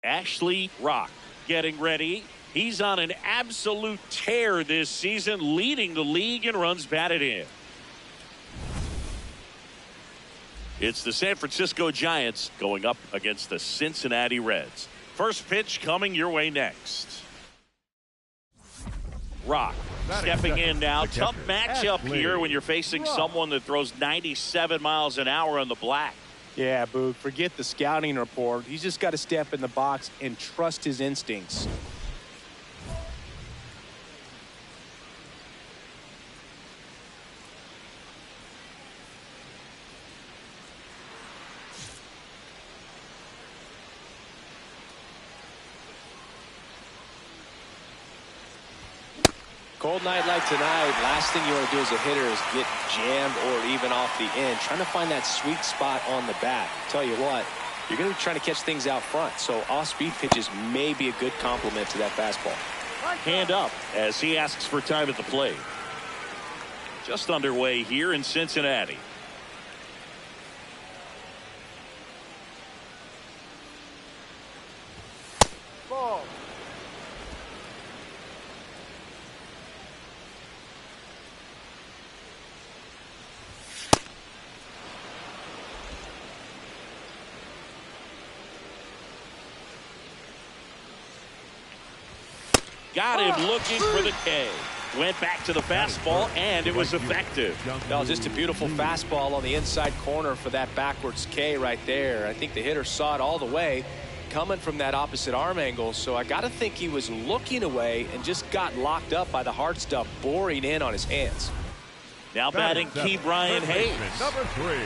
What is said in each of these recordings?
Ashley Rock getting ready. He's on an absolute tear this season, leading the league in runs batted in. It's the San Francisco Giants going up against the Cincinnati Reds. First pitch coming your way next. Rock stepping in now. Tough matchup here when you're facing someone that throws 97 miles an hour on the black. Yeah, Boog, forget the scouting report. He's just got to step in the box and trust his instincts. Cold night like tonight, last thing you want to do as a hitter is get jammed or even off the end. Trying to find that sweet spot on the bat. Tell you what, you're going to be trying to catch things out front, so off-speed pitches may be a good complement to that fastball. Hand up as he asks for time at the plate. Just underway here in Cincinnati. Ball. Got him looking for the K. Went back to the fastball, and it was effective. No, just a beautiful fastball on the inside corner for that backwards K right there. I think the hitter saw it all the way coming from that opposite arm angle, so I got to think he was looking away and just got locked up by the hard stuff boring in on his hands. Now batting Key Brian Hayes. Number 3,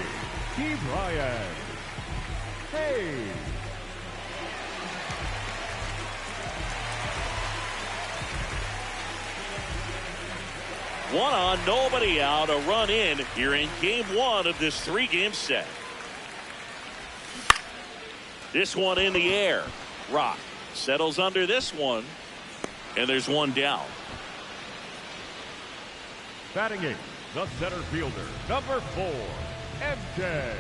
Key Brian Hayes. One on, nobody out, a run in here in game 1 of this 3-game set. This one in the air. Rock settles under this one, and there's one down. Batting 8, the center fielder, number 4, MJ.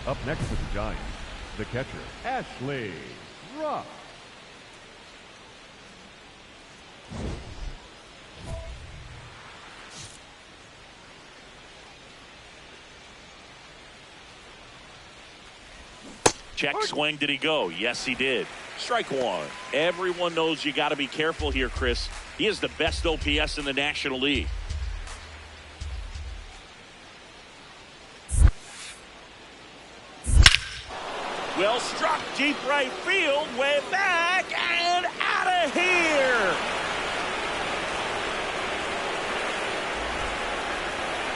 Up next to the Giants, the catcher, Ashley Rock. Check swing. Did he go? Yes, he did. Strike one. Everyone knows you got to be careful here, Chris. He is the best OPS in the National League. Well struck, deep right field, way back and out of here.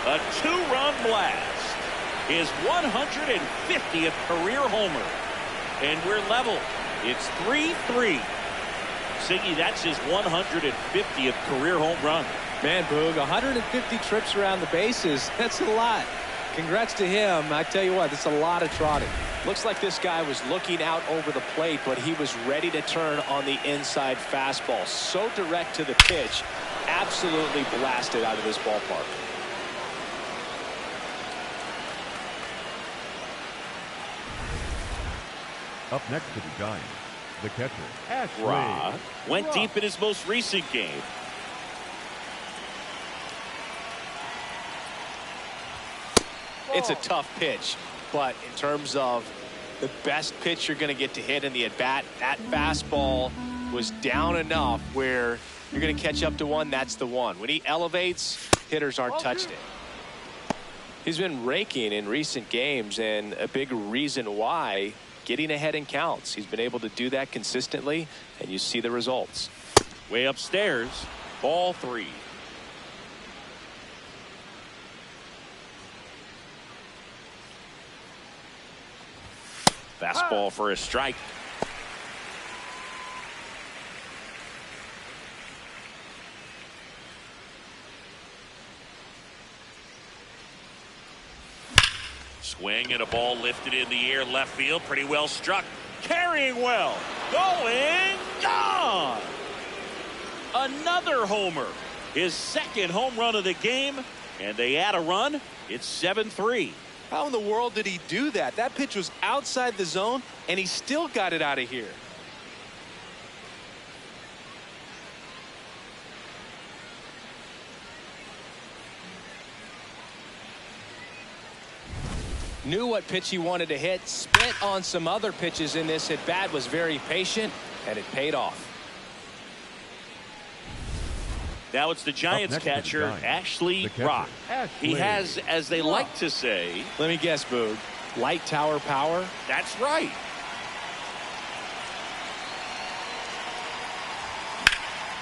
A 2-run blast. His 150th career homer. And we're level. It's 3-3. Siggy, that's his 150th career home run. Man, Boog, 150 trips around the bases. That's a lot. Congrats to him. I tell you what, that's a lot of trotting. Looks like this guy was looking out over the plate, but he was ready to turn on the inside fastball. So direct to the pitch. Absolutely blasted out of this ballpark. Up next to the Giants, the catcher, Ashley Rock went deep in his most recent game. It's a tough pitch, but in terms of the best pitch you're going to get to hit in the at-bat, that fastball was down enough where you're going to catch up to one. That's the one. When he elevates, hitters aren't touched it. He's been raking in recent games, and a big reason why, getting ahead in counts. He's been able to do that consistently, and you see the results. Way upstairs, ball 3. Fastball for a strike. Swing and a ball lifted in the air, left field, pretty well struck. Carrying well, going, gone. Another homer, his second home run of the game, and they add a run. It's 7-3. How in the world did he do that? That pitch was outside the zone, and he still got it out of here. Knew what pitch he wanted to hit, spent on some other pitches in this at bat, was very patient, and it paid off. Now it's the Giants catcher, Ashley Rock. He has, as they like to say... Let me guess, Boog. Light tower power? That's right.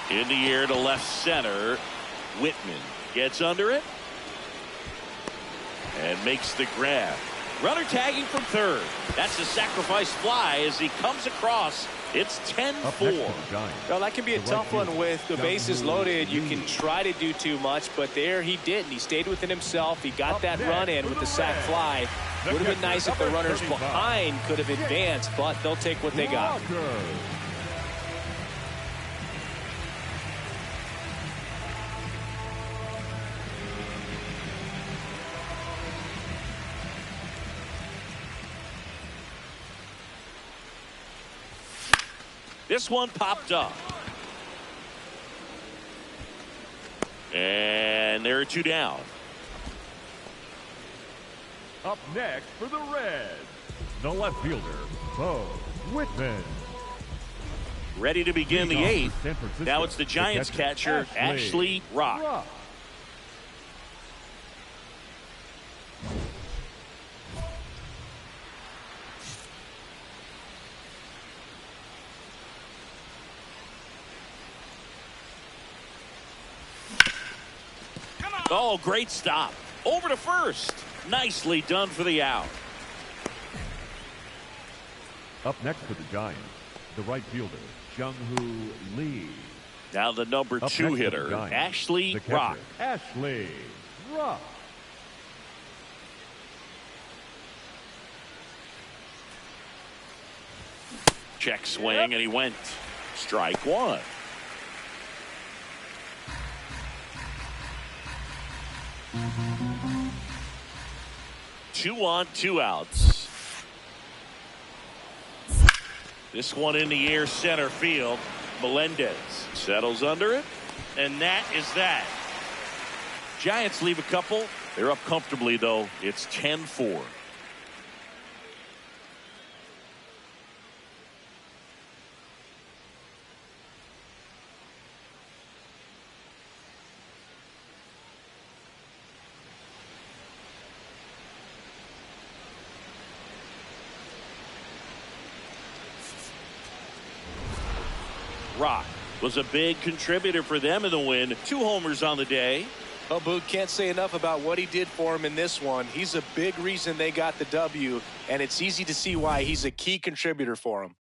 In the air to left center. Whitman gets under it. And makes the grab. Runner tagging from third. That's a sacrifice fly as he comes across. It's 10-4. Well, that can be a tough one with the bases loaded. You can try to do too much, but there he didn't. He stayed within himself. He got that run in with the sac fly. Would have been nice if the runners behind could have advanced, but they'll take what they got. This one popped up. And there are two down. Up next for the Reds, the left fielder, Bo Whitman. Ready to begin the eighth. Now it's the Giants catcher, Ashley Rock. Oh, great stop. Over to first. Nicely done for the out. Up next for the Giants, the right fielder, Jung-Hoo Lee. Now the number two hitter, Giants, Ashley Rock. Ashley Rock. Check swing, and he went strike one. 2 on, 2 outs. This one in the air center field. Melendez settles under it, and that is that. Giants leave a couple. They're up comfortably, though. It's 10-4. Rock was a big contributor for them in the win. 2 homers on the day. Oh, Boog, can't say enough about what he did for him in this one. He's a big reason they got the W, and it's easy to see why he's a key contributor for him.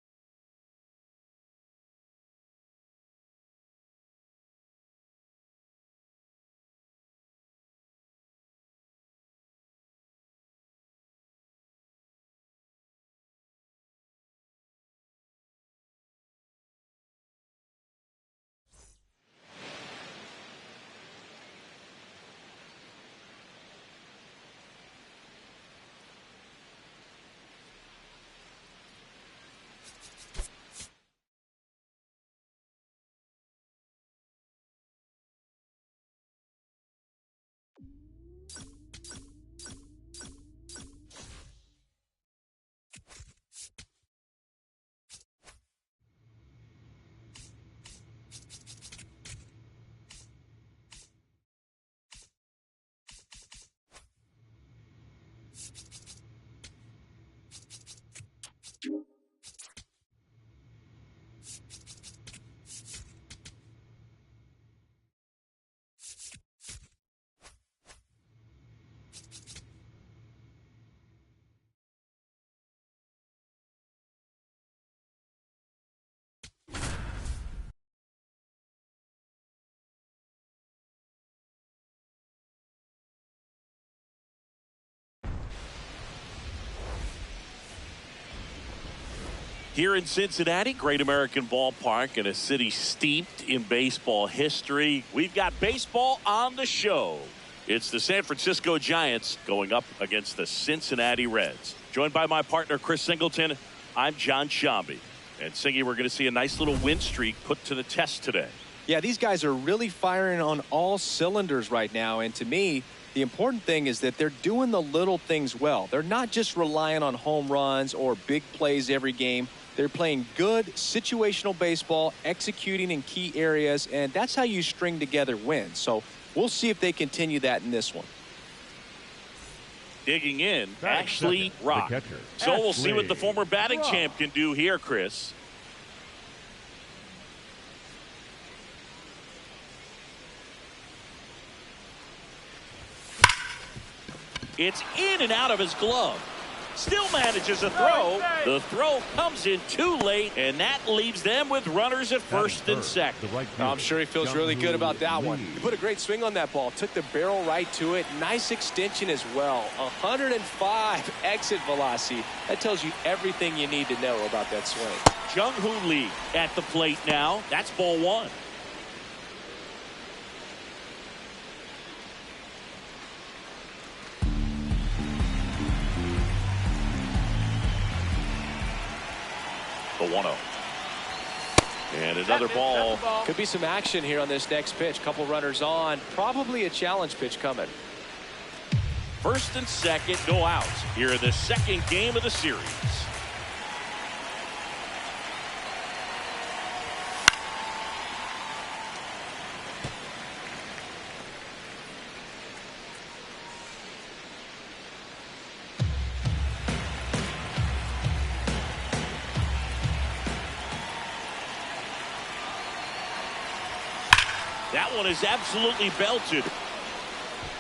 Here in Cincinnati, Great American Ballpark, in a city steeped in baseball history, we've got baseball on the show. It's the San Francisco Giants going up against the Cincinnati Reds. Joined by my partner, Chris Singleton, I'm John Shambi. And Singy, we're going to see a nice little win streak put to the test today. Yeah, these guys are really firing on all cylinders right now. And to me, the important thing is that they're doing the little things well. They're not just relying on home runs or big plays every game. They're playing good situational baseball, executing in key areas, and that's how you string together wins. So we'll see if they continue that in this one. Digging in, Ashley Rock. So we'll see what the former batting champ can do here, Chris. It's in and out of his glove. Still manages a throw. The throw comes in too late, and that leaves them with runners at first and second. I'm sure he feels really good about that one. He put a great swing on that ball. Took the barrel right to it. Nice extension as well. 105 exit velocity. That tells you everything you need to know about that swing. Jung-Hoo Lee at the plate now. That's ball one. The 1-0. And another ball. Could be some action here on this next pitch. Couple runners on. Probably a challenge pitch coming. First and second, no outs here in the second game of the series. That one is absolutely belted.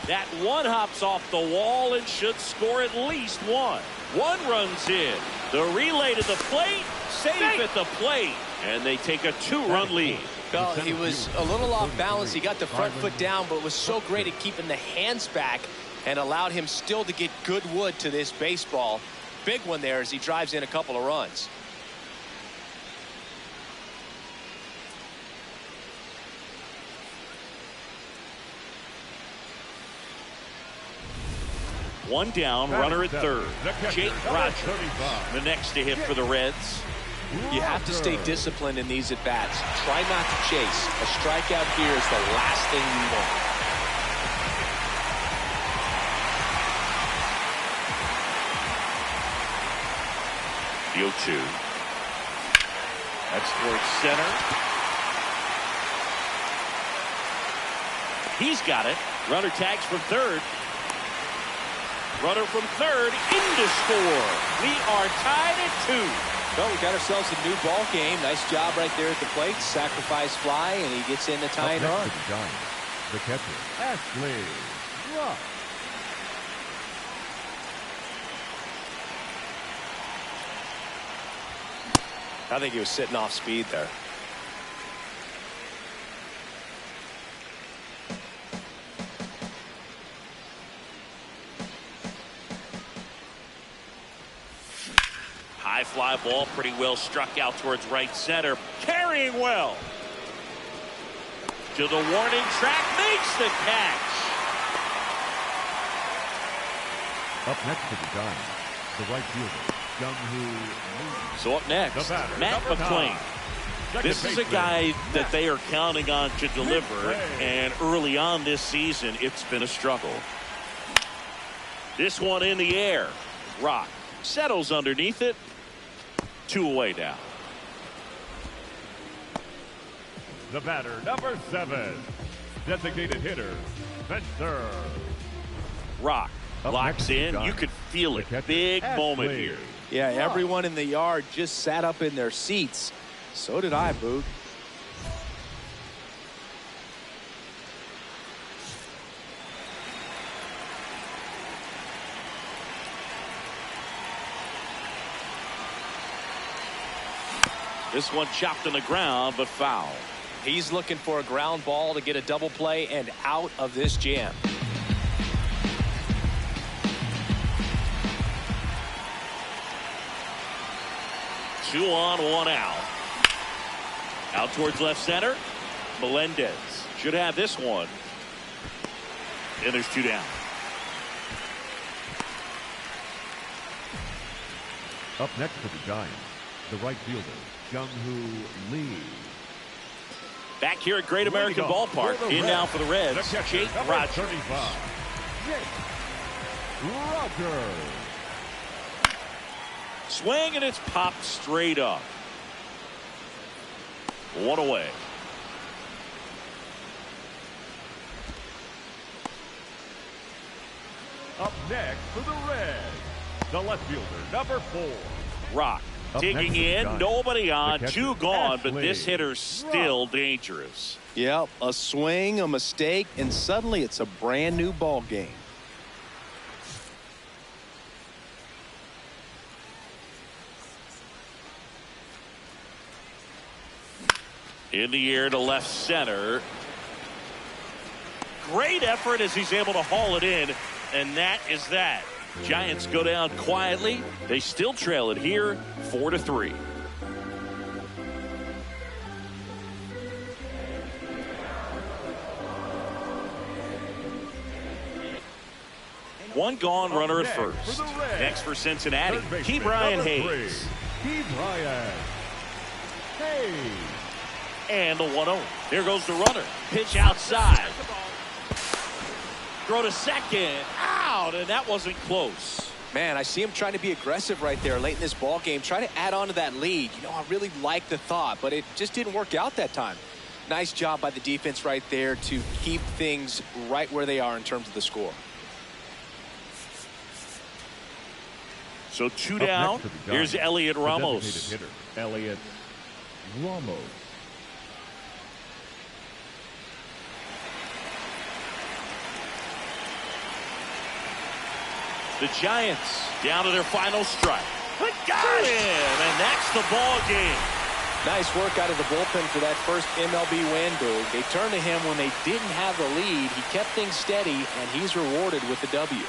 That one hops off the wall and should score at least one. One runs in. The relay to the plate, safe at the plate, and they take a two-run lead. Well, he was a little off balance. He got the front foot down, but was so great at keeping the hands back and allowed him still to get good wood to this baseball. Big one there as he drives in a couple of runs. One down, runner at third. Jake Rogers, the next to hit for the Reds. You have to stay disciplined in these at-bats. Try not to chase. A strikeout here is the last thing you want. The 0-2. That's towards center. He's got it. Runner tags from third. Runner from third into score. We are tied at 2. Well, we got ourselves a new ball game. Nice job right there at the plate. Sacrifice fly, and he gets in the tying run. The catcher, Ashley Rock. I think he was sitting off speed there. High fly ball, pretty well struck out towards right center. Carrying well. To the warning track, makes the catch. Up next to the Giants, the right fielder, Jung-Hoo Lee. So up next, Matt McClain. This is a guy that they are counting on to deliver, and early on this season, it's been a struggle. This one in the air. Rock settles underneath it. 2 away now. The batter, number 7, designated hitter, Spencer. Rock locks in. You could feel it. Big moment here. Yeah, everyone in the yard just sat up in their seats. So did I, Boog. This one chopped on the ground, but foul. He's looking for a ground ball to get a double play and out of this jam. Two on, one out. Out towards left center. Melendez should have this one. and there's 2 down. Up next for the Giants, the right fielder, Jung-Hoo Lee. Back here at Great American Ballpark, in now for the Reds, Jake Rogers. 35, Jake Rogers. Swing, and it's popped straight up. 1 away. Up next for the Reds, the left fielder, number 4. Rock digging in, nobody on, 2 gone, but this hitter's still dangerous. Yep, a swing, a mistake, and suddenly it's a brand new ball game. In the air to left center. Great effort as he's able to haul it in, and that is that. Giants go down quietly. They still trail it here, 4-3. One gone, runner at first. Next for Cincinnati, Key Brian Hayes. Key Brian Hayes. And the 1-0. There goes the runner. Pitch outside. Throw to second. Out, and that wasn't close. Man, I see him trying to be aggressive right there late in this ball game, trying to add on to that lead. You know, I really like the thought, but it just didn't work out that time. Nice job by the defense right there to keep things right where they are in terms of the score. So 2 down. Here's Elliot Ramos. Hitter, Elliot Ramos. The Giants down to their final strike. Got him, and that's the ball game. Nice work out of the bullpen for that first MLB win, Boog. They turned to him when they didn't have the lead. He kept things steady, and he's rewarded with the W.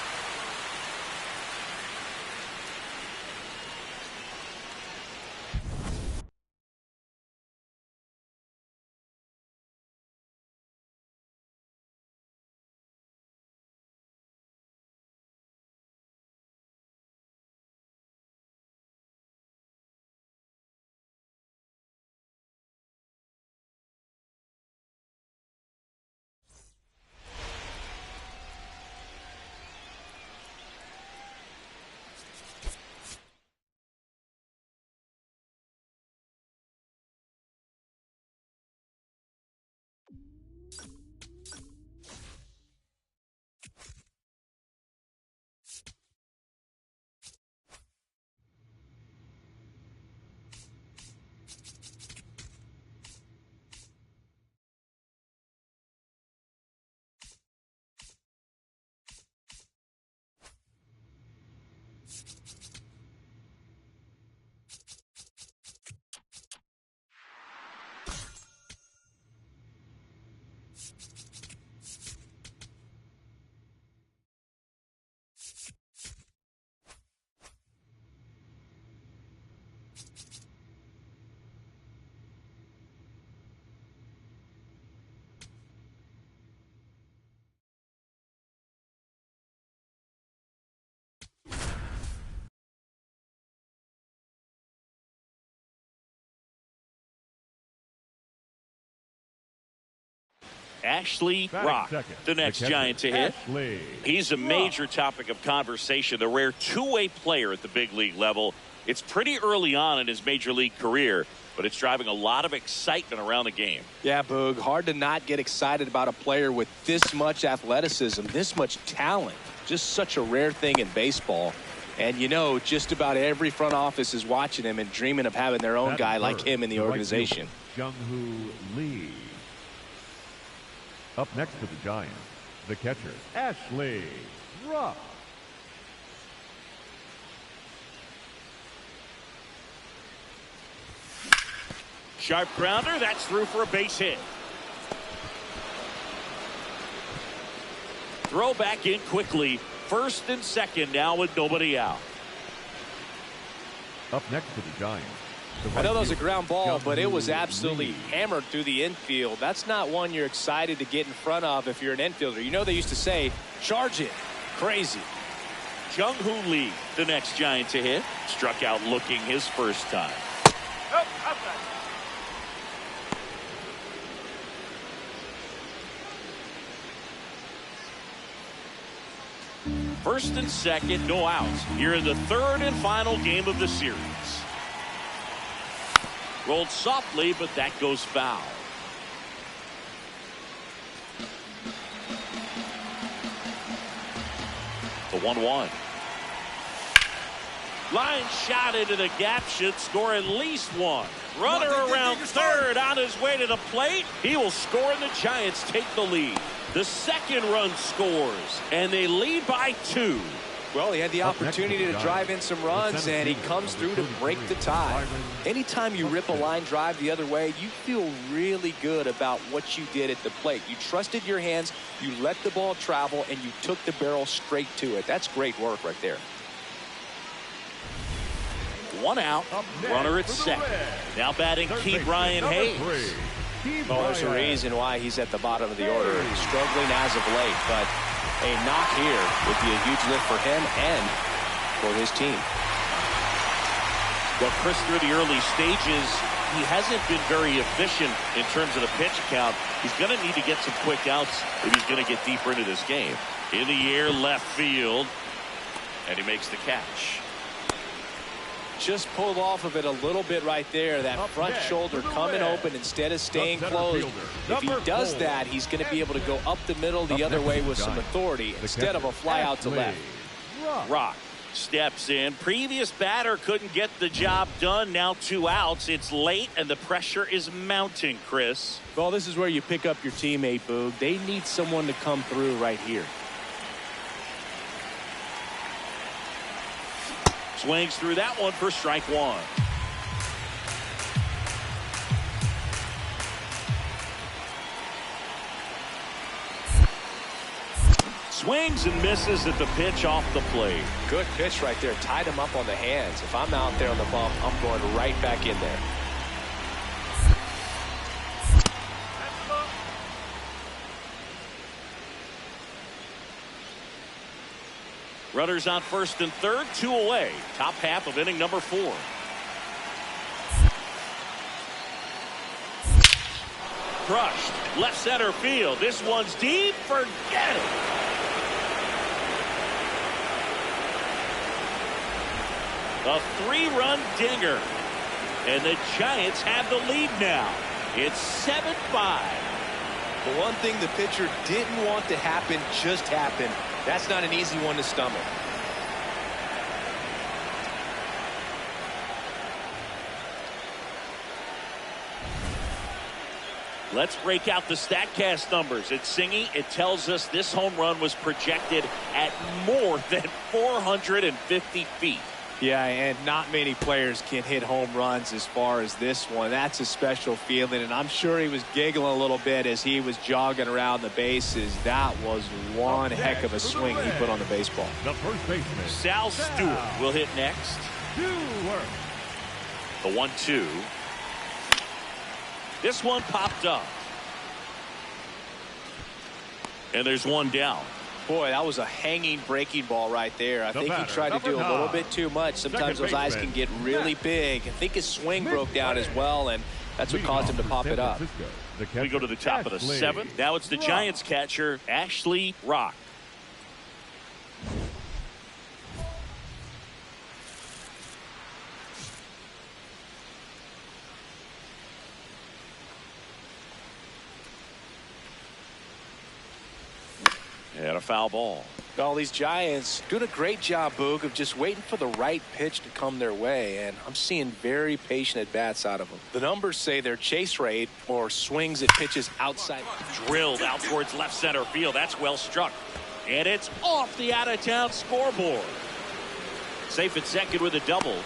Ashley Rock, the next Giant to hit. He's a major topic of conversation, the rare two-way player at the big league level. It's pretty early on in his major league career, but it's driving a lot of excitement around the game. Yeah, Boog, hard to not get excited about a player with this much athleticism, this much talent. Just such a rare thing in baseball. And, you know, just about every front office is watching him and dreaming of having their own guy like him in the organization. Jung-Hoo Lee. Up next for the Giants, the catcher, Ashley Rock. Sharp grounder, that's through for a base hit. Throw back in quickly. First and second now with nobody out. Up next for the Giants, I know that was a ground ball, but it was absolutely hammered through the infield. That's not one you're excited to get in front of if you're an infielder. You know they used to say, charge it. Crazy. Jung-Hoo Lee, the next Giant to hit, struck out looking his first time. First and second, no outs. Here in the third and final game of the series. Rolled softly, but that goes foul. The 1-1. Line shot into the gap should score at least one. Runner around third on his way to the plate. He will score and the Giants take the lead. The second run scores and they lead by 2. Well, he had the opportunity to drive in some runs and he comes through to break the tie. Anytime you rip a line drive the other way, you feel really good about what you did at the plate. You trusted your hands, you let the ball travel, and you took the barrel straight to it. That's great work right there. 1 out, runner at second. Now batting Key Brian Hayes. Well, there's a reason why he's at the bottom of the order. He's struggling as of late, but a knock here would be a huge lift for him and for his team. Well, Chris, through the early stages, he hasn't been very efficient in terms of the pitch count. He's going to need to get some quick outs if he's going to get deeper into this game. In the air, left field, and he makes the catch. Just pulled off of it a little bit right there. That front shoulder coming open instead of staying closed. If he does that, he's going to be able to go up the middle the other way with some authority instead of a fly out to left. Rock steps in. Previous batter couldn't get the job done. Now 2 outs. It's late and the pressure is mounting, Chris. Well, this is where you pick up your teammate, Boog. They need someone to come through right here. Swings through that one for strike 1. Swings and misses at the pitch off the plate. Good pitch right there. Tied him up on the hands. If I'm out there on the bump, I'm going right back in there. Runners on first and third, 2 away. Top half of inning number 4. Crushed. Left center field. This one's deep. Forget it. A 3-run dinger. And the Giants have the lead now. It's 7-5. The one thing the pitcher didn't want to happen just happened. That's not an easy one to stomach. Let's break out the StatCast numbers. It's Singy. It tells us this home run was projected at more than 450 feet. Yeah, and not many players can hit home runs as far as this one. That's a special feeling, and I'm sure he was giggling a little bit as he was jogging around the bases. That was one heck of a swing he put on the baseball. The first baseman, Sal Stewart will hit next. The 1-2. This one popped up. And there's one down. Boy, that was a hanging breaking ball right there. I think he tried to do a little bit too much. Sometimes those eyes can get really big. I think his swing broke down as well, and that's what caused him to pop it up. We go to the top of the 7th. Now it's the Giants catcher, Ashley Rock. And a foul ball. All these Giants doing a great job, Boog, of just waiting for the right pitch to come their way, and I'm seeing very patient at-bats out of them. The numbers say their chase rate, or swings at pitches outside. Drilled out towards left center field. That's well struck. And it's off the out-of-town scoreboard. Safe at second with a double.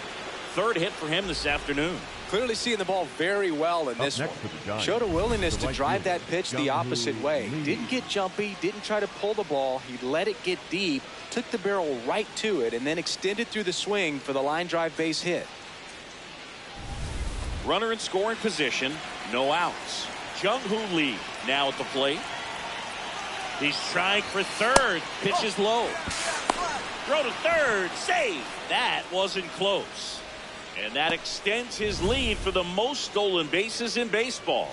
3rd hit for him this afternoon. Clearly seeing the ball very well in this one. Showed a willingness to drive that pitch the opposite way. Didn't get jumpy, didn't try to pull the ball. He let it get deep, took the barrel right to it, and then extended through the swing for the line drive base hit. Runner in scoring position, no outs. Jung-Hoo Lee now at the plate. He's trying for third. Pitch is low. Throw to third. Save. That wasn't close. And that extends his lead for the most stolen bases in baseball.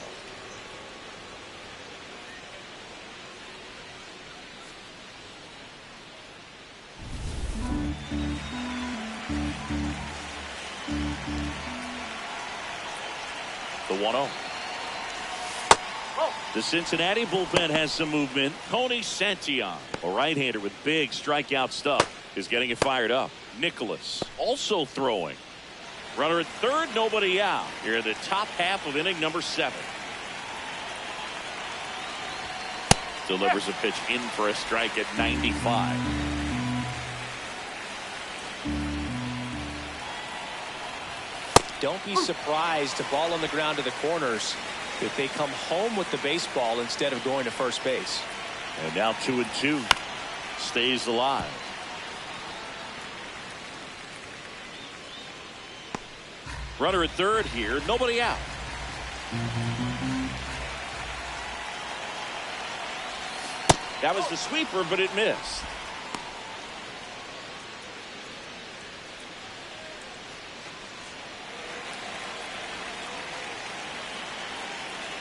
The 1-0. The Cincinnati bullpen has some movement. Tony Santillan, a right-hander with big strikeout stuff, is getting it fired up. Nicholas also throwing. Runner at third, nobody out. Here in the top half of inning number 7. Delivers a pitch in for a strike at 95. Don't be surprised to ball on the ground to the corners if they come home with the baseball instead of going to first base. And now 2-2. Stays alive. Runner at third here. Nobody out. That was the sweeper, but it missed.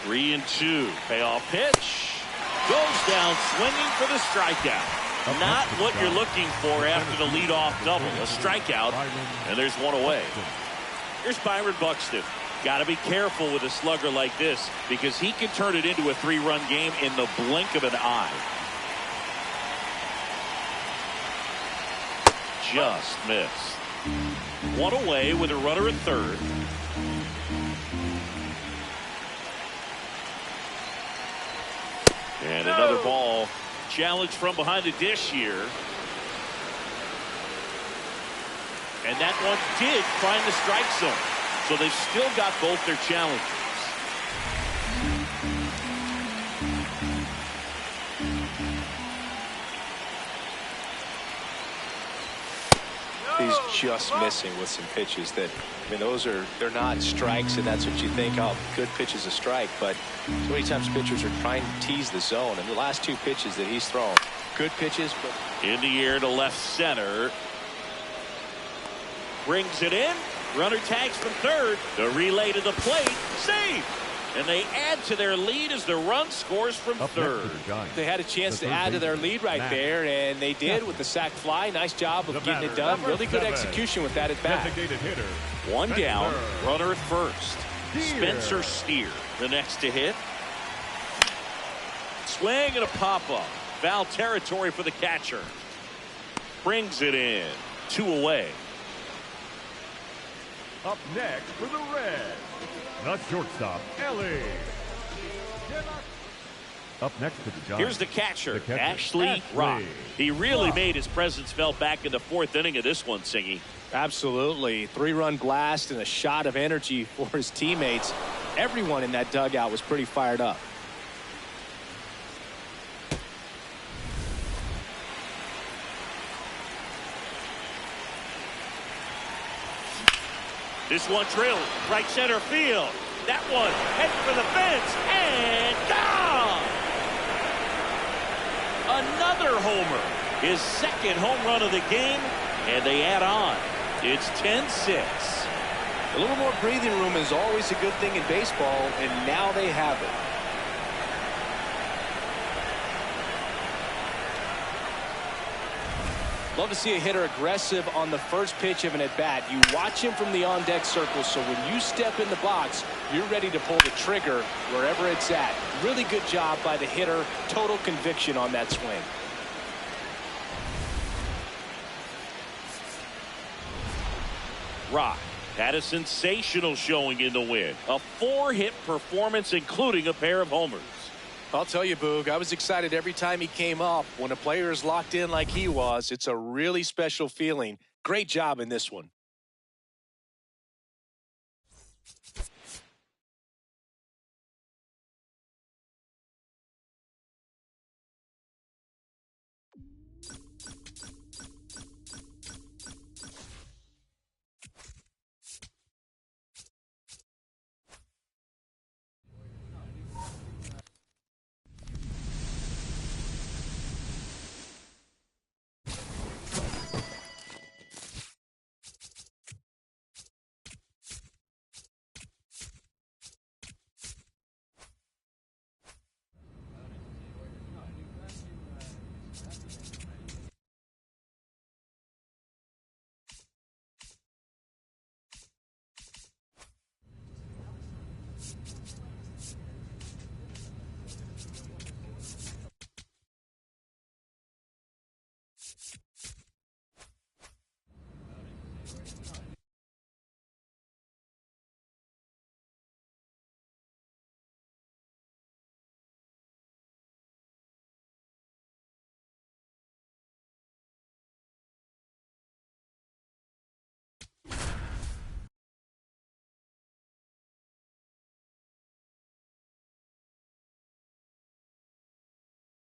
Three and 2. Payoff pitch. Goes down swinging for the strikeout. Not what you're looking for after the leadoff double. A strikeout, and there's one away. Here's Byron Buxton. Got to be careful with a slugger like this because he can turn it into a 3-run game in the blink of an eye. Just missed. One away with a runner at third. And another ball. Challenge from behind the dish here. And that one did find the strike zone. So they've still got both their challenges. He's just missing with some pitches that, I mean, they're not strikes, and that's what you think, oh, good pitch is a strike. But so many times pitchers are trying to tease the zone, and the last 2 pitches that he's thrown, good pitches. But in the air to left center. Brings it in. Runner tags from third. The relay to the plate. Save. And they add to their lead as the run scores from third. They had a chance to add to their lead right there, and they did with the sac fly. Nice job of getting it done. Really good execution with that at bat. One down. Runner at first. Spencer Steer, the next to hit. Swing and a pop-up. Foul territory for the catcher. Brings it in. 2 away. Up next for the Reds, the shortstop, Ellie. Up next to the Giants. Here's the catcher, Ashley Rock. He really made his presence felt back in the 4th inning of this one, Singy. Absolutely. 3-run blast and a shot of energy for his teammates. Everyone in that dugout was pretty fired up. This one drilled right center field. That one heading for the fence and gone. Another homer. His 2nd home run of the game, and they add on. It's 10-6. A little more breathing room is always a good thing in baseball, and now they have it. Love to see a hitter aggressive on the first pitch of an at-bat. You watch him from the on-deck circle, so when you step in the box, you're ready to pull the trigger wherever it's at. Really good job by the hitter. Total conviction on that swing. Rock had a sensational showing in the win. A 4-hit performance, including a pair of homers. I'll tell you, Boog, I was excited every time he came up. When a player is locked in like he was, it's a really special feeling. Great job in this one.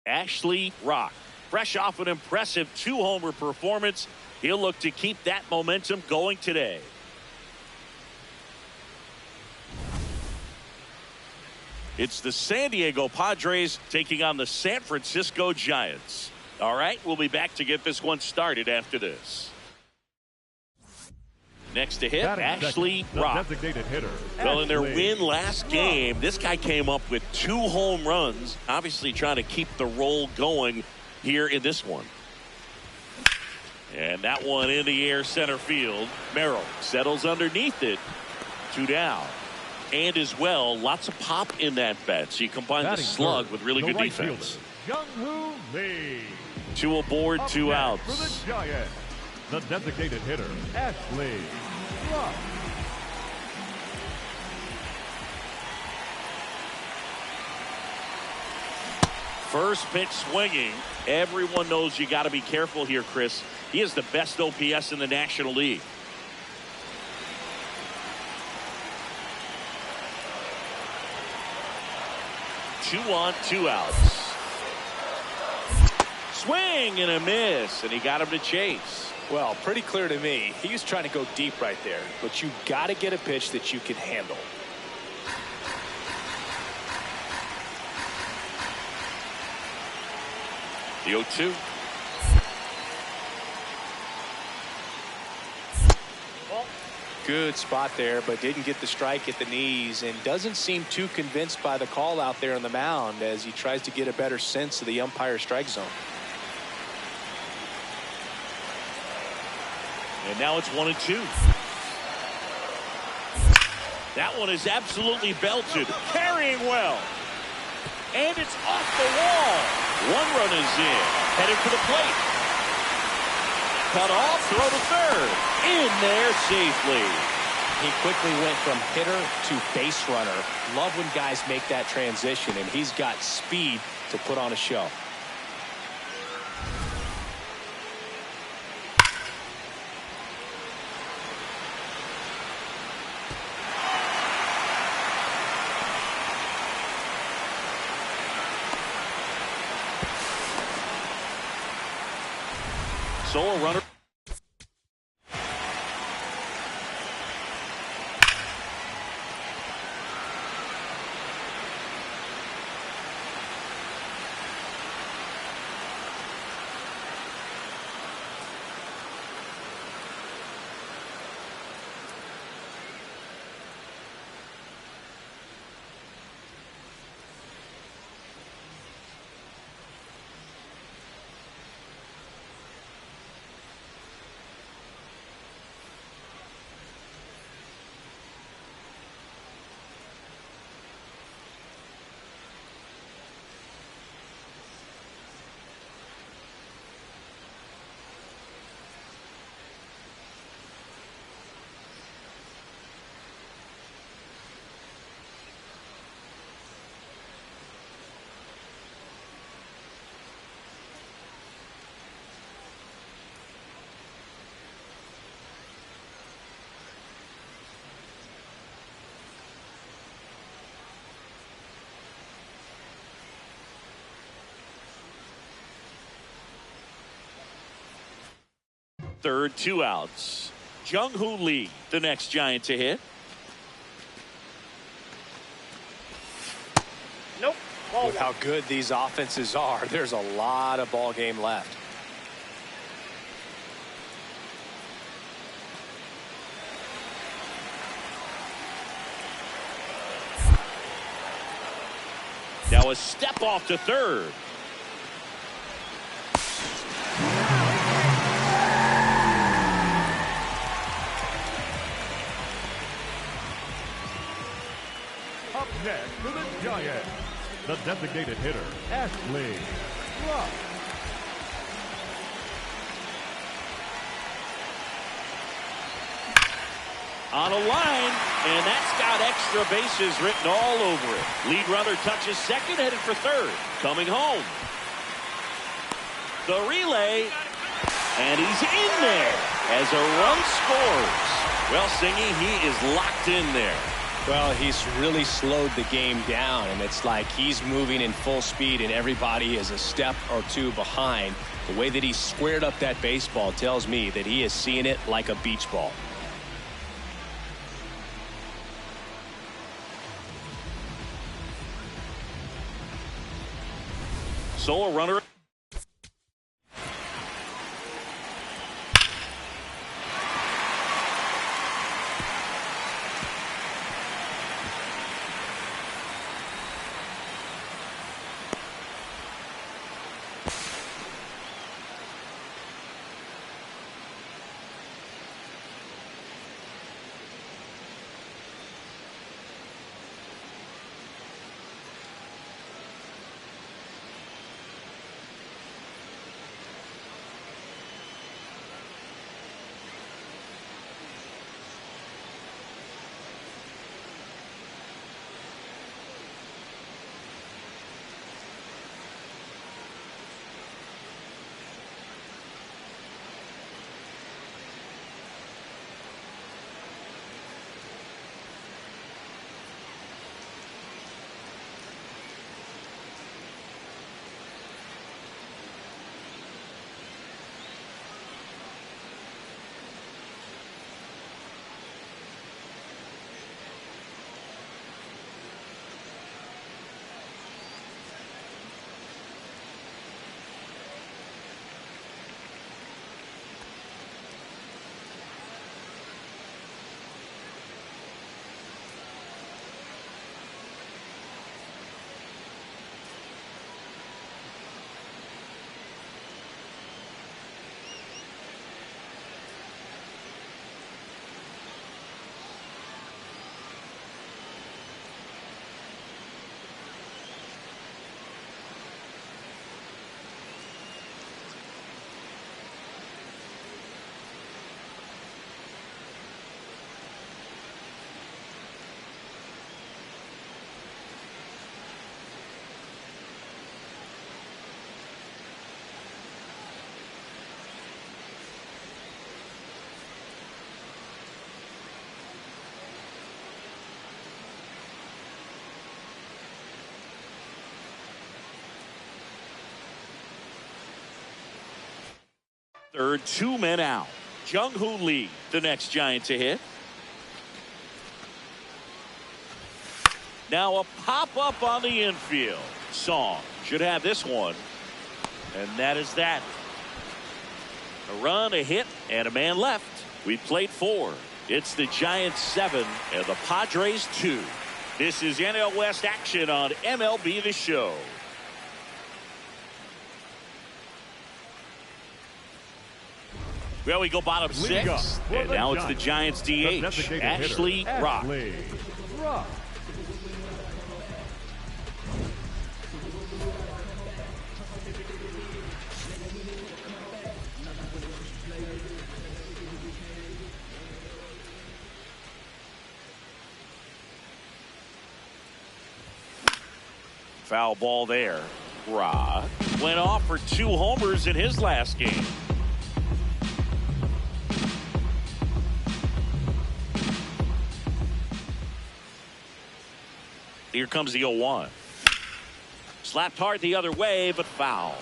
Ashley Rock, fresh off an impressive 2-homer performance, he'll look to keep that momentum going today. It's the San Diego Padres taking on the San Francisco Giants. All right, we'll be back to get this one started after this. Next to hit, Ashley Rock. Well, in their win last game, this guy came up with 2 home runs, obviously trying to keep the roll going here in this one. And that one in the air center field. Merrill settles underneath it. 2 down. And as well, lots of pop in that bat. So you combine the slug with really good defense. 2 aboard, 2 outs. For the Giants, the designated hitter, Ashley Rock. First pitch swinging. Everyone knows you got to be careful here, Chris. He is the best OPS in the National League. Two on, 2 outs. Swing and a miss, and he got him to chase. Well, pretty clear to me. He was trying to go deep right there, but you got to get a pitch that you can handle. The 0-2. Good spot there, but didn't get the strike at the knees and doesn't seem too convinced by the call out there on the mound as he tries to get a better sense of the umpire strike zone. And now it's 1-2. That one is absolutely belted, carrying well. And it's off the wall. 1 run is in, headed for the plate. Cut off, throw to third. In there safely. He quickly went from hitter to base runner. Love when guys make that transition, and he's got speed to put on a show. So a runner. Third, 2 outs. Jung-Hoo Lee, the next Giant to hit. Nope. With how good these offenses are, there's a lot of ball game left. Now a step off to third. Up next for the Giants, the designated hitter, Ashley Rock. On a line, and that's got extra bases written all over it. Lead runner touches second, headed for third. Coming home. The relay, and he's in there as a run scores. Well, Singy, he is locked in there. Well, he's really slowed the game down, and it's like he's moving in full speed and everybody is a step or two behind. The way that he squared up that baseball tells me that he is seeing it like a beach ball. So a runner. Third, 2 men out. Jung-Hoo Lee, the next Giant to hit. Now a pop-up on the infield. Song should have this one. And that is that. A run, a hit, and a man left. We played 4. It's the Giants 7 and the Padres 2. This is NL West action on MLB The Show. Well, we go bottom 6, and now it's the Giants DH, Ashley Rock. Foul ball there. Rock went off for 2 homers in his last game. Here comes the 0-1. Slapped hard the other way, but foul.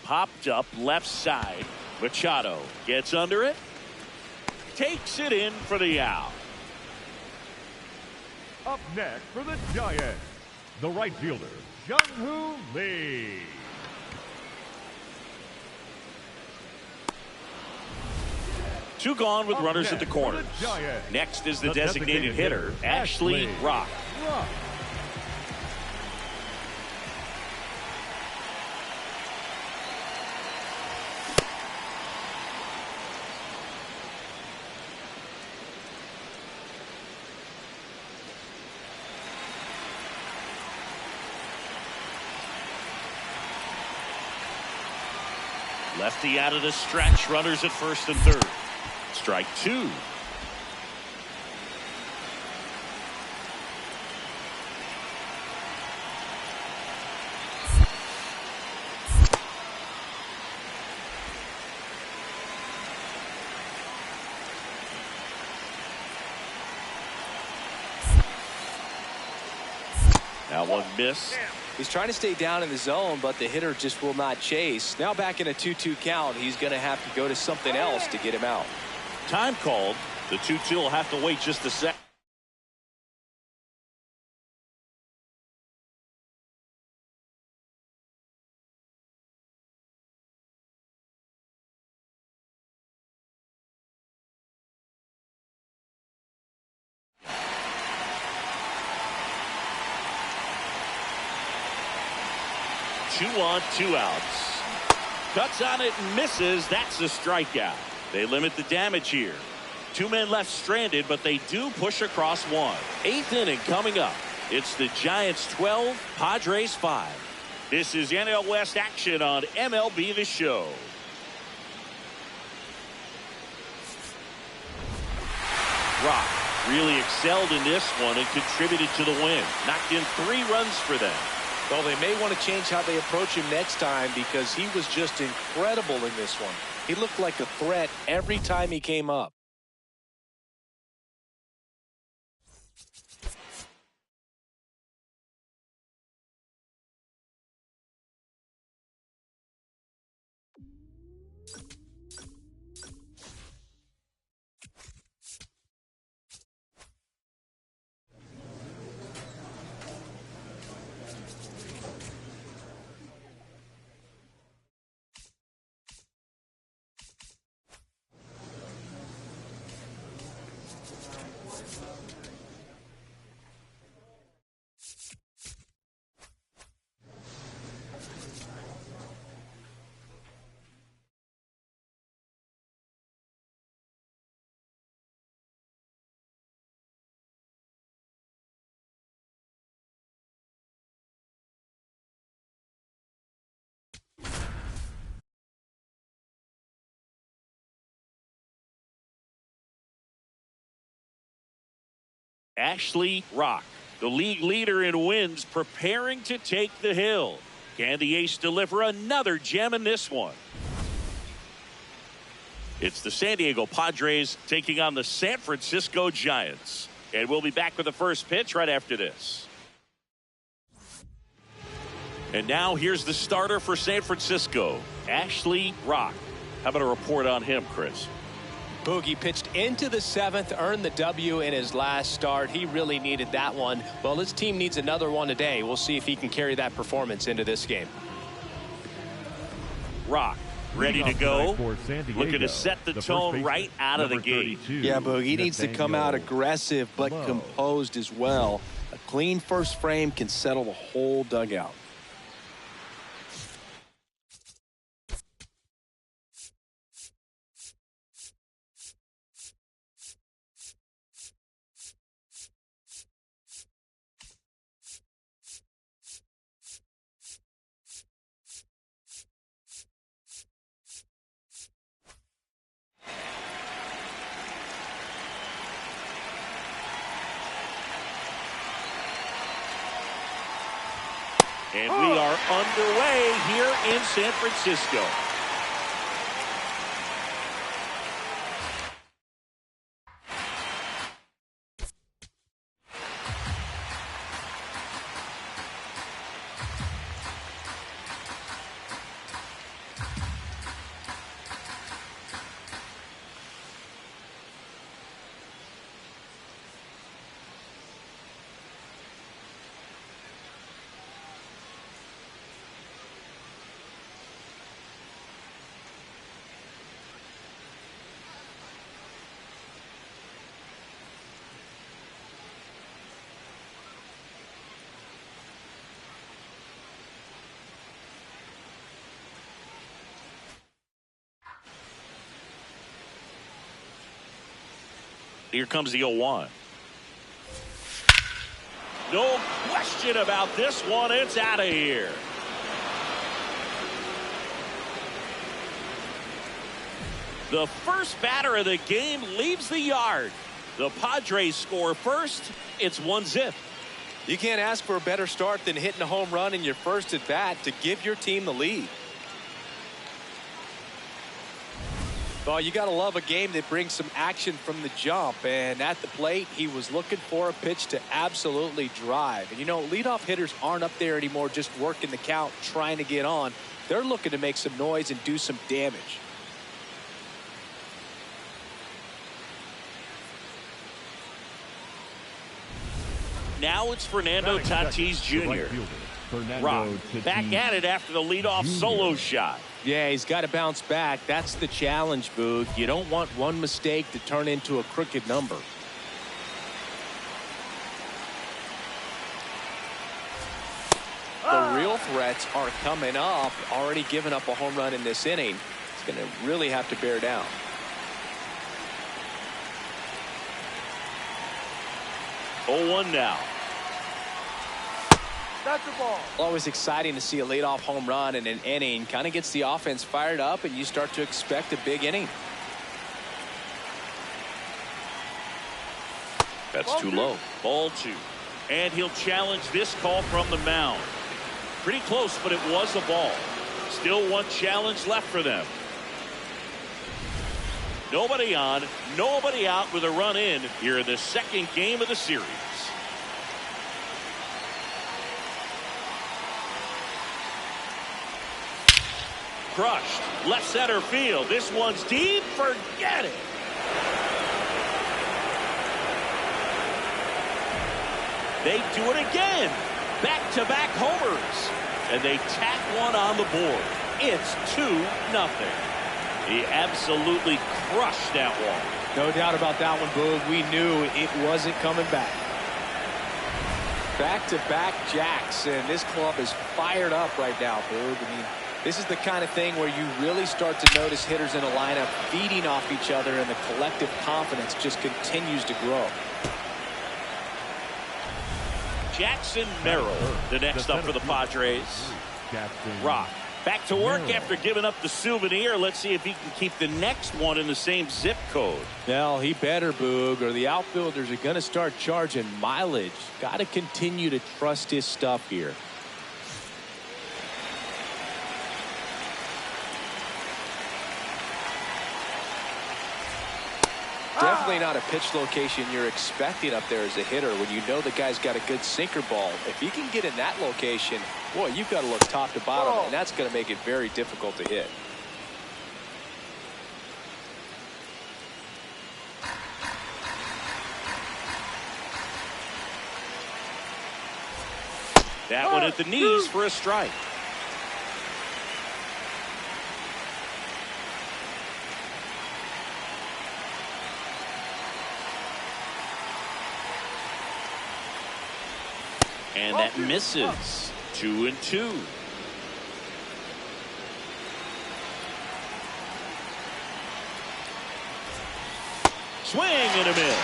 Popped up left side. Machado gets under it. Takes it in for the out. Up next for the Giants, the right fielder, Jung-Hoo Lee. Two gone with runners at the corners. Next is the designated hitter, Ashley Rock. Lefty out of the stretch, runners at first and third. Strike 2. That one missed. He's trying to stay down in the zone, but the hitter just will not chase. Now back in a 2-2 count, he's going to have to go to something else to get him out. Time called. The 2-2 will have to wait just a sec. Two on, 2 outs. Cuts on it and misses. That's a strikeout. They limit the damage here. 2 men left stranded, but they do push across 1. 8th inning coming up. It's the Giants 12, Padres 5. This is NL West action on MLB The Show. Rock really excelled in this one and contributed to the win. Knocked in 3 runs for them. Well, they may want to change how they approach him next time because he was just incredible in this one. He looked like a threat every time he came up. Ashley Rock, the league leader in wins, preparing to take the hill. Can the ace deliver another gem in this one? It's the San Diego Padres taking on the San Francisco Giants. And we'll be back with the first pitch right after this. And now here's the starter for San Francisco, Ashley Rock. How about a report on him, Chris? Boogie pitched into the 7th, earned the W in his last start. He really needed that one. Well, his team needs another one today. We'll see if he can carry that performance into this game. Rock, ready to go. Looking to set the tone right out of the gate. Yeah, Boogie needs to come out aggressive but composed as well. A clean first frame can settle the whole dugout. And we are underway here in San Francisco. Here comes the 0-1. No question about this one. It's out of here. The first batter of the game leaves the yard. The Padres score first. It's 1-0. You can't ask for a better start than hitting a home run in your first at bat to give your team the lead. Well, you got to love a game that brings some action from the jump. And at the plate, he was looking for a pitch to absolutely drive. And, you know, leadoff hitters aren't up there anymore just working the count, trying to get on. They're looking to make some noise and do some damage. Now it's Fernando Tatis Jr. Rock back at it after the leadoff solo shot. Yeah, he's got to bounce back. That's the challenge, Boog. You don't want one mistake to turn into a crooked number. The real threats are coming up. Already given up a home run in this inning. He's going to really have to bear down. Oh, 1 now. That's the ball. Always exciting to see a leadoff home run in an inning. Kind of gets the offense fired up, and you start to expect a big inning. That's too low. Ball 2. And he'll challenge this call from the mound. Pretty close, but it was a ball. Still one challenge left for them. Nobody on, nobody out with a run in here in the second game of the series. Crushed. Left center field. This one's deep. Forget it. They do it again. Back-to-back homers. And they tack one on the board. It's 2-0. He absolutely crushed that one. No doubt about that one, Boog. We knew it wasn't coming back. Back-to-back jacks, and this club is fired up right now, Boog. I mean, this is the kind of thing where you really start to notice hitters in a lineup feeding off each other, and the collective confidence just continues to grow. Jackson Merrill, the next up for the Padres. Rock back to work after giving up the souvenir. Let's see if he can keep the next one in the same zip code. Well, he better, Boog, or the outfielders are going to start charging mileage. Got to continue to trust his stuff here. Definitely not a pitch location you're expecting up there as a hitter when you know the guy's got a good sinker ball. If he can get in that location, boy, you've got to look top to bottom, and that's going to make it very difficult to hit. That one at the knees for a strike. And that misses. 2-2. Swing and a miss.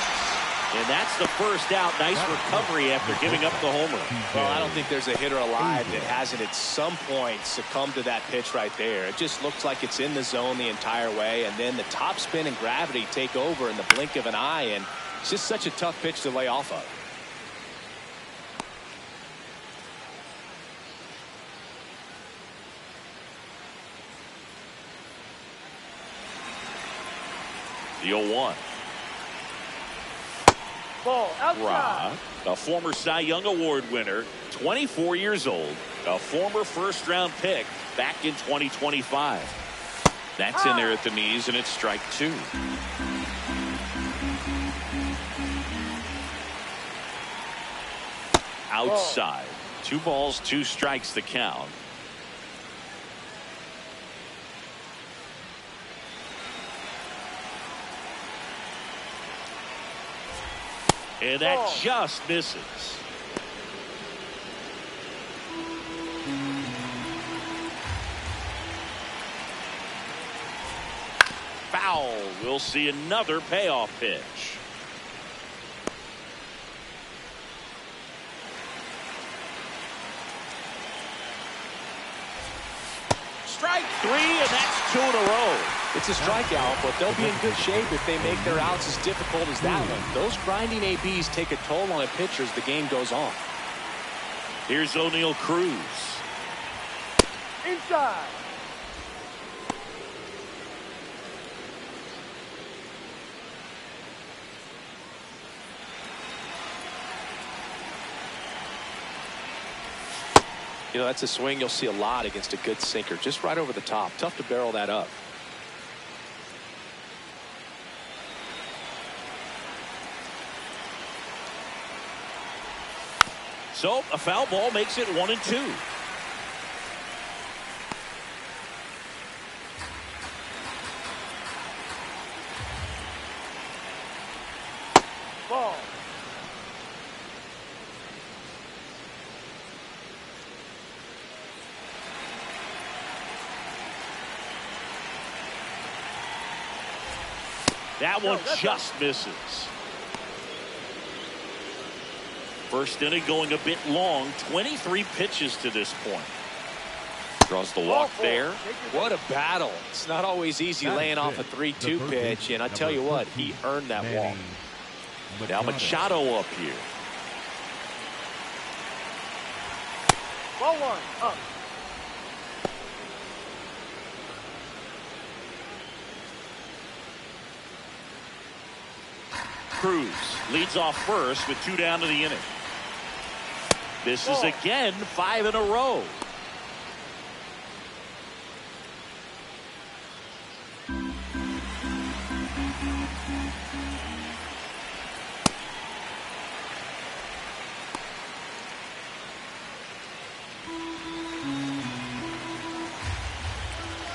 And that's the first out. Nice recovery after giving up the homer. Well, I don't think there's a hitter alive that hasn't at some point succumbed to that pitch right there. It just looks like it's in the zone the entire way, and then the top spin and gravity take over in the blink of an eye, and it's just such a tough pitch to lay off of. The 0-1. Ball outside. Rock, a former Cy Young Award winner, 24 years old, a former first-round pick back in 2025. That's in there at the knees, and it's strike 2. Outside. 2 balls, 2 strikes the count. And that just misses. Foul. We'll see another payoff pitch. Strike 3, and that's 2 in a row. It's a strikeout, but they'll be in good shape if they make their outs as difficult as that one. Those grinding ABs take a toll on a pitcher as the game goes on. Here's O'Neal Cruz. Inside. You know, that's a swing you'll see a lot against a good sinker. Just right over the top. Tough to barrel that up. So a foul ball makes it 1-2. Ball. That one just misses. First inning going a bit long. 23 pitches to this point. Draws the walk there. What a battle. It's not always easy laying off a 3-2 pitch, and I tell you what, he earned that walk. Now Machado up here. Ball 1. Up. Cruz leads off first with 2 down to the inning. This is again 5 in a row.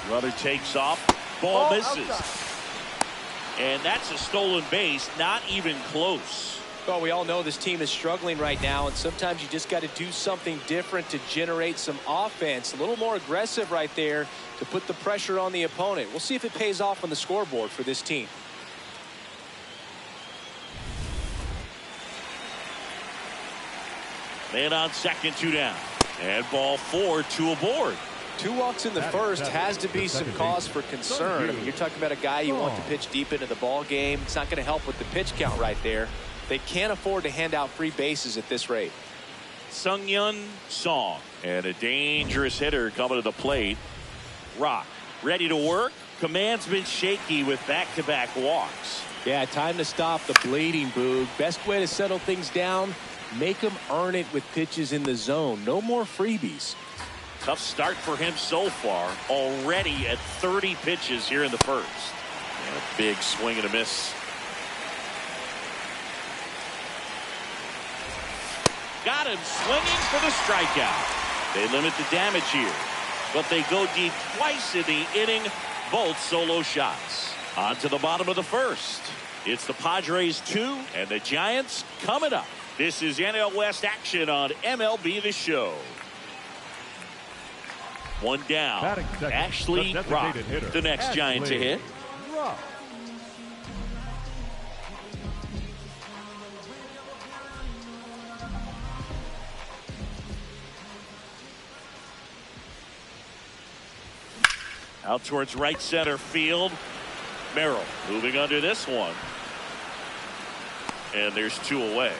Runner takes off. Ball misses. Outside. And that's a stolen base, not even close. Well, we all know this team is struggling right now, and sometimes you just got to do something different to generate some offense. A little more aggressive right there to put the pressure on the opponent. We'll see if it pays off on the scoreboard for this team. Man on second, 2 down. And ball 4, 2 aboard. 2 walks in the first has to be some cause for concern. I mean, you're talking about a guy you want to pitch deep into the ball game. It's not going to help with the pitch count right there. They can't afford to hand out free bases at this rate. Sung-Yun Song. And a dangerous hitter coming to the plate. Rock ready to work. Command's been shaky with back-to-back walks. Yeah, time to stop the bleeding, Boog. Best way to settle things down, make them earn it with pitches in the zone. No more freebies. Tough start for him so far. Already at 30 pitches here in the first. And a big swing and a miss. Got him swinging for the strikeout. They limit the damage here, but they go deep twice in the inning. Both solo shots. On to the bottom of the first. It's the Padres 2 and the Giants coming up. This is NL West action on MLB The Show. 1 down. Ashley Rock, the next Giant to hit. Rock. Out towards right center field. Merrill moving under this one. And there's 2 away.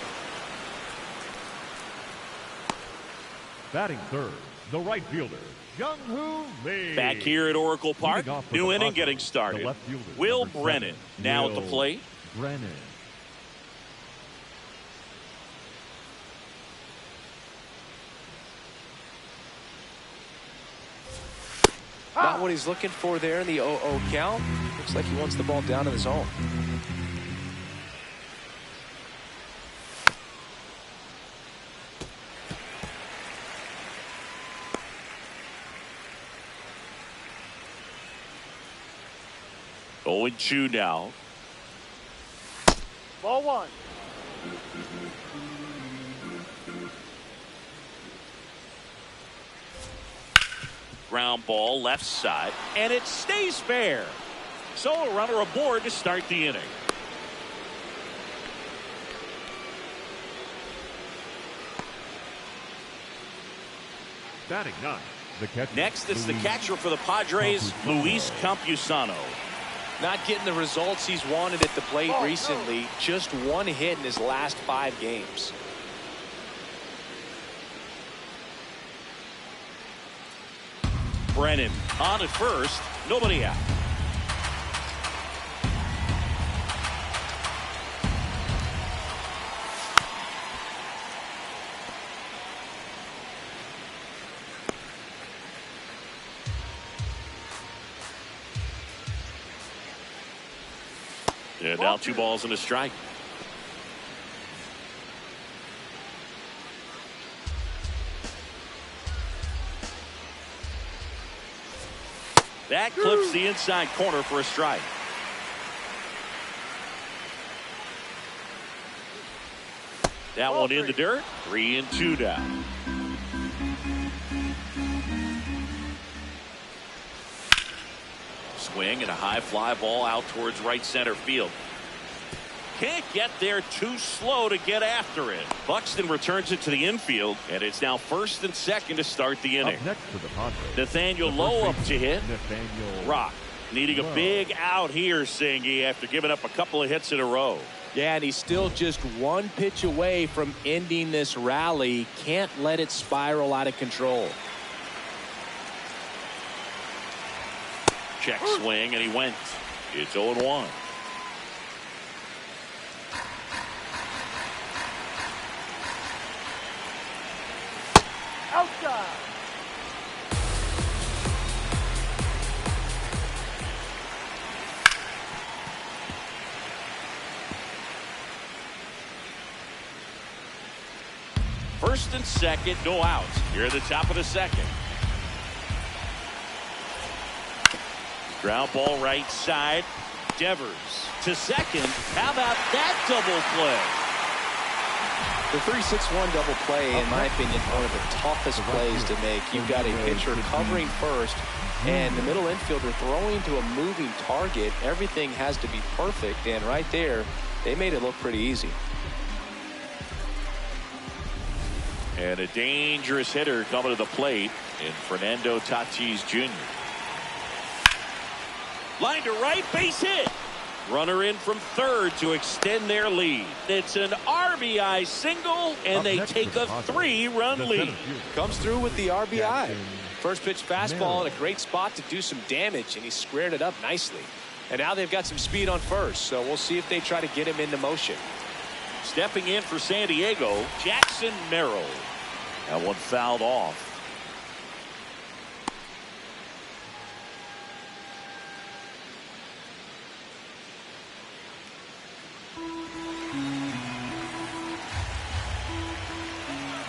Batting third, the right fielder, Jung-Hoo Lee. Back here at Oracle Park, new inning getting started. Will Brennan now at the plate. Brennan. Not what he's looking for there in the 0-0 count. Looks like he wants the ball down in the zone. Oh, 2 now. Ball 1. Ground ball left side, and it stays fair. So a runner aboard to start the inning. Batting 9, the catcher. Next, it's the catcher for the Padres, Luis Campusano. Not getting the results he's wanted at the plate recently. Just 1 hit in his last 5 games. Brennan on at first, nobody out. And now 2 balls and a strike. That clips the inside corner for a strike. That one in the dirt. 3-2 down. Swing and a high fly ball out towards right center field. Can't get there, too slow to get after it. Buxton returns it to the infield, and it's now 1st and 2nd to start the inning. Up next to the Padres, Nathaniel Lowe up to hit. Nathaniel Rock needing a big out here, Singy, after giving up a couple of hits in a row. Yeah, and he's still just 1 pitch away from ending this rally. Can't let it spiral out of control. Check swing, and he went. It's 0-1. Outside. First and 2nd, no outs. Here at the top of the 2nd. Ground ball right side. Devers to 2nd. How about that double play? The 3-6-1 double play, in my opinion, one of the toughest plays to make. You've got a pitcher covering first, and the middle infielder throwing to a moving target. Everything has to be perfect, and right there, they made it look pretty easy. And a dangerous hitter coming to the plate in Fernando Tatis Jr. Line to right, base hit. Runner in from 3rd to extend their lead. It's an RBI single, and they take a 3-run lead. Comes through with the RBI. First pitch fastball in a great spot to do some damage, and he squared it up nicely. And now they've got some speed on first, so we'll see if they try to get him into motion. Stepping in for San Diego, Jackson Merrill. That one fouled off.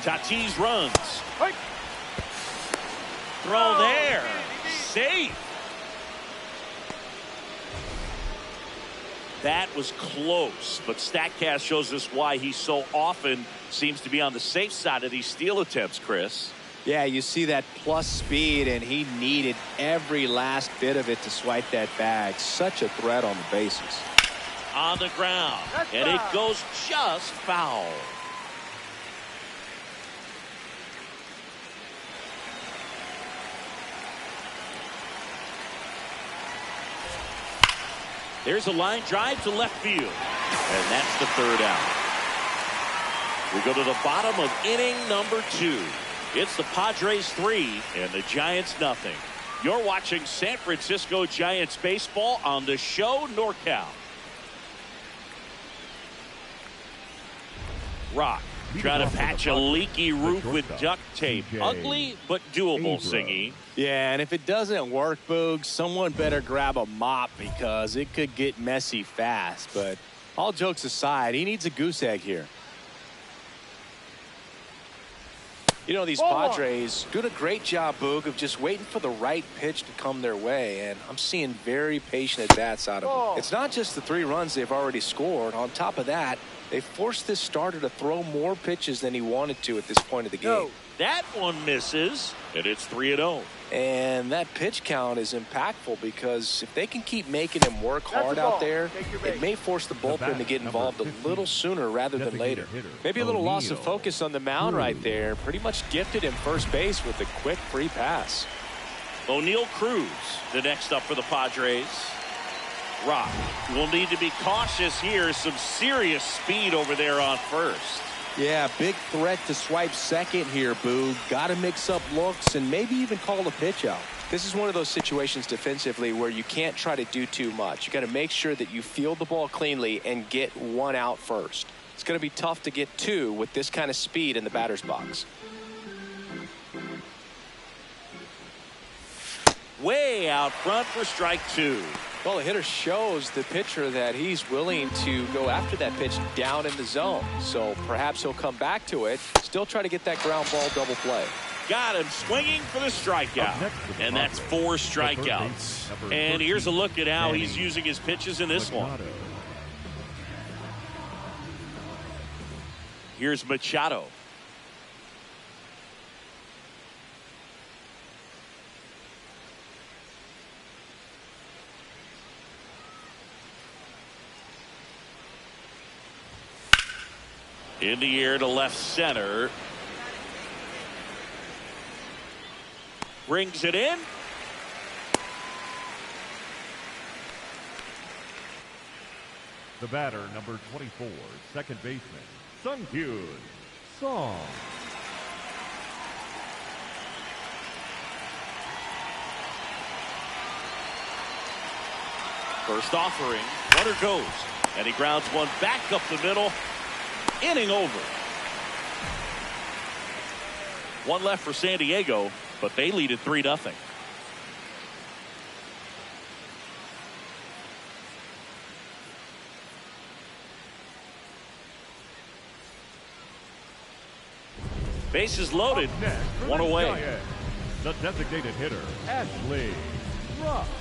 Tatis runs. Throw there. Safe. That was close, but StatCast shows us why he so often seems to be on the safe side of these steal attempts, Chris. Yeah, you see that plus speed, and he needed every last bit of it to swipe that bag. Such a threat on the bases. On the ground, and it goes just foul. There's a line drive to left field, and that's the 3rd out. We go to the bottom of inning number 2. It's the Padres 3 and the Giants nothing. You're watching San Francisco Giants baseball on the show NorCal. Rock trying to patch a leaky roof with duct tape. Ugly but doable, Singy. Yeah, and if it doesn't work, Boog, someone better grab a mop because it could get messy fast. But all jokes aside, he needs a goose egg here. You know, these Padres doing a great job, Boog, of just waiting for the right pitch to come their way, and I'm seeing very patient at-bats out of them. It's not just the 3 runs they've already scored. On top of that, they forced this starter to throw more pitches than he wanted to at this point of the game. That one misses, and it's 3-0. And that pitch count is impactful because if they can keep making him work hard out there, it may force the bullpen to get involved a little sooner rather than later. Maybe a little loss of focus on the mound right there. Pretty much gifted him first base with a quick free pass. O'Neill Cruz, the next up for the Padres. Rock will need to be cautious here. Some serious speed over there on first. Yeah, big threat to swipe second here, Boog. Got to mix up looks and maybe even call a pitch out. This is one of those situations defensively where you can't try to do too much. You got to make sure that you field the ball cleanly and get 1 out first. It's going to be tough to get 2 with this kind of speed in the batter's box. Way out front for strike 2. Well, the hitter shows the pitcher that he's willing to go after that pitch down in the zone. So perhaps he'll come back to it, still try to get that ground ball double play. Got him swinging for the strikeout. And that's 4 strikeouts. And here's a look at how he's using his pitches in this one. Here's Machado. In the air to left center. Brings it in. The batter, number 24, second baseman, Sung-Hyun Song. First offering. Runner goes. And he grounds one back up the middle. Inning over. One left for San Diego, but they lead at 3-0. Bases loaded. One away. Giants, the designated hitter, Ashley Ruff.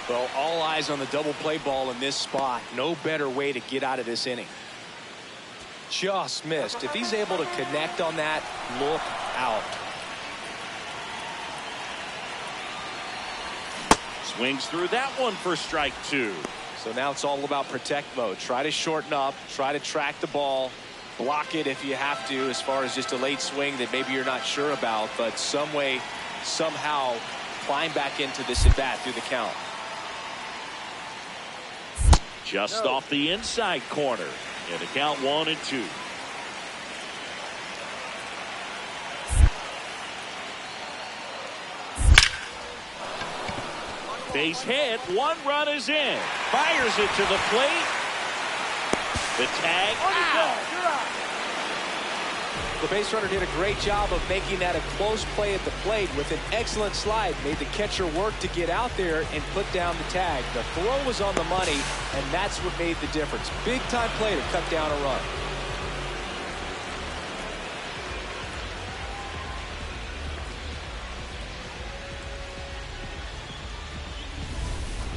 Well, all eyes on the double play ball in this spot. No better way to get out of this inning. Just missed. If he's able to connect on that, look out. Swings through that one for strike 2. So now it's all about protect mode. Try to shorten up, try to track the ball, block it if you have to, as far as just a late swing that maybe you're not sure about, but some way, somehow climb back into this at bat through the count. Just off the inside corner. And a count 1-2. Base hit. 1 run is in. Fires it to the plate. The tag out. The base runner did a great job of making that a close play at the plate with an excellent slide. Made the catcher work to get out there and put down the tag. The throw was on the money, and that's what made the difference. Big time play to cut down a run.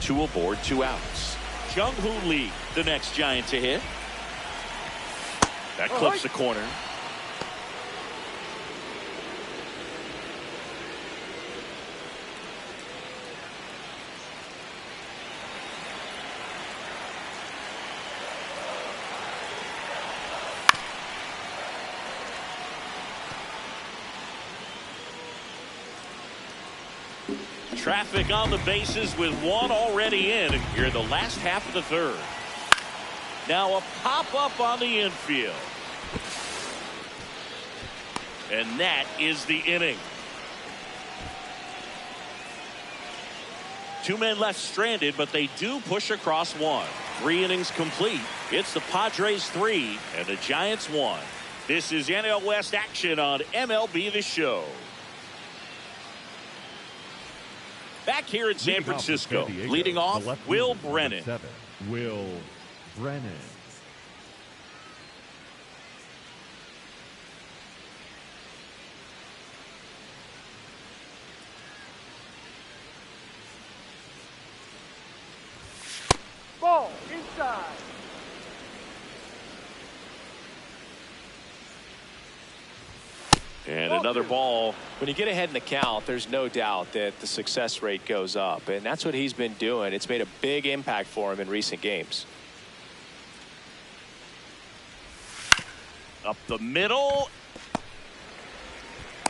Two aboard, 2 outs. Jung-Hoo Lee, the next Giant to hit. That clips the corner. Traffic on the bases with 1 already in here in the last half of the 3rd. Now a pop-up on the infield. And that is the inning. 2 men left stranded, but they do push across 1. 3 innings complete. It's the Padres 3 and the Giants 1. This is NL West action on MLB The Show. Back here in San Francisco, leading off, Will Brennan. Will Brennan. Ball inside. And another ball. When you get ahead in the count, there's no doubt that the success rate goes up, and that's what he's been doing. It's made a big impact for him in recent games. Up the middle.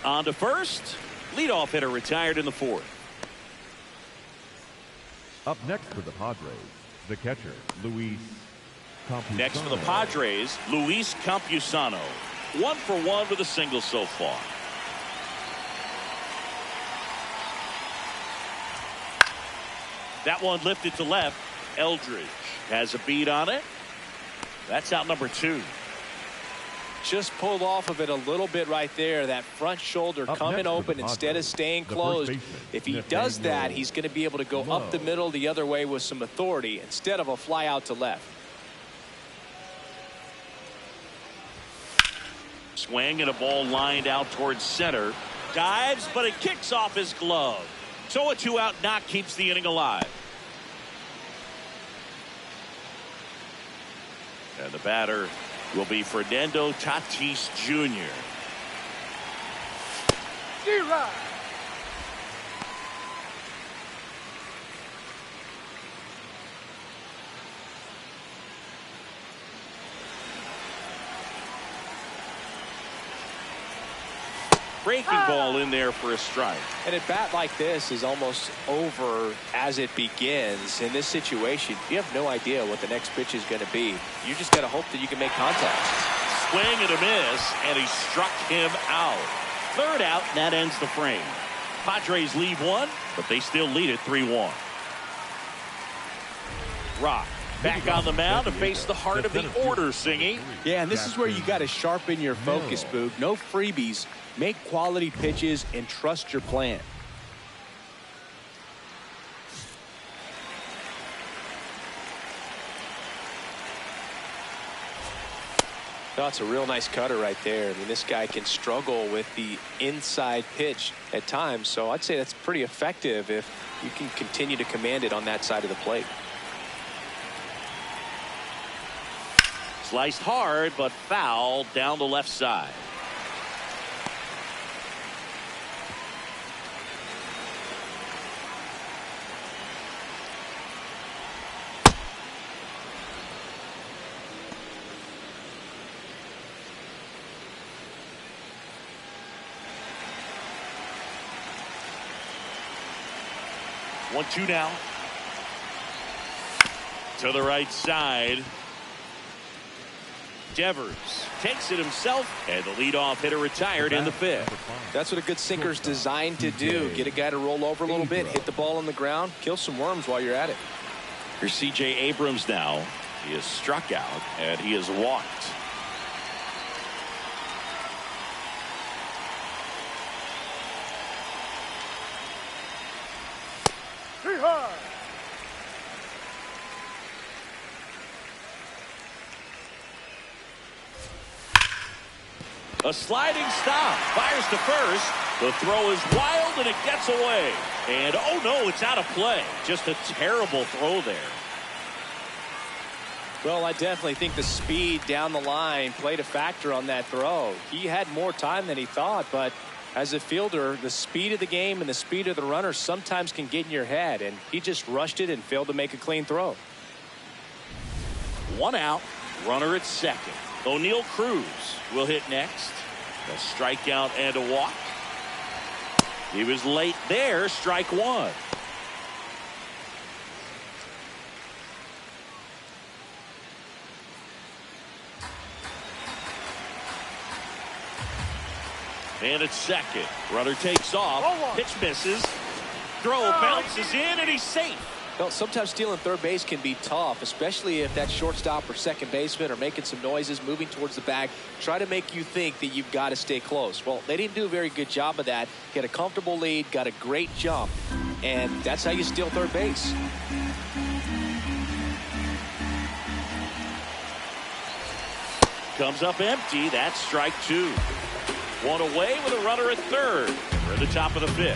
On to first. Leadoff hitter retired in the 4th. Up next for the Padres, the catcher, Luis Campusano. Next for the Padres, Luis Campusano. 1 for 1 with a single so far. That one lifted to left. Eldridge has a beat on it. That's out number 2. Just pulled off of it a little bit right there. That front shoulder coming open instead of staying closed. If he does that, he's going to be able to go up the middle the other way with some authority instead of a fly out to left. Swing and a ball lined out towards center. Dives, but it kicks off his glove. So a 2-out knock keeps the inning alive. And the batter will be Fernando Tatis Jr. D-Rod. Breaking ball in there for a strike. And a bat like this is almost over as it begins. In this situation, you have no idea what the next pitch is going to be. You just got to hope that you can make contact. Swing and a miss, and he struck him out. 3rd out, and that ends the frame. Padres leave 1, but they still lead it 3-1. Rock back on the mound to face the heart of the order singing. Yeah, and this is where you got to sharpen your focus, Boog. No freebies. Make quality pitches and trust your plan. That's a real nice cutter right there. I mean, this guy can struggle with the inside pitch at times, so I'd say that's pretty effective if you can continue to command it on that side of the plate. Sliced hard, but foul down the left side. One, 2 now. To the right side. Devers takes it himself, and the leadoff hitter retired in the 5th. That's what a good sinker's designed to do. Get a guy to roll over a little bit, hit the ball on the ground, kill some worms while you're at it. Here's C.J. Abrams now. He is struck out, and he is walked. A sliding stop. Fires to first. The throw is wild, and it gets away. And, oh, no, it's out of play. Just a terrible throw there. Well, I definitely think the speed down the line played a factor on that throw. He had more time than he thought, but as a fielder, the speed of the game and the speed of the runner sometimes can get in your head, and he just rushed it and failed to make a clean throw. 1 out. Runner at second. O'Neal Cruz will hit next. A strikeout and a walk. He was late there. Strike 1. And at second. Runner takes off. Pitch misses. Throw bounces in, and he's safe. Well, sometimes stealing third base can be tough, especially if that shortstop or second baseman are making some noises, moving towards the bag, try to make you think that you've got to stay close. Well, they didn't do a very good job of that. Get a comfortable lead, got a great jump, and that's how you steal third base. Comes up empty. That's strike 2. 1 away with a runner at third. We're at the top of the 5th.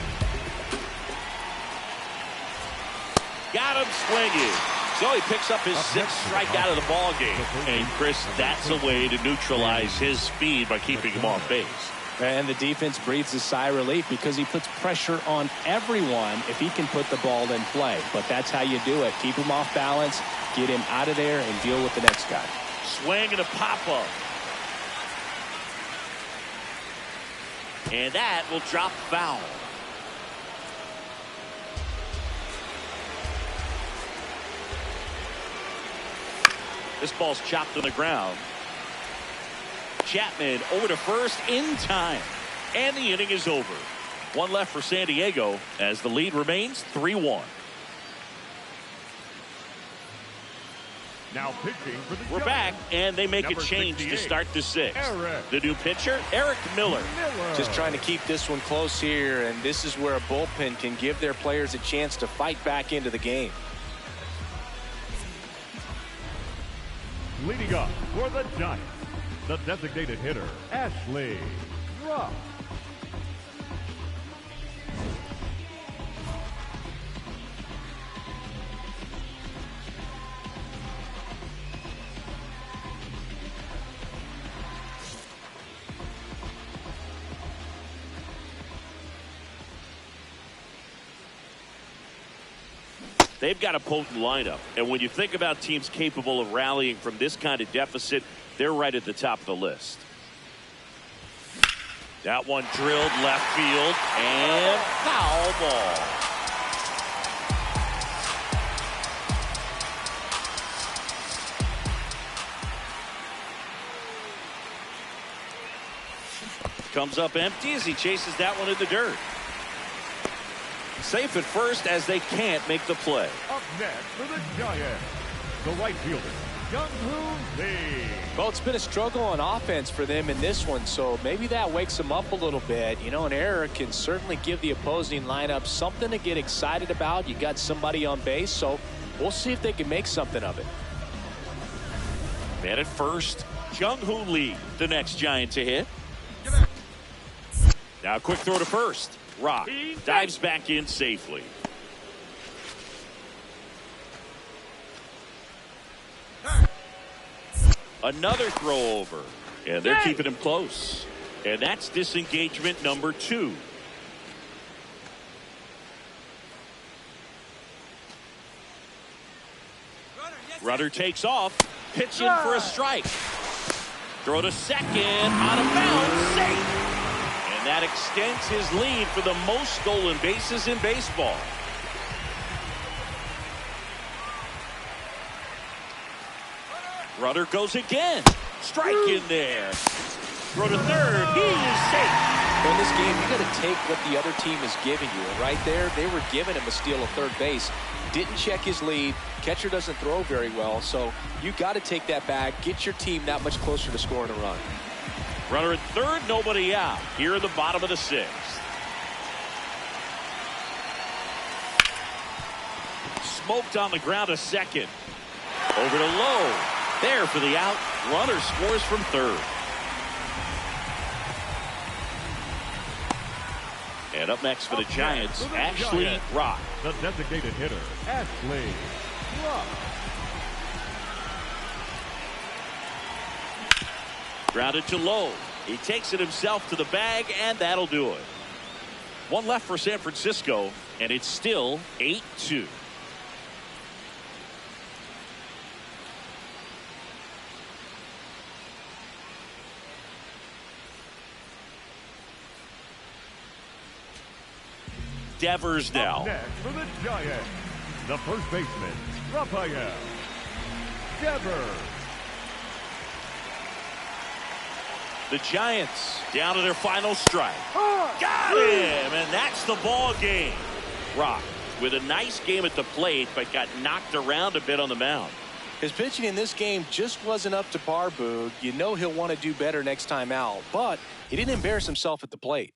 Got him swinging. So he picks up his 6th strikeout of the ball game. And Chris, that's a way to neutralize his speed by keeping him off base. And the defense breathes a sigh of relief because he puts pressure on everyone if he can put the ball in play. But that's how you do it. Keep him off balance, get him out of there, and deal with the next guy. Swing and a pop-up. And that will drop foul. This ball's chopped on the ground. Chapman over to first in time. And the inning is over. 1 left for San Diego as the lead remains 3-1. Now pitching for the We're back, Giants, and they make a number change to 68, start the sixth. Eric. The new pitcher, Eric Miller. Just trying to keep this one close here, and this is where a bullpen can give their players a chance to fight back into the game. Leading up for the Giants, the designated hitter, Ashley Rock. They've got a potent lineup, and when you think about teams capable of rallying from this kind of deficit, they're right at the top of the list. That one drilled left field, and foul ball. Comes up empty as he chases that one in the dirt. Safe at first as they can't make the play. Up next for the Giants, the right fielder, Jung-Hoo Lee. Well, it's been a struggle on offense for them in this one, so maybe that wakes them up a little bit. You know, an error can certainly give the opposing lineup something to get excited about. You got somebody on base, so we'll see if they can make something of it. Man at first, Jung-Hoo Lee, the next Giant to hit. Now a quick throw to first. Rock dives back in safely. Another throw over, and they're keeping him close. And that's disengagement number 2. Rudder takes off, pitching for a strike. Throw to second, out of bounds, safe. And that extends his lead for the most stolen bases in baseball. Rudder goes again. Strike in there. Throw to third. He is safe. In this game, you got to take what the other team is giving you. And right there, they were giving him a steal of third base. Didn't check his lead. Catcher doesn't throw very well. So you got to take that back. Get your team that much closer to scoring a run. Runner at third, nobody out. Here in the bottom of the 6th. Smoked on the ground to second. Over to Lowe. There for the out. Runner scores from third. And up next for the Giants, Ashley Rock. The designated hitter, Ashley Rock. Grounded to Lowe. He takes it himself to the bag, and that'll do it. One left for San Francisco, and it's still 8-2. Devers now. Up next for the Giants, the first baseman, Rafael Devers. The Giants down to their final strike. Got him, and that's the ball game. Rock with a nice game at the plate, but got knocked around a bit on the mound. His pitching in this game just wasn't up to par, Boog. You know he'll want to do better next time out, but he didn't embarrass himself at the plate.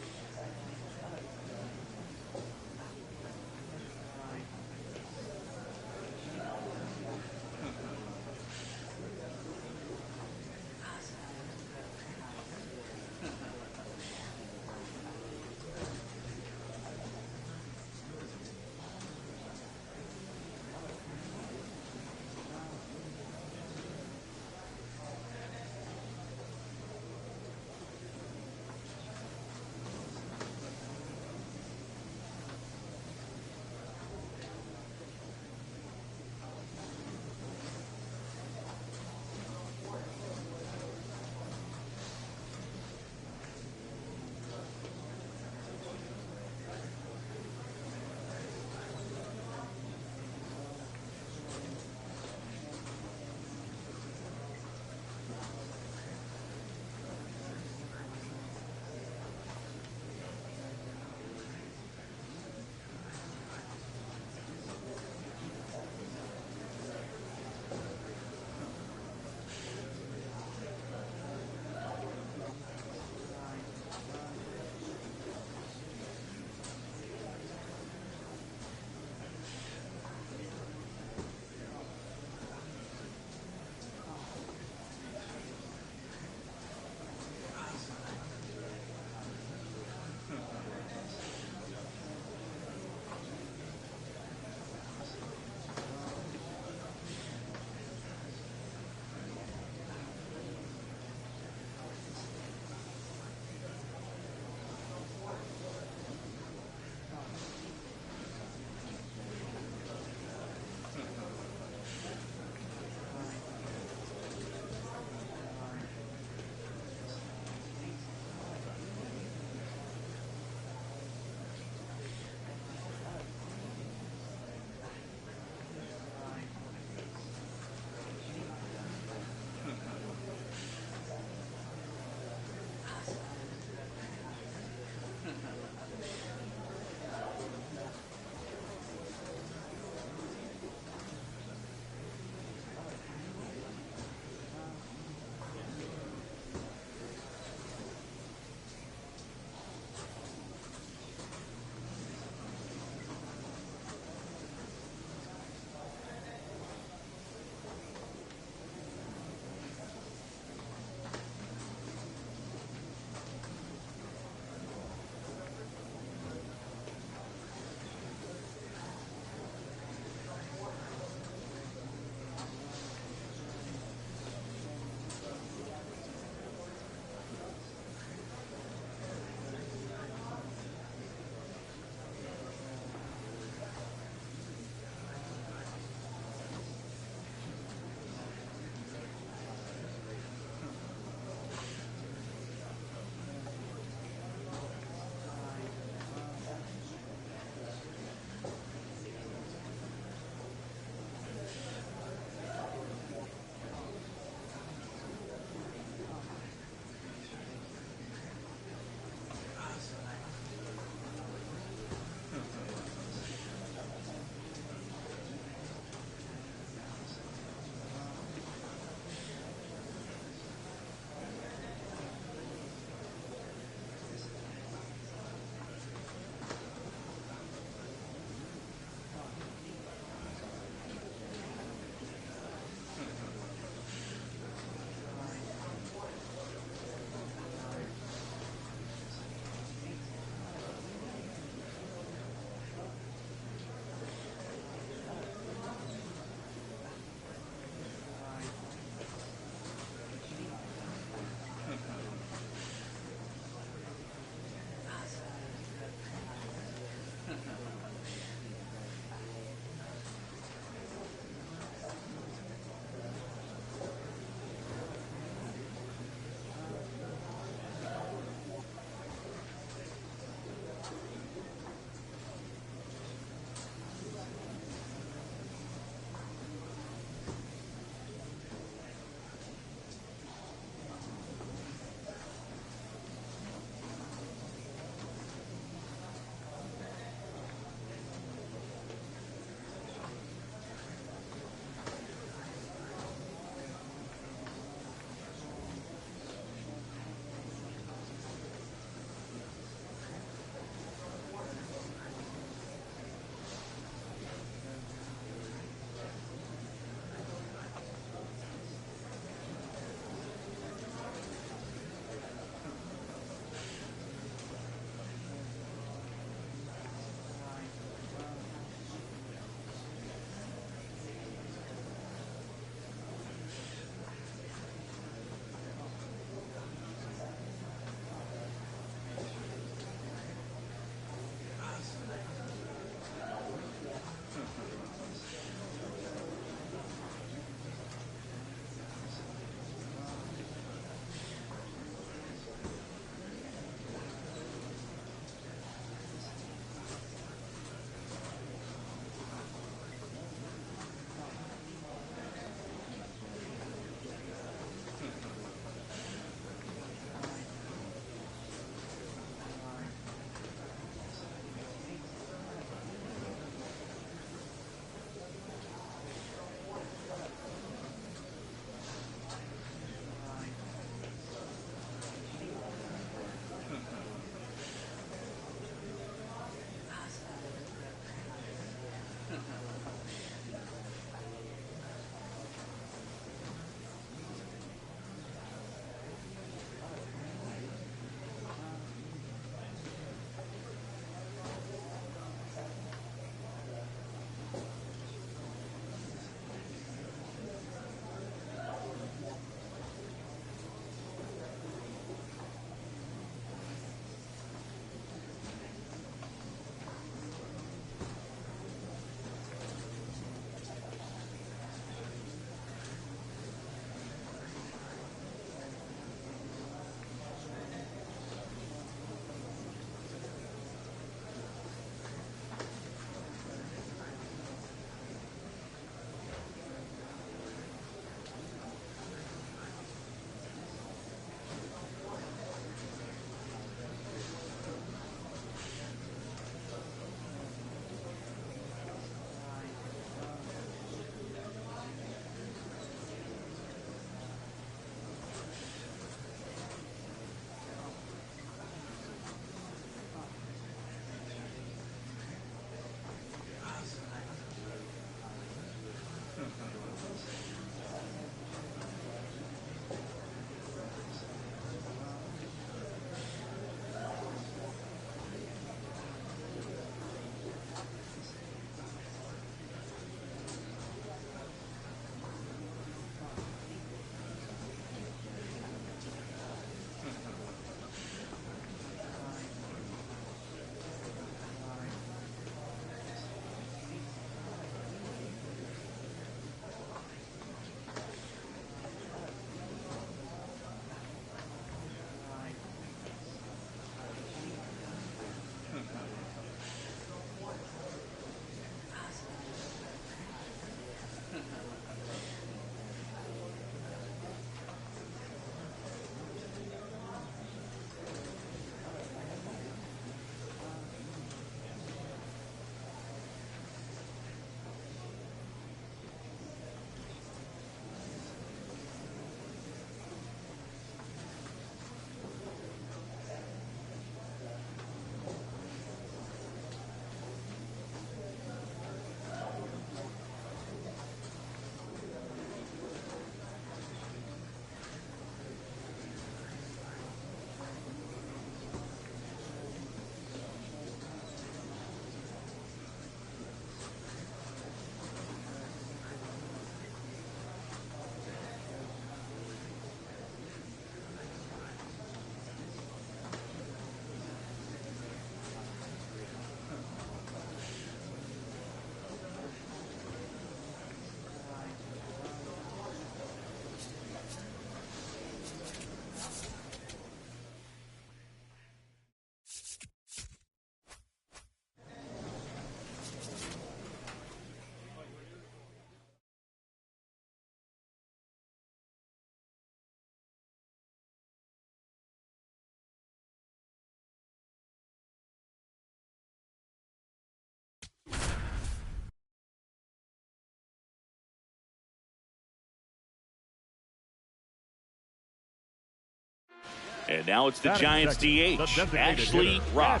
And now it's the Giants DH, Ashley Rock.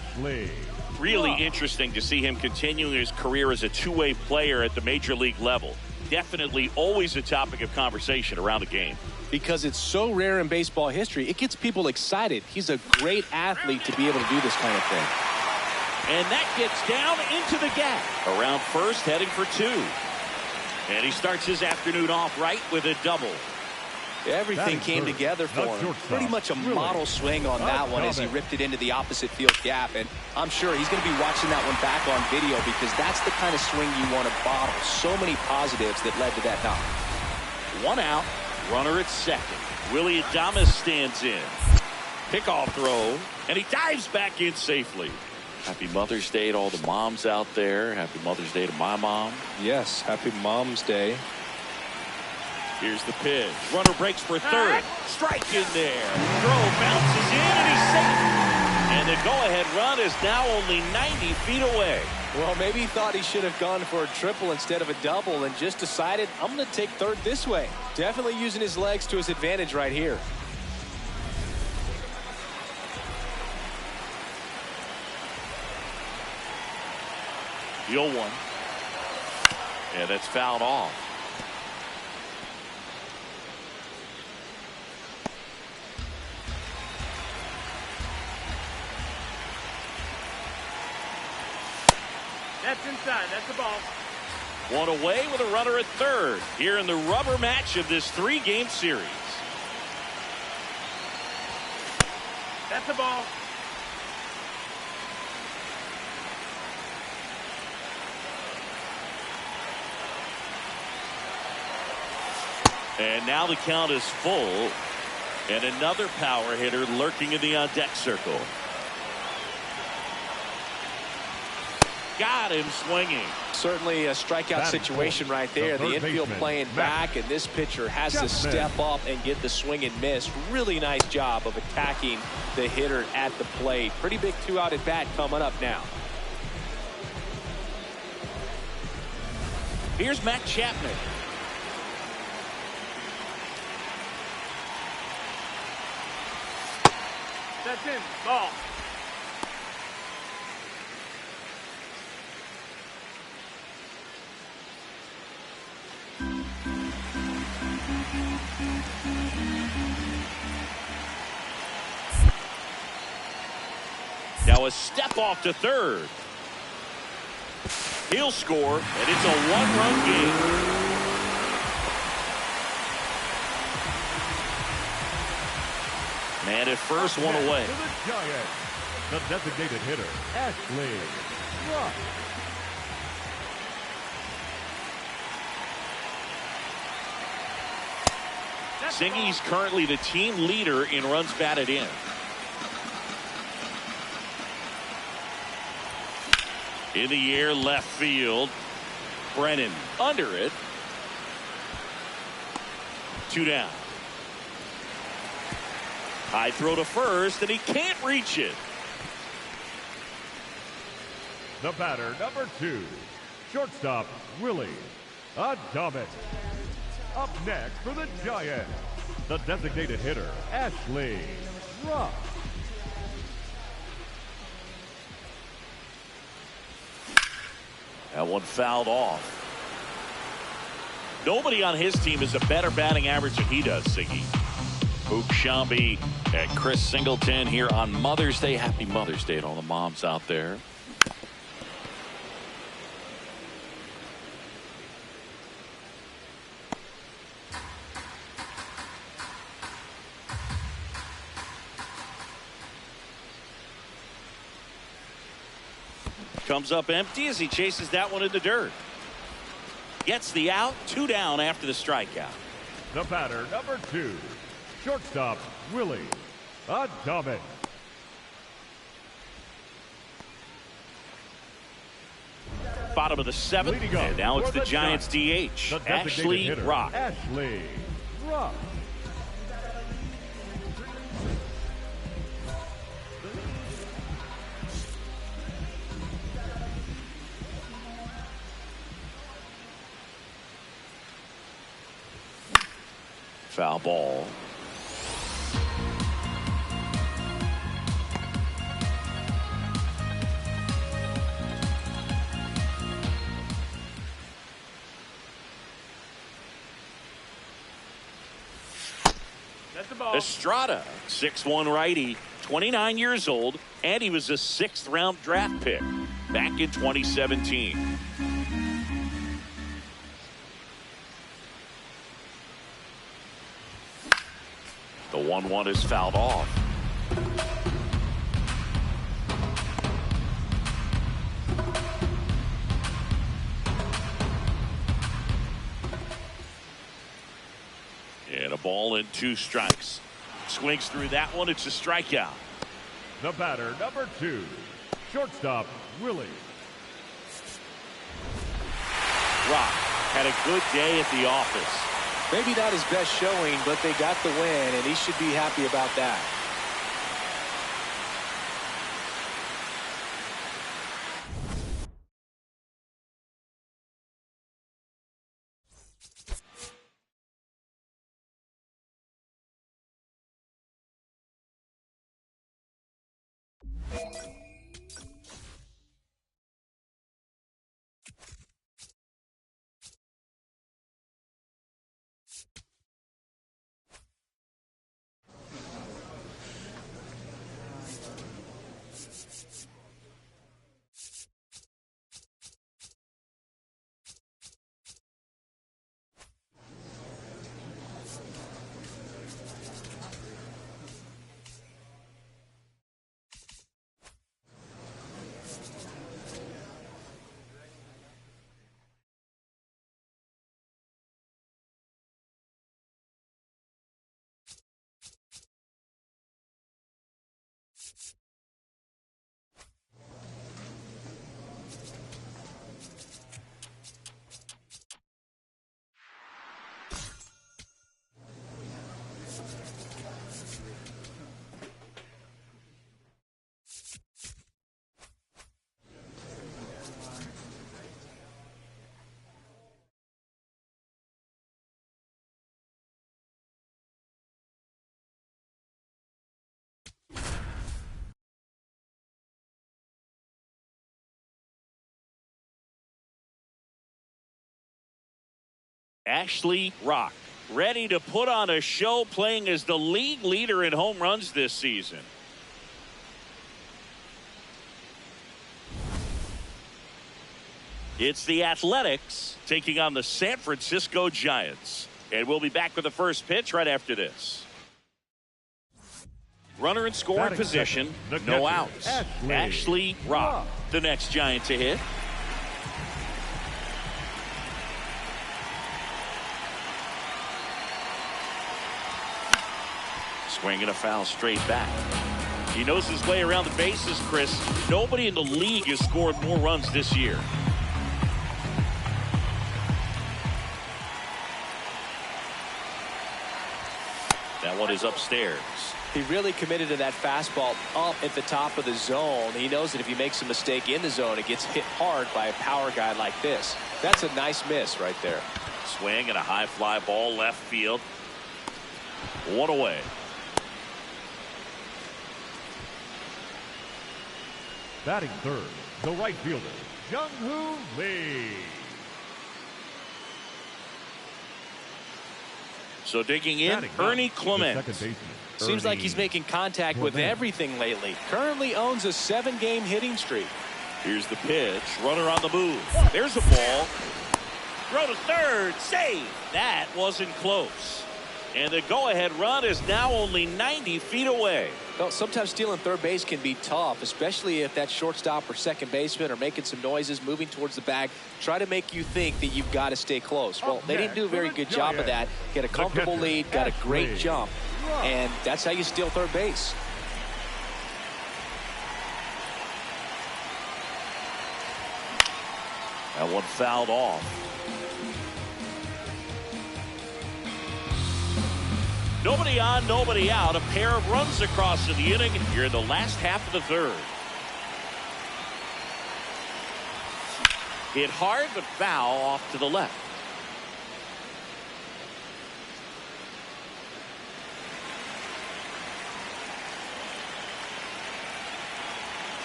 Really interesting to see him continuing his career as a two-way player at the major league level. Definitely always a topic of conversation around the game. Because it's so rare in baseball history, it gets people excited. He's a great athlete to be able to do this kind of thing. And that gets down into the gap. Around first, heading for two. And he starts his afternoon off right with a double. Everything came together for him. Pretty much a model swing on that one as he ripped it into the opposite field gap. And I'm sure he's going to be watching that one back on video because that's the kind of swing you want to bottle. So many positives that led to that knock. One out, runner at second. Willie Adames stands in. Pickoff throw, and he dives back in safely. Happy Mother's Day to all the moms out there. Happy Mother's Day to my mom. Yes, happy Mom's Day. Here's the pitch. Runner breaks for third. Strike in there. Throw bounces in, and he's safe. And the go-ahead run is now only 90 feet away. Well, maybe he thought he should have gone for a triple instead of a double and just decided, I'm going to take third this way. Definitely using his legs to his advantage right here. The 0-1. Yeah, that's fouled off. That's inside. That's the ball. One away with a runner at third here in the rubber match of this three-game series. That's the ball. And now the count is full. And another power hitter lurking in the on-deck circle. Got him swinging. Certainly a strikeout situation right there. The infield playing back, and this pitcher has to step up and get the swing and miss. Really nice job of attacking the hitter at the plate. Pretty big two-out at bat coming up now. Here's Matt Chapman. That's in. Ball. Now a step off to third. He'll score, and it's a one-run game. Man at first, one away. To the Giants, the designated hitter, Ashley Rock. Singy's currently the team leader in runs batted in. In the air, left field. Brennan under it. 2 down. High throw to first, and he can't reach it. The batter, number 2, shortstop, Willie Adames. Up next for the Giants, the designated hitter, Ashley Rock. That one fouled off. Nobody on his team has a better batting average than he does, Siggy. Boog Shambi and Chris Singleton here on Mother's Day. Happy Mother's Day to all the moms out there. Comes up empty as he chases that one in the dirt. Gets the out, 2 down after the strikeout. The batter, number 2, shortstop, Willie Adames. Bottom of the 7th, and now it's the Giants DH, Ashley Rock. Ashley Rock. Foul ball. That's the ball. Estrada, 6'1" righty, 29 years old, and he was a 6th round draft pick back in 2017. The 1-1 is fouled off. And a ball and 2 strikes. Swings through that one. It's a strikeout. The batter, number 2, shortstop, Willie. Rock had a good day at the office. Maybe not his best showing, but they got the win, and he should be happy about that. Ashley Rock, ready to put on a show, playing as the league leader in home runs this season. It's the Athletics taking on the San Francisco Giants. And we'll be back with the first pitch right after this. Runner in scoring position, no outs. Ashley Rock, the next Giant to hit. Swinging a foul straight back. He knows his way around the bases, Chris. Nobody in the league has scored more runs this year. That one is upstairs. He really committed to that fastball up at the top of the zone. He knows that if he makes a mistake in the zone, it gets hit hard by a power guy like this. That's a nice miss right there. Swing and a high fly ball left field. One away. Batting third, the right fielder, Jung-Hoo Lee. So digging in, Ernie Clement. Seems like he's making contact with everything lately. Currently owns a 7-game hitting streak. Here's the pitch. Runner on the move. There's a ball. Throw to third. Save. That wasn't close. And the go-ahead run is now only 90 feet away. Well, sometimes stealing third base can be tough, especially if that shortstop or second baseman are making some noises, moving towards the bag, try to make you think that you've got to stay close. Well, they didn't do a very good job of that. Get a comfortable lead, got a great jump, and that's how you steal third base. That one fouled off. Nobody on, nobody out. A pair of runs across in the inning here in the last half of the third. Hit hard, but foul off to the left.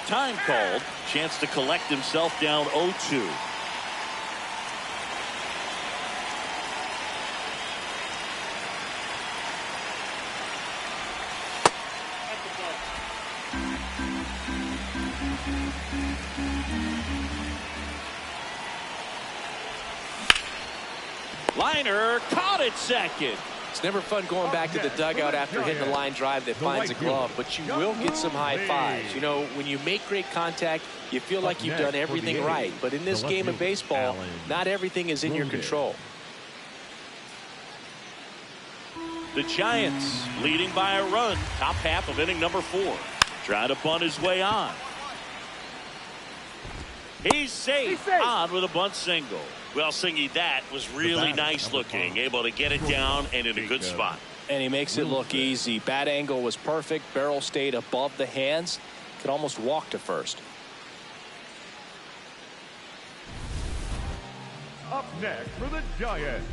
time called. Chance to collect himself down 0-2. Liner caught it second. It's never fun going back to the dugout after hitting a line drive that finds a glove, but you will get some high fives. You know, when you make great contact, you feel like you've done everything right. But in this game of baseball, not everything is in your control. The Giants leading by a run, top half of inning number 4. Trying to bunt his way on. He's safe. On with a bunt single. Well, Singy, that was really nice looking. Able to get it down and in a good spot. And he makes it look easy. Bat angle was perfect. Barrel stayed above the hands. Could almost walk to first. Up next for the Giants,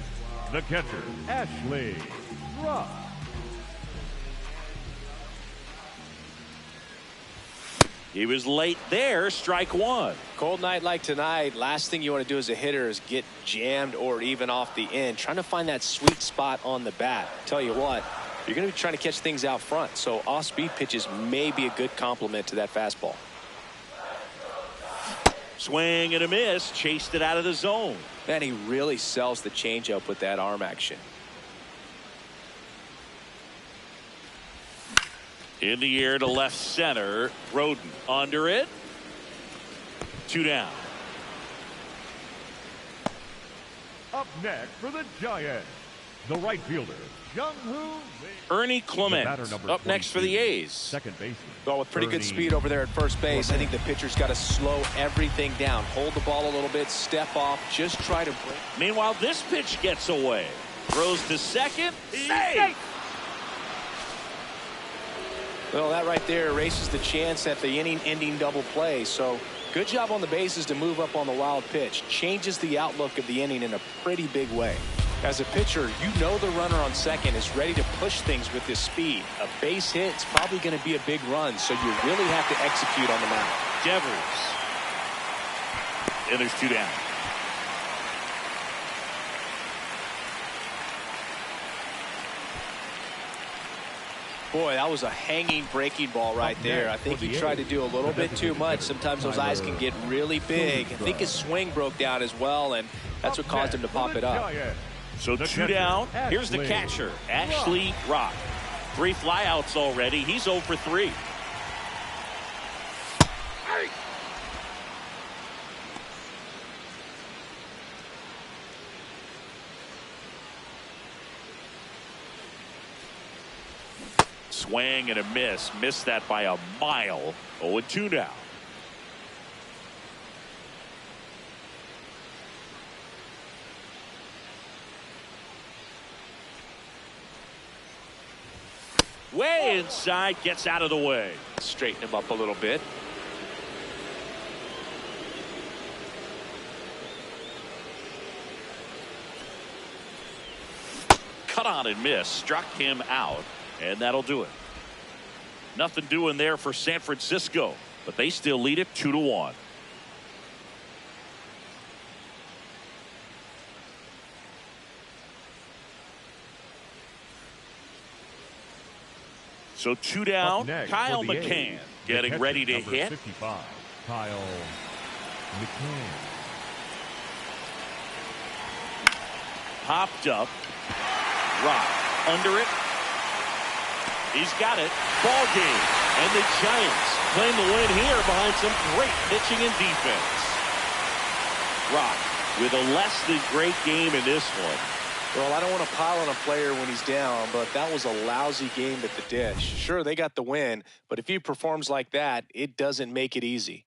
the catcher, Ashley Rock. He was late there, strike one. Cold night like tonight, last thing you want to do as a hitter is get jammed or even off the end. Trying to find that sweet spot on the bat. Tell you what, you're going to be trying to catch things out front, so off-speed pitches may be a good complement to that fastball. Swing and a miss, chased it out of the zone. Man, he really sells the changeup with that arm action. In the air to left center. Roden under it. 2 down. Up next for the Giants, the right fielder, Jung-Hoo Ernie Clement up next for the A's. Second baseman. Well, with pretty good speed over there at first base, I think the pitcher's got to slow everything down. Hold the ball a little bit, step off, just try to break. Meanwhile, this pitch gets away. Throws to second. Safe. Well, that right there erases the chance at the inning-ending double play. So good job on the bases to move up on the wild pitch. Changes the outlook of the inning in a pretty big way. As a pitcher, you know the runner on second is ready to push things with his speed. A base hit is probably going to be a big run, so you really have to execute on the mound. Devers. And there's 2 down. Boy, that was a hanging breaking ball right there. I think he tried to do a little bit too much. Sometimes those eyes can get really big. I think his swing broke down as well, and that's what caused him to pop it up. So 2 down. Here's the catcher, Ashley Rock. 3 flyouts already. He's 0 for 3. Swing and a miss. Missed that by a mile. 0-2 now. Way inside, gets out of the way. Straighten him up a little bit. Cut on and miss. Struck him out. And that'll do it. Nothing doing there for San Francisco, but they still lead it 2-1. So 2 down. Kyle McCann getting ready to hit. 55, Kyle McCann. Popped up. Rock under it. He's got it. Ball game. And the Giants claim the win here behind some great pitching and defense. Rock with a less than great game in this one. Well, I don't want to pile on a player when he's down, but that was a lousy game at the dish. Sure, they got the win, but if he performs like that, it doesn't make it easy.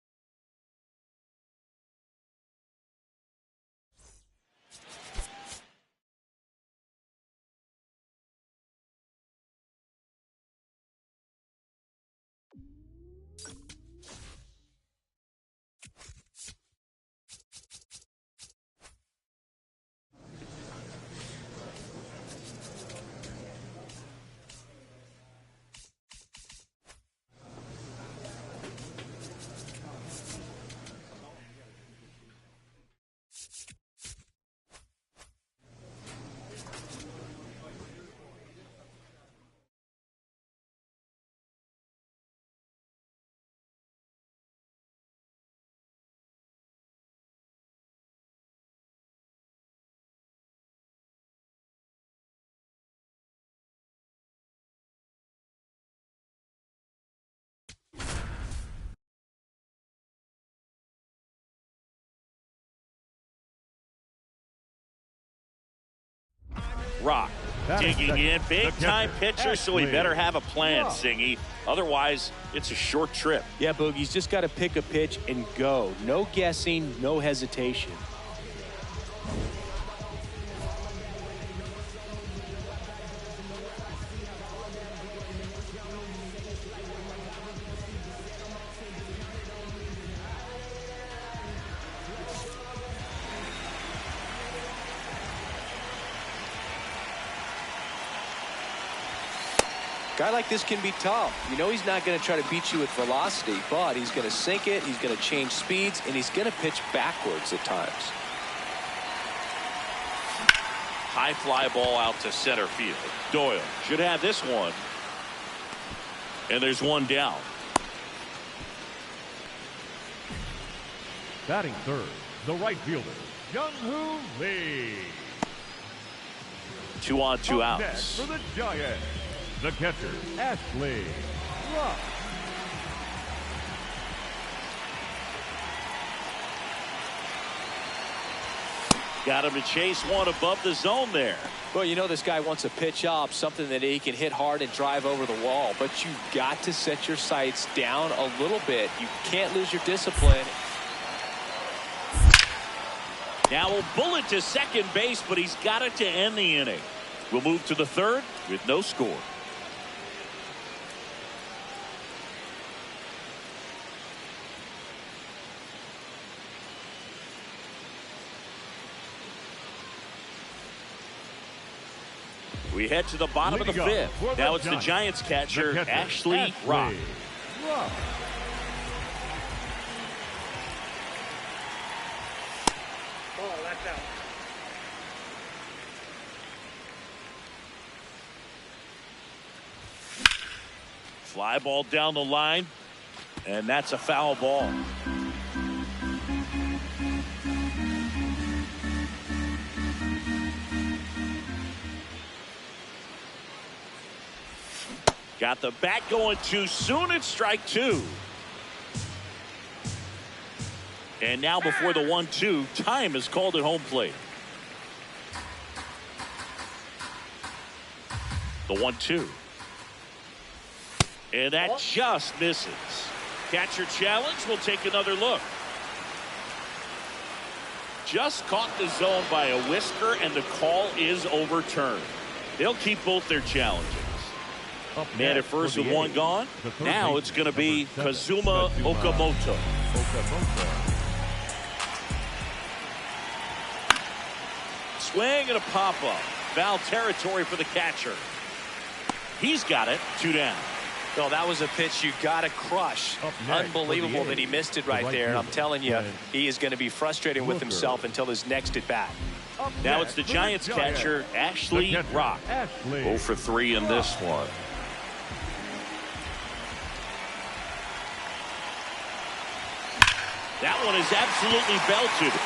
Rock. Digging in, big-time pitcher, so he better have a plan, Singy. Otherwise, it's a short trip. Yeah, Boogie's just got to pick a pitch and go. No guessing, no hesitation. A guy like this can be tough. You know he's not going to try to beat you with velocity, but he's going to sink it, he's going to change speeds, and he's going to pitch backwards at times. High fly ball out to center field. Doyle should have this one. And there's one down. Batting third, the right fielder, Young-Hoo Lee. 2 on 2 Up outs. next for the Giants, the catcher, Ashley Rock. Got him to chase one above the zone there. Well, you know this guy wants a pitch up, something that he can hit hard and drive over the wall, but you've got to set your sights down a little bit. You can't lose your discipline. Now a bullet to second base, but he's got it to end the inning. We'll move to the third with no score. We head to the bottom of the fifth. Now it's the Giants catcher, Ashley Rock. Oh, that's out. Fly ball down the line, and that's a foul ball. Got the bat going too soon. It's strike 2. And now before the 1-2, time is called at home plate. The 1-2. And that just misses. Catcher challenge. We'll take another look. Just caught the zone by a whisker, and the call is overturned. They'll keep both their challenges. Man at first with one gone. Now it's going to be Kazuma Okamoto. Swing and a pop-up. Foul territory for the catcher. He's got it. 2 down. Well, that was a pitch you got to crush. Unbelievable that he missed it right there. And I'm telling you, he is going to be frustrated with himself until his next at bat. Now it's the Giants catcher, Ashley Rock. 0 for 3 in this one. That one is absolutely belted.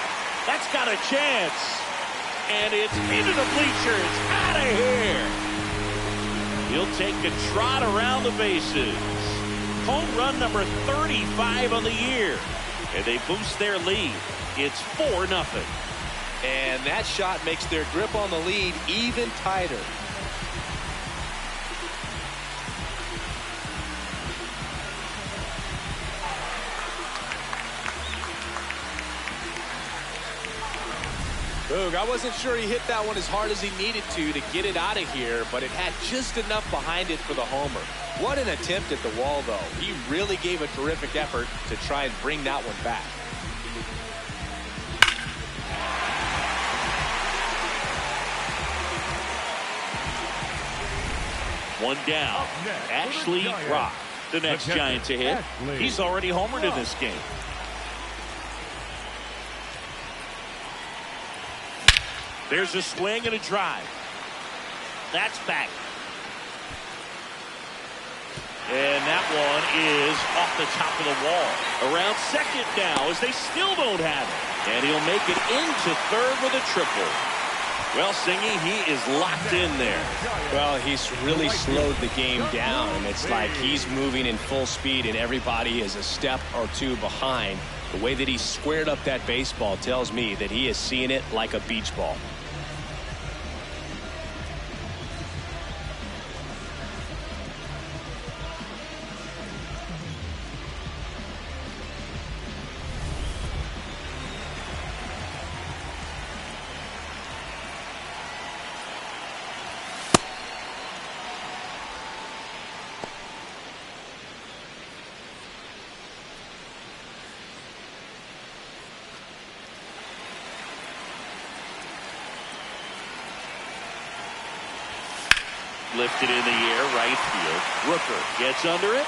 That's got a chance. And it's into the bleachers. Out of here. He'll take a trot around the bases. Home run number 35 on the year. And they boost their lead. It's 4-0. And that shot makes their grip on the lead even tighter. Boog, I wasn't sure he hit that one as hard as he needed to get it out of here, but it had just enough behind it for the homer. What an attempt at the wall, though. He really gave a terrific effort to try and bring that one back. One down. Ashley Rock, the next Giant to hit. He's already homered in this game. There's a swing and a drive. That's back. And that one is off the top of the wall. Around second now as they still don't have it. And he'll make it into third with a triple. Well, Singy, he is locked in there. Well, he's really slowed the game down, and it's like he's moving in full speed and everybody is a step or two behind. The way that he squared up that baseball tells me that he is seeing it like a beach ball. Lifted in the air, right field. Rooker gets under it.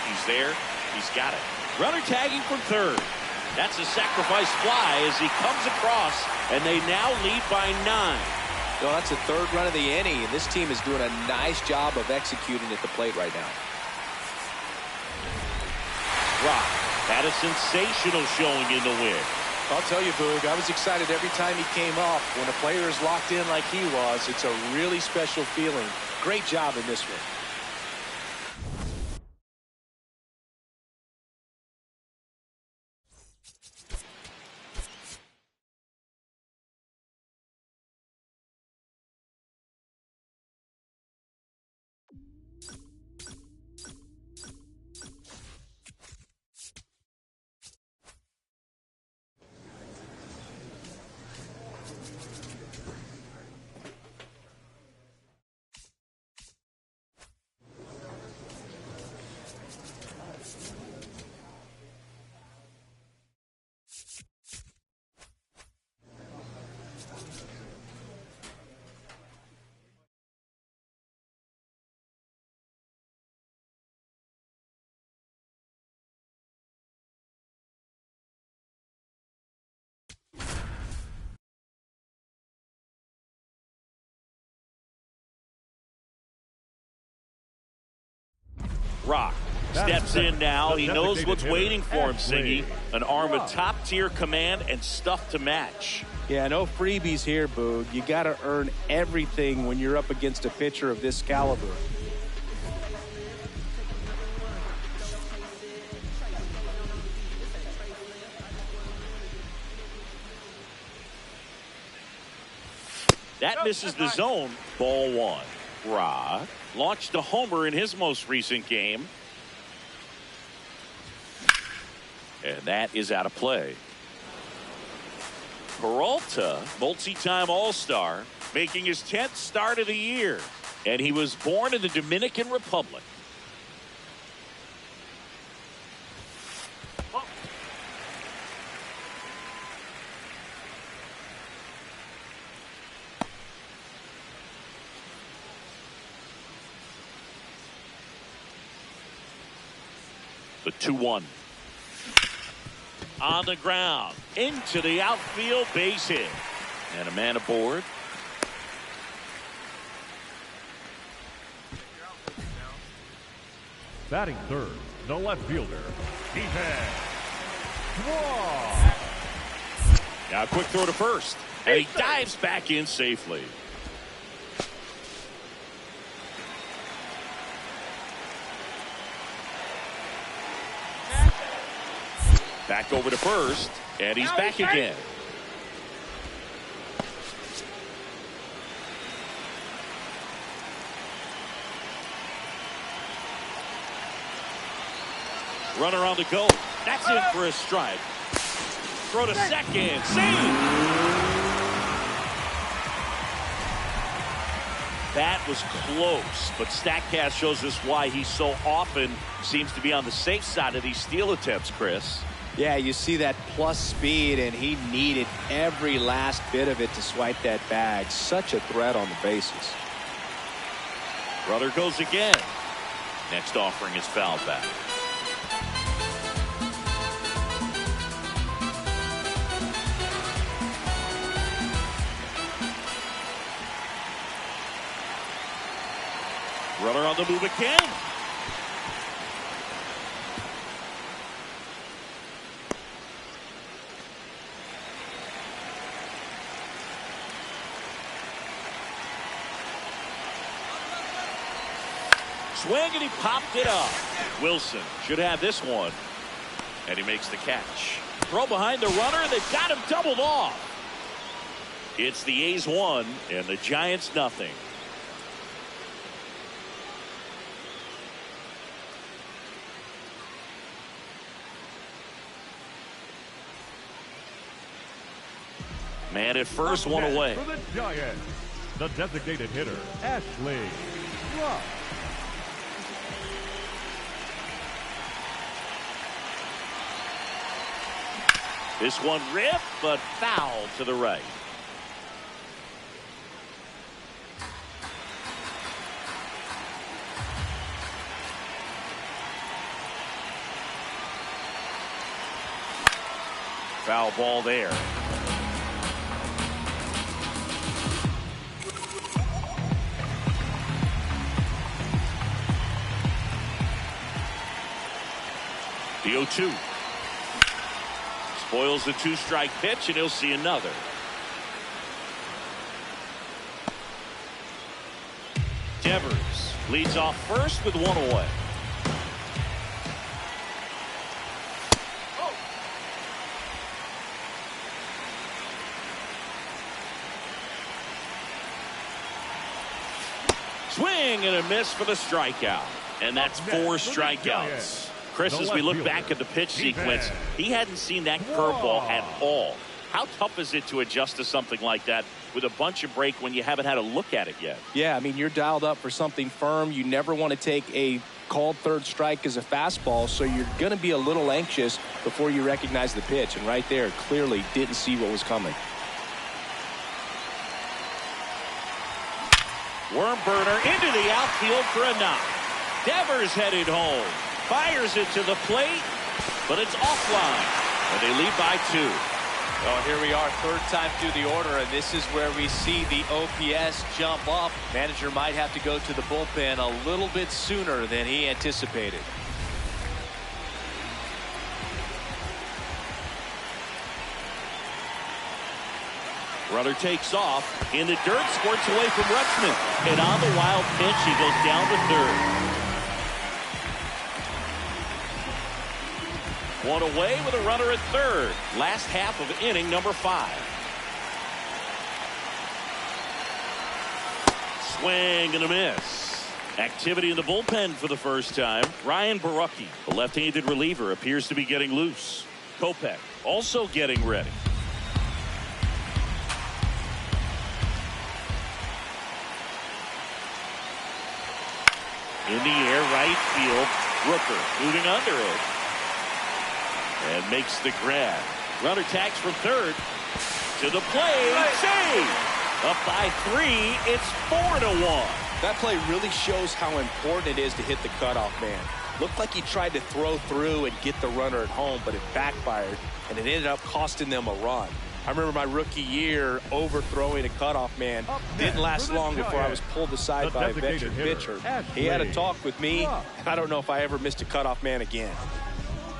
He's there. He's got it. Runner tagging from third. That's a sacrifice fly as he comes across, and they now lead by 9. Well, that's the third run of the inning, and this team is doing a nice job of executing at the plate right now. Rock had a sensational showing in the win. I'll tell you, Boog, I was excited every time he came up. When a player is locked in like he was, it's a really special feeling. Great job in this one. Rock steps in now. He knows what's waiting for him, Siggy. An arm of top-tier command and stuff to match. Yeah, no freebies here, Boog. You got to earn everything when you're up against a pitcher of this caliber. That misses the zone. Ball 1. Rock launched a homer in his most recent game. And that is out of play. Peralta, multi-time All-Star, making his 10th start of the year. And he was born in the Dominican Republic. The 2-1. On the ground. Into the outfield, base hit. And a man aboard. Batting third, the left fielder, Ethan. Now a quick throw to first. And he dives back in safely. Back over to first, and he's back again. Runner on the go. That's in for a strike. Throw to second. Save! That was close, but StatCast shows us why he so often seems to be on the safe side of these steal attempts, Chris. Yeah, you see that plus speed, and he needed every last bit of it to swipe that bag. Such a threat on the bases. Runner goes again. Next offering is fouled back. Runner on the move again. Swing, and he popped it up. Wilson should have this one. And he makes the catch. Throw behind the runner. They've got him doubled off. It's the A's 1 and the Giants nothing. Man at first, one away. For the Giants, the designated hitter, Ashley Rock. This one ripped, but foul to the right. Foul ball there. The 0-2. Spoils the 2-strike pitch, and he'll see another. Devers leads off first with one away. Swing and a miss for the strikeout. And that's 4 strikeouts. Chris, as we look back at the pitch sequence, he hadn't seen that curveball at all. How tough is it to adjust to something like that with a bunch of break when you haven't had a look at it yet? Yeah, I mean, you're dialed up for something firm. You never want to take a called third strike as a fastball, so you're going to be a little anxious before you recognize the pitch. And right there, clearly didn't see what was coming. Worm burner into the outfield for a knock. Devers headed home. Fires it to the plate, but it's offline. And they lead by 2. Well, here we are, third time through the order, and this is where we see the OPS jump up. Manager might have to go to the bullpen a little bit sooner than he anticipated. Runner takes off in the dirt, squirts away from Rutschman. And on the wild pitch, he goes down to third. One away with a runner at third. Last half of inning number 5. Swing and a miss. Activity in the bullpen for the first time. Ryan Borucki, the left-handed reliever, appears to be getting loose. Kopech also getting ready. In the air, right field. Rooker moving under it. And makes the grab. Runner tags from third. To the plate. Save. Up by 3. It's 4-1. That play really shows how important it is to hit the cutoff man. Looked like he tried to throw through and get the runner at home, but it backfired, and it ended up costing them a run. I remember my rookie year overthrowing a cutoff man. Didn't last long before I was pulled aside by a veteran pitcher. He had a talk with me. I don't know if I ever missed a cutoff man again.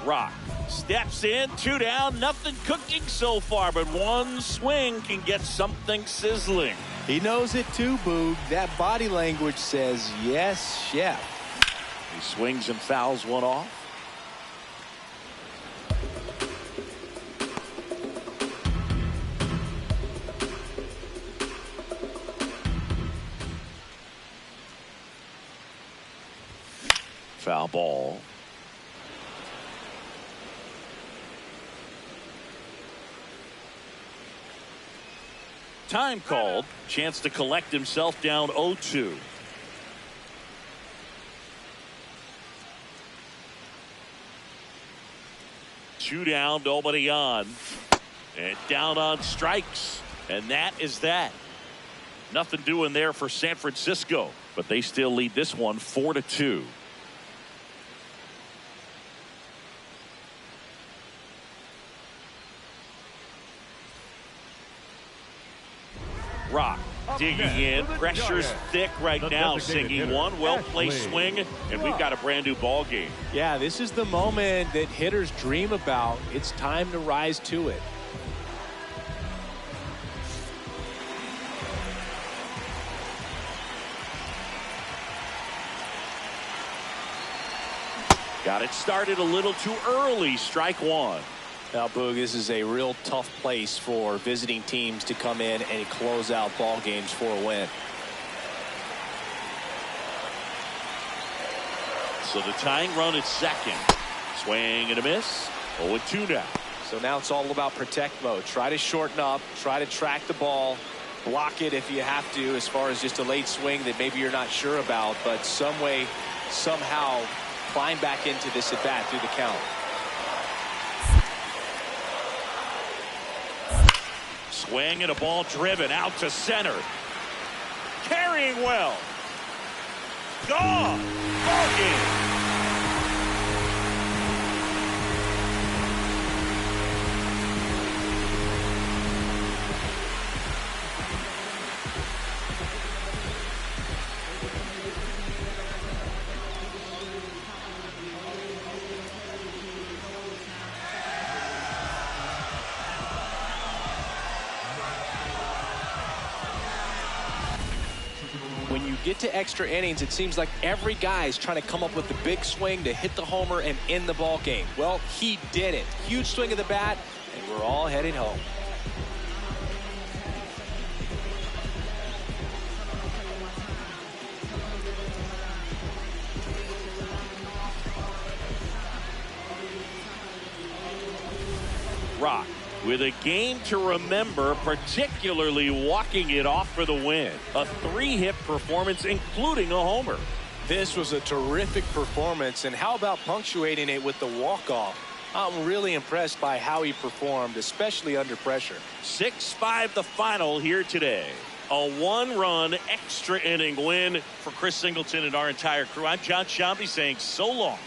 Rock steps in, 2 down, nothing cooking so far, but one swing can get something sizzling. He knows it too, Boog. That body language says, yes, chef. He swings and fouls one off. Foul ball. Time called. Chance to collect himself down 0-2. Two down, nobody on. And down on strikes. And that is that. Nothing doing there for San Francisco. But they still lead this one 4-2. Rock digging in. Pressure's thick right now. Singy one well-placed swing, and we've got a brand new ball game. Yeah, this is the moment that hitters dream about. It's time to rise to it. Got it started a little too early. Strike 1. Now, Boog, this is a real tough place for visiting teams to come in and close out ball games for a win. So the tying run at second. Swing and a miss. 0-2 now. So now it's all about protect mode. Try to shorten up. Try to track the ball. Block it if you have to, as far as just a late swing that maybe you're not sure about. But some way, somehow, climb back into this at bat through the count. Swing and a ball driven out to center. Carrying well. Gone. Ball game. get to extra innings, it seems like every guy's trying to come up with the big swing to hit the homer and end the ball game. Well, he did it. Huge swing of the bat, and we're all heading home. Rock with a game to remember, particularly walking it off for the win. A 3-hit performance, including a homer. This was a terrific performance, and how about punctuating it with the walk-off? I'm really impressed by how he performed, especially under pressure. 6-5 the final here today. A 1-run extra inning win for Chris Singleton and our entire crew. I'm John Shambi saying so long.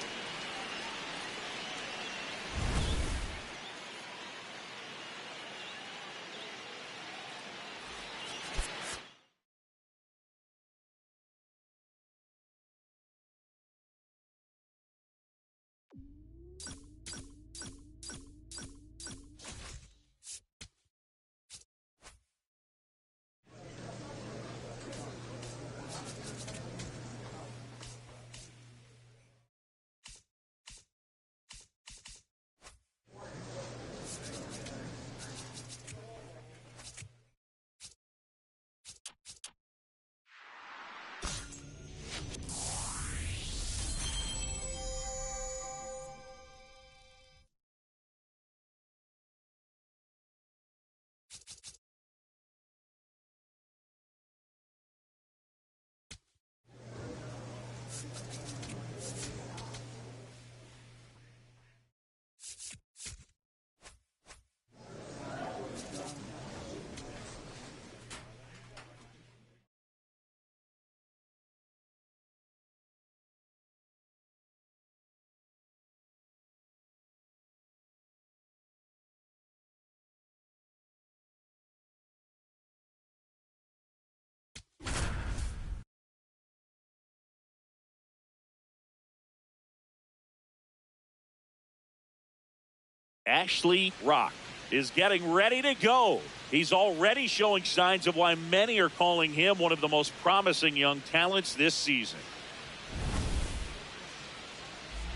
Ashley Rock is getting ready to go. He's already showing signs of why many are calling him one of the most promising young talents this season.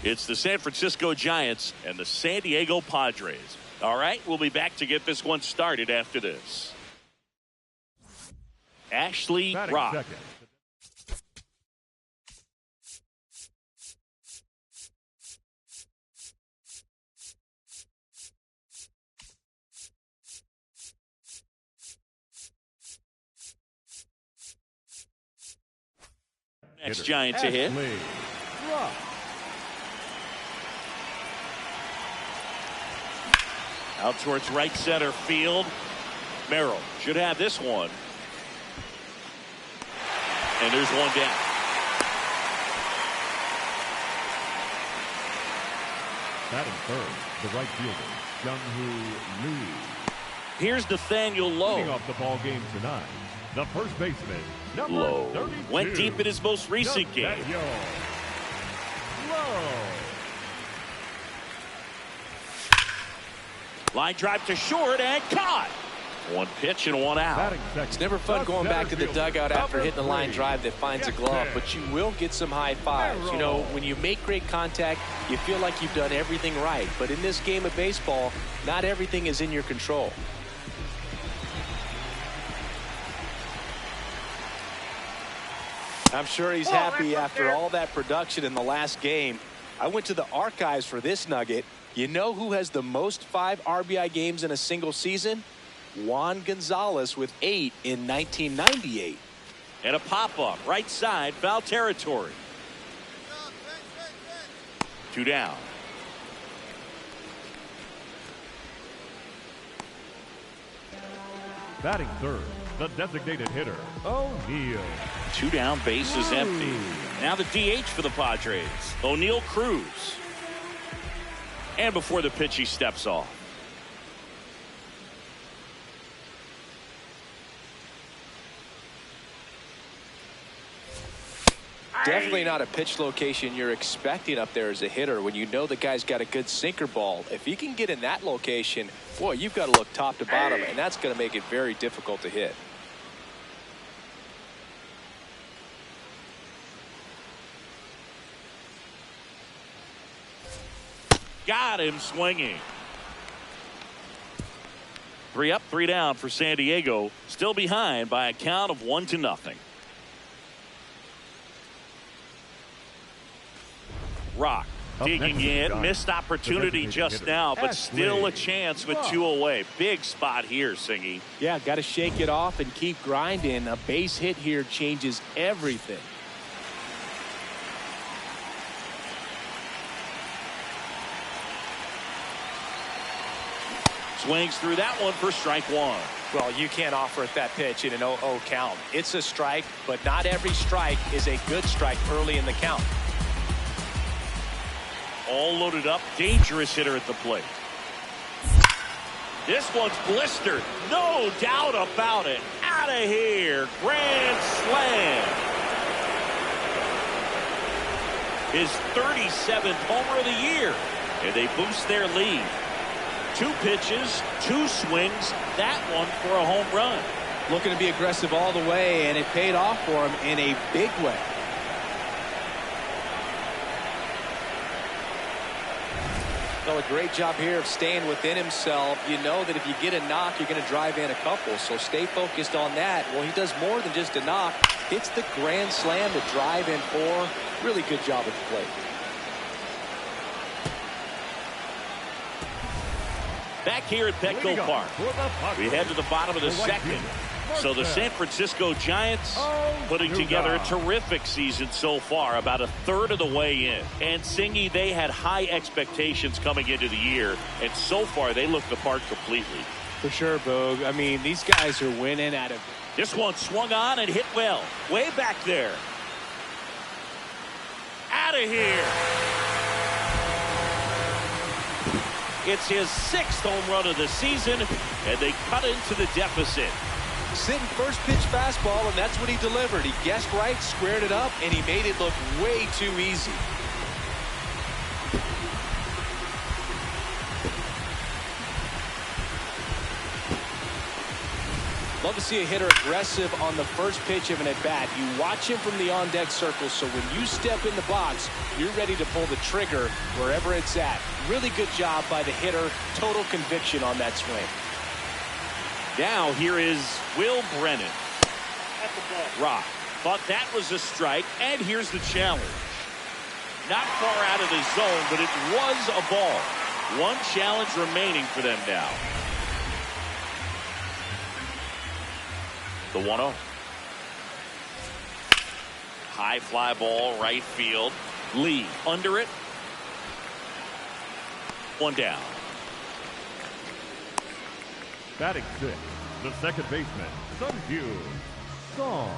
It's the San Francisco Giants and the San Diego Padres. All right, we'll be back to get this one started after this. Ashley Rock. Second. Next Giant to hit. Out towards right center field. Merrill should have this one. And there's one down. Batting third, the right fielder, Jung-Hoo Lee. Here's Nathaniel Lowe. Leading off the ball game tonight, the first baseman, number Lowe 32. went deep in his most recent game. Line drive to short and caught. One pitch and one out. It's never fun going back to the dugout after hitting a line drive that finds a glove, but you will get some high fives. You know, when you make great contact, you feel like you've done everything right. But in this game of baseball, not everything is in your control. I'm sure he's happy after all that production in the last game. I went to the archives for this nugget. You know who has the most 5 RBI games in a single season? Juan Gonzalez with 8 in 1998. And a pop-up, right side, foul territory. 2 down. Batting third, the designated hitter, O'Neill. 2 down, base is empty. Now the DH for the Padres, O'Neill Cruz. And before the pitch, he steps off. Definitely not a pitch location you're expecting up there as a hitter when you know the guy's got a good sinker ball. If he can get in that location, boy, you've got to look top to bottom, and that's going to make it very difficult to hit. got him swinging. 3 up, 3 down for San Diego. Still behind by a count of 1-0. Rock digging in, missed opportunity just now, but still a chance with 2 away. Big spot here, Singy. Yeah, got to shake it off and keep grinding. A base hit here changes everything. Swings through that one for strike 1. Well, you can't offer it that pitch in an 0-0 count. It's a strike, but not every strike is a good strike early in the count. All loaded up, dangerous hitter at the plate. This one's blistered, no doubt about it. Out of here, grand slam. His 37th homer of the year, and they boost their lead. 2 pitches, 2 swings, that one for a home run. Looking to be aggressive all the way, and it paid off for him in a big way. Well, a great job here of staying within himself. You know that if you get a knock, you're going to drive in a couple, so stay focused on that. Well, he does more than just a knock. Hits the grand slam to drive in 4. Really good job at the plate. Back here at Petco Park, we head to the bottom of the second. So the San Francisco Giants putting together a terrific season so far, about 1/3 of the way in. And Singy, they had high expectations coming into the year, and so far they look the part completely. For sure, Boog. I mean, these guys are winning out of... This one swung on and hit well. Way back there. Out of here. It's his 6th home run of the season, and they cut into the deficit. Sitting first pitch fastball, and that's what he delivered. He guessed right, squared it up, and he made it look way too easy. Love to see a hitter aggressive on the first pitch of an at-bat. You watch him from the on-deck circle, so when you step in the box, you're ready to pull the trigger wherever it's at. Really good job by the hitter. Total conviction on that swing. Now here is Will Brennan. Rock thought that was a strike, and here's the challenge. Not far out of the zone, but it was a ball. 1 challenge remaining for them now. The 1-0. High fly ball, right field. Lee under it. 1 down. Batting 6, the second baseman, Sunju Song.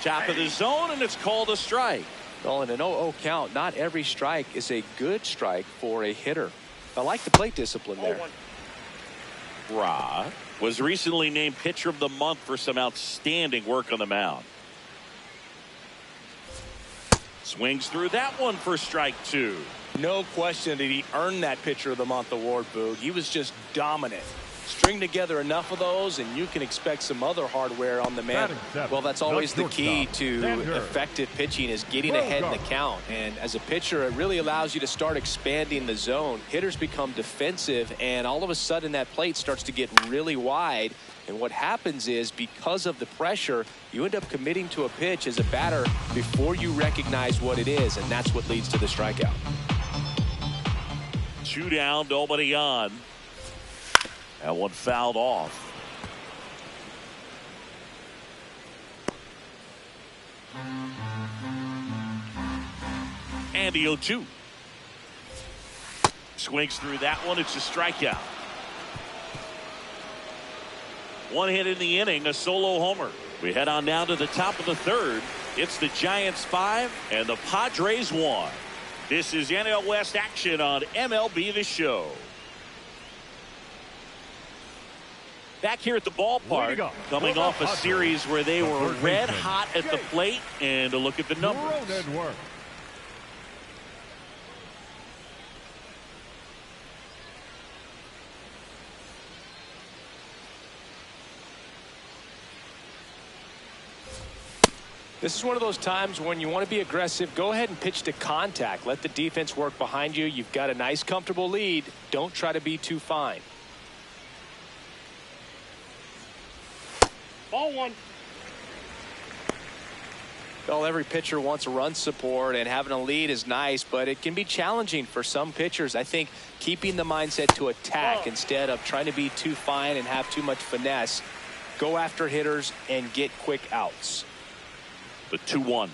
Top of the zone, and it's called a strike. Well, in an 0-0 count, not every strike is a good strike for a hitter. I like the plate discipline there. Ra was recently named Pitcher of the Month for some outstanding work on the mound. Swings through that one for strike 2. No question that he earned that Pitcher of the Month award, Boog. He was just dominant. String together enough of those, and you can expect some other hardware on the man. Well, that's always the key to effective pitching, is getting ahead in the count. And as a pitcher, it really allows you to start expanding the zone. Hitters become defensive, and all of a sudden that plate starts to get really wide. And what happens is, because of the pressure, you end up committing to a pitch as a batter before you recognize what it is, and that's what leads to the strikeout. 2 down, nobody on. That one fouled off. And the 0-2. Swings through that one. It's a strikeout. 1 hit in the inning, a solo homer. We head on down to the top of the 3rd. It's the Giants 5 and the Padres 1. This is NL West action on MLB The Show. Back here at the ballpark, coming off a series where they were red hot at the plate, and a look at the numbers. This is one of those times when you want to be aggressive. Go ahead and pitch to contact. Let the defense work behind you. You've got a nice, comfortable lead. Don't try to be too fine. Ball one. Well, every pitcher wants a run support, and having a lead is nice, but it can be challenging for some pitchers. I think keeping the mindset to attack instead of trying to be too fine and have too much finesse. Go after hitters and get quick outs. The 2-1.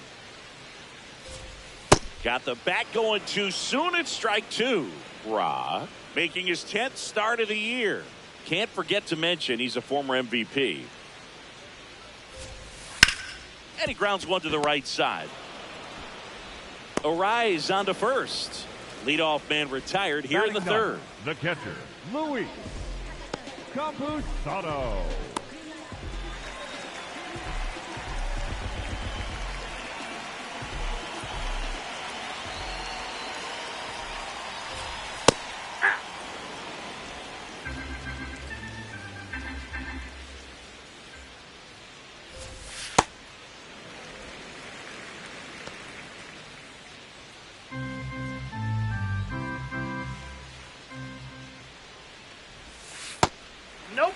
Got the bat going too soon. It's strike two. Rock making his 10th start of the year. Can't forget to mention he's a former MVP. And he grounds one to the right side. Arise on to first. Leadoff man retired here in the third. The catcher, Luis Campusano. Nope.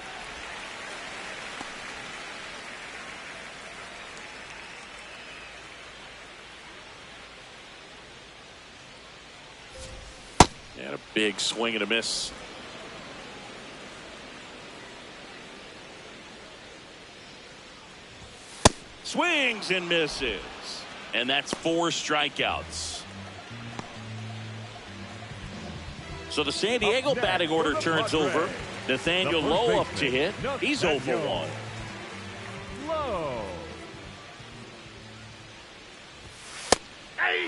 And a big swing and a miss. Swings and misses. And that's 4 strikeouts. So the San Diego batting order turns over. Nathaniel Lowe up to hit. He's 0 for 1. Lowe. Hey.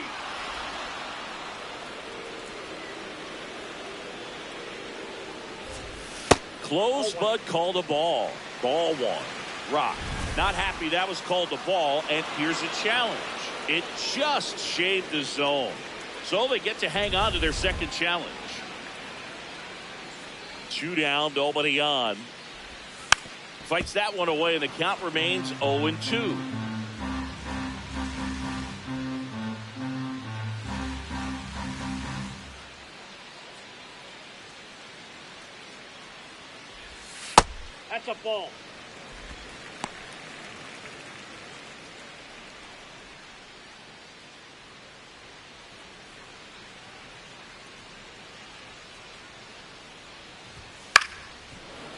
Close, but called a ball. Ball 1. Rock. Not happy that was called a ball, and here's a challenge. It just shaved the zone. So they get to hang on to their second challenge. 2 down, nobody on. Fights that one away, and the count remains 0-2. That's a ball.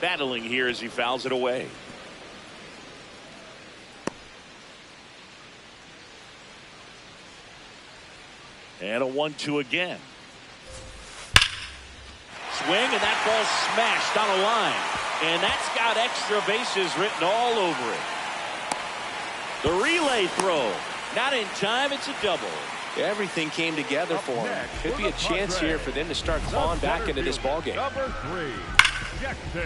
Battling here as he fouls it away. And a 1-2 again. Swing, and that ball smashed on a line. And that's got extra bases written all over it. The relay throw. Not in time, it's a double. Everything came together for him. Could be a chance here for them to start clawing back into this ballgame. Number 3, Jackson.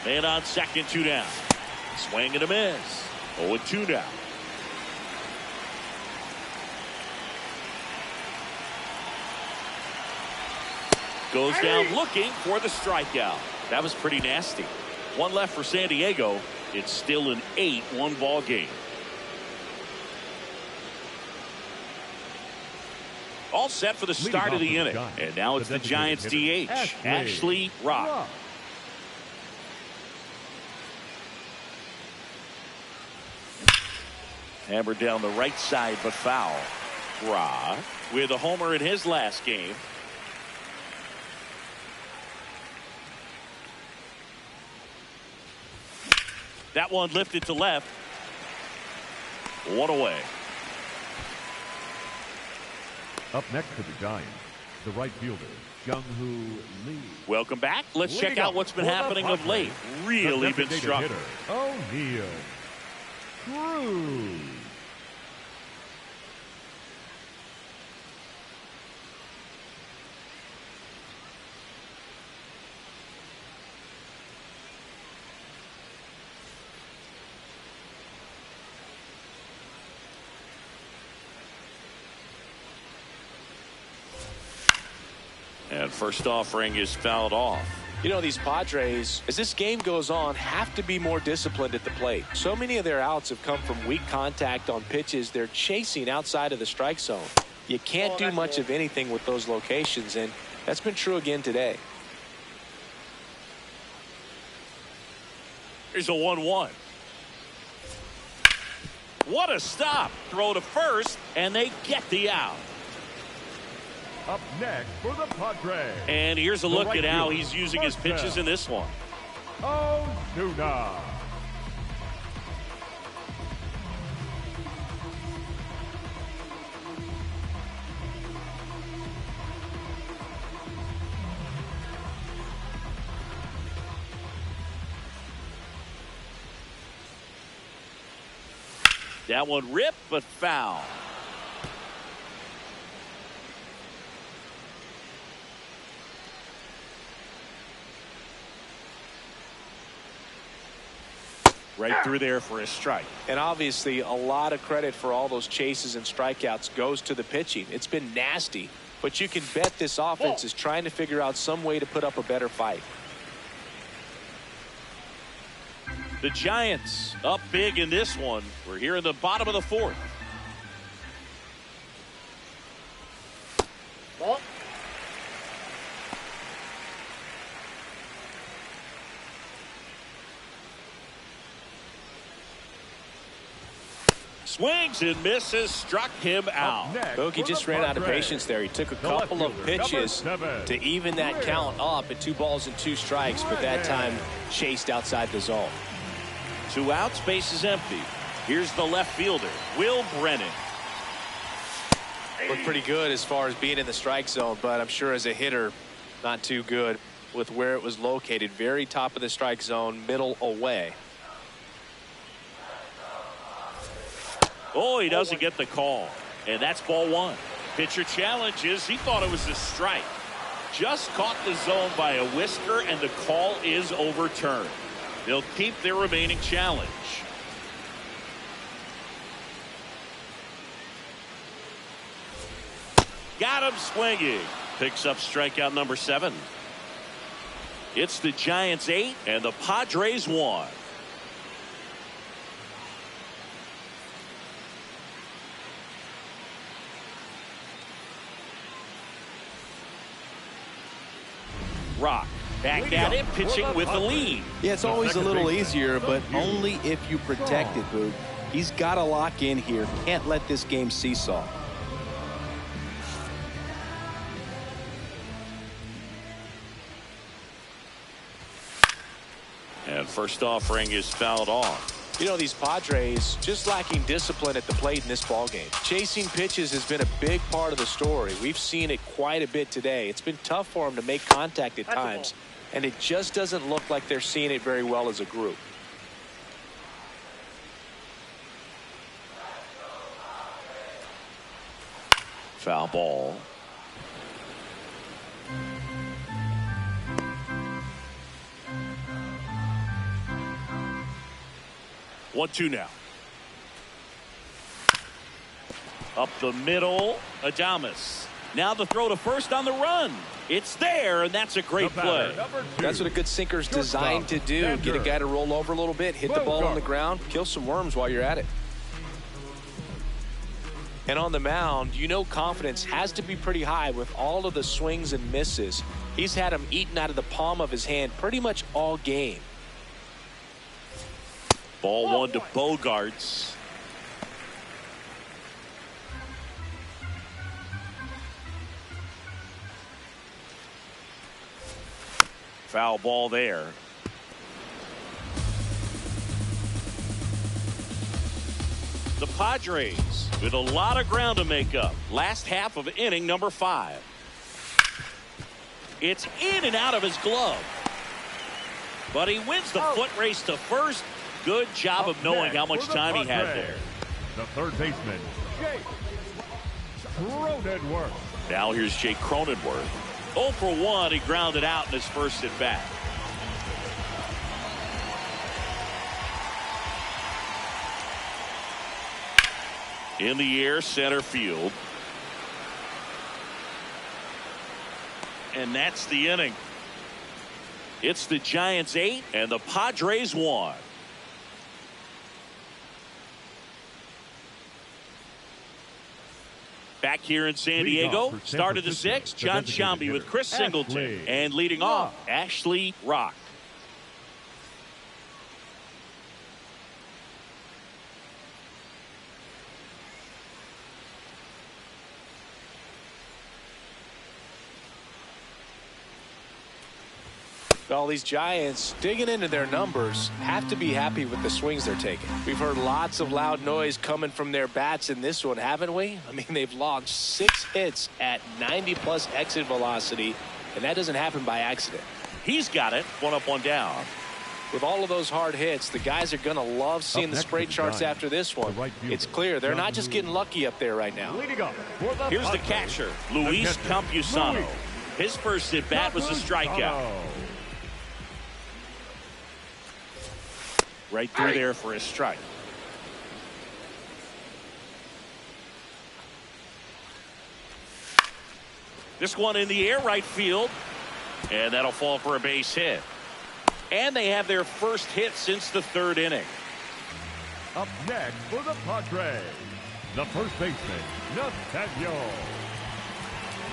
Man on second, 2 down. Swing and a miss. 0-2 now. Goes down looking for the strikeout. That was pretty nasty. 1 left for San Diego. It's still an 8-1 ball game. All set for the start of the inning. And now it's the Giants DH, Ashley Rock. Hammered down the right side, but foul. Rock with a homer in his last game. That one lifted to left. 1 away. Up next to the Giants, the right fielder, Jung-Hoo Lee. Welcome back. Let's check out what's been happening of late. Really been struggling. O'Neill Cruz. And first offering is fouled off. You know, these Padres, as this game goes on, have to be more disciplined at the plate. So many of their outs have come from weak contact on pitches they're chasing outside of the strike zone. You can't do much of anything with those locations, and that's been true again today. Here's a 1-1. What a stop. Throw to first, and they get the out. Up next for the Padres. And here's a look at how he's using his pitches in this one. Ozuna. That one ripped, but foul. Right through there for a strike. And obviously, a lot of credit for all those chases and strikeouts goes to the pitching. It's been nasty, but you can bet this offense is trying to figure out some way to put up a better fight. The Giants up big in this one. We're here in the bottom of the fourth. Swings and misses, struck him out. Bogey just ran out of patience there. He took a couple of pitches to even that count up at 2 balls and 2 strikes, but that time chased outside the zone. 2 outs, base is empty. Here's the left fielder, Will Brennan. Looked pretty good as far as being in the strike zone, but I'm sure as a hitter, not too good with where it was located. Very top of the strike zone, middle away. Oh, he doesn't get the call. And that's ball 1. Pitcher challenges. He thought it was a strike. Just caught the zone by a whisker, and the call is overturned. They'll keep their remaining challenge. Got him swinging. Picks up strikeout number 7. It's the Giants 8 and the Padres 1. Rock back at it, pitching with the lead. Yeah, it's always a little easier, but only if you protect it, Boog. He's got to lock in here. Can't let this game seesaw. And first offering is fouled off. You know, these Padres just lacking discipline at the plate in this ballgame. Chasing pitches has been a big part of the story. We've seen it quite a bit today. It's been tough for them to make contact at times, and it just doesn't look like they're seeing it very well as a group. Foul ball. One, 2 now. Up the middle, Adames. Now the throw to first on the run. It's there, and that's a great play. That's what a good sinker's designed to do. Get a guy to roll over a little bit, hit the ball on the ground, kill some worms while you're at it. And on the mound, you know confidence has to be pretty high with all of the swings and misses. He's had them eaten out of the palm of his hand pretty much all game. Ball 1 to Bogarts. Foul ball there. The Padres with a lot of ground to make up. Last half of inning number 5. It's in and out of his glove. But he wins the foot race to first. Good job of knowing how much time he had there. The third baseman, Jake Cronenworth. Now here's Jake Cronenworth. 0 for 1. He grounded out in his first at bat. In the air, center field. And that's the inning. It's the Giants 8 and the Padres 1. Back here in San Diego, start of the 6th, John Sciambi with Chris Singleton. And leading off, Ashley Rock. Well, these Giants, digging into their numbers, have to be happy with the swings they're taking. We've heard lots of loud noise coming from their bats in this one, haven't we? I mean, they've launched 6 hits at 90+ exit velocity, and that doesn't happen by accident. He's got it. 1 up, 1 down. With all of those hard hits, the guys are going to love seeing the spray charts after this one. It's clear they're not just getting lucky up there right now. Here's the catcher, Luis Campusano. His first at-bat was a strikeout. Right through there for a strike. This one in the air, right field. And that'll fall for a base hit. And they have their first hit since the 3rd inning. Up next for the Padres, the first baseman, Nathaniel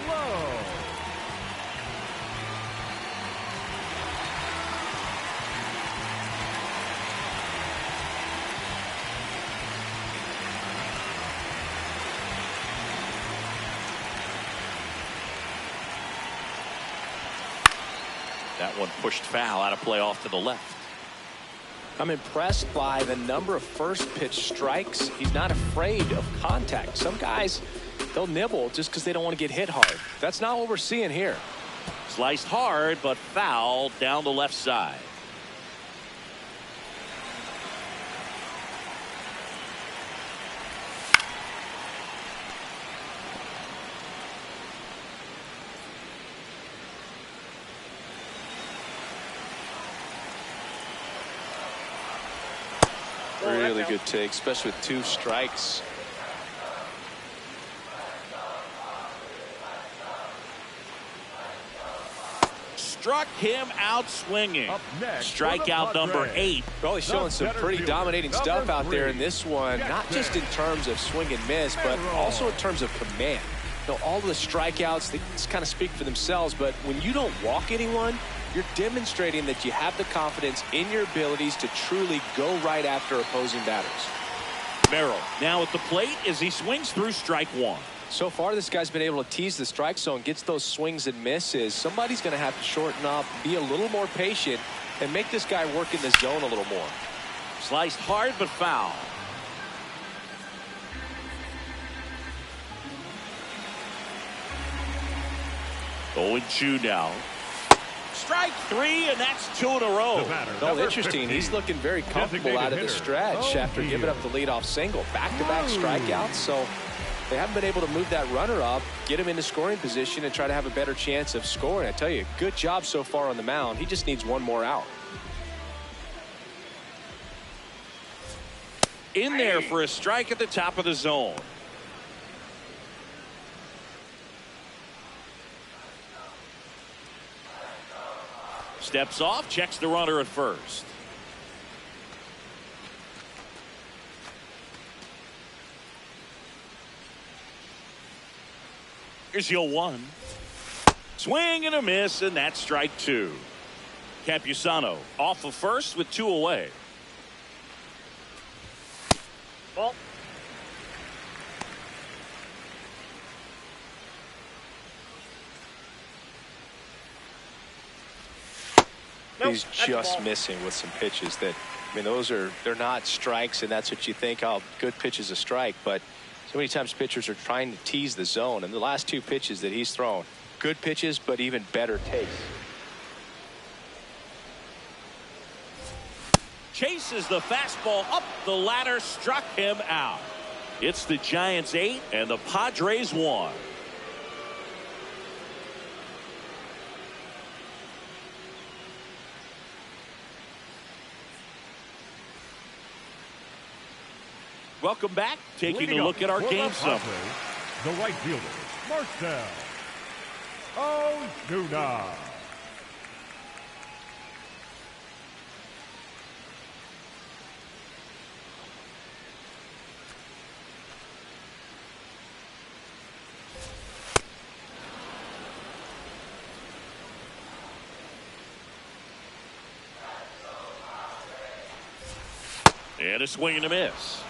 Lowe. That one pushed foul, out of play off to the left. I'm impressed by the number of first pitch strikes. He's not afraid of contact. Some guys, they'll nibble just because they don't want to get hit hard. That's not what we're seeing here. Sliced hard, but foul down the left side. Really good take, especially with 2 strikes. Struck him out swinging. Strikeout number 8. Well, he's showing some pretty dominating stuff out there in this one, not just in terms of swing and miss, but also in terms of command. You know, all the strikeouts, they just kind of speak for themselves, but when you don't walk anyone, you're demonstrating that you have the confidence in your abilities to truly go right after opposing batters. Merrill now at the plate as he swings through strike 1. So far, this guy's been able to tease the strike zone, gets those swings and misses. Somebody's going to have to shorten up, be a little more patient, and make this guy work in the zone a little more. Sliced hard, but foul. Oh, and 2 now. Strike 3, and that's 2 in a row. Oh, interesting. He's looking very comfortable out of the stretch after giving up the leadoff single. Back-to-back strikeouts, so they haven't been able to move that runner up, get him into scoring position, and try to have a better chance of scoring. I tell you, good job so far on the mound. He just needs 1 more out. In there for a strike at the top of the zone. Steps off, checks the runner at first. Here's your 1. Swing and a miss, and that's strike 2. Campusano off of first with 2 away. Ball. He's just missing with some pitches that, I mean, they're not strikes, and that's what you think, oh, good pitch is a strike. But so many times pitchers are trying to tease the zone, and the last 2 pitches that he's thrown, good pitches, but even better takes. Chases the fastball up the ladder, struck him out. It's the Giants 8 and the Padres 1. Welcome back. Taking a look at our game summary. The right fielder, Marcel Ozuna. And a swing and a miss.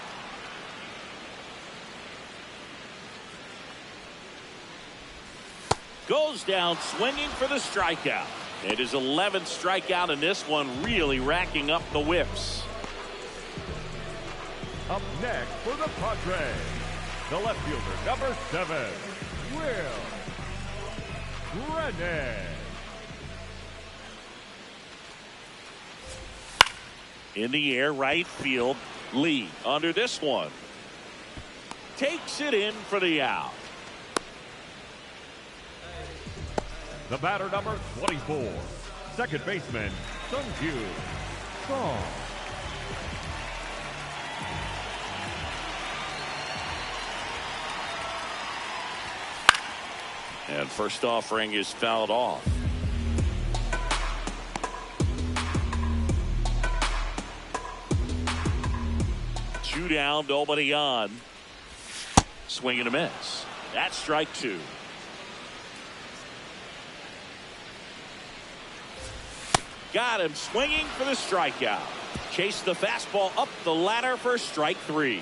Goes down swinging for the strikeout. And his 11th strikeout in this one, really racking up the whiffs. Up next for the Padres, the left fielder, number 7, Will Brennan. In the air, right field, Lee under this one. Takes it in for the out. The batter, number 24, second baseman, Sung-Kyu Song. And first offering is fouled off. Two down, nobody on. Swing and a miss. That's strike 2. Got him swinging for the strikeout. Chase the fastball up the ladder for strike 3.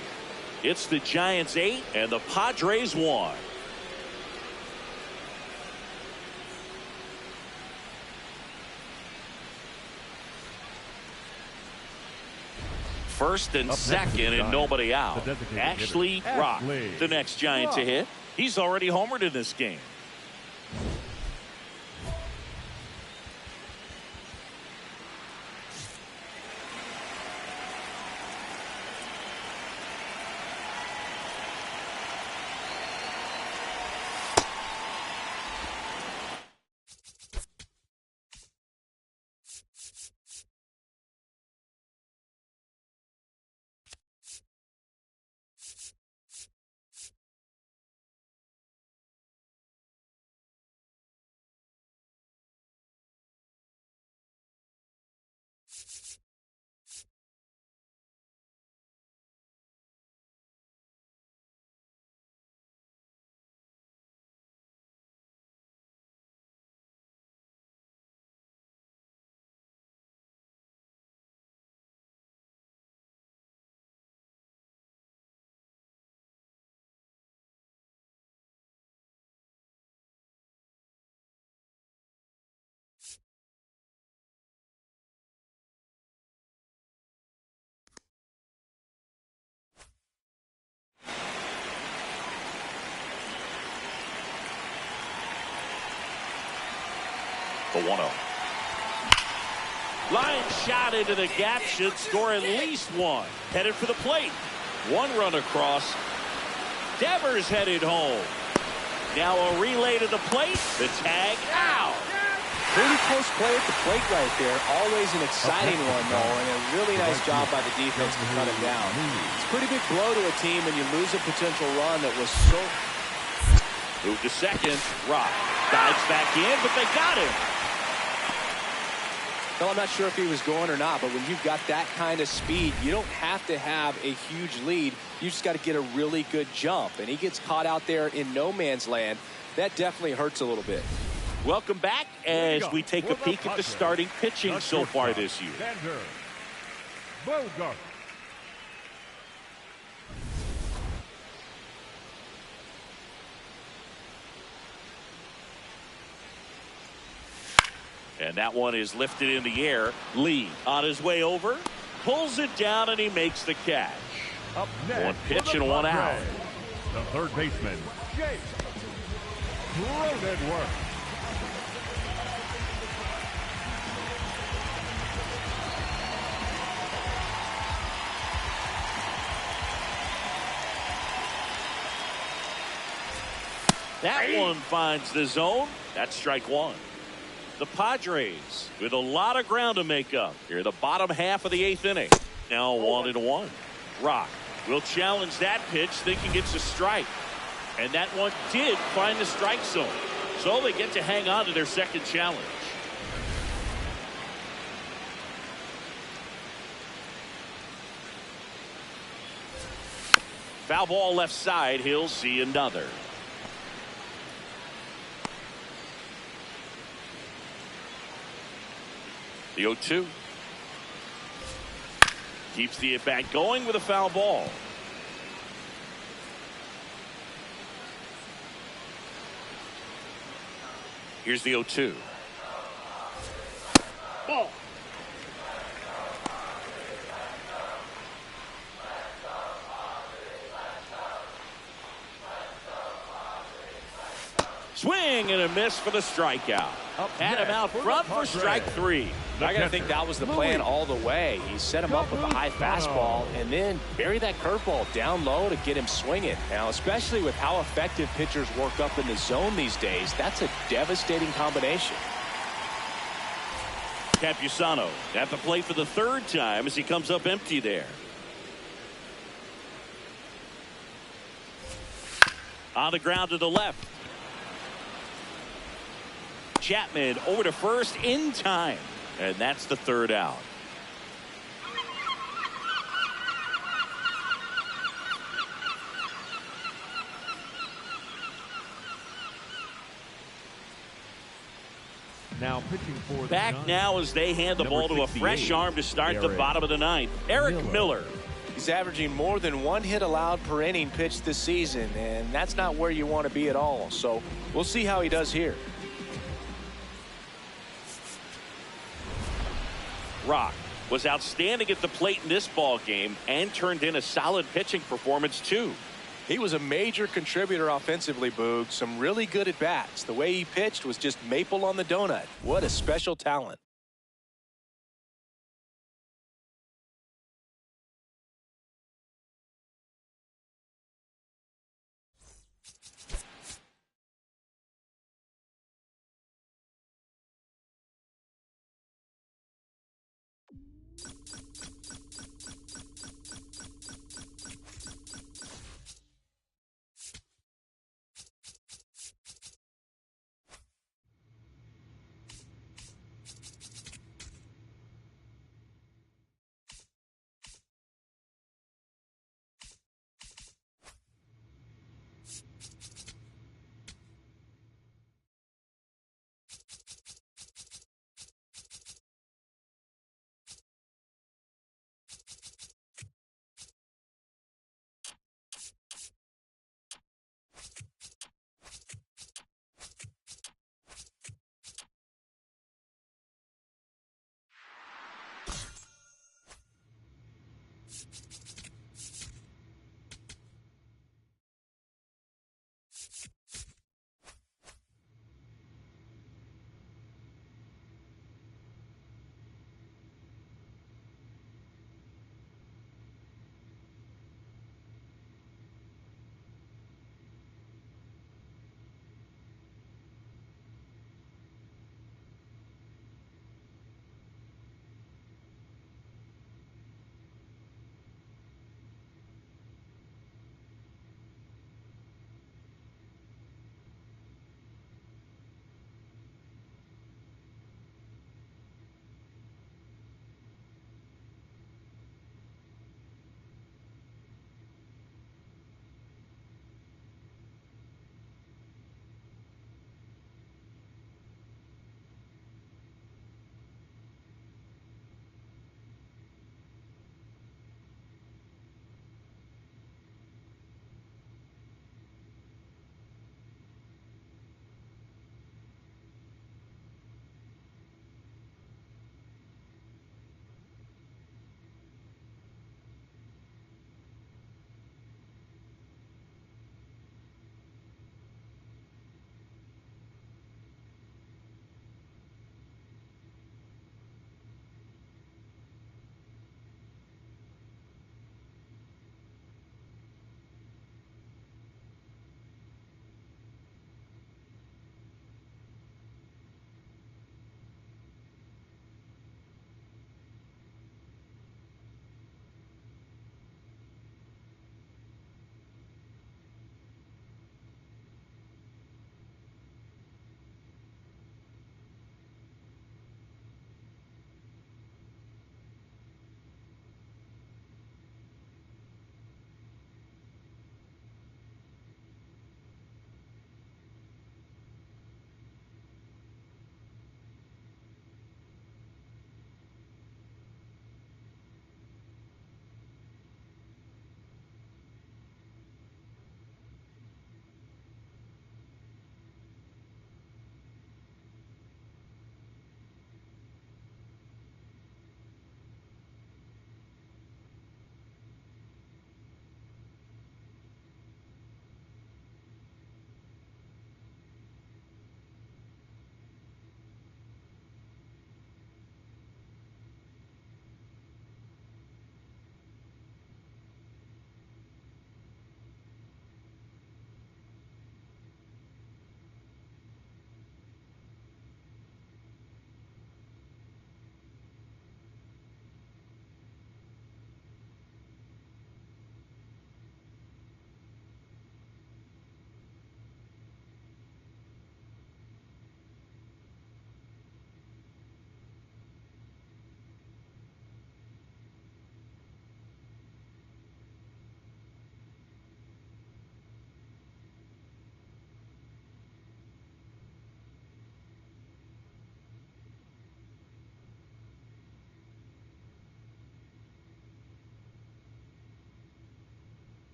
It's the Giants 8 and the Padres 1. First and second and nobody out. Ashley Rock, the next Giant to hit. He's already homered in this game. The 1-0. Line shot into the gap, should score at least one. Headed for the plate. One run across. Devers headed home. Now a relay to the plate. The tag out. Pretty close play at the plate right there. Always an exciting one, though, and a really nice job by the defense to cut him down. It's a pretty big blow to a team when you lose a potential run that was so... Move to second. Rock dives back in, but they got him. Well, I'm not sure if he was going or not, but when you've got that kind of speed, you don't have to have a huge lead. You just got to get a really good jump. And he gets caught out there in no man's land. That definitely hurts a little bit. Welcome back as we take a peek at the starting pitching so far this year. Bogart. And that one is lifted in the air. Lee on his way over, pulls it down, and he makes the catch. Up next, one pitch and one out. The third baseman, Jake Cronenworth. That one finds the zone. That's strike 1. The Padres with a lot of ground to make up here, the bottom half of the 8th inning. Now 1-1. Rock will challenge that pitch, thinking it's a strike. And that one did find the strike zone. So they get to hang on to their second challenge. Foul ball left side. He'll see another. The 0-2. Keeps the at-bat going with a foul ball. Here's the 0-2. Ball. Swing and a miss for the strikeout. Had him out front for strike three. I got to think that was the plan all the way. He set him up with a high fastball and then bury that curveball down low to get him swinging. Now, especially with how effective pitchers work up in the zone these days, that's a devastating combination. Capusano at the plate for the third time as he comes up empty there. On the ground to the left. Chapman over to first in time, and that's the third out. Now pitching for back now as they hand the ball to a fresh arm to start the bottom of the ninth. Eric Miller. He's averaging more than one hit allowed per inning pitched this season, and that's not where you want to be at all. So we'll see how he does here. Rock was outstanding at the plate in this ball game and turned in a solid pitching performance too. He was a major contributor offensively, Boog. Some really good at bats. The way he pitched was just maple on the donut. What a special talent.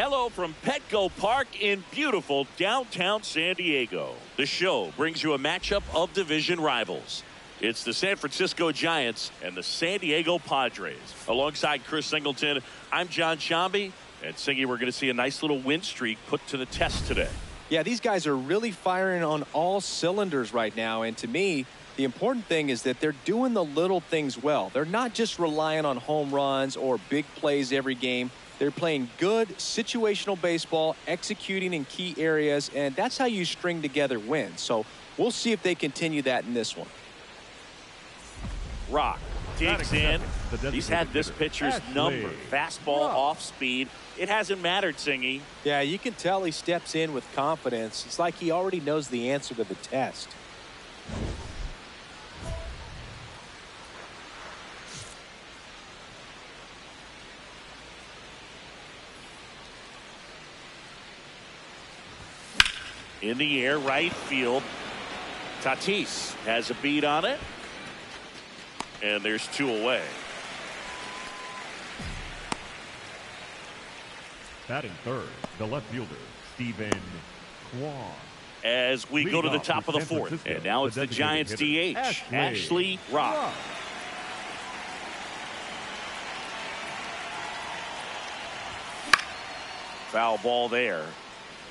Hello from Petco Park in beautiful downtown San Diego. The show brings you a matchup of division rivals. It's the San Francisco Giants and the San Diego Padres. Alongside Chris Singleton, I'm John Shambi. And Singy, we're going to see a nice little win streak put to the test today. Yeah, these guys are really firing on all cylinders right now. And to me, the important thing is that they're doing the little things well. They're not just relying on home runs or big plays every game. They're playing good situational baseball, executing in key areas, and that's how you string together wins. So we'll see if they continue that in this one. Rock digs in. He's had this pitcher's number. Fastball off speed. It hasn't mattered, Singy. Yeah, you can tell he steps in with confidence. It's like he already knows the answer to the test. In the air, right field. Tatis has a beat on it. And there's 2 away. Batting third, the left fielder, Stephen Kwan. As we go to the top of the 4th. And now it's the Giants DH, Ashley Rock. Foul ball there.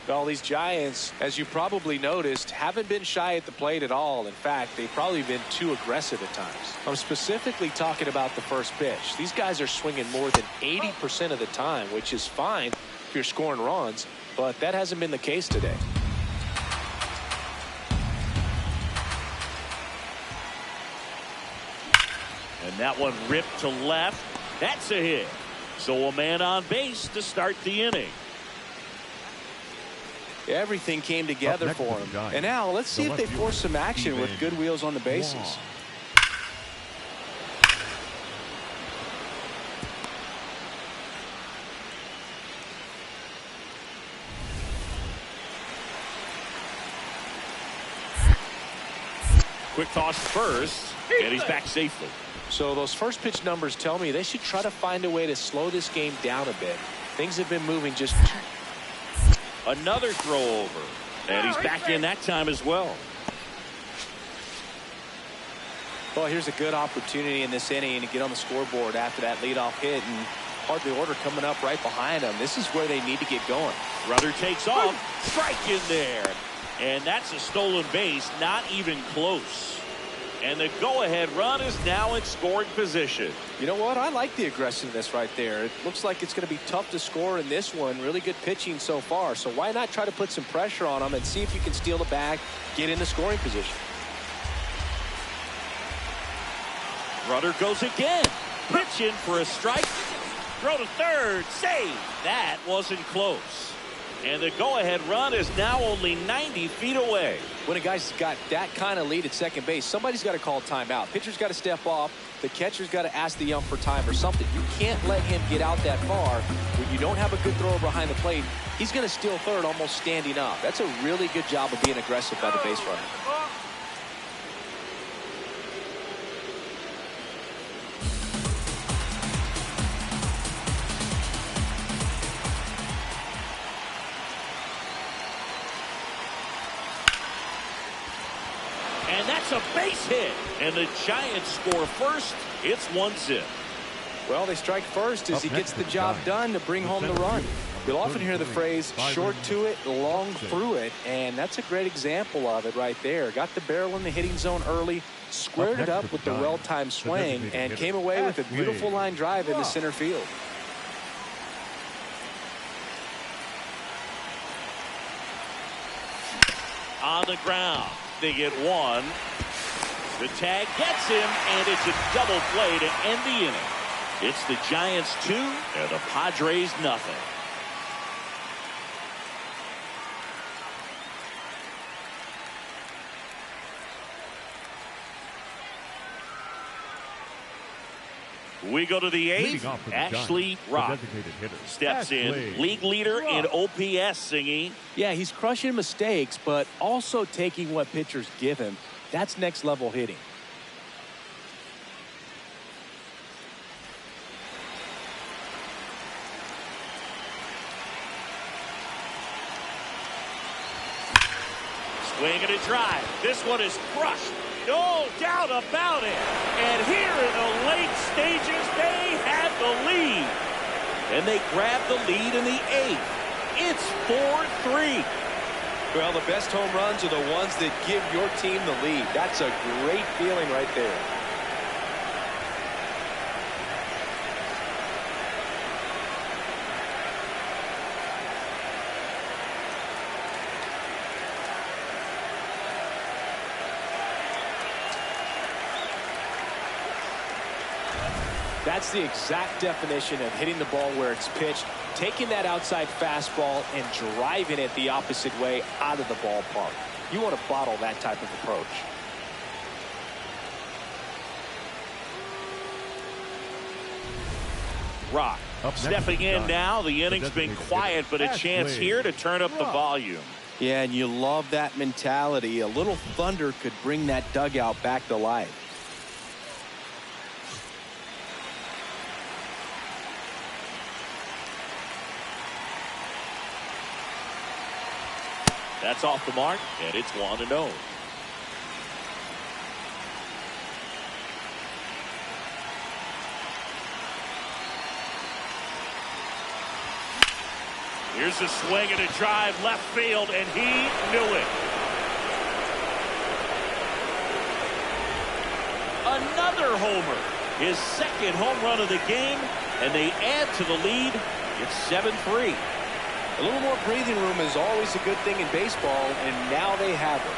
Well, these Giants, as you probably noticed, haven't been shy at the plate at all. In fact, they've probably been too aggressive at times. I'm specifically talking about the first pitch. These guys are swinging more than 80% of the time, which is fine if you're scoring runs, but that hasn't been the case today. And that one ripped to left. That's a hit. So a man on base to start the inning. Everything came together for him. And now let's see if they force some action with good wheels on the bases. Quick toss first, and he's back safely. So those first pitch numbers tell me they should try to find a way to slow this game down a bit. Things have been moving just another throw over, and he's back in that time as well. Well, here's a good opportunity in this inning to get on the scoreboard after that leadoff hit, and part of the order coming up right behind them. This is where they need to get going. Rudder takes off, strike in there, and that's a stolen base, not even close. And the go-ahead run is now in scoring position. You know what? I like the aggressiveness right there. It looks like it's going to be tough to score in this one. Really good pitching so far. So why not try to put some pressure on them and see if you can steal the bag, get in the scoring position. Rudder goes again. Pitch in for a strike. Throw to third. Save. That wasn't close. And the go-ahead run is now only 90 feet away. When a guy's got that kind of lead at second base, somebody's got to call timeout. Pitcher's got to step off. The catcher's got to ask the ump for time or something. You can't let him get out that far. When you don't have a good thrower behind the plate, he's going to steal third almost standing up. That's a really good job of being aggressive by the base runner. That's a base hit, and the Giants score first. It's 1-0. Well, they strike first as he gets the job done to bring home the run. You'll often hear the phrase short to it, long through it, and that's a great example of it right there. Got the barrel in the hitting zone early, squared it up with the well-timed swing, and came away with a beautiful line drive in the center field. On the ground. They get one. The tag gets him, and it's a double play to end the inning. It's the Giants 2 and the Padres nothing. We go to the 8th. Ashley Rock steps in. League leader in OPS, Singy. Yeah, he's crushing mistakes, but also taking what pitchers give him. That's next level hitting. Swing and a drive. This one is crushed. No doubt about it. And here in the late stages, they had the lead. And they grab the lead in the 8th. It's 4-3. Well, the best home runs are the ones that give your team the lead. That's a great feeling right there. That's the exact definition of hitting the ball where it's pitched, taking that outside fastball and driving it the opposite way out of the ballpark. You want to bottle that type of approach. Rock stepping in now. The inning's been quiet, but a chance here to turn up the volume. Yeah, and you love that mentality. A little thunder could bring that dugout back to life. That's off the mark, and it's 1-0. Here's a swing and a drive left field, and he knew it. Another homer, his second home run of the game, and they add to the lead. It's 7-3. A little more breathing room is always a good thing in baseball, and now they have it.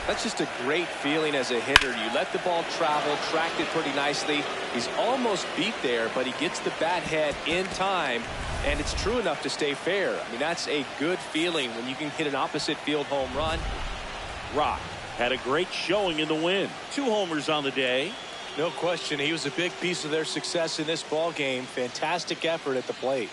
That's just a great feeling as a hitter. You let the ball travel, tracked it pretty nicely. He's almost beat there, but he gets the bat head in time, and it's true enough to stay fair. I mean, that's a good feeling when you can hit an opposite field home run. Rock had a great showing in the win. 2 homers on the day. No question, he was a big piece of their success in this ball game. Fantastic effort at the plate.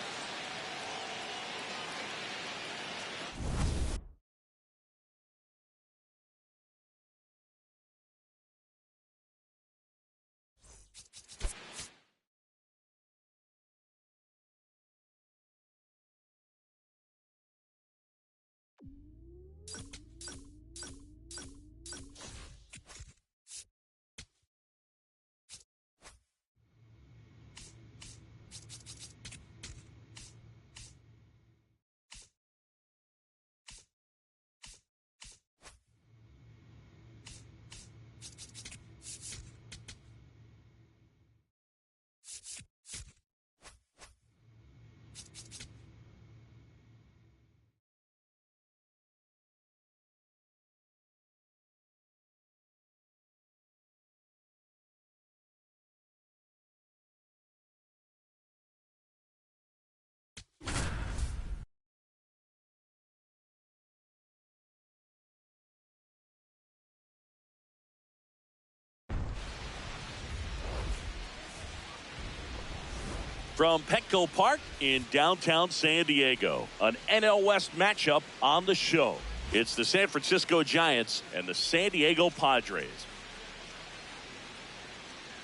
From Petco Park in downtown San Diego, an NL West matchup on the show. It's the San Francisco Giants and the San Diego Padres.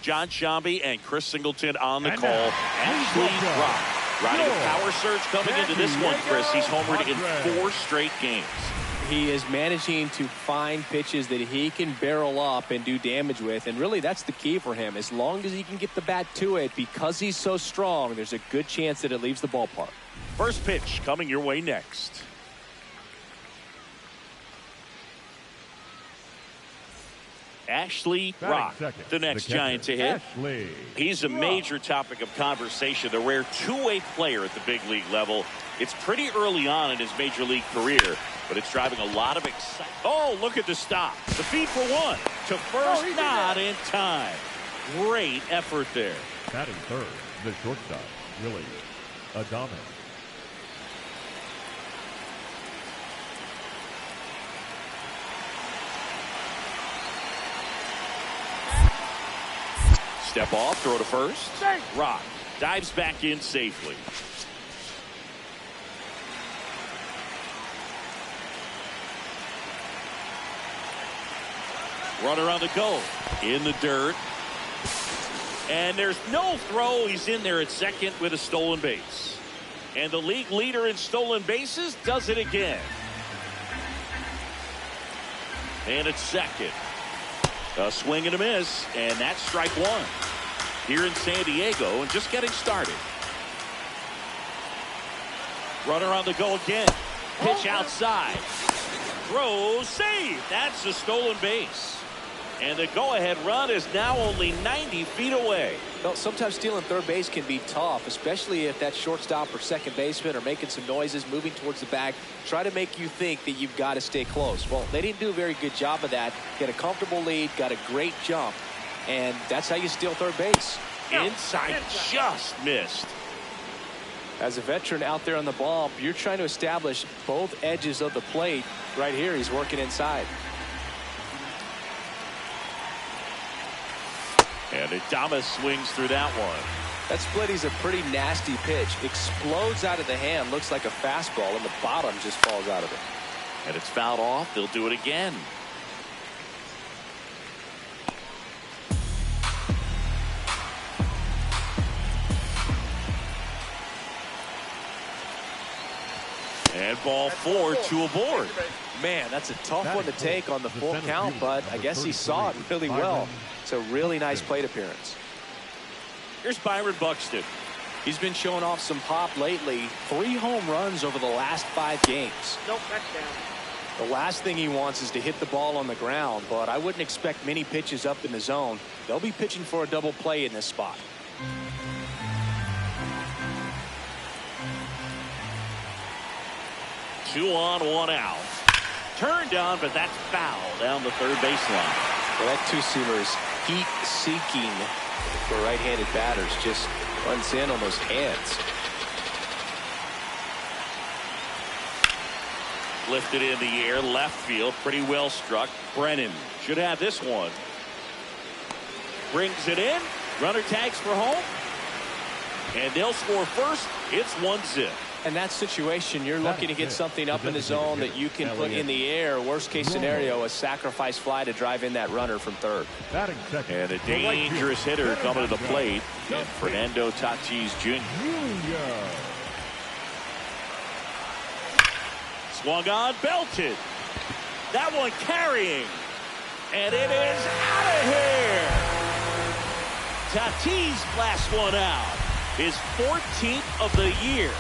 John Shambi and Chris Singleton on the call. Ashley Rock riding a power surge coming into this one, Chris. He's homered in 4 straight games. He is managing to find pitches that he can barrel up and do damage with, and really that's the key for him. As long as he can get the bat to it, because he's so strong, there's a good chance that it leaves the ballpark. First pitch coming your way next. Ashley Rock, the next Giant to hit. He's a major topic of conversation, the rare two-way player at the big league level. It's pretty early on in his major league career, but it's driving a lot of excitement. Oh, look at the stop. The feed for 1 to first, not in time. Great effort there. Batting third, the shortstop, Willie Adames. Step off, throw to first. Rock dives back in safely. Runner on the go. In the dirt. And there's no throw. He's in there at second with a stolen base. And the league leader in stolen bases does it again. And it's second. A swing and a miss, and that's strike one. Here in San Diego and just getting started. Runner on the go again. Pitch outside. Throw, save. That's a stolen base. And the go-ahead run is now only 90 feet away. Well, sometimes stealing third base can be tough, especially if that shortstop or second baseman are making some noises, moving towards the bag, try to make you think that you've got to stay close. Well, they didn't do a very good job of that. Get a comfortable lead, got a great jump, and that's how you steal third base. Inside just missed. As a veteran out there on the bump, you're trying to establish both edges of the plate. Right here, he's working inside. And Adames swings through that one. That split is a pretty nasty pitch. Explodes out of the hand. Looks like a fastball, and the bottom just falls out of it. And it's fouled off. They'll do it again. And ball four, two aboard. Man, that's a tough one to take on the full count, but I guess he saw it really well. It's a really nice plate appearance. Here's Byron Buxton. He's been showing off some pop lately. 3 home runs over the last 5 games. Nope, that's down. The last thing he wants is to hit the ball on the ground, but I wouldn't expect many pitches up in the zone. They'll be pitching for a double play in this spot. Two on, one out. Turned on, but that's foul down the third baseline. Well, that two-seamer is heat-seeking for right-handed batters. Just runs in on those hands. Lifted in the air, left field, pretty well struck. Brennan should have this one. Brings it in. Runner tags for home. And they'll score first. It's 1-0. In that situation, you're looking to get something up in the zone that you can put in the air. Worst case scenario, a sacrifice fly to drive in that runner from third. And a dangerous hitter coming to the plate. And Fernando Tatis Jr. Swung on, belted. That one carrying. And it is out of here. Tatis blasts one out. His 14th of the year.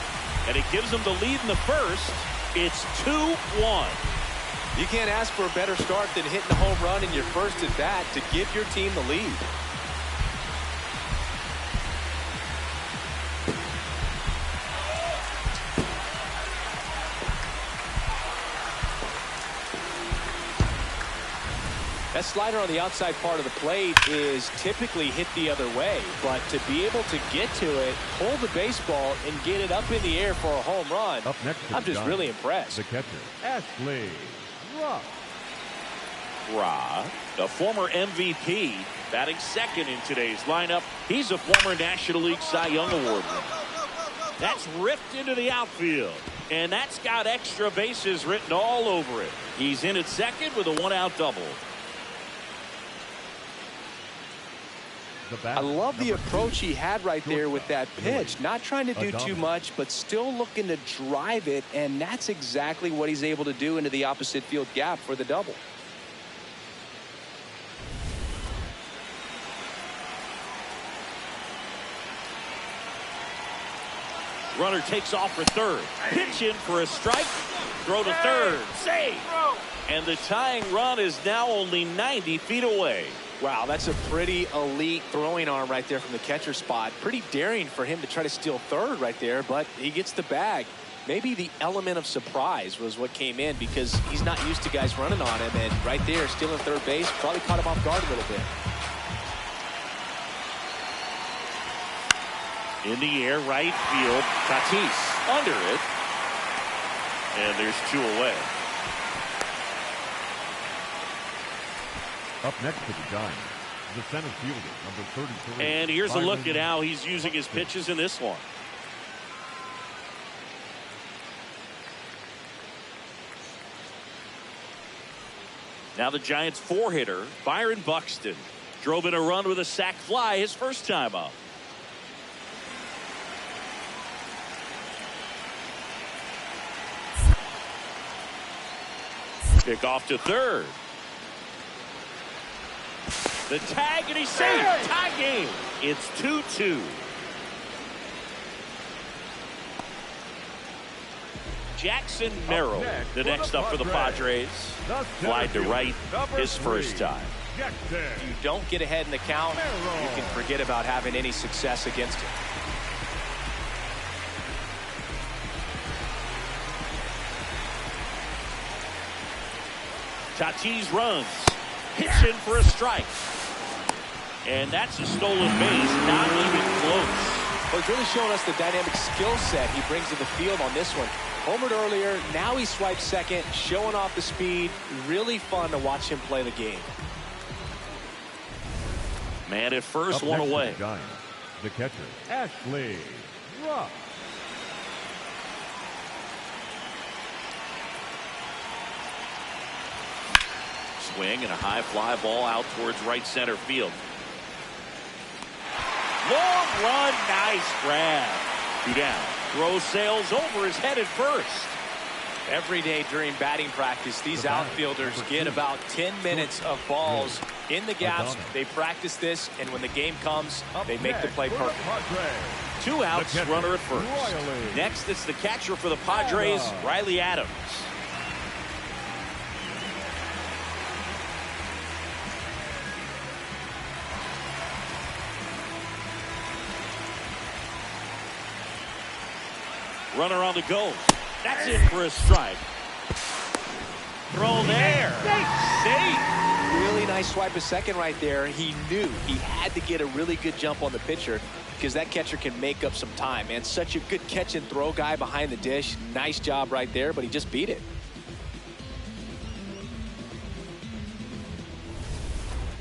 And it gives them the lead in the first. It's 2-1. You can't ask for a better start than hitting a home run in your first at bat to give your team the lead. That slider on the outside part of the plate is typically hit the other way, but to be able to get to it, hold the baseball, and get it up in the air for a home run, Up next I'm just really impressed. The catcher, Ashley Rock. The former MVP, batting second in today's lineup. He's a former National League Cy Young Award winner. That's ripped into the outfield, and that's got extra bases written all over it. He's in at second with a one-out double. I love the approach he had right there with that pitch. Not trying to do too much, but still looking to drive it, and that's exactly what he's able to do into the opposite field gap for the double. Runner takes off for third. Pitch in for a strike. Throw to third. Save. And the tying run is now only 90 feet away. Wow, that's a pretty elite throwing arm right there from the catcher spot. Pretty daring for him to try to steal third right there, but he gets the bag. Maybe the element of surprise was what came in because he's not used to guys running on him, and right there, stealing third base, probably caught him off guard a little bit. In the air, right field. Tatis under it. And there's 2 away. Up next to the Giants, the center fielder, number 33. And here's a look at how he's using his pitches in this one. Now the Giants' 4-hitter, Byron Buxton. drove in a run with a sac fly his first time up. Pick off to third. The tag, and he's safe. Tie game. It's 2-2. Jackson Merrill, the next up for the Padres. Flied to right his first time. If you don't get ahead in the count, you can forget about having any success against him. Tatis runs, hits in for a strike. And that's a stolen base, not even close. Well, he's really showing us the dynamic skill set he brings to the field on this one. Homered earlier, now he swipes second, showing off the speed. Really fun to watch him play the game. Man at first, one away. The catcher, Ashley Rock. Swing and a high fly ball out towards right center field. Long run, nice grab. 2 down. Throw sails over his head at first. Every day during batting practice, these outfielders get about 10 minutes of balls in the gaps. They practice this, and when the game comes, they make the play perfect. 2 outs, runner at first. Next, it's the catcher for the Padres, Riley Adams. Runner on the go. That's in for a strike. Throw there. Safe. Really nice swipe of second right there. He knew he had to get a really good jump on the pitcher because that catcher can make up some time. And such a good catch and throw guy behind the dish. Nice job right there, but he just beat it.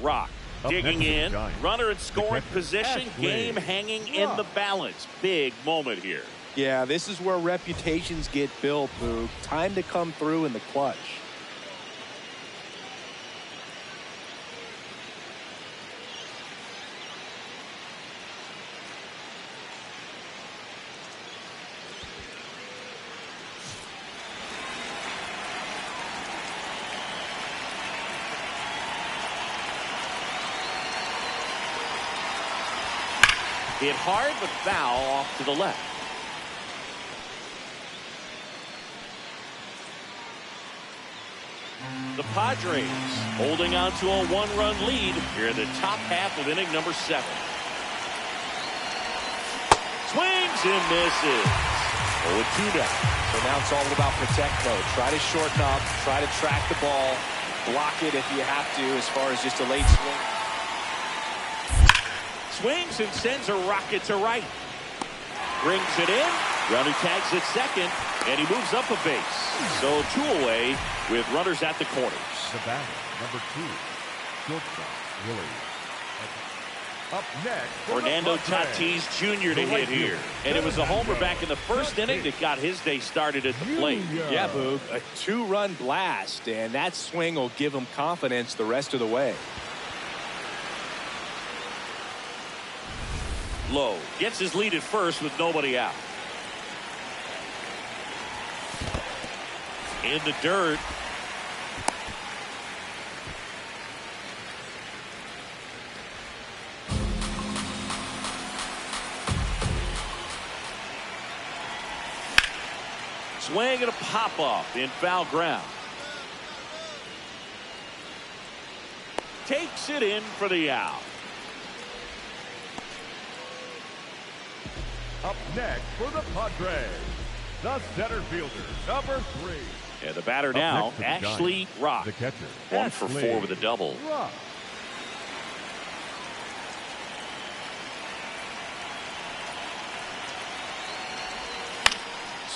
Rock digging in. Runner in scoring position. Game hanging in the balance. Big moment here. Yeah, this is where reputations get built, Boog. Time to come through in the clutch. Hit hard, but foul off to the left. The Padres holding on to a 1-run lead here in the top half of inning number 7. Swings and misses. 0-2 down. So now it's all about protect mode. Try to shorten up, try to track the ball, block it if you have to as far as just a late swing. Swings and sends a rocket to right. Brings it in. Runner tags at second, and he moves up a base. So 2 away with runners at the corners. The batter, number 2, shortstop, Willie. Up next, Fernando Tatis Jr. to hit here. And it was a homer back in the first inning that got his day started at the plate. Yeah, Boog, a 2-run blast, and that swing will give him confidence the rest of the way. Lowe gets his lead at first with nobody out. In the dirt. Swing and a pop-off in foul ground. Takes it in for the out. Up next for the Padres, the center fielder, number 3. And the batter now, Ashley Rock. The catcher, 1 for 4 with a double. Rock.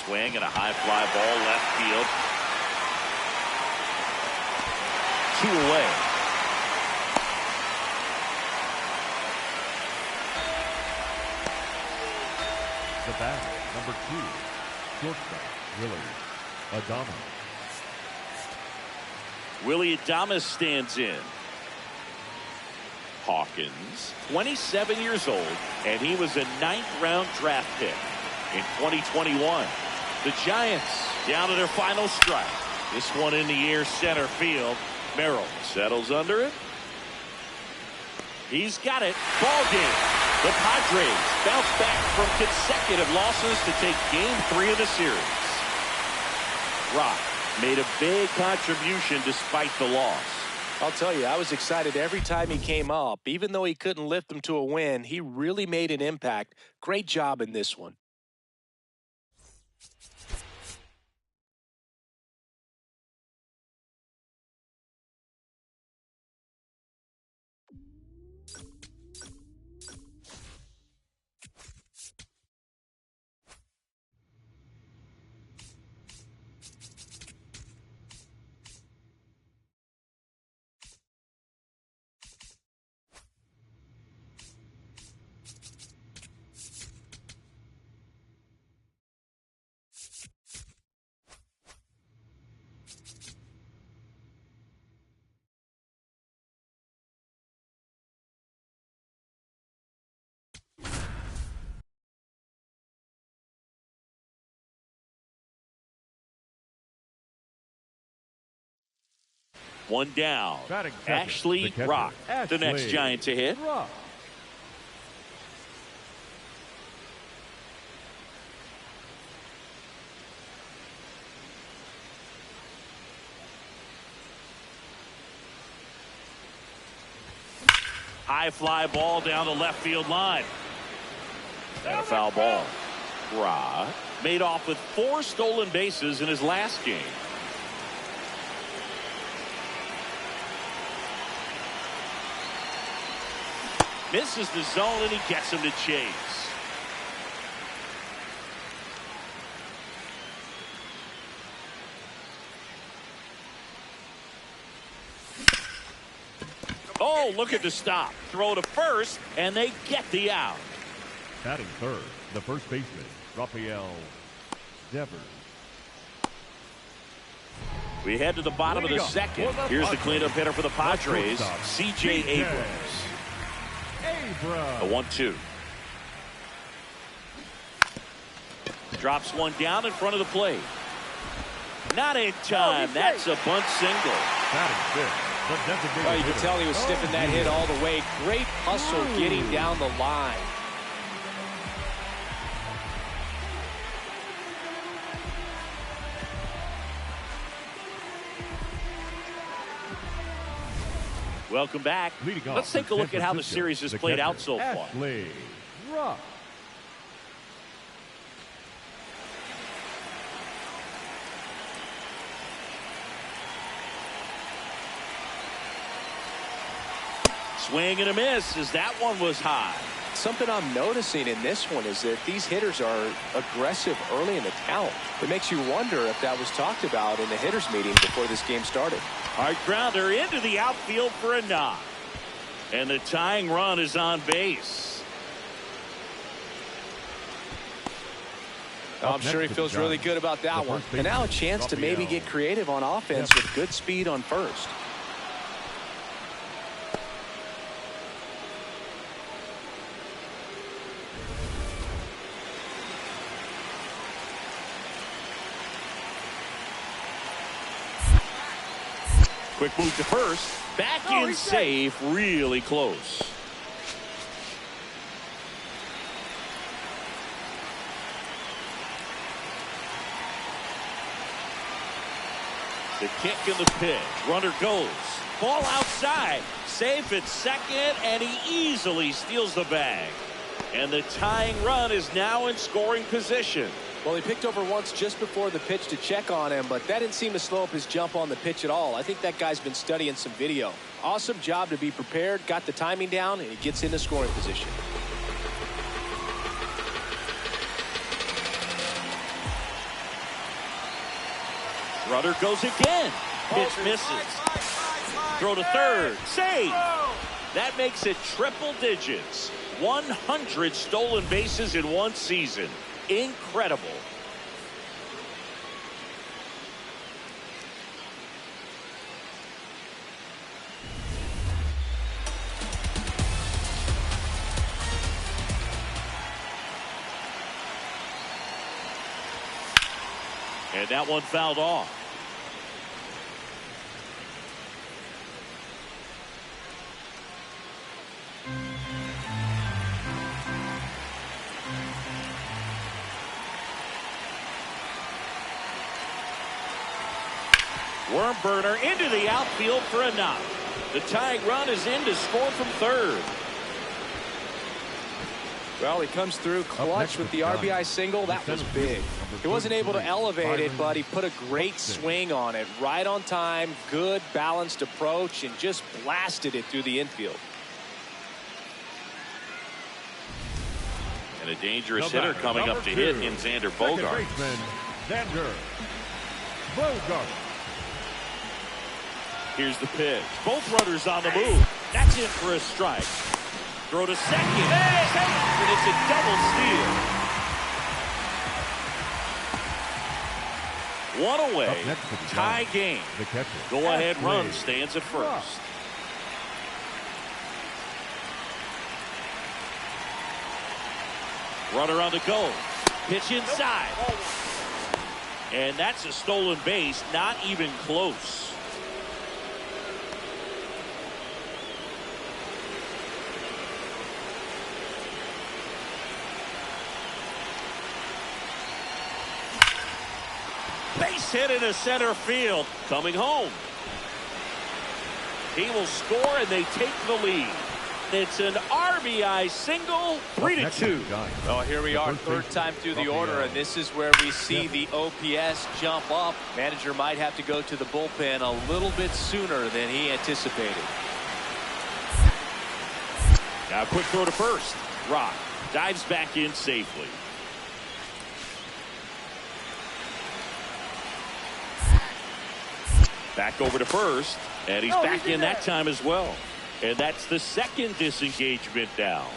Swing and a high fly ball left field. 2 away. The batter, number 2, shortstop, Willie Adames. Willie Adames stands in. Hawkins, 27 years old, and he was a 9th-round draft pick in 2021. The Giants down to their final strike. This one in the air, center field. Merrill settles under it. He's got it. Ball game. The Padres bounce back from consecutive losses to take Game 3 of the series. Rock made a big contribution despite the loss. I'll tell you, I was excited every time he came up. Even though he couldn't lift them to a win, he really made an impact. Great job in this one. One down. Batting second, Ashley the catcher, Rock, the next Ashley Giant to hit. Rock. High fly ball down the left field line. And a foul ball. Rock made off with 4 stolen bases in his last game. Misses the zone, and he gets him to chase. Oh, look at the stop. Throw to first, and they get the out. Batting third, the first baseman, Rafael Devers. We head to the bottom of the second. Here's the cleanup hitter for the Padres, C.J. Abrams. A 1-2. Drops one down in front of the plate. Not in time. That's a bunt single. Oh, you can tell he was stiffing that hit all the way. Great hustle getting down the line. Welcome back. Let's take a look at how the series has played out so far. Ashley Rock. Swing and a miss as that one was high. Something I'm noticing in this one is that these hitters are aggressive early in the count. It makes you wonder if that was talked about in the hitters meeting before this game started. Hard grounder into the outfield for a knock. And the tying run is on base. I'm sure he feels really good about that one. And now a chance to maybe get creative on offense with good speed on first. Quick move to first. Back in safe, really close. The kick and the pitch. Runner goes. Ball outside. Safe at second, and he easily steals the bag. And the tying run is now in scoring position. Well, he picked over once just before the pitch to check on him, but that didn't seem to slow up his jump on the pitch at all. I think that guy's been studying some video. Awesome job to be prepared, got the timing down, and he gets into scoring position. Runner goes again. Pitch misses. Throw to third. Save. That makes it triple digits. 100 stolen bases in one season. Incredible. And that one fouled off. Worm burner into the outfield for a knock. The tying run is in to score from third. Well, he comes through clutch with the RBI single. That was big. He wasn't able to elevate it, but he put a great swing on it. Right on time, good balanced approach, and just blasted it through the infield. And a dangerous hitter coming up to hit in Xander Bogaerts. Xander Bogaerts. Here's the pitch. Both runners on the move. That's in for a strike. Throw to second. And it's a double steal. One away. Tie game. Go-ahead run stands at first. Runner on the go. Pitch inside. And that's a stolen base. Not even close. Base hit into center field. Coming home. He will score and they take the lead. It's an RBI single, 3-2. Well, here we are, third time through the order, and this is where we see the OPS jump up. Manager might have to go to the bullpen a little bit sooner than he anticipated. Now quick throw to first. Rock dives back in safely. Back over to first, and he's back in that time as well. And that's the second disengagement down.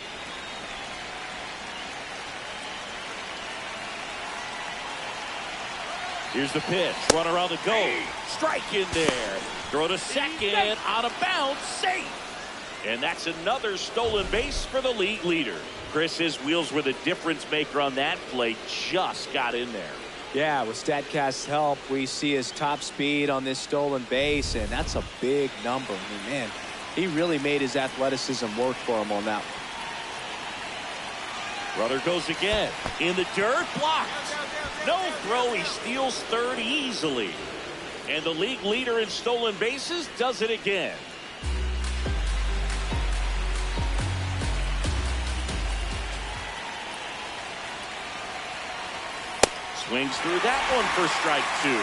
Here's the pitch. Runner on the go. Strike in there. Throw to second. On a bounce. Safe. And that's another stolen base for the league leader. Chris, his wheels were the difference maker on that play. Just got in there. Yeah, with StatCast's help, we see his top speed on this stolen base, and that's a big number. I mean, man, he really made his athleticism work for him on that one. Runner goes again. In the dirt, blocked. No throw, he steals third easily. And the league leader in stolen bases does it again. Swings through that one for strike two.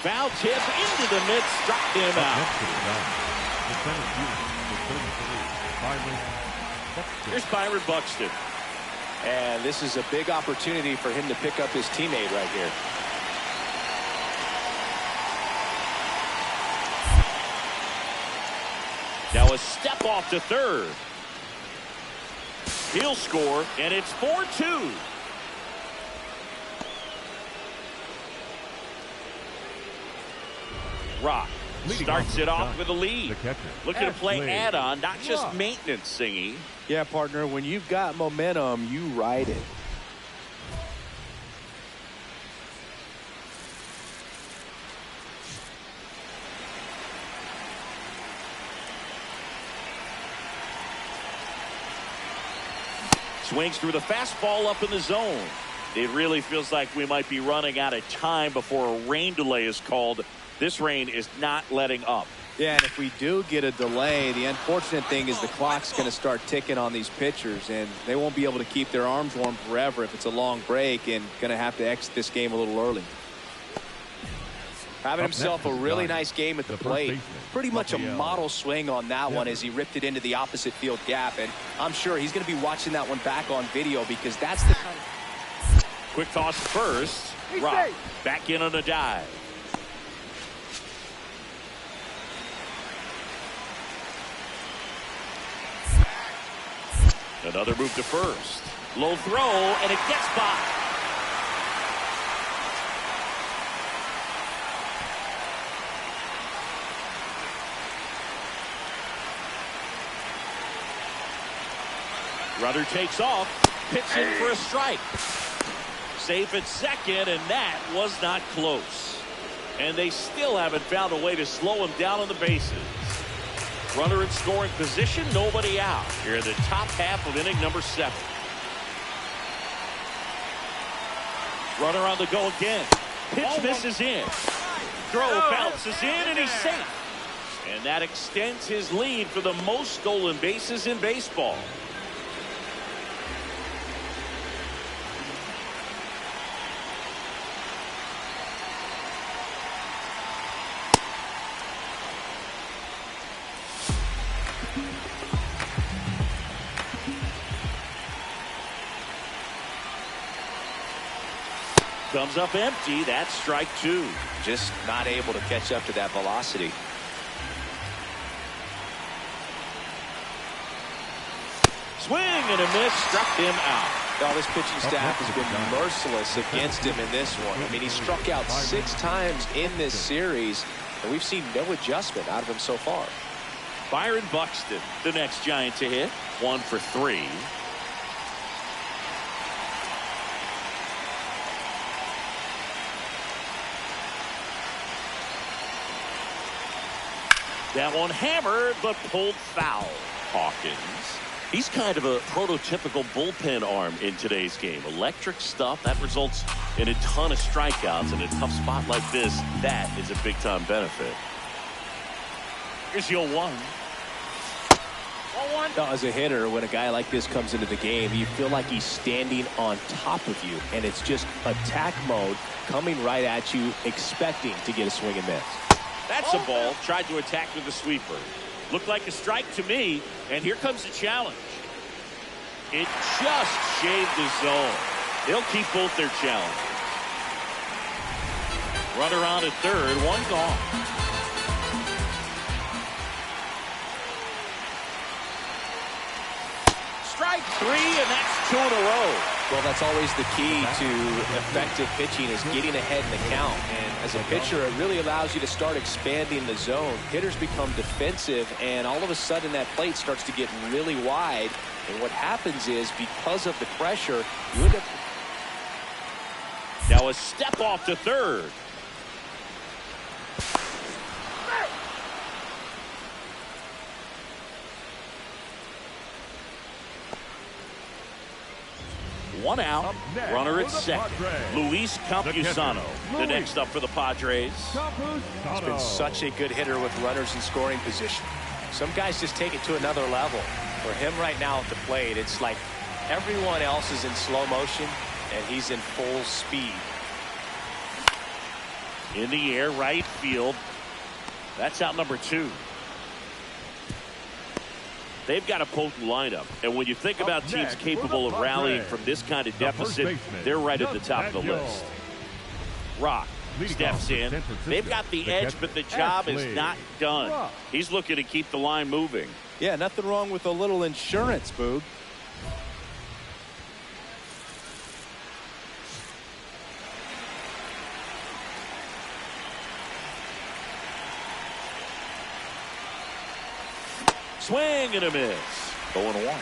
Foul tip into the mid, struck him out. Here's Byron Buxton. And this is a big opportunity for him to pick up his teammate right here. Now a step off to third. He'll score, and it's 4-2. Rock starts it off with a lead. Looking to play add-on, not just maintenance, Singy. Yeah, partner, when you've got momentum, you ride it. Swings through the fastball up in the zone. It really feels like we might be running out of time before a rain delay is called. This rain is not letting up. Yeah, and if we do get a delay, the unfortunate thing is the clock's going to start ticking on these pitchers, and they won't be able to keep their arms warm forever if it's a long break, and going to have to exit this game a little early. Having himself a really nice game at the plate. Pretty much a model swing on that one as he ripped it into the opposite field gap, and I'm sure he's going to be watching that one back on video because that's the kind of... Quick toss to first. Rock back in on a dive. Another move to first. Low throw, and it gets by. Runner takes off, pitch in for a strike. Safe at second, and that was not close. And they still haven't found a way to slow him down on the bases. Runner in scoring position, nobody out. Here in the top half of inning number 7. Runner on the go again. Pitch misses in. Throw bounces in, and he's safe. And that extends his lead for the most stolen bases in baseball. Comes up empty. That's strike 2. Just not able to catch up to that velocity. Swing and a miss. Struck him out. Oh, this pitching staff has been merciless against him in this one. I mean, he struck out 6 times in this series, and we've seen no adjustment out of him so far. Byron Buxton, the next Giant to hit. 1 for 3. That one hammered, but pulled foul. Hawkins. He's kind of a prototypical bullpen arm in today's game. Electric stuff that results in a ton of strikeouts. In a tough spot like this, that is a big-time benefit. Here's your 1. As a hitter, when a guy like this comes into the game, you feel like he's standing on top of you, and it's just attack mode coming right at you, expecting to get a swing and miss. That's a ball. Tried to attack with the sweeper. Looked like a strike to me, and here comes the challenge. It just shaved the zone. They'll keep both their challenges. Runner on at third, 1 gone. Strike 3, and that's 2 in a row. Well, that's always the key to effective pitching, is getting ahead in the count. And as a pitcher, it really allows you to start expanding the zone. Hitters become defensive, and all of a sudden that plate starts to get really wide. And what happens is, because of the pressure, you end up... Now a step off to third. One out. Runner at second. Luis Campusano, the next up for the Padres. He's been such a good hitter with runners in scoring position. Some guys just take it to another level. For him right now at the plate, it's like everyone else is in slow motion, and he's in full speed. In the air, right field. That's out number 2. They've got a potent lineup, and when you think about teams capable of rallying from this kind of deficit, they're right at the top of the list. Rock steps in. They've got the edge, but the job is not done. He's looking to keep the line moving. Yeah, nothing wrong with a little insurance, Boog. Swing and a miss. 0-1.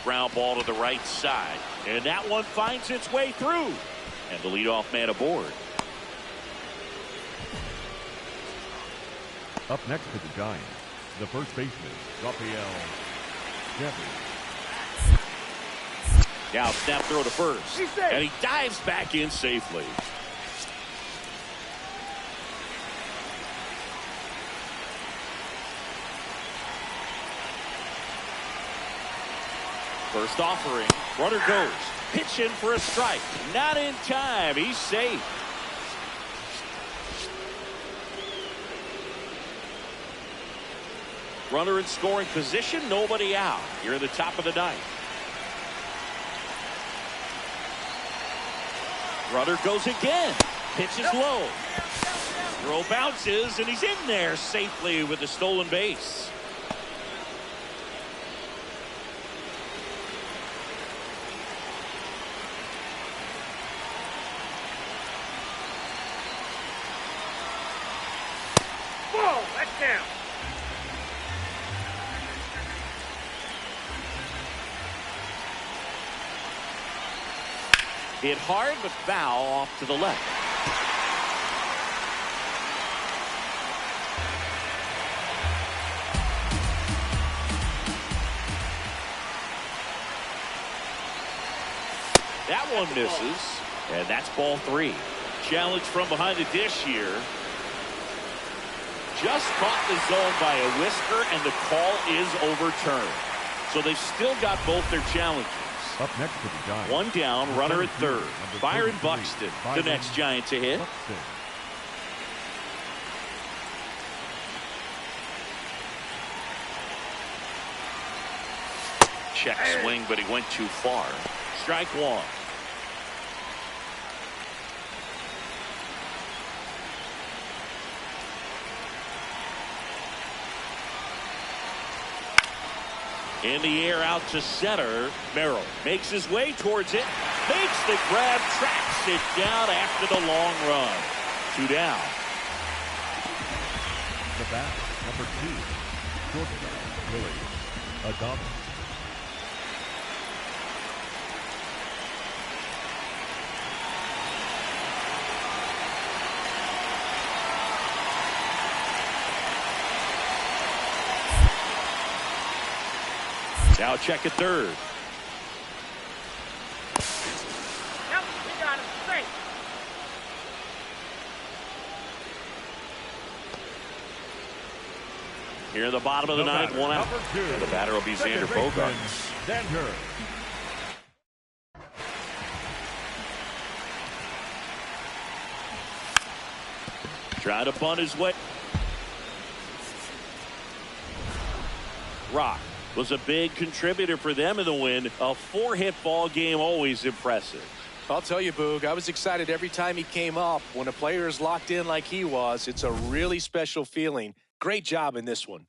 Ground ball to the right side, and that one finds its way through, and the leadoff man aboard. Up next to the Giants, the first baseman, Rafael Devers. Now snap throw to first, and he dives back in safely. First offering, runner goes, pitch in for a strike, not in time, he's safe. Runner in scoring position, nobody out. You're in the top of the 9th. Runner goes again, pitch is low. Throw bounces, and he's in there safely with the stolen base. Let's down. Hit hard, but foul off to the left. That one misses, and that's ball 3. Challenge from behind the dish here. Just caught the zone by a whisker, and the call is overturned. So they've still got both their challenges. Up next to the Giants. One down, runner at third. Byron 33, Buxton, the next Giant to hit. Buxton. Check swing, but he went too far. Strike one. In the air out to center. Merrill makes his way towards it. Makes the grab, tracks it down after the long run. 2 down. The bat, number 2, shortstop, Willie Adames. Now check at third. Yep, we got him straight. Here in the bottom of the ninth, batter, one out. number 2, The batter will be second Xander baseman, Bogaerts. Xander. Trying to bunt his way. Rock was a big contributor for them in the win. A 4-hit ball game, always impressive. I'll tell you, Boog, I was excited every time he came up. When a player is locked in like he was, it's a really special feeling. Great job in this one.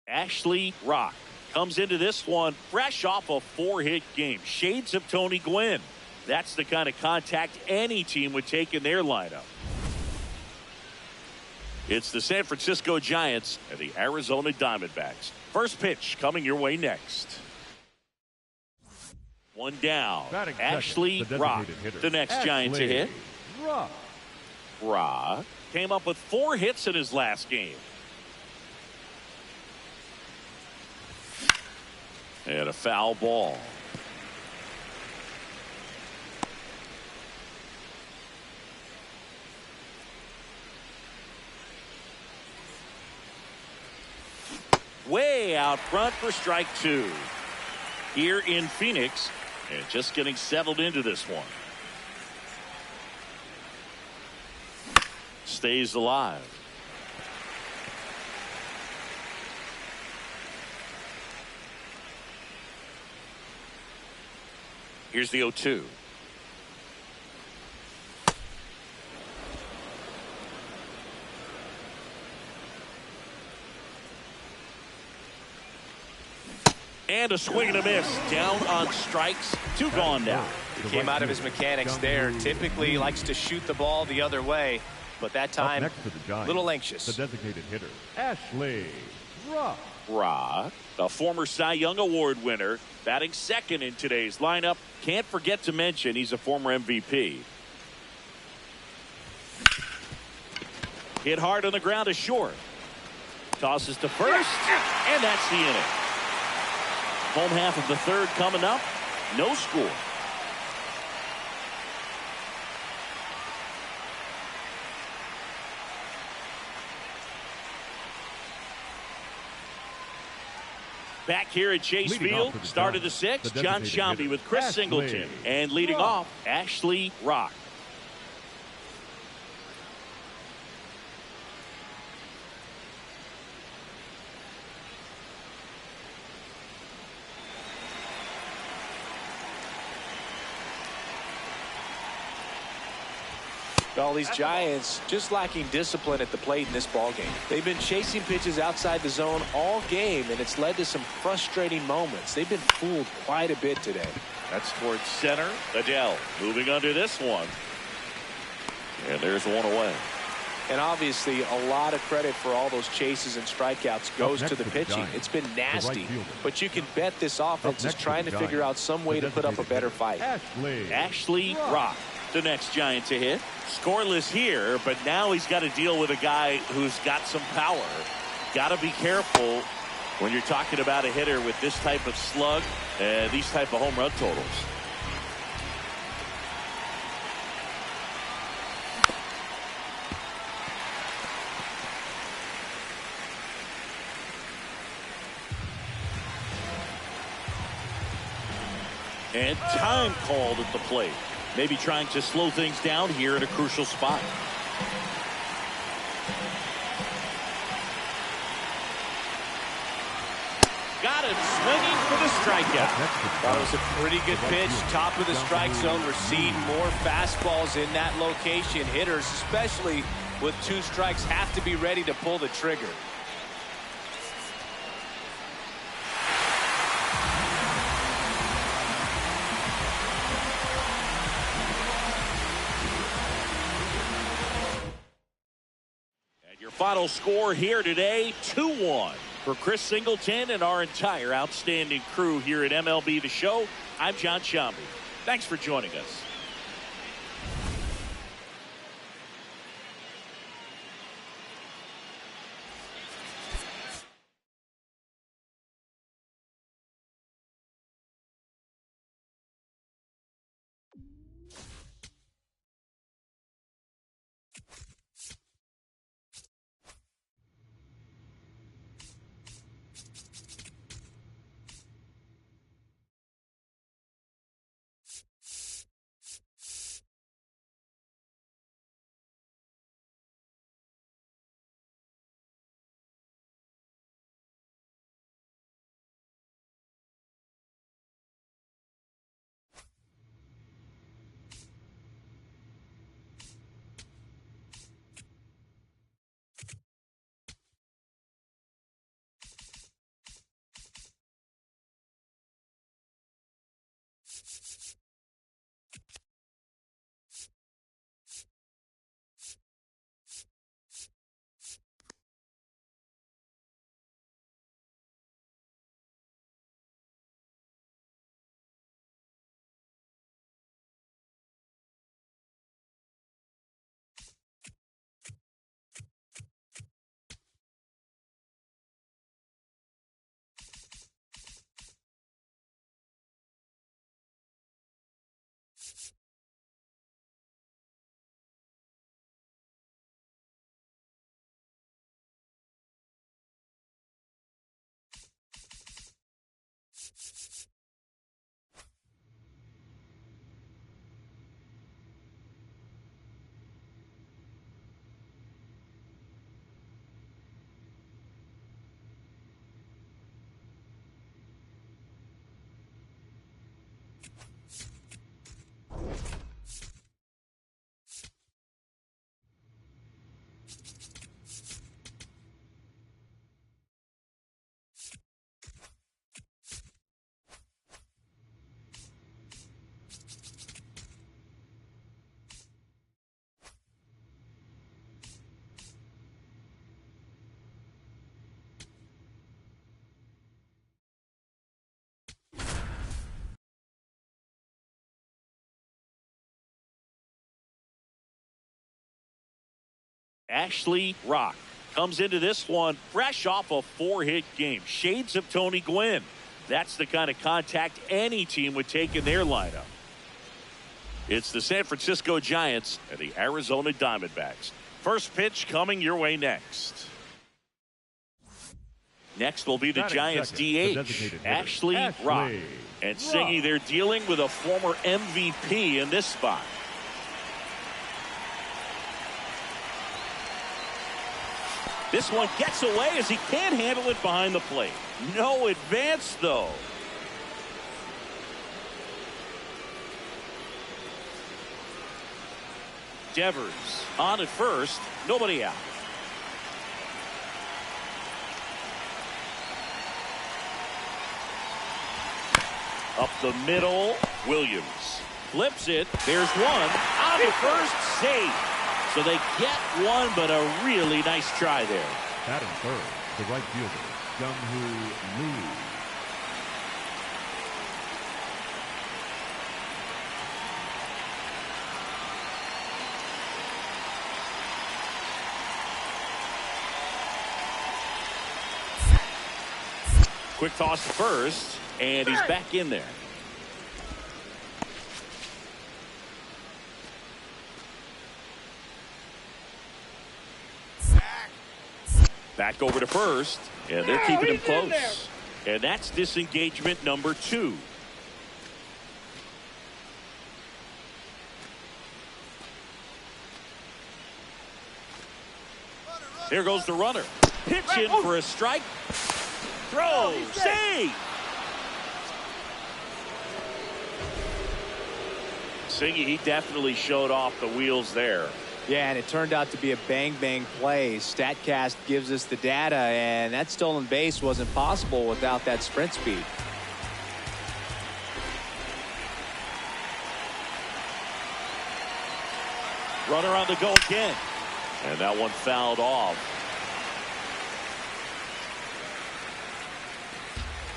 Ashley Rock comes into this one fresh off a 4-hit game. Shades of Tony Gwynn. That's the kind of contact any team would take in their lineup. It's the San Francisco Giants and the Arizona Diamondbacks. First pitch coming your way next. One down. Ashley Rock, the next Giant to hit. Rock came up with 4 hits in his last game. And a foul ball. Way out front for strike 2. Here in Phoenix, and just getting settled into this one. Stays alive. Here's the 0-2. And a swing and a miss. Down on strikes. 2 gone now. He came out of his mechanics there. Typically he likes to shoot the ball the other way, but that time a little anxious. The designated hitter, Ashley Rock. Rock, a former Cy Young Award winner, batting second in today's lineup. Can't forget to mention he's a former MVP. Hit hard on the ground to short. Tosses to first, and that's the inning. Home half of the third coming up. No score. Back here at Chase Field, start of the 6th, John Shambi with Chris Singleton. And leading off, Ashley Rock. Well, these Giants just lacking discipline at the plate in this ball game. They've been chasing pitches outside the zone all game, and it's led to some frustrating moments. They've been fooled quite a bit today. That's towards center. Adele moving under this one. And there's one away. And obviously, a lot of credit for all those chases and strikeouts goes to the pitching. It's been nasty, but you can bet this offense is trying to figure out some way to put up a better fight. Ashley Rock, the next Giant to hit. Scoreless here, but now he's got to deal with a guy who's got some power. Got to be careful when you're talking about a hitter with this type of slug and these type of home run totals. And time called at the plate. Maybe trying to slow things down here at a crucial spot. Got him swinging for the strikeout. That was a pretty good pitch. Top of the strike zone. We're seeing more fastballs in that location. Hitters, especially with 2 strikes, have to be ready to pull the trigger. Final score here today, 2-1 for Chris Singleton and our entire outstanding crew here at MLB The Show. I'm John Shambi. Thanks for joining us. Ashley Rock comes into this one fresh off a 4-hit game. Shades of Tony Gwynn. That's the kind of contact any team would take in their lineup. It's the San Francisco Giants and the Arizona Diamondbacks. First pitch coming your way next. Next will be the Giants DH, Ashley Rock. And Singy, they're dealing with a former MVP in this spot. This one gets away as he can't handle it behind the plate. No advance, though. Devers on at first, nobody out. Up the middle, Williams flips it. There's one on the first, save. So they get one, but a really nice try there. Batting third, the right fielder, Jung-Hoo Lee. Quick toss to first, and he's back in there. Back over to first, and they're keeping him close. And that's disengagement number 2. Here goes the runner. Pitch in for a strike. Throw, save. Singy, he definitely showed off the wheels there. Yeah, and it turned out to be a bang-bang play. StatCast gives us the data, and that stolen base wasn't possible without that sprint speed. Runner on the go again. And that one fouled off.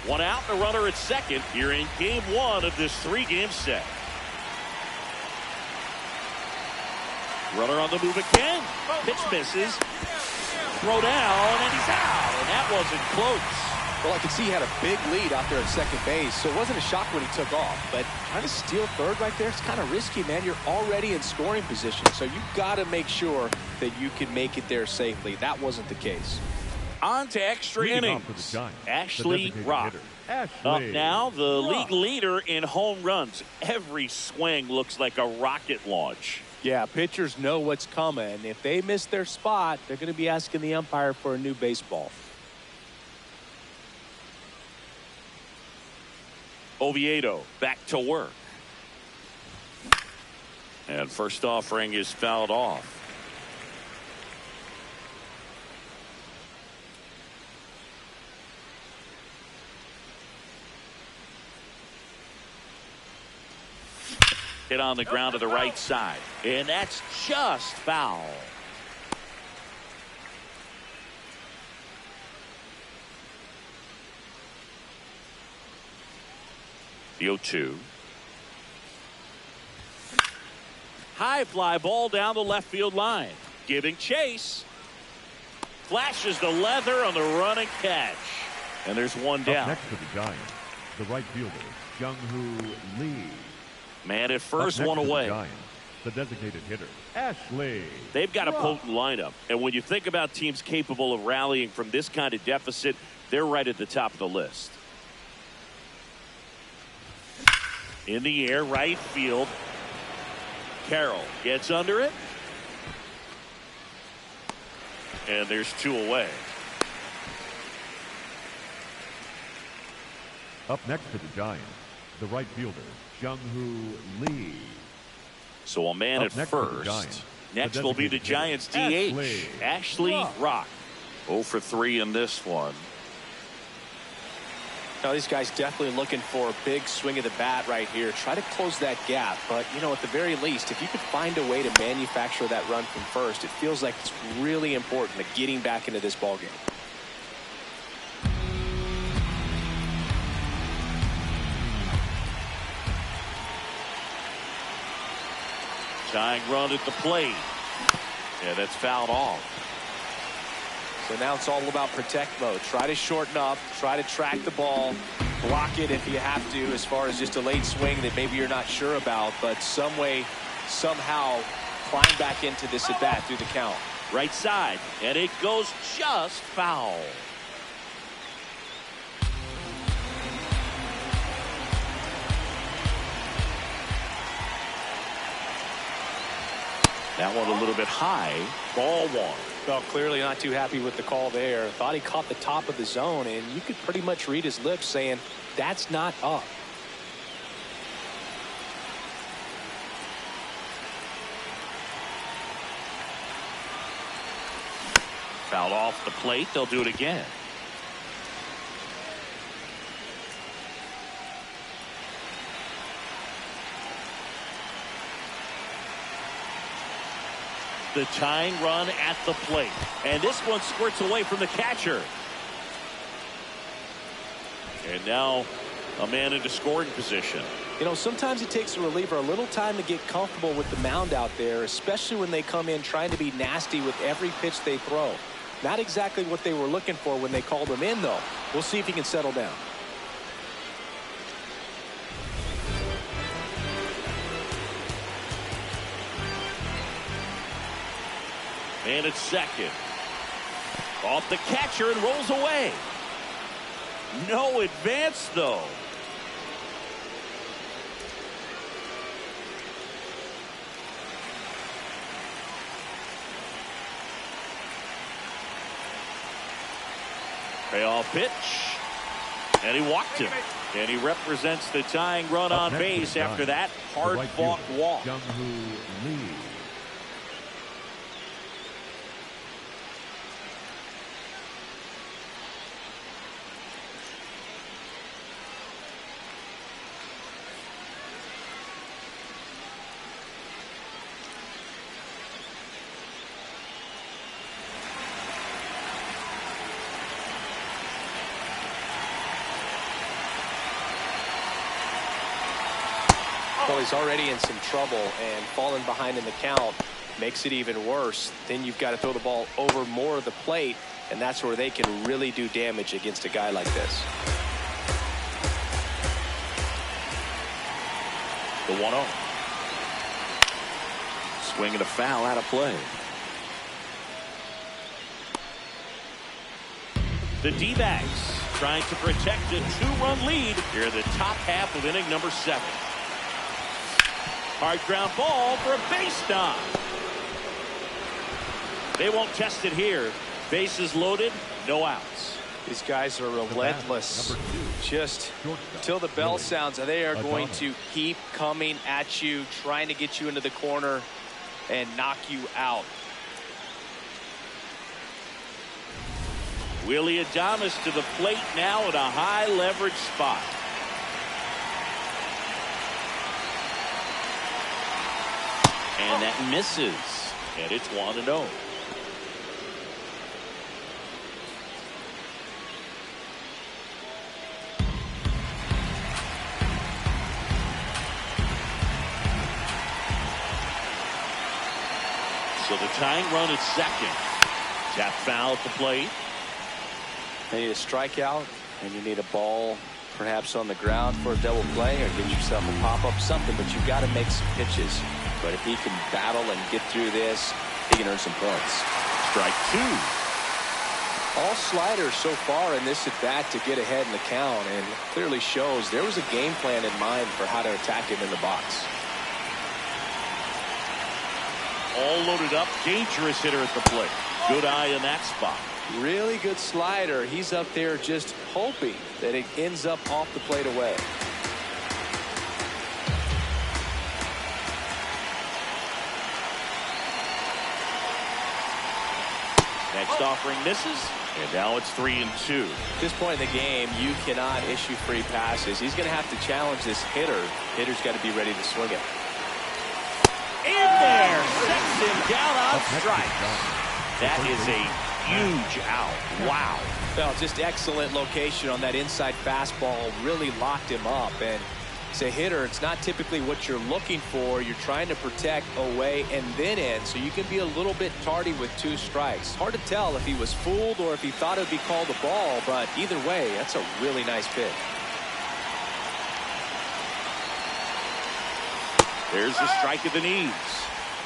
One out, the runner at second here in game 1 of this 3-game set. Runner on the move again. Pitch misses. Throw down, and he's out. And that wasn't close. Well, I could see he had a big lead out there at second base, so it wasn't a shock when he took off. But trying to steal third right there, it's kind of risky, man. You're already in scoring position, so you've got to make sure that you can make it there safely. That wasn't the case. On to extra innings. Ashley Rock. Up now, the league leader in home runs. Every swing looks like a rocket launch. Yeah, pitchers know what's coming. If they miss their spot, they're going to be asking the umpire for a new baseball. Oviedo back to work. And first offering is fouled off. Hit on the ground to the right side. And that's just foul. The 0-2. High fly ball down the left field line. Giving chase. Flashes the leather on the running catch. And there's one down. Up next for the Giants, the right fielder, Jung-Hoo Lee. Man at first, one away. The designated hitter, Ashley. They've got a potent lineup, and when you think about teams capable of rallying from this kind of deficit, they're right at the top of the list. In the air, right field. Carroll gets under it. And there's 2 away. Up next for the Giants, the right fielder, Jung-Hoo Lee. So a man at first. Next will be the Giants DH, Ashley Rock. 0 for 3 in this one. Now these guys definitely looking for a big swing of the bat right here. Try to close that gap. But, you know, at the very least, if you could find a way to manufacture that run from first, it feels like it's really important to getting back into this ballgame. Tying run at the plate. Yeah, that's fouled off. So now it's all about protect mode. Try to shorten up, try to track the ball, block it if you have to, as far as just a late swing that maybe you're not sure about, but some way, somehow climb back into this at bat through the count. Right side, and it goes just foul. That one a little bit high. Ball 1. Well, clearly not too happy with the call there. Thought he caught the top of the zone, and you could pretty much read his lips saying, that's not up. Foul off the plate. They'll do it again. The tying run at the plate. And this one squirts away from the catcher. And now a man into scoring position. You know, sometimes it takes a reliever a little time to get comfortable with the mound out there, especially when they come in trying to be nasty with every pitch they throw. Not exactly what they were looking for when they called him in, though. We'll see if he can settle down. And it's second. Off the catcher and rolls away. No advance, though. Payoff pitch. And he walked him. And he represents the tying run on base after that hard-fought walk. Jung-Hoo Lee. Well, he's already in some trouble, and falling behind in the count makes it even worse. Then you've got to throw the ball over more of the plate, and that's where they can really do damage against a guy like this. The 1-0. Swinging a foul out of play. The D-backs trying to protect a 2-run lead here in the top half of inning number 7. Hard ground ball for a base knock. They won't test it here. Bases loaded, no outs. These guys are relentless. Just till the bell sounds, they are going to keep coming at you, trying to get you into the corner and knock you out. Willie Adames to the plate now at a high leverage spot. And that misses. And it's 1-0. So the tying run at second. Tap foul at the plate. They need a strikeout, and you need a ball perhaps on the ground for a double play or get yourself a pop-up, something, but you've got to make some pitches. But if he can battle and get through this, he can earn some points. Strike two. All sliders so far in this at-bat to get ahead in the count, and clearly shows there was a game plan in mind for how to attack him in the box. All loaded up, dangerous hitter at the plate. Good eye in that spot. Really good slider. He's up there just hoping that it ends up off the plate away. Next offering misses, and now it's 3-2. At this point in the game, you cannot issue free passes. He's going to have to challenge this hitter. Hitter's got to be ready to swing it. In there, sets him down on strikes. That is a huge out. Wow. Well, just excellent location on that inside fastball. Really locked him up. And as a hitter, it's not typically what you're looking for. You're trying to protect away and then in, so you can be a little bit tardy with 2 strikes. Hard to tell if he was fooled or if he thought it would be called a ball, but either way, that's a really nice pitch. There's the strike of the knees.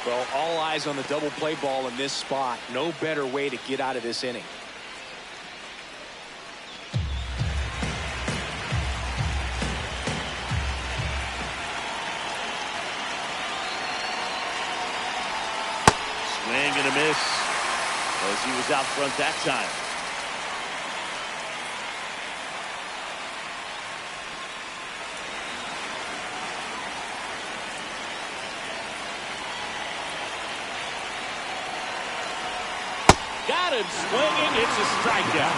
Well, all eyes on the double play ball in this spot. No better way to get out of this inning. Swing and a miss as he was out front that time. Got him swinging. It's a strikeout.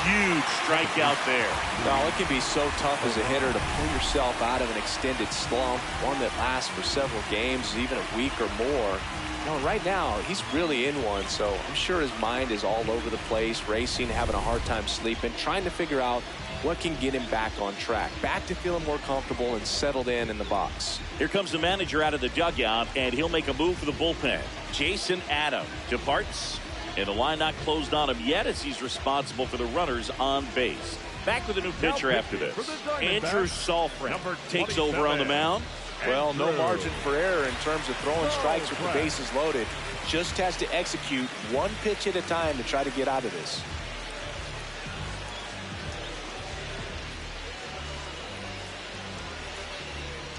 Huge strikeout there. Well, it can be so tough as a hitter to pull yourself out of an extended slump, one that lasts for several games, even a week or more. No, right now, he's really in one, so I'm sure his mind is all over the place, racing, having a hard time sleeping, trying to figure out what can get him back on track, back to feeling more comfortable and settled in the box. Here comes the manager out of the dugout, and he'll make a move for the bullpen. Jason Adam departs, and the line not closed on him yet as he's responsible for the runners on base. Back with a new pitcher after this. Andrew Sofrin takes over on the mound. Well, no margin for error in terms of throwing strikes with the bases loaded. Just has to execute one pitch at a time to try to get out of this.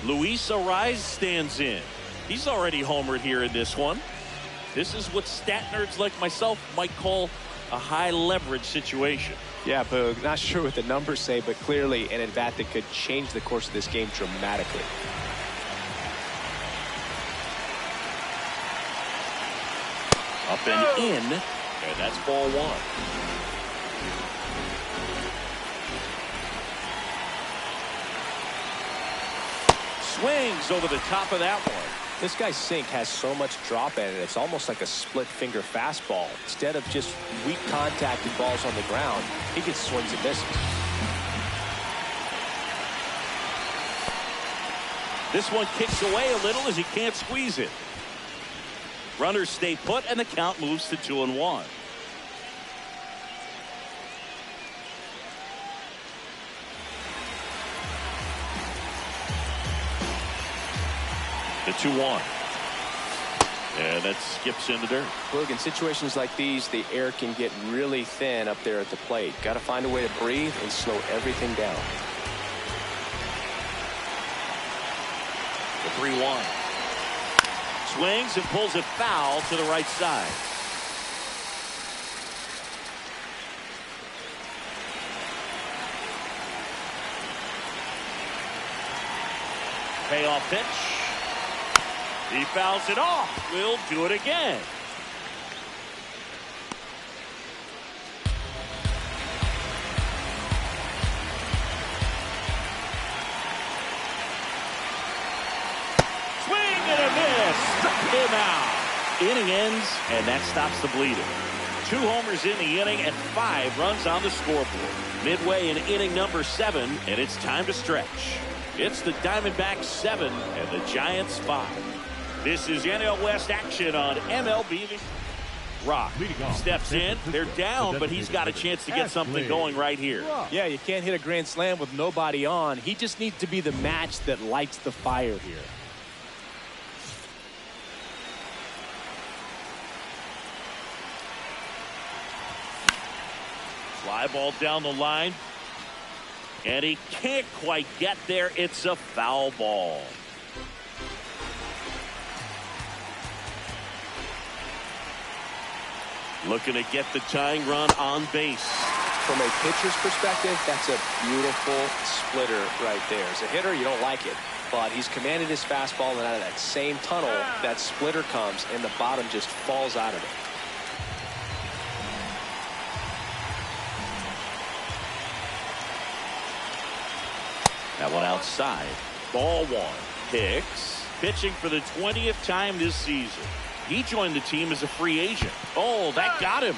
Luis Arraez stands in. He's already homered here in this one. This is what stat nerds like myself might call a high leverage situation. Yeah, Boog, not sure what the numbers say, but clearly an at-bat that could change the course of this game dramatically. Up and in, and that's ball one. Swings over the top of that one. This guy's sink has so much drop in it, it's almost like a split finger fastball. Instead of just weak contact and balls on the ground, he gets swings and misses. This one kicks away a little as he can't squeeze it. Runners stay put, and the count moves to 2-1. The 2-1. And that skips in the dirt. Look, in situations like these, the air can get really thin up there at the plate. Got to find a way to breathe and slow everything down. The 3-1. Swings and pulls it foul to the right side. Payoff pitch. He fouls it off. We'll do it again. Swing and a miss. Struck him out. Inning ends, and that stops the bleeding. 2 homers in the inning and 5 runs on the scoreboard. Midway in inning number 7, and it's time to stretch. It's the Diamondbacks 7 and the Giants 5. This is NL West action on MLB The Show. Rock Leading off, steps in. They're down, but he's got a chance to get something going right here. Yeah, you can't hit a grand slam with nobody on. He just needs to be the match that lights the fire here. Fly ball down the line. And he can't quite get there. It's a foul ball. Looking to get the tying run on base. From a pitcher's perspective, that's a beautiful splitter right there. As a hitter, you don't like it. But he's commanded his fastball, and out of that same tunnel, that splitter comes, and the bottom just falls out of it. That one outside. Ball one. Hicks pitching for the 20th time this season. He joined the team as a free agent. Oh, that got him.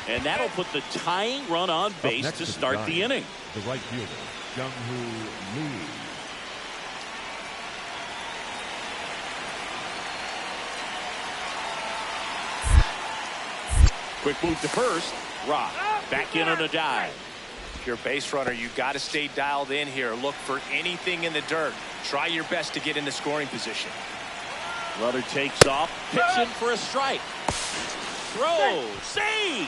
And that'll put the tying run on base to start the inning. The right fielder, Jung-Hoo Lee. Quick move to first. Rock back in on a dive. If you're a base runner, you got to stay dialed in here. Look for anything in the dirt. Try your best to get into scoring position. Runner takes off, pitching for a strike. Throw, save,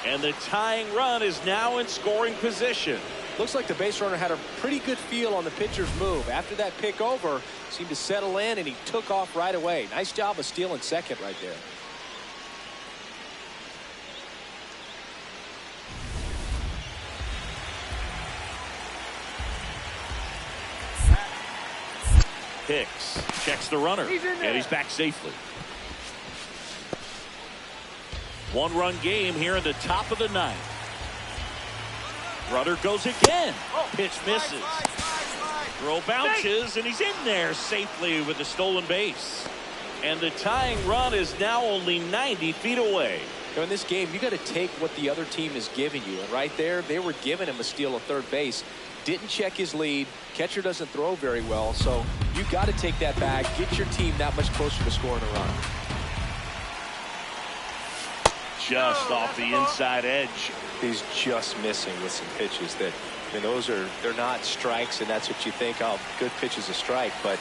and the tying run is now in scoring position. Looks like the base runner had a pretty good feel on the pitcher's move. After that pick over, seemed to settle in, and he took off right away. Nice job of stealing second right there. Hicks checks the runner, and he's back safely. One-run game here in the top of the ninth. Runner goes again. Pitch misses. Throw bounces, and he's in there safely with the stolen base. And the tying run is now only 90 feet away. In this game, you got to take what the other team is giving you. And right there, they were giving him a steal of third base. Didn't check his lead. Catcher doesn't throw very well, so you got to take that back, get your team that much closer to scoring a run. Just off the inside edge. He's just missing with some pitches that, I mean, they're not strikes, and that's what you think, oh, good pitch is a strike. But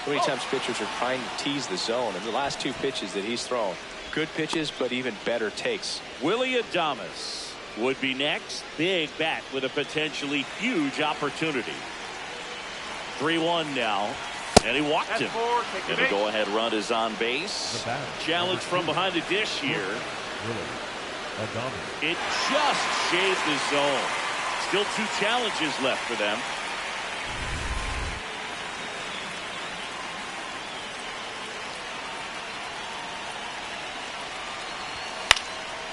so many times pitchers are trying to tease the zone, and the last two pitches that he's thrown, good pitches, but even better takes. Willie Adames would be next. Big bat with a potentially huge opportunity. 3-1 now, and he walked him. And the go-ahead run is on base. Challenge from behind the dish here. It just shaved the zone. Still two challenges left for them.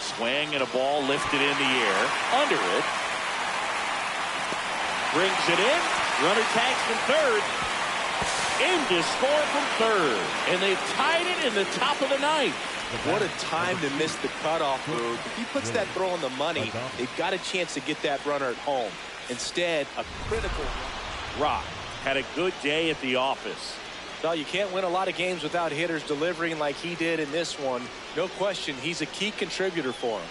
Swing and a ball lifted in the air. Under it. Brings it in. Runner tags from third. In to score from third. And they've tied it in the top of the ninth. What a time to miss the cutoff move. If he puts that throw on the money, they've got a chance to get that runner at home. Instead, a critical Rock had a good day at the office. Well, you can't win a lot of games without hitters delivering like he did in this one. No question, he's a key contributor for him.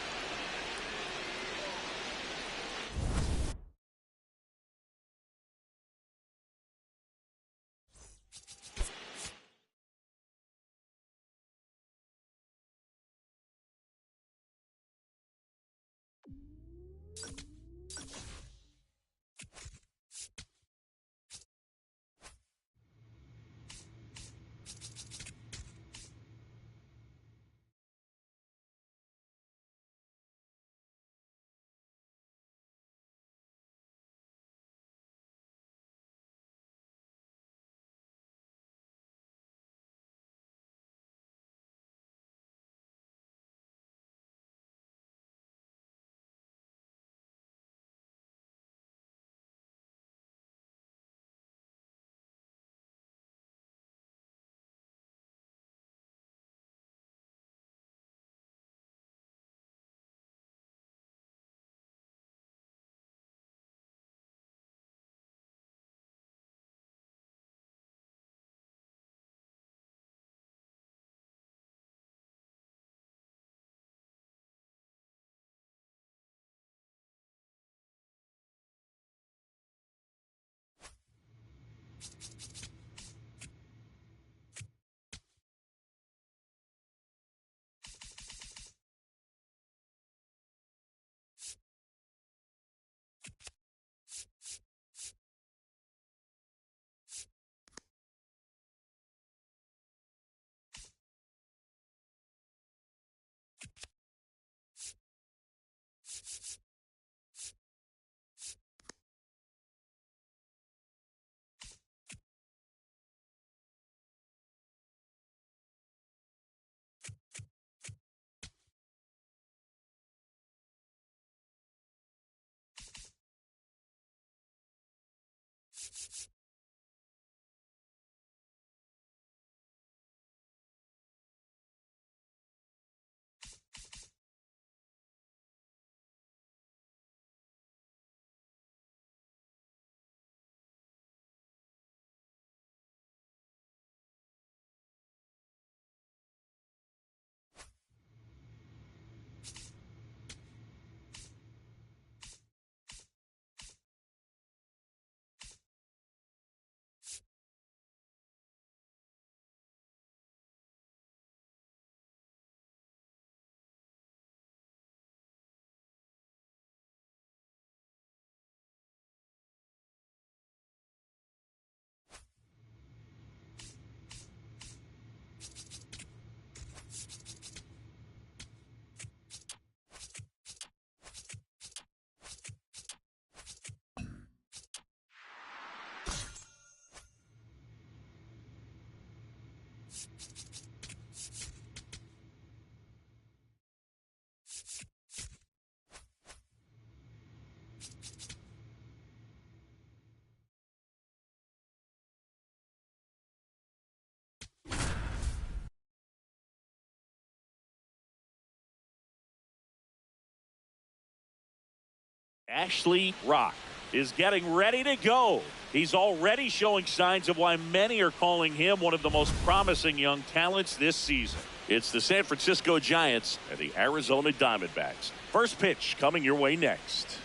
Ashley Rock is getting ready to go. He's already showing signs of why many are calling him one of the most promising young talents this season. It's the San Francisco Giants and the Arizona Diamondbacks. First pitch coming your way next.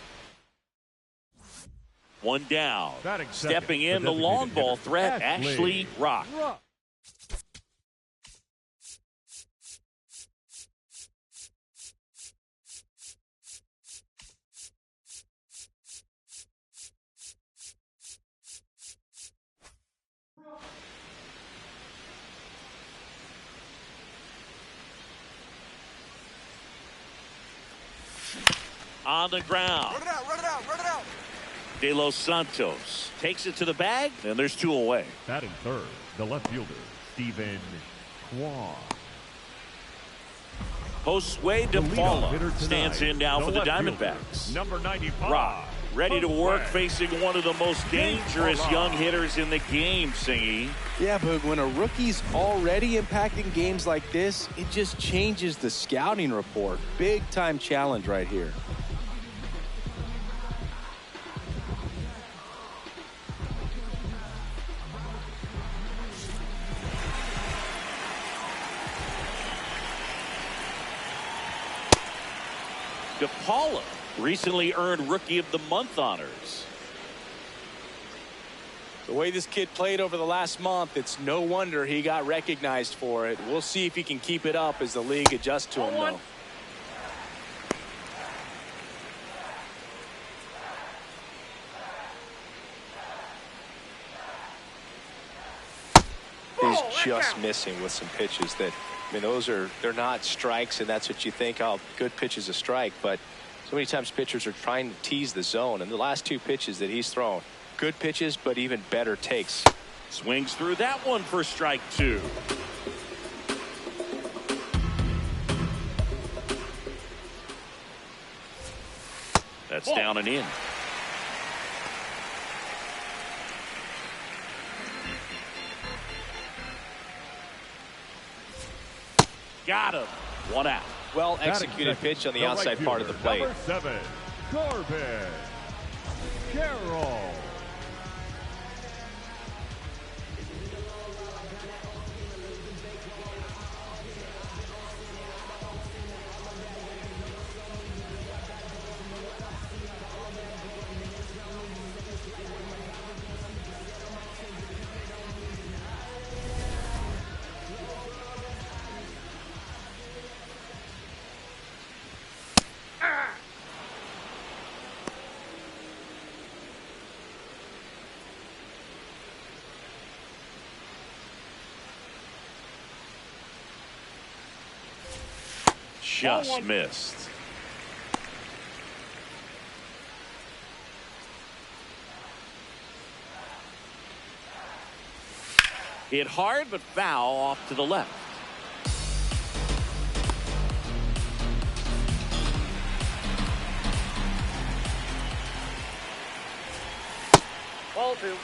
One down. Stepping in the long ball threat, Ashley Rock. On the ground. Run it out, run it out, run it out. De Los Santos takes it to the bag, and there's two away. Batting third, the left fielder, Stephen Kwan. Josue De Paula stands in now for the Diamondbacks. Number 95. Rock, ready to work, facing one of the most dangerous young hitters in the game, Singy. Yeah, but when a rookie's already impacting games like this, it just changes the scouting report. Big time challenge right here. De Paula recently earned Rookie of the Month honors. The way this kid played over the last month, it's no wonder he got recognized for it. We'll see if he can keep it up as the league adjusts to him, though. He's just missing with some pitches that, I mean, they're not strikes, and that's what you think, oh, good pitch is a strike, but so many times pitchers are trying to tease the zone, and the last two pitches that he's thrown, good pitches, but even better takes. Swings through that one for strike two. That's down and in. Got him. One out. Well executed pitch on the outside part of the plate. Number 7, Corbin Carroll. Just missed. Hit hard but foul off to the left. Ball 2.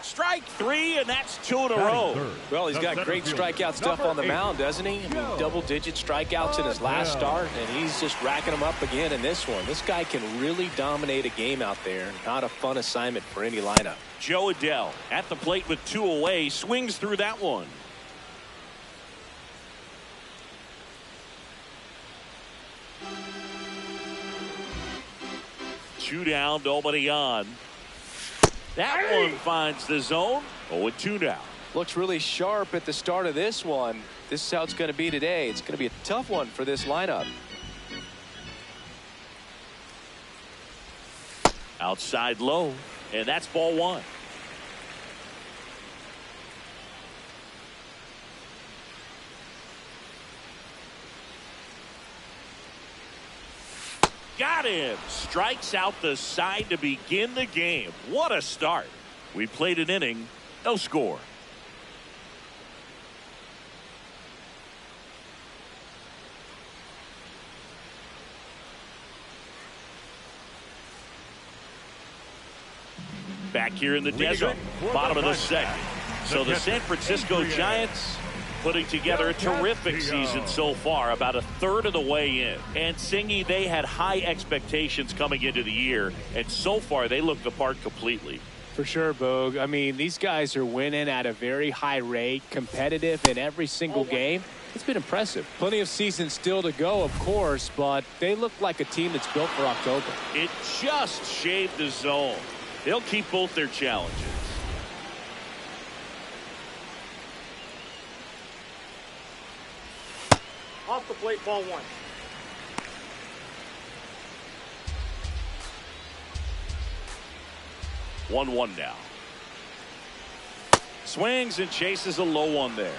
Strike 3, and that's 2 in a row. Well, he's got great strikeout stuff on the mound, doesn't he? I mean, double-digit strikeouts in his last start, and he's just racking them up again in this one. This guy can really dominate a game out there. Not a fun assignment for any lineup. Joe Adell at the plate with 2 away, swings through that one. Two down, nobody on. That one finds the zone. 0-2 now. Looks really sharp at the start of this one. This is how it's going to be today. It's going to be a tough one for this lineup. Outside low, and that's ball 1. Got him. Strikes out the side to begin the game. What a start. We played an inning, no score. Back here in the desert, bottom of the second. So the San Francisco Giants putting together a terrific season so far, about a third of the way in. And Singy, they had high expectations coming into the year, and so far they look the part completely. For sure, Boog. I mean, these guys are winning at a very high rate, competitive in every single game. It's been impressive. Plenty of season still to go, of course, but they look like a team that's built for October. It just shaved the zone. They'll keep both their challenges. Off the plate, ball 1. One now. Swings and chases a low one there.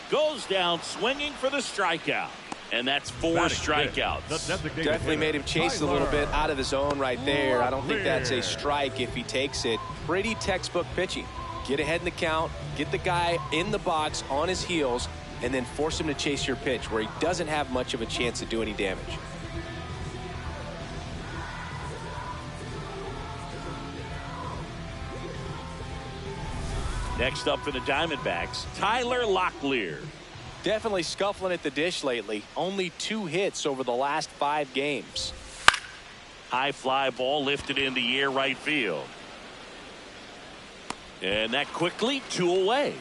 Goes down swinging for the strikeout. And that's 4 strikeouts. Definitely made him chase a little bit out of the zone right there. I don't think that's a strike if he takes it. Pretty textbook pitching. Get ahead in the count, get the guy in the box on his heels, and then force him to chase your pitch where he doesn't have much of a chance to do any damage. Next up for the Diamondbacks, Tyler Locklear. Definitely scuffling at the dish lately. Only 2 hits over the last 5 games. High fly ball lifted in the air right field. And that quickly 2 away.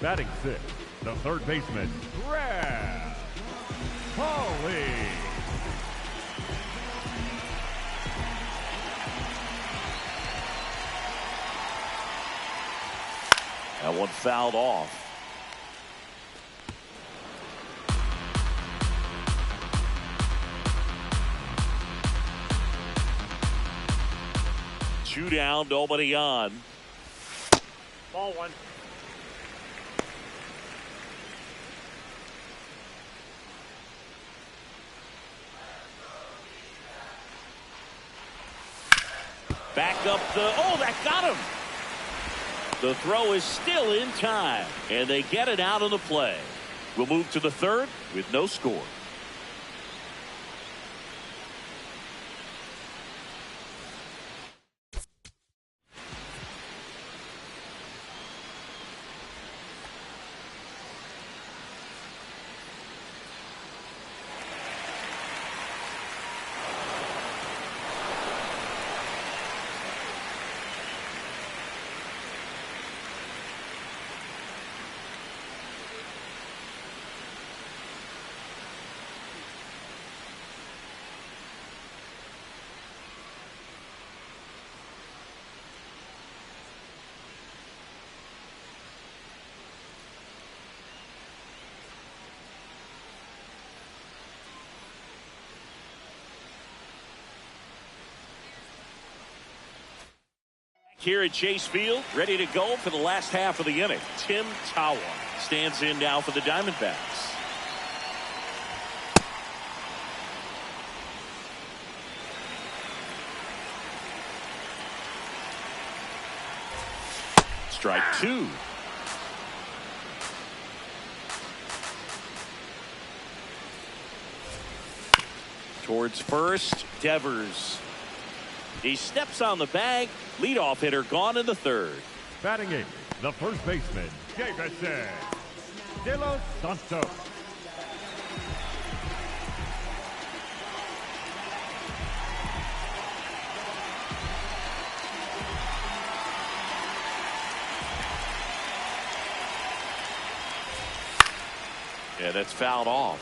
Batting 6, the third baseman, Brad Holly. That one fouled off. Two down, nobody on. Ball 1. Back up the, oh, that got him. The throw is still in time, and they get it out of the play. We'll move to the third with no score. Here at Chase Field, ready to go for the last half of the inning. Tim Tawa stands in now for the Diamondbacks. Strike two. Towards first, Devers. He steps on the bag. Leadoff hitter gone in the third. Batting eighth, the first baseman, Davison De Los Santos. Yeah, that's fouled off.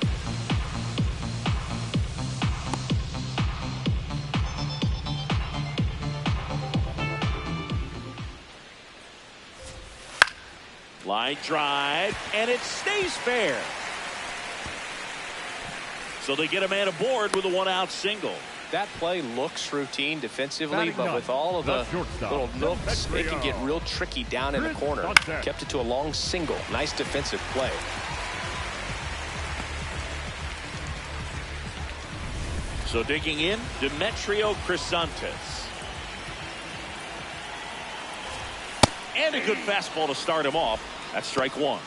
Line drive, and it stays fair. So they get a man aboard with a one-out single. That play looks routine defensively, but with all of the little nooks, it can get real tricky down in the corner. Kept it to a long single. Nice defensive play. So digging in, Demetrio Crisantes. And a good fastball to start him off. That's strike one.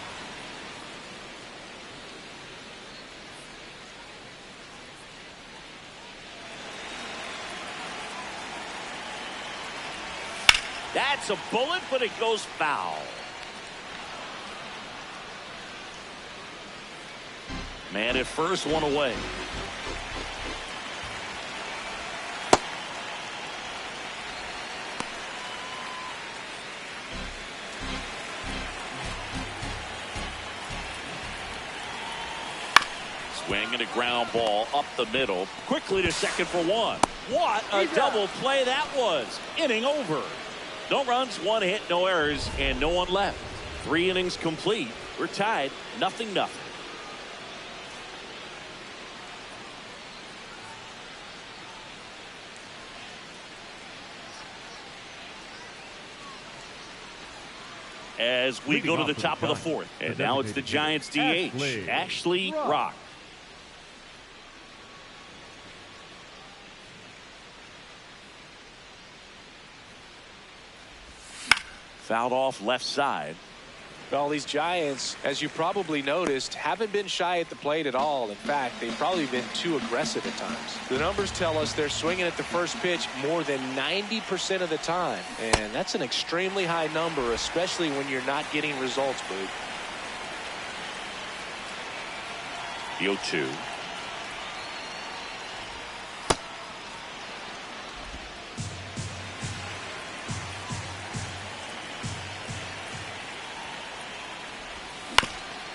That's a bullet, but it goes foul. Man at first, one away. Swing and a ground ball up the middle. Quickly to second for one. What a double play that was. Inning over. No runs, one hit, no errors, and no one left. 3 innings complete. We're tied, 0-0. As we go to the top of the fourth. And now it's the Giants DH, Ashley Rock. Fouled off left side. Well, these Giants, as you probably noticed, haven't been shy at the plate at all. In fact, they've probably been too aggressive at times. The numbers tell us they're swinging at the first pitch more than 90% of the time. And that's an extremely high number, especially when you're not getting results, Boog. The 0-2.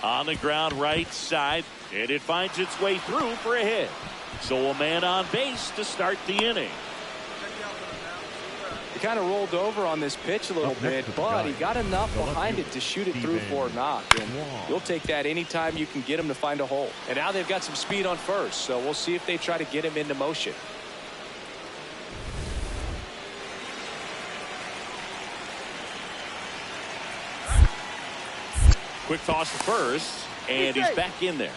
On the ground right side, and it finds its way through for a hit. So a man on base to start the inning. He kind of rolled over on this pitch a little bit, but he got enough behind it to shoot it through for a knock. And you'll take that anytime you can get him to find a hole. And now they've got some speed on first, so we'll see if they try to get him into motion. Quick toss to first, and he's back in there.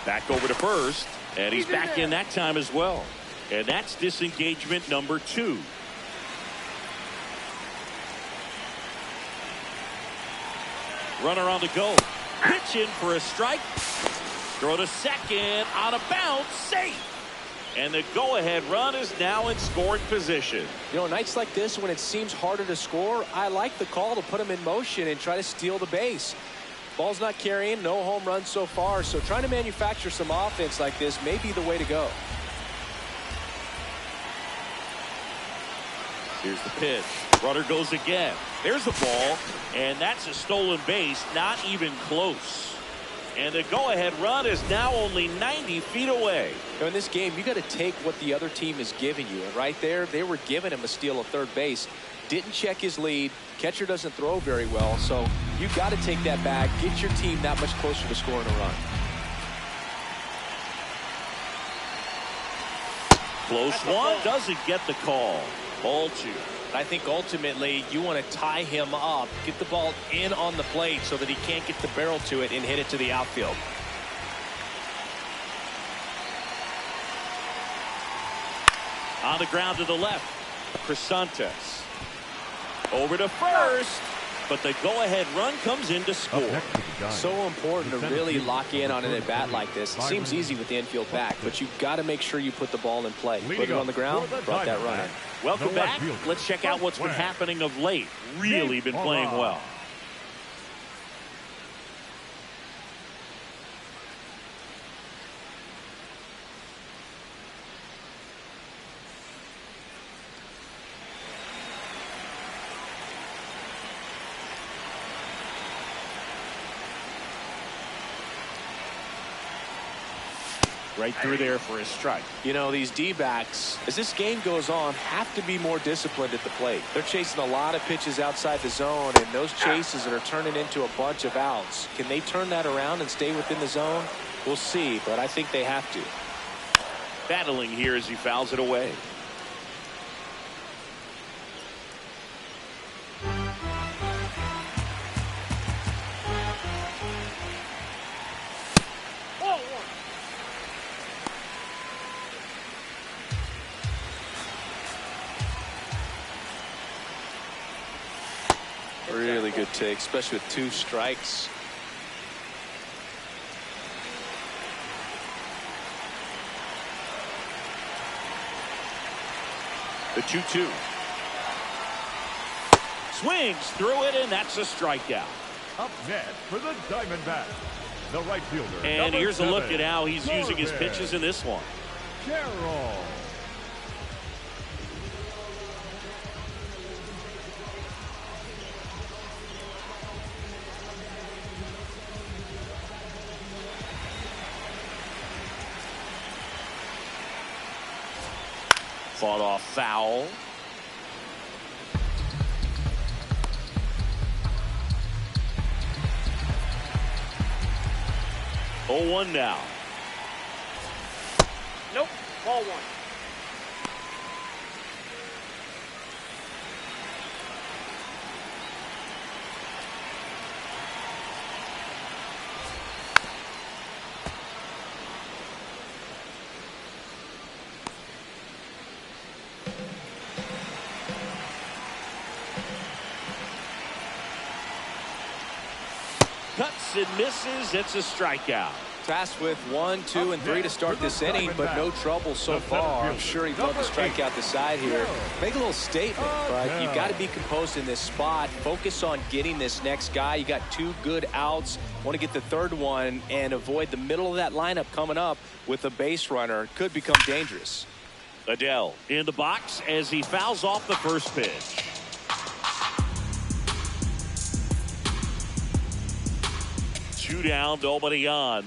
Back over to first, and he's back in that time as well. And that's disengagement number 2. Runner on the go. Pitch in for a strike. Throw to second on a bounce. Safe. And the go-ahead run is now in scoring position. You know, nights like this when it seems harder to score, I like the call to put him in motion and try to steal the base. Ball's not carrying, no home runs so far, so trying to manufacture some offense like this may be the way to go. Here's the pitch. Runner goes again. There's the ball, and that's a stolen base, not even close. And the go-ahead run is now only 90 feet away. In this game, you got to take what the other team is giving you. And right there, they were giving him a steal of third base. Didn't check his lead. Catcher doesn't throw very well. So you got to take that back. Get your team that much closer to scoring a run. Close one. Doesn't get the call. Ball 2. I think ultimately you want to tie him up, get the ball in on the plate so that he can't get the barrel to it and hit it to the outfield. On the ground to the left. Crisantes. Over to first. But the go-ahead run comes in to score. So important to really lock in on an at-bat like this. It seems easy with the infield back, but you've got to make sure you put the ball in play. Put it on the ground, brought that run in. Welcome back. Let's check out what's been happening of late. Really been playing well. Right through there for a strike. You know, these D-backs, as this game goes on, have to be more disciplined at the plate. They're chasing a lot of pitches outside the zone, and those chases are turning into a bunch of outs. Can they turn that around and stay within the zone? We'll see, but I think they have to. Battling here as he fouls it away. Really good take, especially with 2 strikes. The 2-2. Swings through it, and that's a strikeout. Up next for the Diamondbacks, the right fielder. And here's a look at how he's using his pitches in this one. Carroll. Fought off foul. Oh, 1 now. Nope. Ball 1. Cuts and misses. It's a strikeout. Tasked with 1, 2, and 3 to start this inning, but no trouble so far. I'm sure he'd love to strike out the side here. Make a little statement, but you've got to be composed in this spot. Focus on getting this next guy. You got 2 good outs. Want to get the 3rd one and avoid the middle of that lineup coming up with a base runner. Could become dangerous. Adele in the box as he fouls off the first pitch. Two down, nobody on.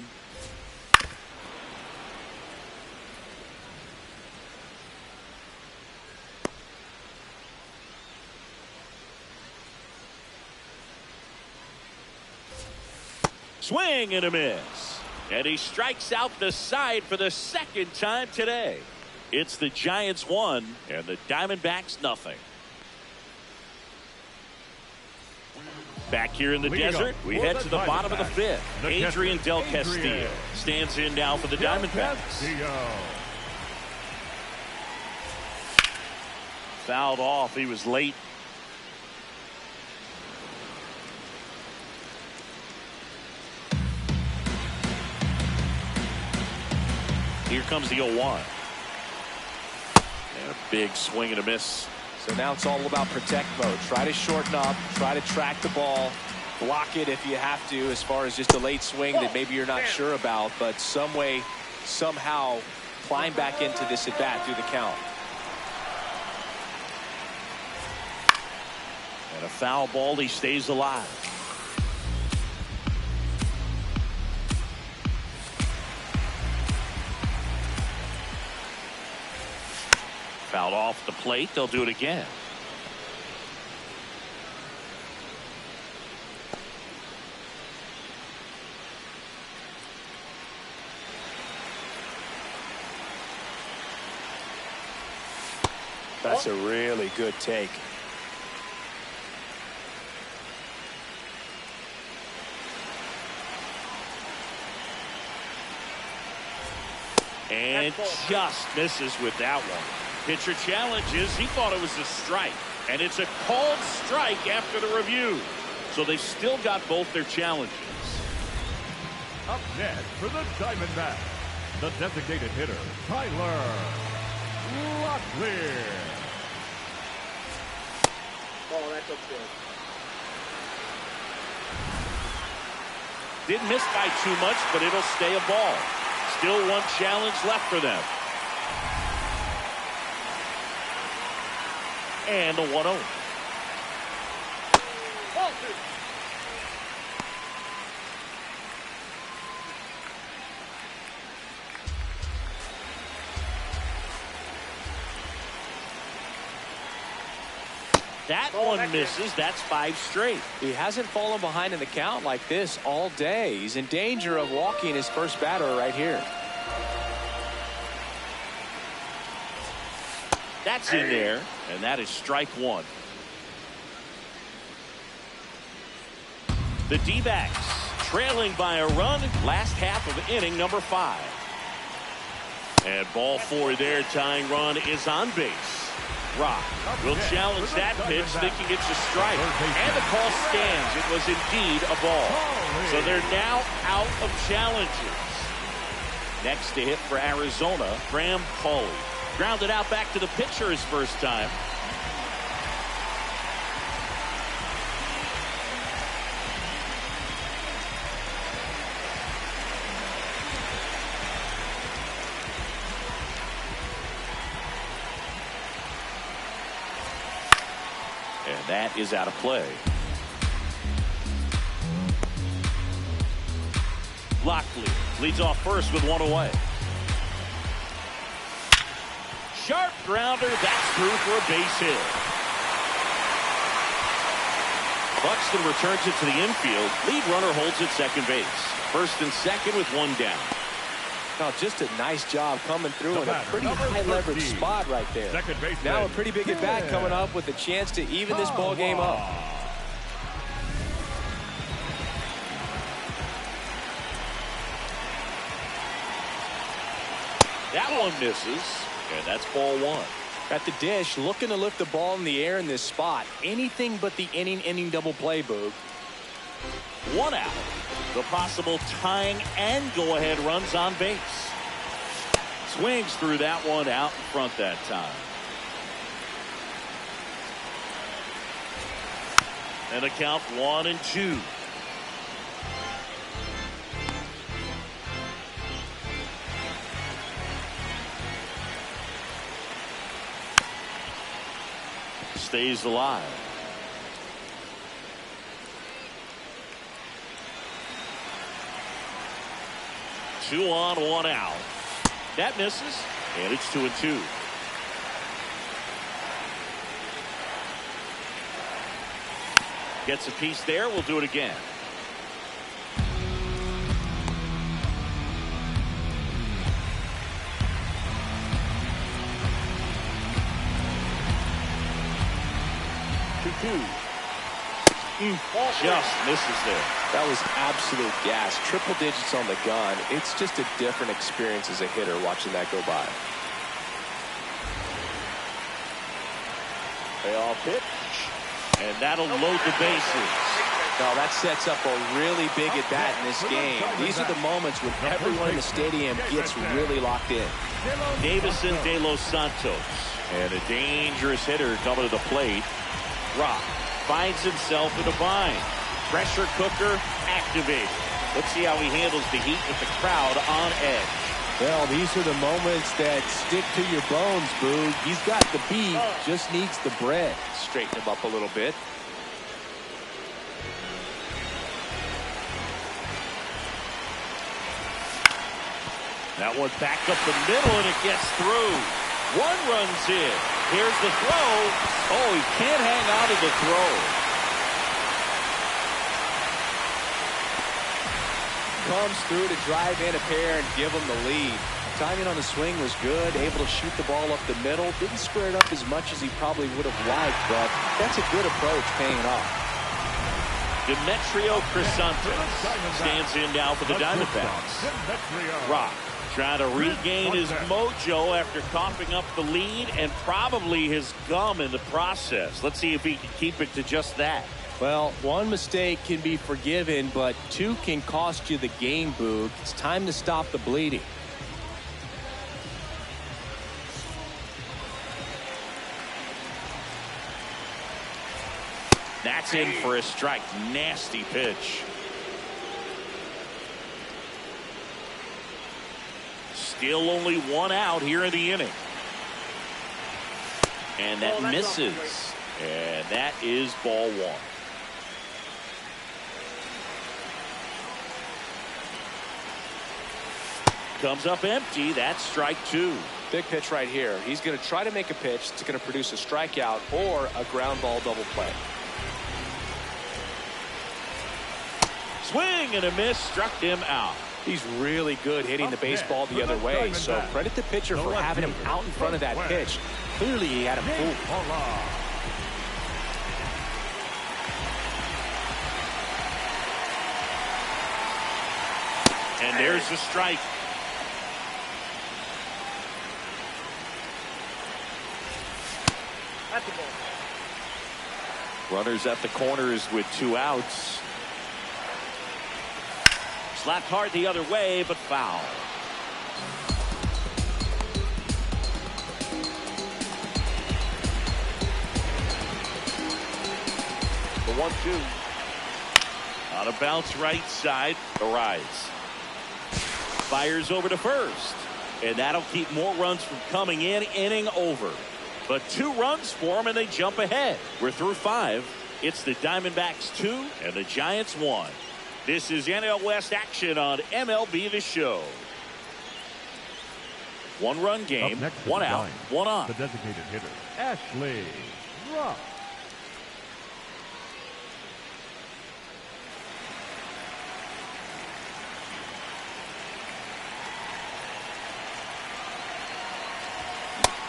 Swing and a miss. And he strikes out the side for the 2nd time today. It's the Giants 1 and the Diamondbacks nothing. Back here in the desert, we head to the bottom of the 5th. Adrian Del Castillo stands in now for the Diamondbacks. Fouled off. He was late. Here comes the 0-1. And a big swing and a miss. So now it's all about protect mode. Try to shorten up, try to track the ball, block it if you have to, as far as just a late swing that maybe you're not sure about, but some way, somehow climb back into this at bat through the count. And a foul ball, he stays alive. Fouled off the plate. They'll do it again. That's a really good take. And just misses with that one. Pitcher challenges. He thought it was a strike, and it's a called strike after the review. So they've still got both their challenges. Up next for the Diamondbacks, the designated hitter, Tyler Locklear. Oh, that looks good. Didn't miss by too much, but it'll stay a ball. Still one challenge left for them. And a 1-0. That one misses. That's 5 straight. He hasn't fallen behind in the count like this all day. He's in danger of walking his first batter right here. That's in there, and that is strike 1. The D-backs trailing by a run, last half of inning number 5. And ball 4 there, tying run is on base. Rock will challenge that pitch, thinking it's a strike. And the call stands. It was indeed a ball. So they're now out of challenges. Next to hit for Arizona, Graham Pauly. Grounded out back to the pitcher his first time. And that is out of play. Locklear leads off first with 1 away. Sharp grounder, that's through for a base hit. Buxton returns it to the infield. Lead runner holds at second base. First and second with 1 down. Oh, just a nice job coming through in a pretty high leverage spot right there. Now a pretty big at bat coming up with a chance to even this ball game up. That one misses, and that's ball 1. At the dish, looking to lift the ball in the air in this spot. Anything but the inning double play, Boog. 1 out. The possible tying and go-ahead runs on base. Swings through that one out in front that time. And a count 1-2. Stays alive. Two on, 1 out. That misses, and it's 2-2. Gets a piece there. We'll do it again. Just misses there. That was absolute gas. Triple digits on the gun. It's just a different experience as a hitter watching that go by. Payoff pitch, and that'll load the bases. Now that sets up a really big at bat in this game. These are the moments when everyone in the stadium gets really locked in. Davison de los Santos, and a dangerous hitter coming to the plate. Rock finds himself in a bind. Pressure cooker activated. Let's see how he handles the heat with the crowd on edge. Well, these are the moments that stick to your bones, Boog. He's got the beef, just needs the bread. Straighten him up a little bit. That one back up the middle, and it gets through. 1 run's in. Here's the throw. Oh, he can't hang out of the throw. Comes through to drive in a pair and give him the lead. Timing on the swing was good, able to shoot the ball up the middle. Didn't square it up as much as he probably would have liked, but that's a good approach paying off. Demetrio Crisantes stands in now for the Diamondbacks. Rock Trying to regain his mojo after coughing up the lead and probably his gum in the process. Let's see if he can keep it to just that. Well, one mistake can be forgiven, but two can cost you the game, Boog. It's time to stop the bleeding. That's in for a strike. Nasty pitch. Still only one out here in the inning. And that misses. And that is ball one. Comes up empty. That's strike two. Big pitch right here. He's going to try to make a pitch that's going to produce a strikeout or a ground ball double play. Swing and a miss, struck him out. He's really good hitting the baseball the other way, so credit the pitcher for having him out in front of that pitch. Clearly he had him fooled. And there's the strike. That's the ball. Runners at the corners with two outs. Slapped hard the other way, but foul. The 1-2. On a bounce right side, Arise. Fires over to first. And that'll keep more runs from coming in, inning over. But 2 runs for them, and they jump ahead. We're through 5. It's the Diamondbacks 2 and the Giants 1. This is NL West action on MLB The Show. 1-run game, 1 out, 1 on. The designated hitter, Ashley Rock.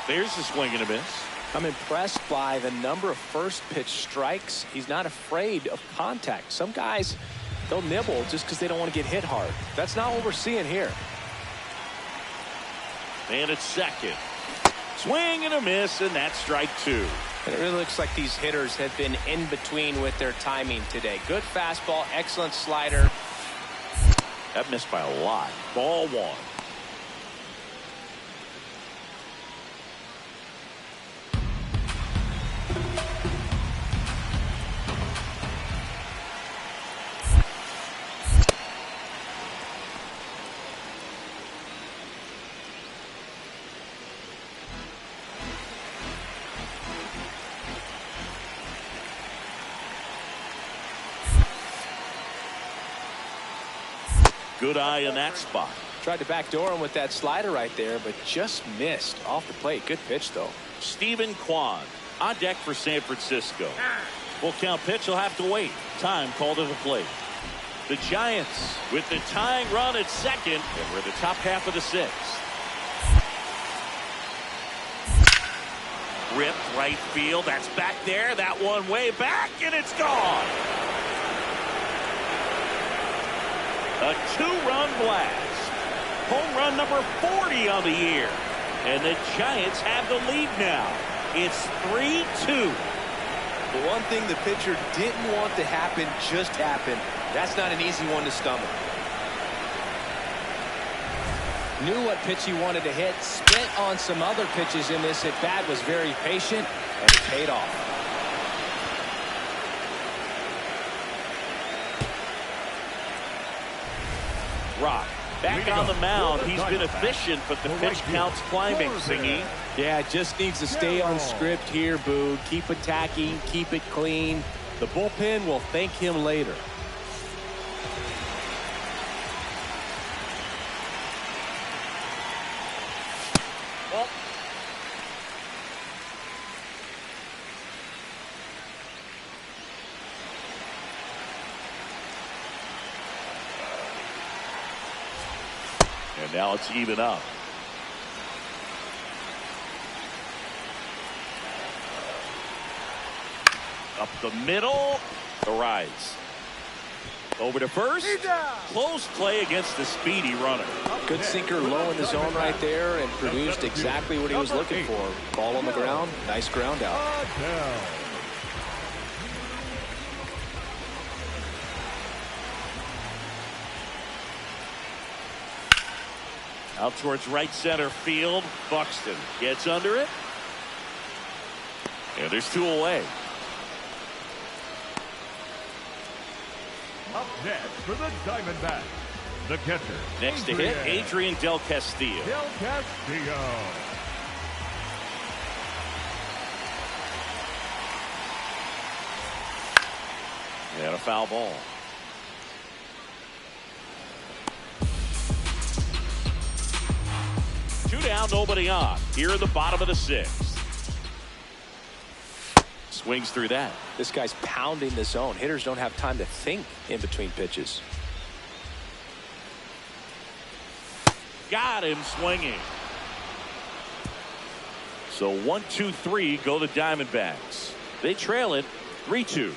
There's the swing and a miss. I'm impressed by the number of first pitch strikes. He's not afraid of contact. Some guys, they'll nibble just because they don't want to get hit hard. That's not what we're seeing here. And it's second. Swing and a miss, and that's strike 2. And it really looks like these hitters have been in between with their timing today. Good fastball, excellent slider. That missed by a lot. Ball 1. Good eye in that spot. Tried to backdoor him with that slider right there, but just missed off the plate. Good pitch, though. Stephen Kwan on deck for San Francisco. Full count pitch will have to wait. Time called to the plate. The Giants with the tying run at second, and we're the top half of the 6th. Ripped right field. That's back there. That one way back, and it's gone. A 2-run blast. Home run number 40 on the year. And the Giants have the lead now. It's 3-2. The one thing the pitcher didn't want to happen just happened. That's not an easy one to stomach. Knew what pitch he wanted to hit. Spent on some other pitches in this at bat. Was very patient, and it paid off. Rock back on the mound. He's been efficient, but the pitch count's climbing, Singy. Yeah, just needs to stay on script here, Boo. Keep attacking, keep it clean. The bullpen will thank him later. And now it's even up. Up the middle, the rise. Over to first. Close play against the speedy runner. Good sinker low in the zone right there and produced exactly what he was looking for. Ball on the ground. Nice ground out. Out towards right center field. Buxton gets under it. And there's 2 away. Up next for the Diamondbacks, the catcher. Next to hit, Adrian Del Castillo. Del Castillo. And a foul ball. Two down, nobody on. Here in the bottom of the 6th. Swings through that. This guy's pounding the zone. Hitters don't have time to think in between pitches. Got him swinging. So 1-2-3 go the Diamondbacks. They trail it 3-2.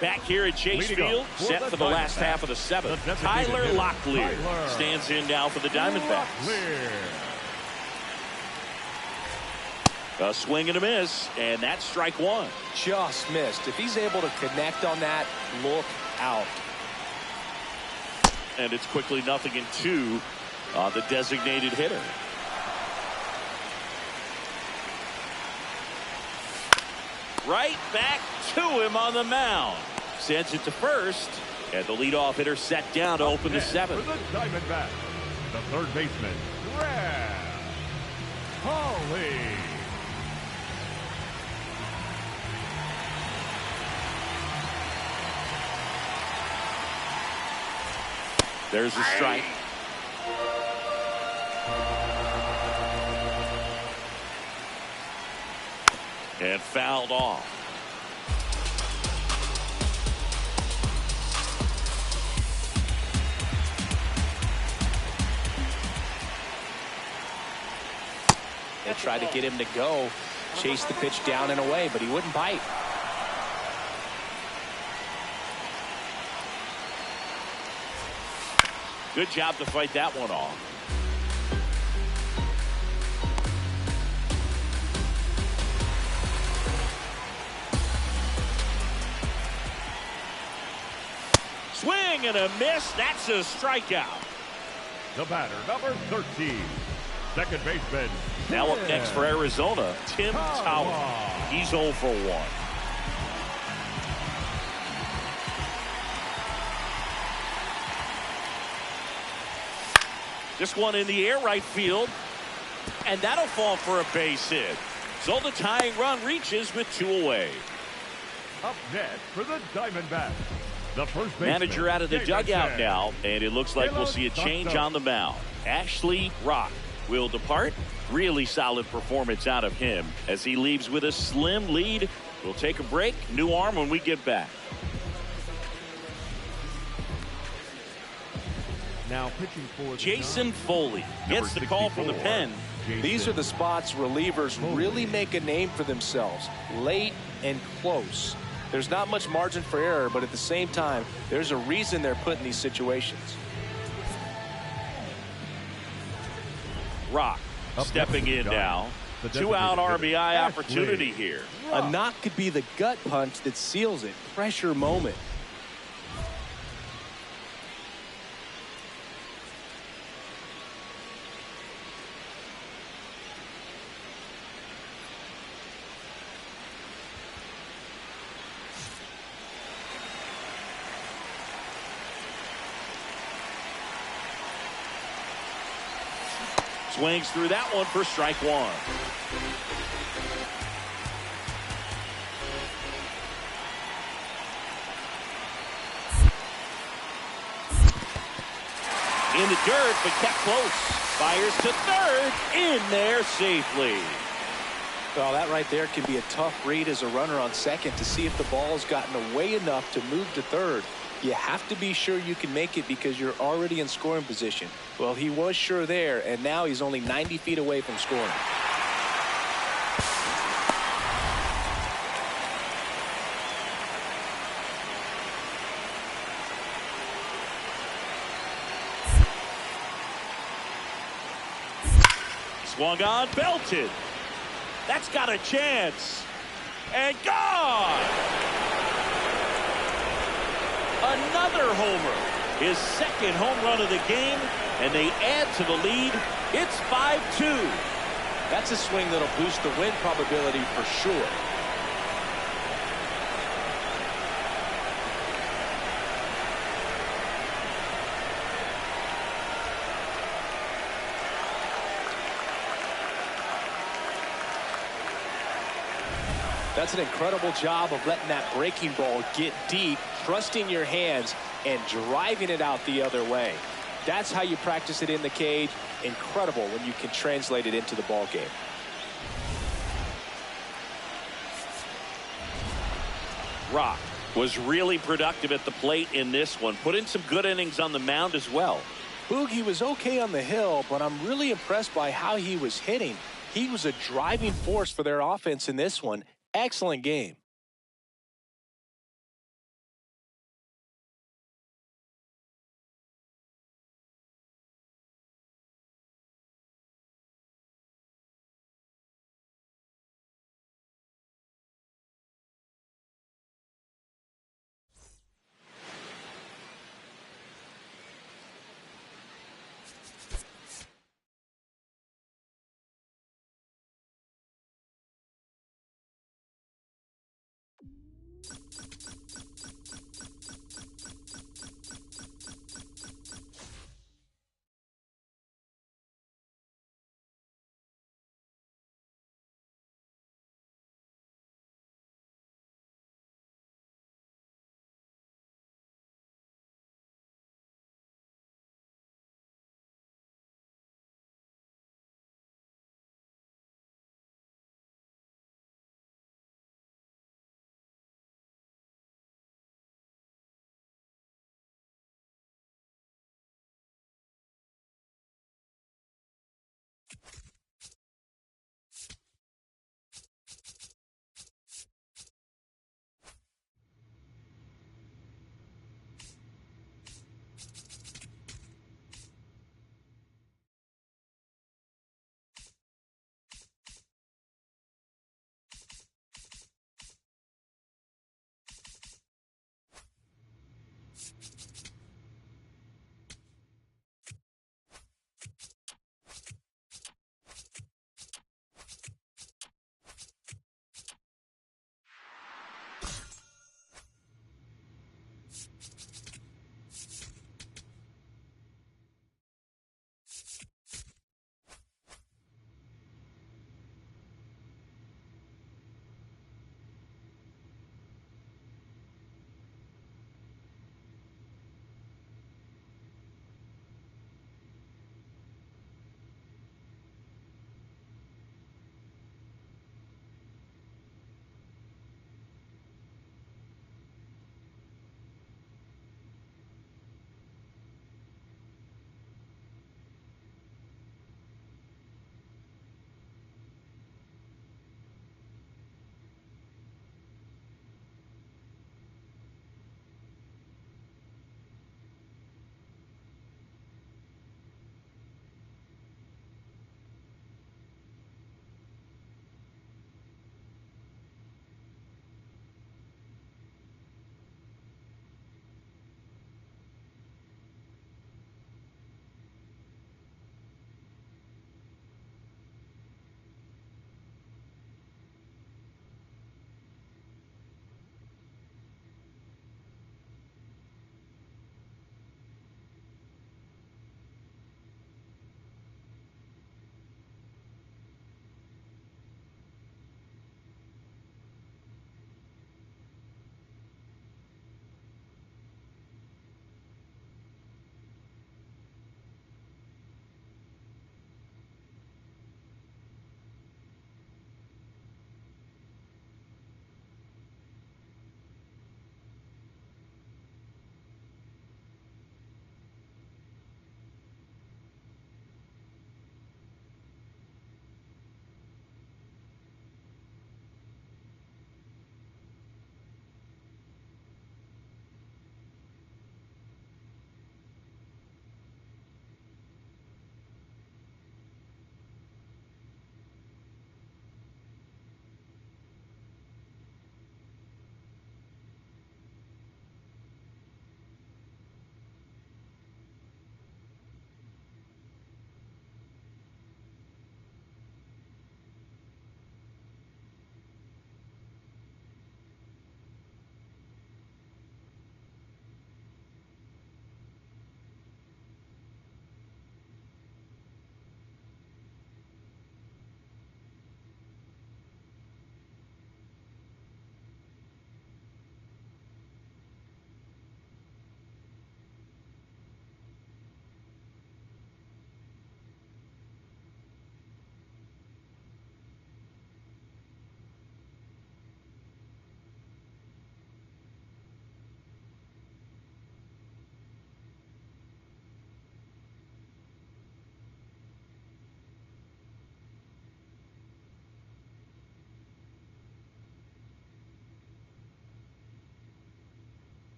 Back here at Chase Field, set for the last half of the 7th. Tyler Locklear stands in now for the Diamondbacks. A swing and a miss, and that's strike 1. Just missed. If he's able to connect on that, look out. And it's quickly 0-2 on the designated hitter. Right back to him on the mound. Sends it to first, and the leadoff hitter set down to open the 7th. For the Diamondbacks, the third baseman, Brad Holly. There's a strike. And fouled off. They tried to get him to go, chase the pitch down and away, but he wouldn't bite. Good job to fight that one off. Swing and a miss. That's a strikeout. The batter, number 13, second baseman. Now up next for Arizona, Tim Tower. He's 0 for 1. This one in the air, right field. And that'll fall for a base hit. So the tying run reaches with 2 away. Up next for the Diamondbacks, the first baseman. Manager out of the dugout now, and it looks like we'll see a change on the mound. Ashley Rock will depart. Really solid performance out of him as he leaves with a slim lead. We'll take a break. New arm when we get back. Now pitching for Jason Foley gets the call from the pen. These are the spots relievers really make a name for themselves. Late and close. There's not much margin for error, but at the same time, there's a reason they're put in these situations. Rock stepping in now. 2-out RBI opportunity here. A knock could be the gut punch that seals it. Pressure moment. Swings through that one for strike 1. In the dirt, but kept close. Fires to third. In there safely. Well, that right there can be a tough read as a runner on second to see if the ball's gotten away enough to move to third. You have to be sure you can make it because you're already in scoring position. Well, he was sure there, and now he's only 90 feet away from scoring. Swung on, belted. That's got a chance. And gone! Another homer. His second home run of the game, and they add to the lead. It's 5-2. That's a swing that'll boost the win probability for sure. That's an incredible job of letting that breaking ball get deep, trusting your hands, and driving it out the other way. That's how you practice it in the cage. Incredible when you can translate it into the ball game. Rock was really productive at the plate in this one. Put in some good innings on the mound as well. Boog, he was okay on the hill, but I'm really impressed by how he was hitting. He was a driving force for their offense in this one. Excellent game.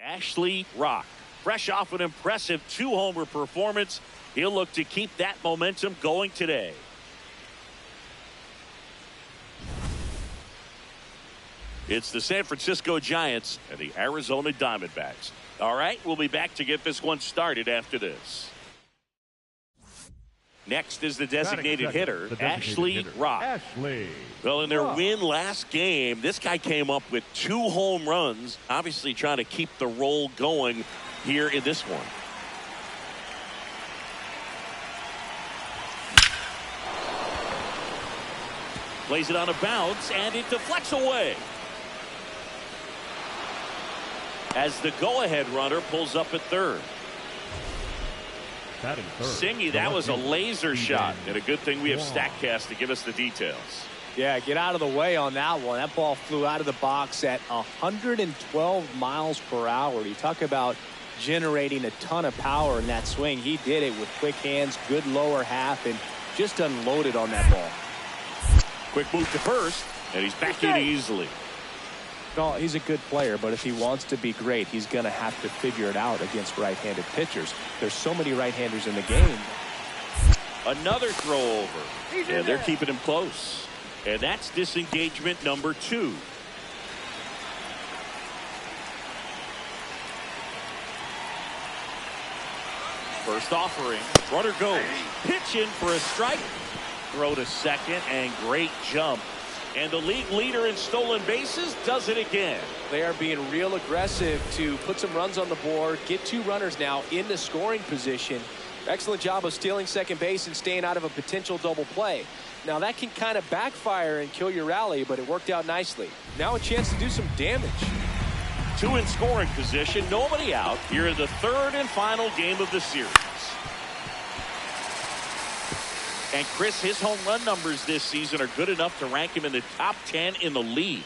Ashley Rock, fresh off an impressive 2-homer performance, he'll look to keep that momentum going today. It's the San Francisco Giants and the Arizona Diamondbacks. All right, we'll be back to get this one started after this. Next is the designated hitter, Ashley Rock. Well, in their win last game, this guy came up with 2 home runs, obviously trying to keep the roll going here in this one. Plays it on a bounce, and it deflects away. As the go-ahead runner pulls up at third. Singy, that was a laser shot, and a good thing we have StatCast to give us the details. Yeah, get out of the way on that one. That ball flew out of the box at 112 miles per hour. You talk about generating a ton of power in that swing. He did it with quick hands, good lower half, and just unloaded on that ball. Quick move to first, and he's back in easily. No, he's a good player, but if he wants to be great, he's going to have to figure it out against right-handed pitchers. There's so many right-handers in the game. Another throw over, and they're keeping him close. And that's disengagement number 2. First offering, runner goes, pitch in for a strike, throw to second, and great jump. And the league leader in stolen bases does it again. They are being real aggressive to put some runs on the board, get 2 runners now in the scoring position. Excellent job of stealing second base and staying out of a potential double play. Now that can kind of backfire and kill your rally, but it worked out nicely. Now a chance to do some damage. 2 in scoring position, nobody out here in the 3rd and final game of the series. And Chris, his home run numbers this season are good enough to rank him in the top 10 in the league.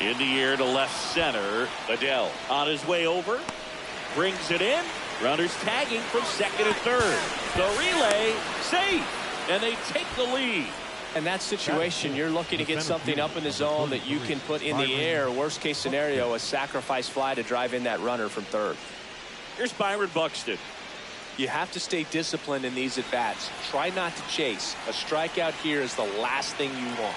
In the air to left center, Adele on his way over, brings it in. Runners tagging from second and third. The relay, safe, and they take the lead. In that situation, you're looking to get something up in the zone that you can put in the air. Worst case scenario, a sacrifice fly to drive in that runner from third. Here's Byron Buxton. You have to stay disciplined in these at-bats. Try not to chase. A strikeout here is the last thing you want.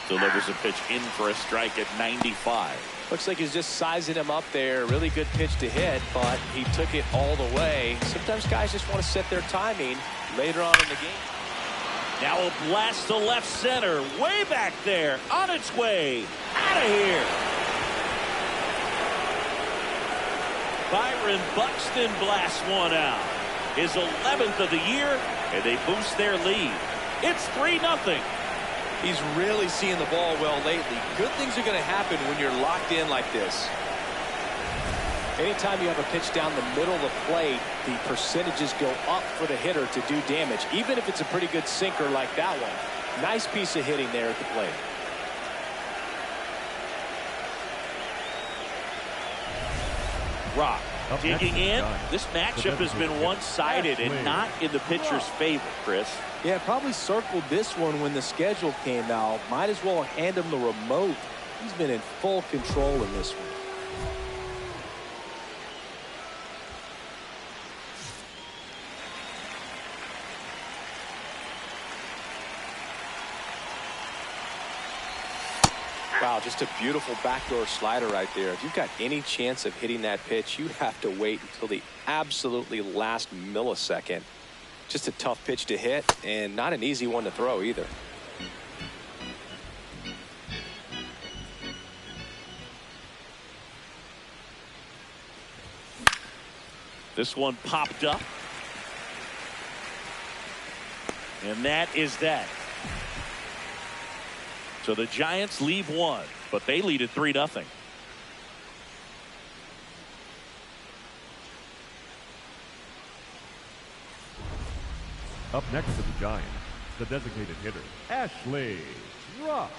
Delivers a pitch in for a strike at 95. Looks like he's just sizing him up there. Really good pitch to hit, but he took it all the way. Sometimes guys just want to set their timing later on in the game. Now a blast to left center, way back there, on its way, out of here. Byron Buxton blasts one out. His 11th of the year, and they boost their lead. It's 3-0. He's really seeing the ball well lately. Good things are going to happen when you're locked in like this. Anytime you have a pitch down the middle of the plate, the percentages go up for the hitter to do damage, even if it's a pretty good sinker like that one. Nice piece of hitting there at the plate. Rock digging in. This matchup has been one-sided and not in the pitcher's favor, Chris. Yeah, probably circled this one when the schedule came out. Might as well hand him the remote. He's been in full control in this one. Wow, just a beautiful backdoor slider right there. If you've got any chance of hitting that pitch, you have to wait until the absolutely last millisecond. Just a tough pitch to hit, and not an easy one to throw either. This one popped up. And that is that. So the Giants leave one, but they lead at 3-0. Up next to the Giants, the designated hitter, Ashley Rock.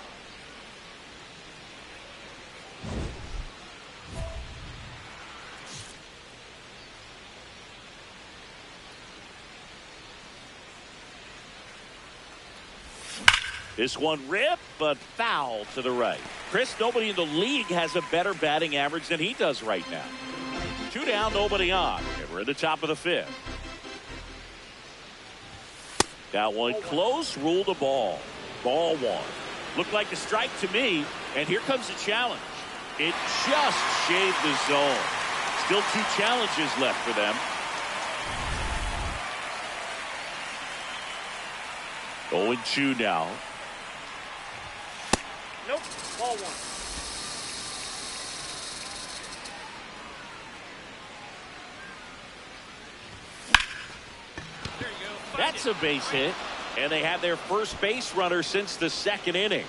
This one ripped, but foul to the right. Chris, nobody in the league has a better batting average than he does right now. 2 down, nobody on. And we're in the top of the 5th. That one close, ruled a ball. Ball 1. Looked like a strike to me, and here comes the challenge. It just shaved the zone. Still 2 challenges left for them. 0-2 now. Nope. Ball 1. That's a base hit, and they have their first base runner since the 2nd inning.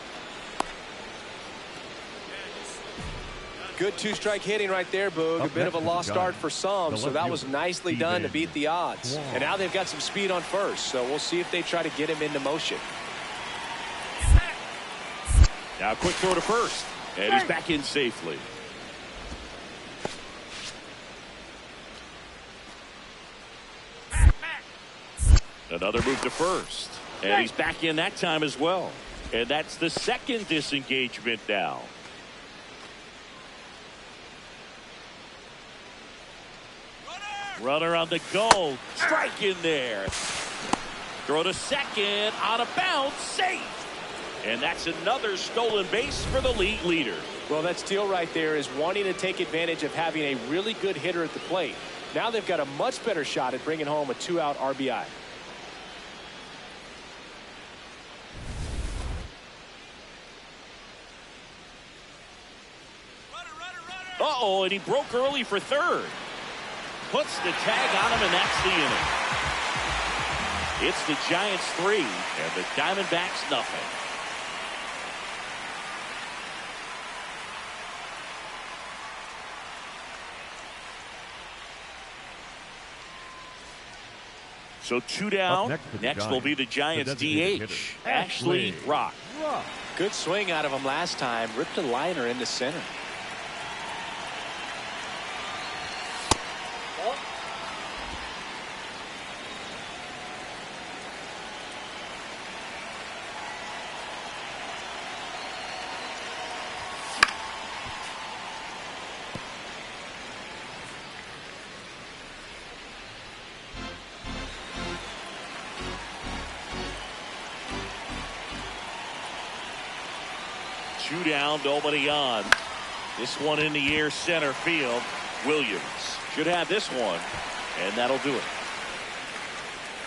Good 2-strike hitting right there, Boog. A bit of a lost start for some, so that was nicely done to beat the odds. And now they've got some speed on first, so we'll see if they try to get him into motion. Now quick throw to first, and he's back in safely. Another move to first, and he's back in that time as well. And that's the 2nd disengagement now. Runner on the go. Strike in there. Throw to second. On a bounce. Safe. And that's another stolen base for the league leader. Well, that steal right there is wanting to take advantage of having a really good hitter at the plate. Now they've got a much better shot at bringing home a 2-out RBI. Uh-oh, and he broke early for 3rd. Puts the tag on him, and that's the inning. It's the Giants 3, and the Diamondbacks nothing. So 2 down. Next will be the Giants DH, Ashley Rock. Good swing out of him last time. Ripped a liner into center. Two down, nobody on. This one in the air, center field. Williams should have this one, and that'll do it.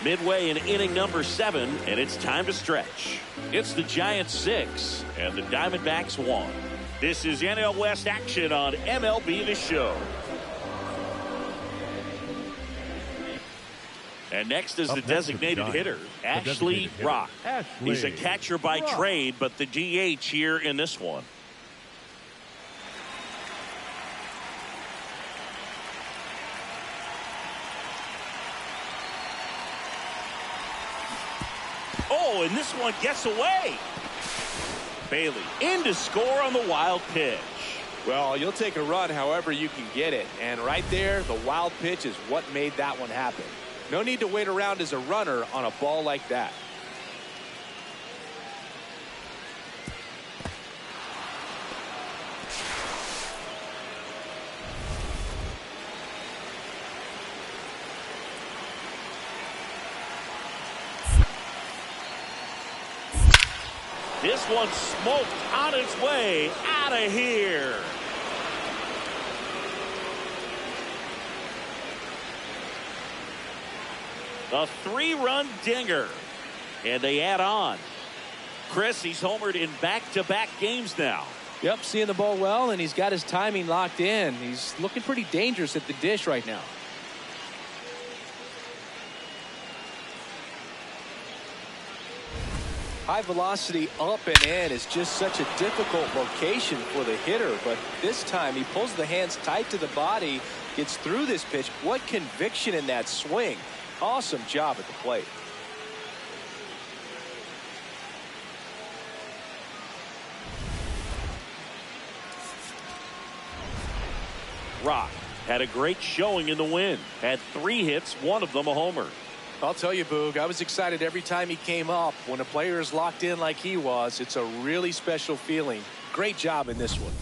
Midway in inning number 7, and it's time to stretch. It's the Giants 6 and the Diamondbacks 1. This is NL West action on MLB The Show. And next is the designated hitter, Ashley Rock. He's a catcher by trade, but the DH here in this one. Oh, and this one gets away. Bailey in to score on the wild pitch. Well, you'll take a run however you can get it. And right there, the wild pitch is what made that one happen. No need to wait around as a runner on a ball like that. This one smoked on its way out of here. A 3-run dinger, and they add on. Chris, he's homered in back-to-back games now. Yep, seeing the ball well, and he's got his timing locked in. He's looking pretty dangerous at the dish right now. High velocity up and in is just such a difficult location for the hitter, but this time he pulls the hands tight to the body, gets through this pitch. What conviction in that swing. Awesome job at the plate. Rock had a great showing in the win. Had 3 hits, one of them a homer. I'll tell you, Boog, I was excited every time he came up. When a player is locked in like he was, it's a really special feeling. Great job in this one.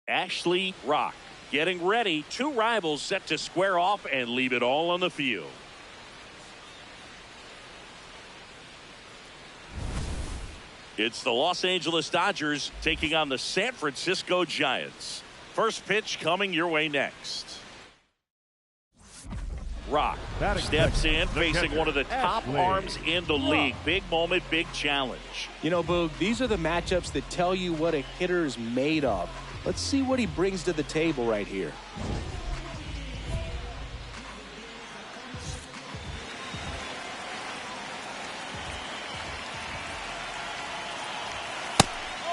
Ashley Rock getting ready. Two rivals set to square off and leave it all on the field. It's the Los Angeles Dodgers taking on the San Francisco Giants. First pitch coming your way next. Rock steps in, facing one of the top arms in the league. Big moment, big challenge. You know, Boog, these are the matchups that tell you what a hitter is made of. Let's see what he brings to the table right here.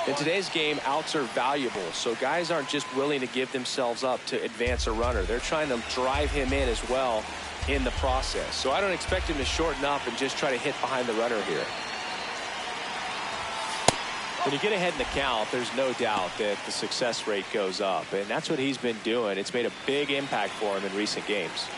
In today's game, outs are valuable, so guys aren't just willing to give themselves up to advance a runner. They're trying to drive him in as well in the process. So I don't expect him to shorten up and just try to hit behind the runner here. When you get ahead in the count, there's no doubt that the success rate goes up, and that's what he's been doing. It's made a big impact for him in recent games.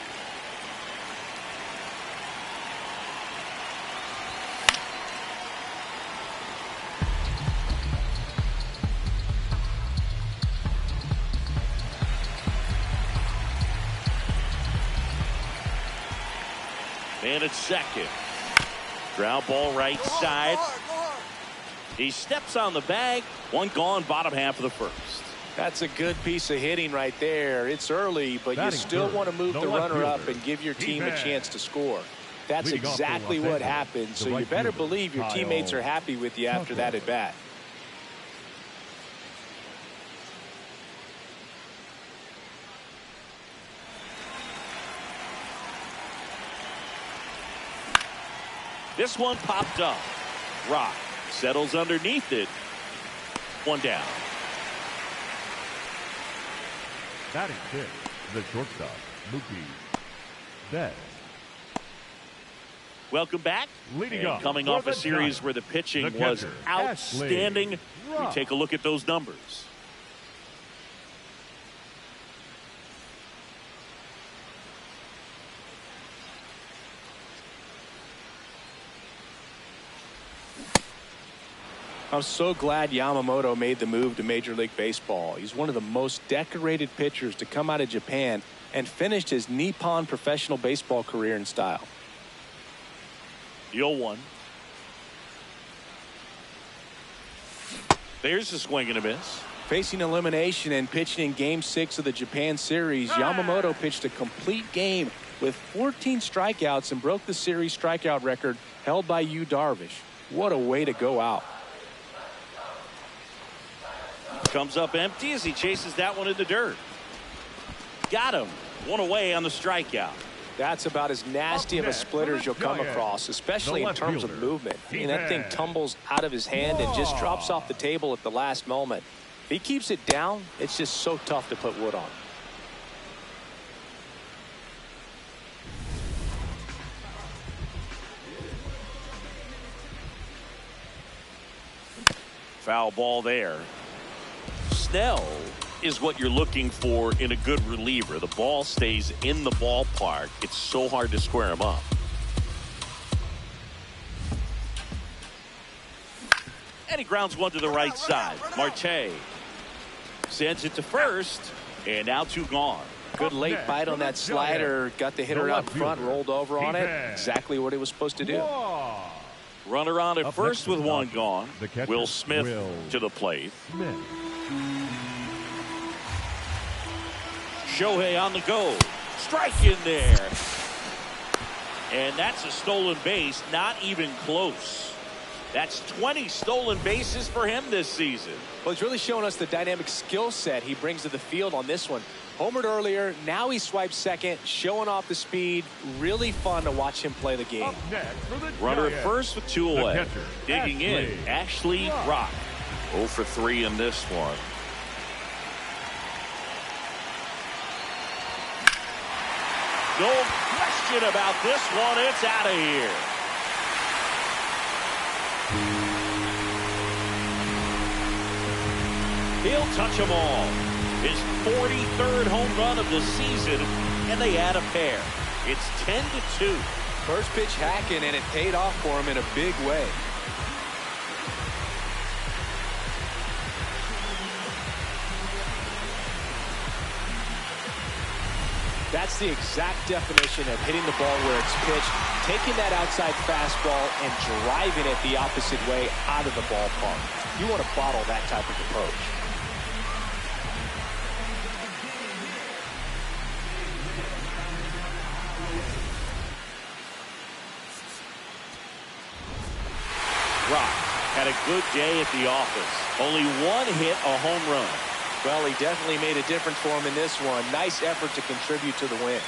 And it's second. Ground ball right side. He steps on the bag. One gone, bottom half of the first. That's a good piece of hitting right there. It's early, but you still want to move the runner up and give your team a chance to score. That's exactly what happened, so you better believe your teammates are happy with you after that at bat. This one popped up. Rock settles underneath it. One down. Batting fifth, the shortstop, Mookie Betts. Welcome back. Leading up coming off a series where the pitching was outstanding. We take a look at those numbers. I'm so glad Yamamoto made the move to Major League Baseball. He's one of the most decorated pitchers to come out of Japan and finished his Nippon professional baseball career in style. The 0-1. There's a swing and a miss. Facing elimination and pitching in Game 6 of the Japan series, Yamamoto pitched a complete game with 14 strikeouts and broke the series strikeout record held by Yu Darvish. What a way to go out. Comes up empty as he chases that one in the dirt. Got him. One away on the strikeout. That's about as nasty of a splitter as you'll come across, especially in terms of movement. I mean, that thing tumbles out of his hand and just drops off the table at the last moment. If he keeps it down, it's just so tough to put wood on. Foul ball there. Snell is what you're looking for in a good reliever. The ball stays in the ballpark. It's so hard to square him up. And he grounds one to the right side. Marte sends it to first, and now two gone. Good late bite on that slider. Got the hitter out front, rolled over on it. Exactly what he was supposed to do. Runner on at first with one gone. Will Smith to the plate. Shohei on the go. Strike in there. And that's a stolen base. Not even close. That's 20 stolen bases for him this season. Well, he's really showing us the dynamic skill set he brings to the field on this one. Homered earlier, now he swipes second, showing off the speed. Really fun to watch him play the game. Runner at first with two away. Digging in, Ashley Rock. 0 for 3 in this one. No question about this one. It's out of here. He'll touch them all. His 43rd home run of the season, and they add a pair. It's 10-2. First pitch hacking, and it paid off for him in a big way. That's the exact definition of hitting the ball where it's pitched, taking that outside fastball and driving it the opposite way out of the ballpark. You want to bottle that type of approach. Rock had a good day at the office. Only one hit, a home run. Well, he definitely made a difference for him in this one. Nice effort to contribute to the win.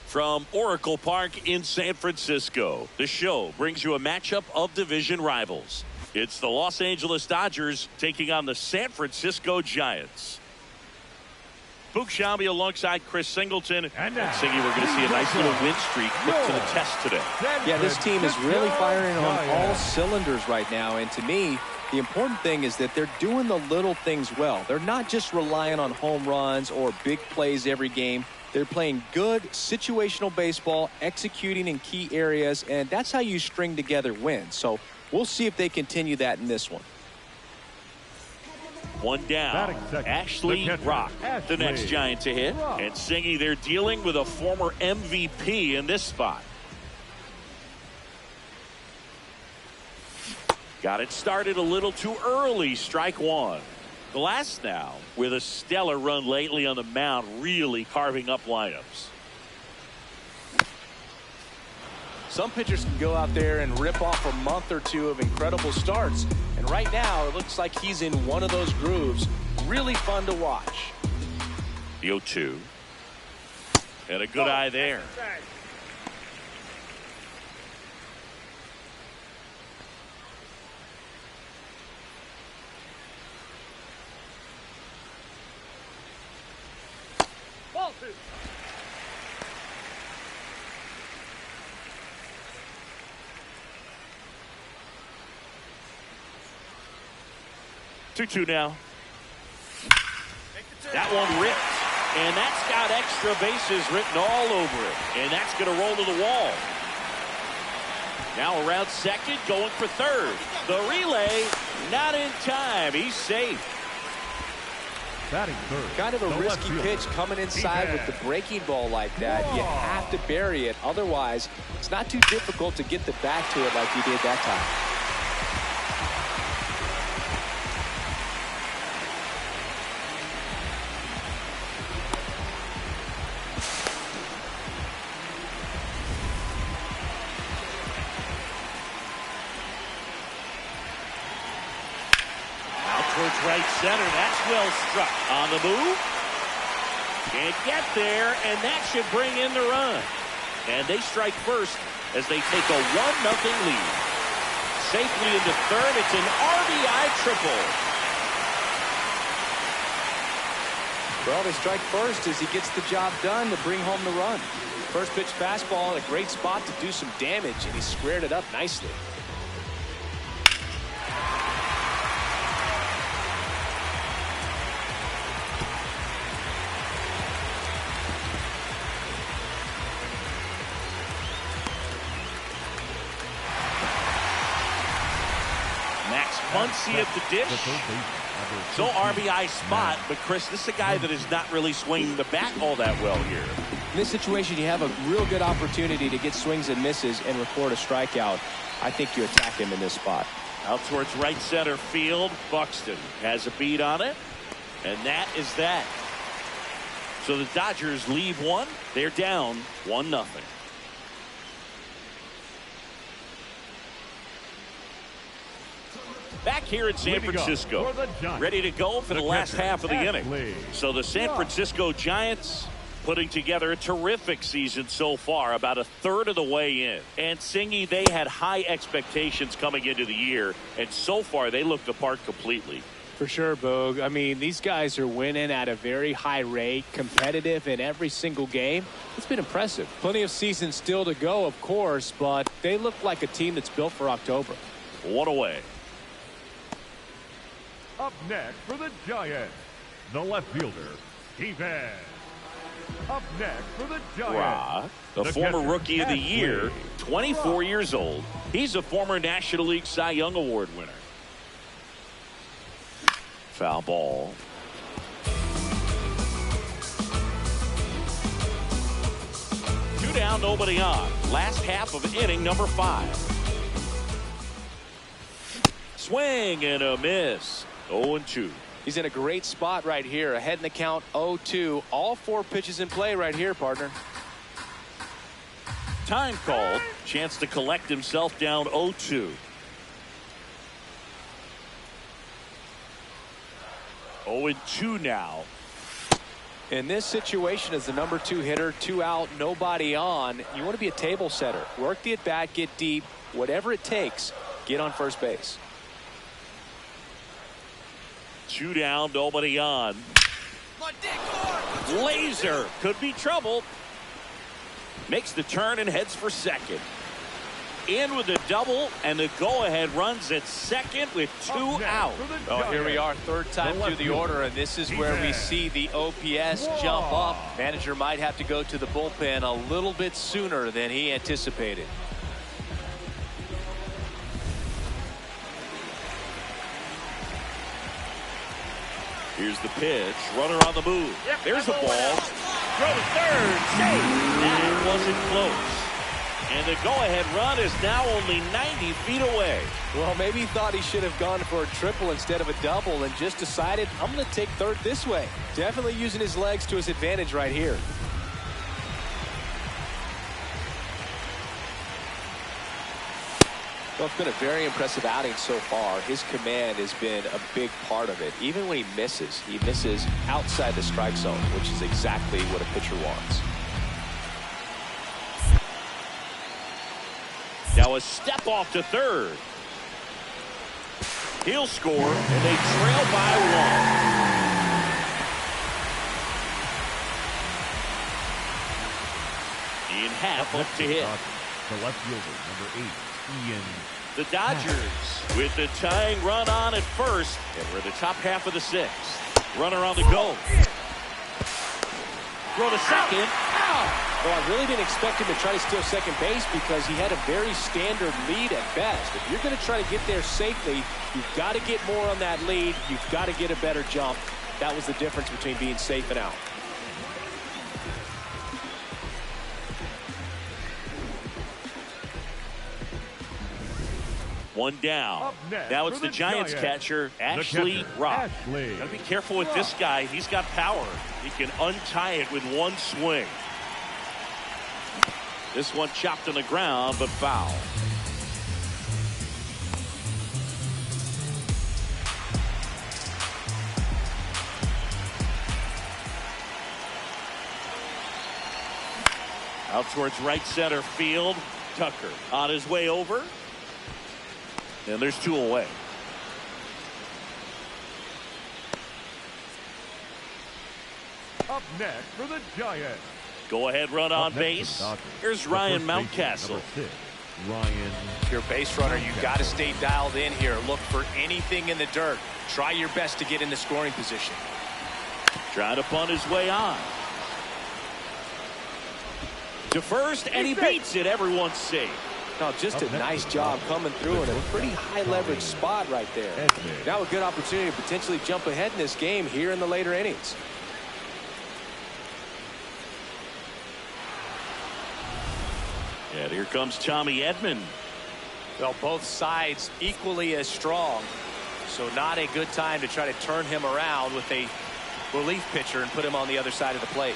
From Oracle Park in San Francisco, the show brings you a matchup of division rivals. It's the Los Angeles Dodgers taking on the San Francisco Giants. Book Shelby alongside Chris Singleton. And Singy, we're going to see a nice little win streak put to the test today. Yeah, this team is really firing on all cylinders right now. And to me, the important thing is that they're doing the little things well. They're not just relying on home runs or big plays every game. They're playing good situational baseball, executing in key areas, and that's how you string together wins. So we'll see if they continue that in this one. One down. Ashley Rock, the next Giant to hit. And Singy, they're dealing with a former MVP in this spot. Got it started a little too early. Strike one. Glass now with a stellar run lately on the mound, really carving up lineups. Some pitchers can go out there and rip off a month or two of incredible starts. And right now, it looks like he's in one of those grooves. Really fun to watch. The 0-2. And a good eye there. Ball 2. 2-2 now. That one ripped, and that's got extra bases written all over it, and that's going to roll to the wall. Now around second, going for third. The relay, not in time. He's safe. Batting third. Kind of a risky pitch coming inside with the breaking ball like that. You have to bury it. Otherwise, it's not too difficult to get the bat to it like you did that time. Towards right center. That's well struck. On the move. Can't get there, and that should bring in the run. And they strike first as they take a 1-0 lead. Safely into third. It's an RBI triple. Well, they strike first as he gets the job done to bring home the run. First pitch fastball in a great spot to do some damage, and he squared it up nicely. Muncy at the dish. So RBI spot, but Chris, this is a guy that is not really swinging the bat all that well here. In this situation, you have a real good opportunity to get swings and misses and record a strikeout. I think you attack him in this spot. Out towards right center field. Buxton has a beat on it, and that is that. So the Dodgers leave one. They're down 1-0. Back here in San Francisco, ready to go for the last half of the inning. So the San Francisco Giants putting together a terrific season so far, about a third of the way in. And Singy, they had high expectations coming into the year, and so far they look the part completely. For sure, Boog. I mean, these guys are winning at a very high rate, competitive in every single game. It's been impressive. Plenty of season still to go, of course, but they look like a team that's built for October. One away. Up next for the Giants, the left fielder, Steven. Up next for the Giants, the former Rookie of the Year, 24 years old. He's a former National League Cy Young Award winner. Foul ball. Two down, nobody on. Last half of inning number 5. Swing and a miss. 0-2. He's in a great spot right here. Ahead in the count, 0-2. All 4 pitches in play right here, partner. Time called. Chance to collect himself down 0-2. 0-2 now. In this situation, as the number 2 hitter, 2 out, nobody on, you want to be a table setter. Work the at-bat, get deep, whatever it takes, get on first base. 2 down, nobody on. Laser could be trouble. Makes the turn and heads for second. In with the double, and the go-ahead runs at second with 2 out. Oh, here we are, third time through the order, and this is where we see the OPS jump up. Manager might have to go to the bullpen a little bit sooner than he anticipated. Here's the pitch. Runner on the move. There's the ball. Throw to third. Safe. That wasn't close. And the go-ahead run is now only 90 feet away. Well, maybe he thought he should have gone for a triple instead of a double and just decided, I'm going to take third this way. Definitely using his legs to his advantage right here. Well, it's been a very impressive outing so far. His command has been a big part of it. Even when he misses outside the strike zone, which is exactly what a pitcher wants. Now a step off to third. He'll score, and they trail by 1. half up to hit. The left fielder, number 8, Ian. The Dodgers with the tying run on at first, and we're in the top half of the 6th. Runner on the go. Throw to second. Well, I really didn't expect him to try to steal second base because he had a very standard lead at best. If you're going to try to get there safely, you've got to get more on that lead. You've got to get a better jump. That was the difference between being safe and out. One down. Now it's the Giants catcher, Ashley Rock. Got to be careful with this guy. He's got power. He can untie it with one swing. This one chopped on the ground, but foul. Out towards right center field. Tucker on his way over. And there's 2 away. Up next for the Giants. Go ahead, run on base. Here's Ryan Mountcastle. Ryan. Your base runner, you've got to stay dialed in here. Look for anything in the dirt. Try your best to get in the scoring position. Trying to punt his way on. To first, and he beats it. Everyone's safe. No, just a nice job coming through in a pretty high leverage spot right there. Now a good opportunity to potentially jump ahead in this game here in the later innings. And here comes Tommy Edman. Well, both sides equally as strong. So not a good time to try to turn him around with a relief pitcher and put him on the other side of the plate.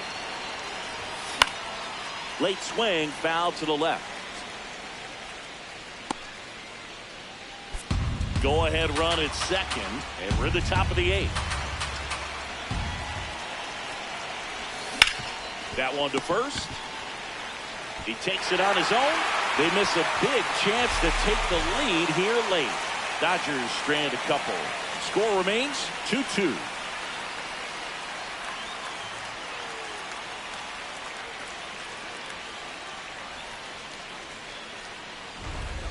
Late swing, foul to the left. Go ahead run at second, and we're at the top of the 8th. That one to first. He takes it on his own. They miss a big chance to take the lead here late. Dodgers strand a couple. Score remains 2-2.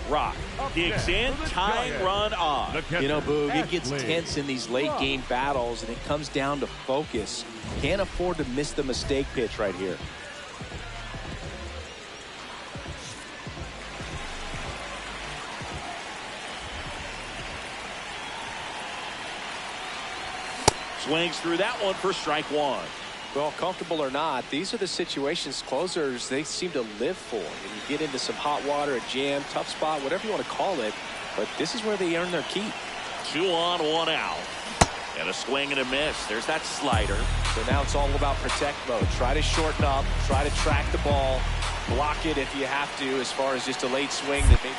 Rock digs in, tying run on. You know, Boog, it gets tense in these late game battles, and it comes down to focus. Can't afford to miss the mistake pitch right here. Swings through that one for strike 1. Well, comfortable or not, these are the situations closers they seem to live for. And you get into some hot water, a jam, tough spot, whatever you want to call it. But this is where they earn their keep. 2 on, 1 out. And a swing and a miss. There's that slider. So now it's all about protect mode. Try to shorten up, try to track the ball, block it if you have to, as far as just a late swing that maybe.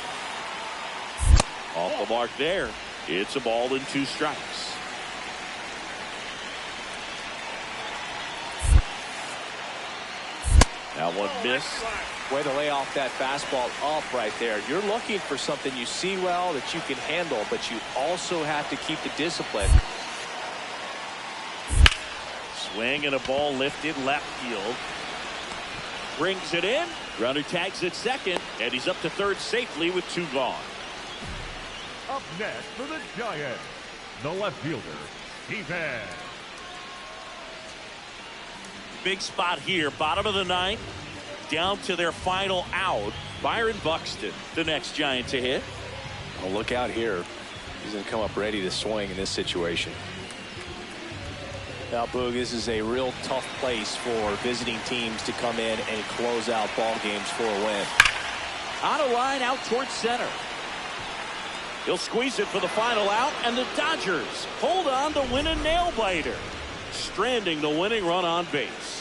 Off the mark there. It's a ball and 2 strikes. That one missed. Way to lay off that fastball up right there. You're looking for something you see well that you can handle, but you also have to keep the discipline. Swing and a ball lifted left field. Brings it in. Runner tags at second, and he's up to third safely with 2 gone. Up next for the Giants, the left fielder, Steven. Big spot here, bottom of the 9th, down to their final out. Byron Buxton, the next Giant to hit. Oh, look out here. He's going to come up ready to swing in this situation. Now, Boog, this is a real tough place for visiting teams to come in and close out ball games for a win. On a line out towards center. He'll squeeze it for the final out, and the Dodgers hold on to win a nail-biter, stranding the winning run on base.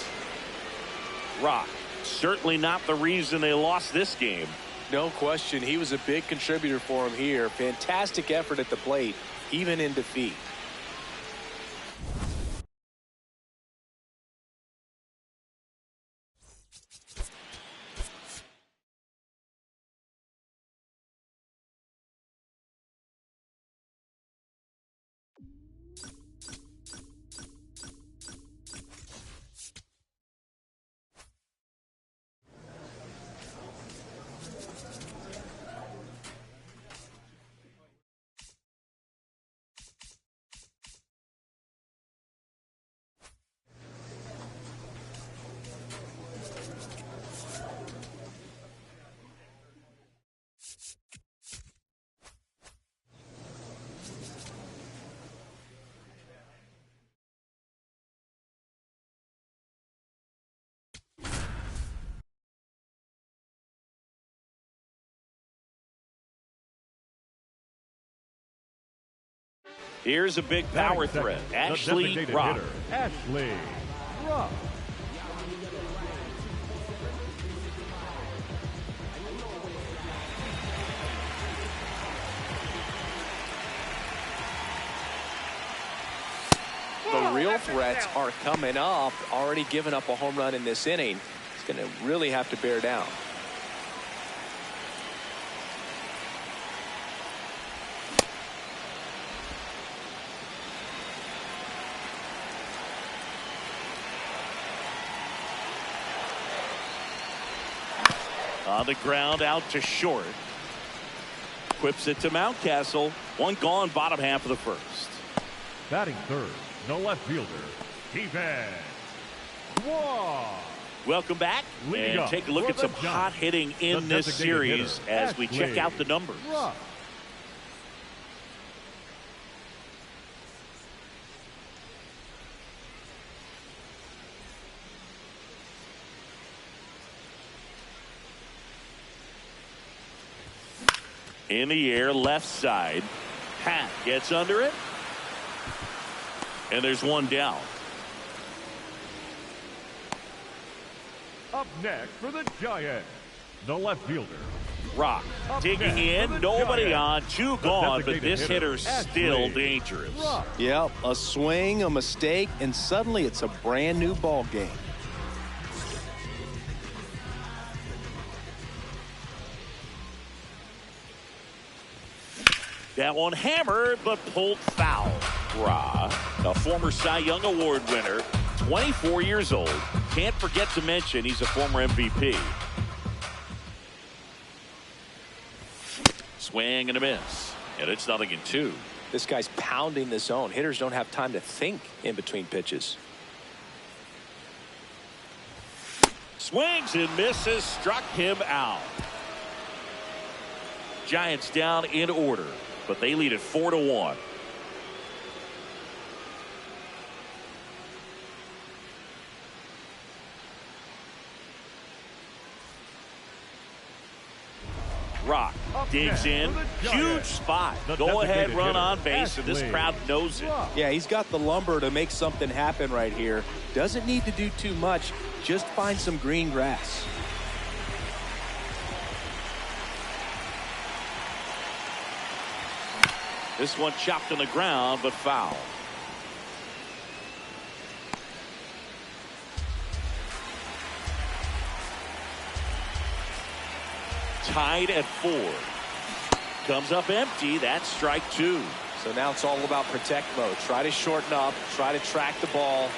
Rock, certainly not the reason they lost this game. No question. He was a big contributor for him here. Fantastic effort at the plate, even in defeat. Here's a big power threat. Ashley Rock. Ashley Rock. The real threats are coming up. Already given up a home run in this inning. He's going to really have to bear down. On the ground, out to short. Quips it to Mountcastle. One gone, bottom half of the first. Batting third, the left fielder, Steven. Welcome back, and take a look at some hot hitting in this series as we check out the numbers. In the air, left side. Pat gets under it. And there's one down. Up next for the Giants, the left fielder, Rock digging in, nobody on, two gone, but this hitter's still dangerous. Yep, a swing, a mistake, and suddenly it's a brand new ball game. That one hammered, but pulled foul. Ra, a former Cy Young Award winner, 24 years old. Can't forget to mention he's a former MVP. Swing and a miss. And it's 0-2. This guy's pounding the zone. Hitters don't have time to think in between pitches. Swings and misses, struck him out. Giants down in order, but they lead it 4-1. Rock digs in, huge spot. Go ahead run on base, and this crowd knows it. Yeah, he's got the lumber to make something happen right here. Doesn't need to do too much, just find some green grass. This one chopped on the ground, but foul. Tied at 4. Comes up empty. That's strike 2. So now it's all about protect mode. Try to shorten up, try to track the ball,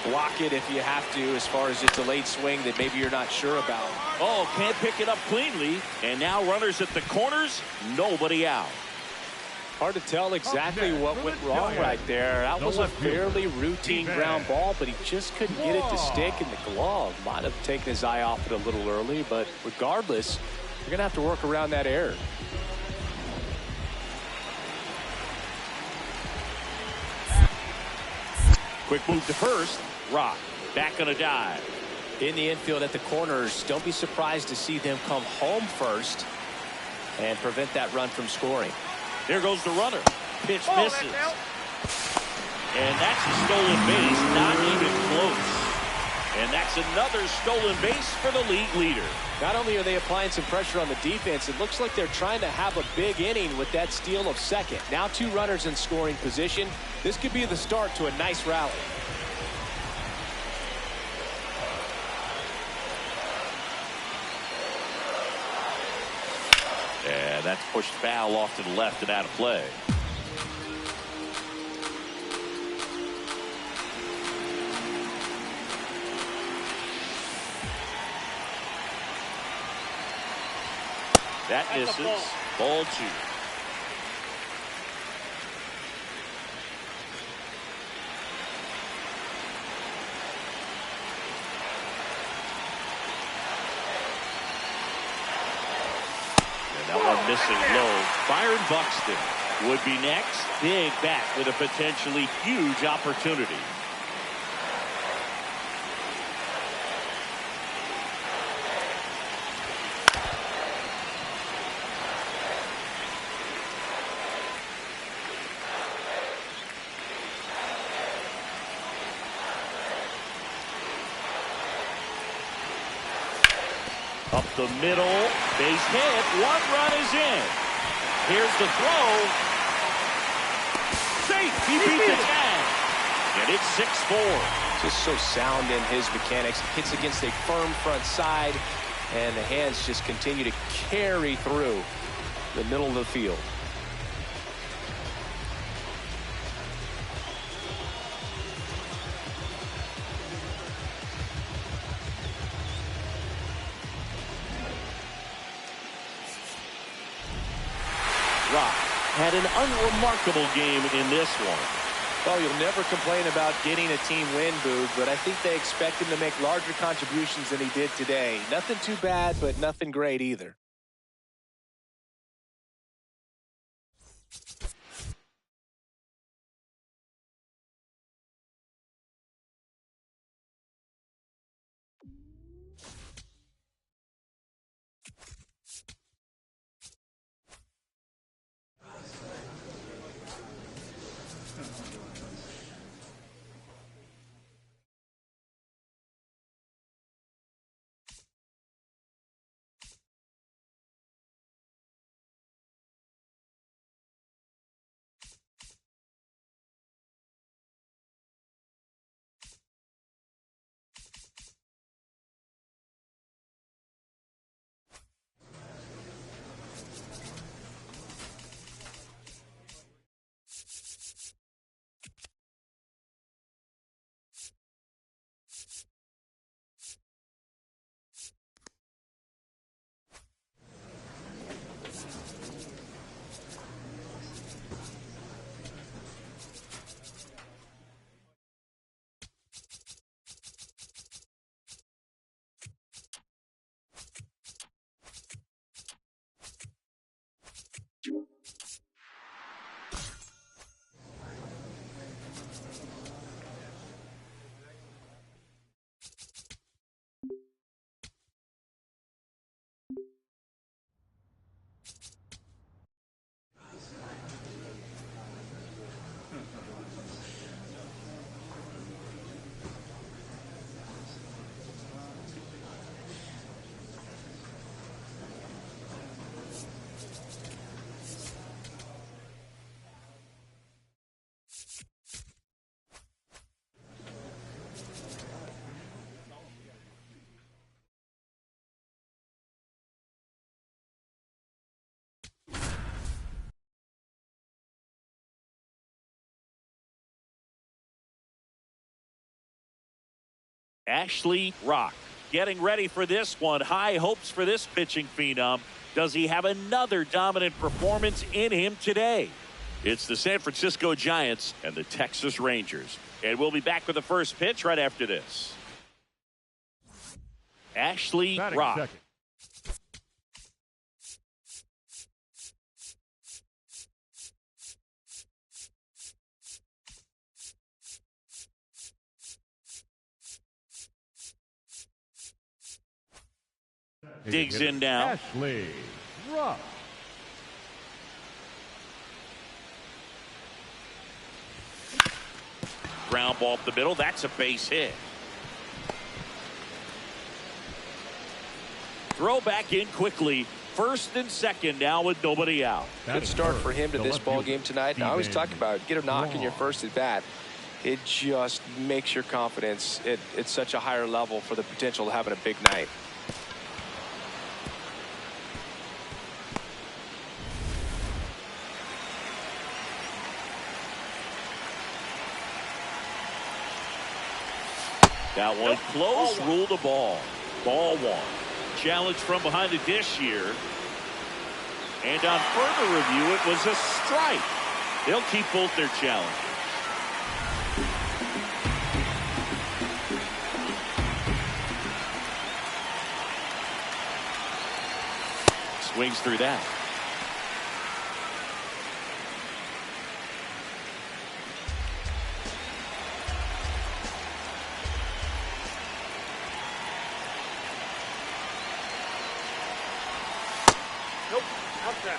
block it if you have to, as far as a delayed swing that maybe you're not sure about. Oh, can't pick it up cleanly. And now runners at the corners, nobody out. Hard to tell exactly what went wrong right there. That was a fairly routine ground ball, but he just couldn't get it to stick in the glove. Might have taken his eye off it a little early, but regardless, you're going to have to work around that error. Quick move to first. Rock back on a dive. In the infield at the corners, don't be surprised to see them come home first and prevent that run from scoring. There goes the runner. Pitch misses. And that's a stolen base, not even close. And that's another stolen base for the league leader. Not only are they applying some pressure on the defense, it looks like they're trying to have a big inning with that steal of second. Now 2 runners in scoring position. This could be the start to a nice rally. And that's pushed foul off to the left and out of play. That misses. Ball 2. That one missing low. Byron Buxton would be next. Big bat with a potentially huge opportunity. Up the middle, base hit, 1 run is in. Here's the throw. Safe, he beat the tag. And it's 6-4. Just so sound in his mechanics. Hits against a firm front side, and the hands just continue to carry through the middle of the field. Rock had an unremarkable game in this one. Well, you'll never complain about getting a team win, Boog, but I think they expect him to make larger contributions than he did today. Nothing too bad, but nothing great either. Ashley Rock getting ready for this one. High hopes for this pitching phenom. Does he have another dominant performance in him today? It's the San Francisco Giants and the Texas Rangers. And we'll be back with the first pitch right after this. Ashley Batting Rock. second. Digs in now. Ashley Rock. Ground ball up the middle. That's a base hit. Throw back in quickly. First and second now with nobody out. Good start for him to this ball game tonight. And I always talk about get a knock in your first at bat. It just makes your confidence at such a higher level for the potential of having a big night. That one close, ruled the ball. Ball one. Challenge from behind the dish here. And on further review, it was a strike. They'll keep both their challenges. Swings through that. Nope, outside.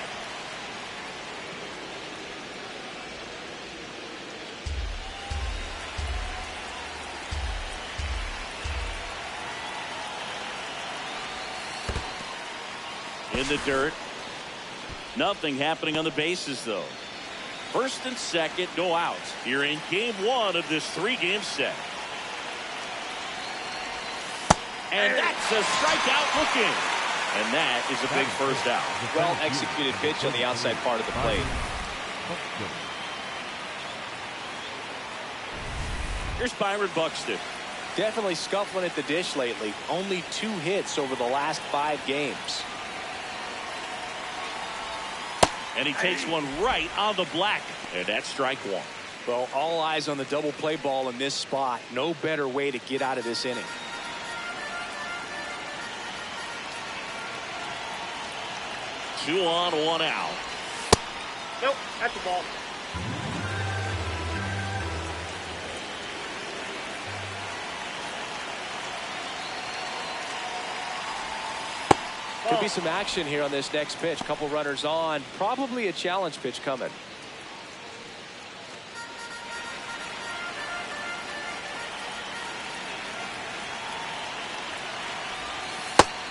in the dirt. Nothing happening on the bases, though. First and second, no outs here in game one of this 3-game set. And that's a strikeout looking. And that is a big first out. Well executed pitch on the outside part of the plate. Here's Byron Buxton. Definitely scuffling at the dish lately. Only 2 hits over the last 5 games. And he takes one right on the black. And that's strike 1. Well, all eyes on the double play ball in this spot. No better way to get out of this inning. 2 on, 1 out. Nope, that's the ball. Could be some action here on this next pitch. Couple runners on. Probably a challenge pitch coming.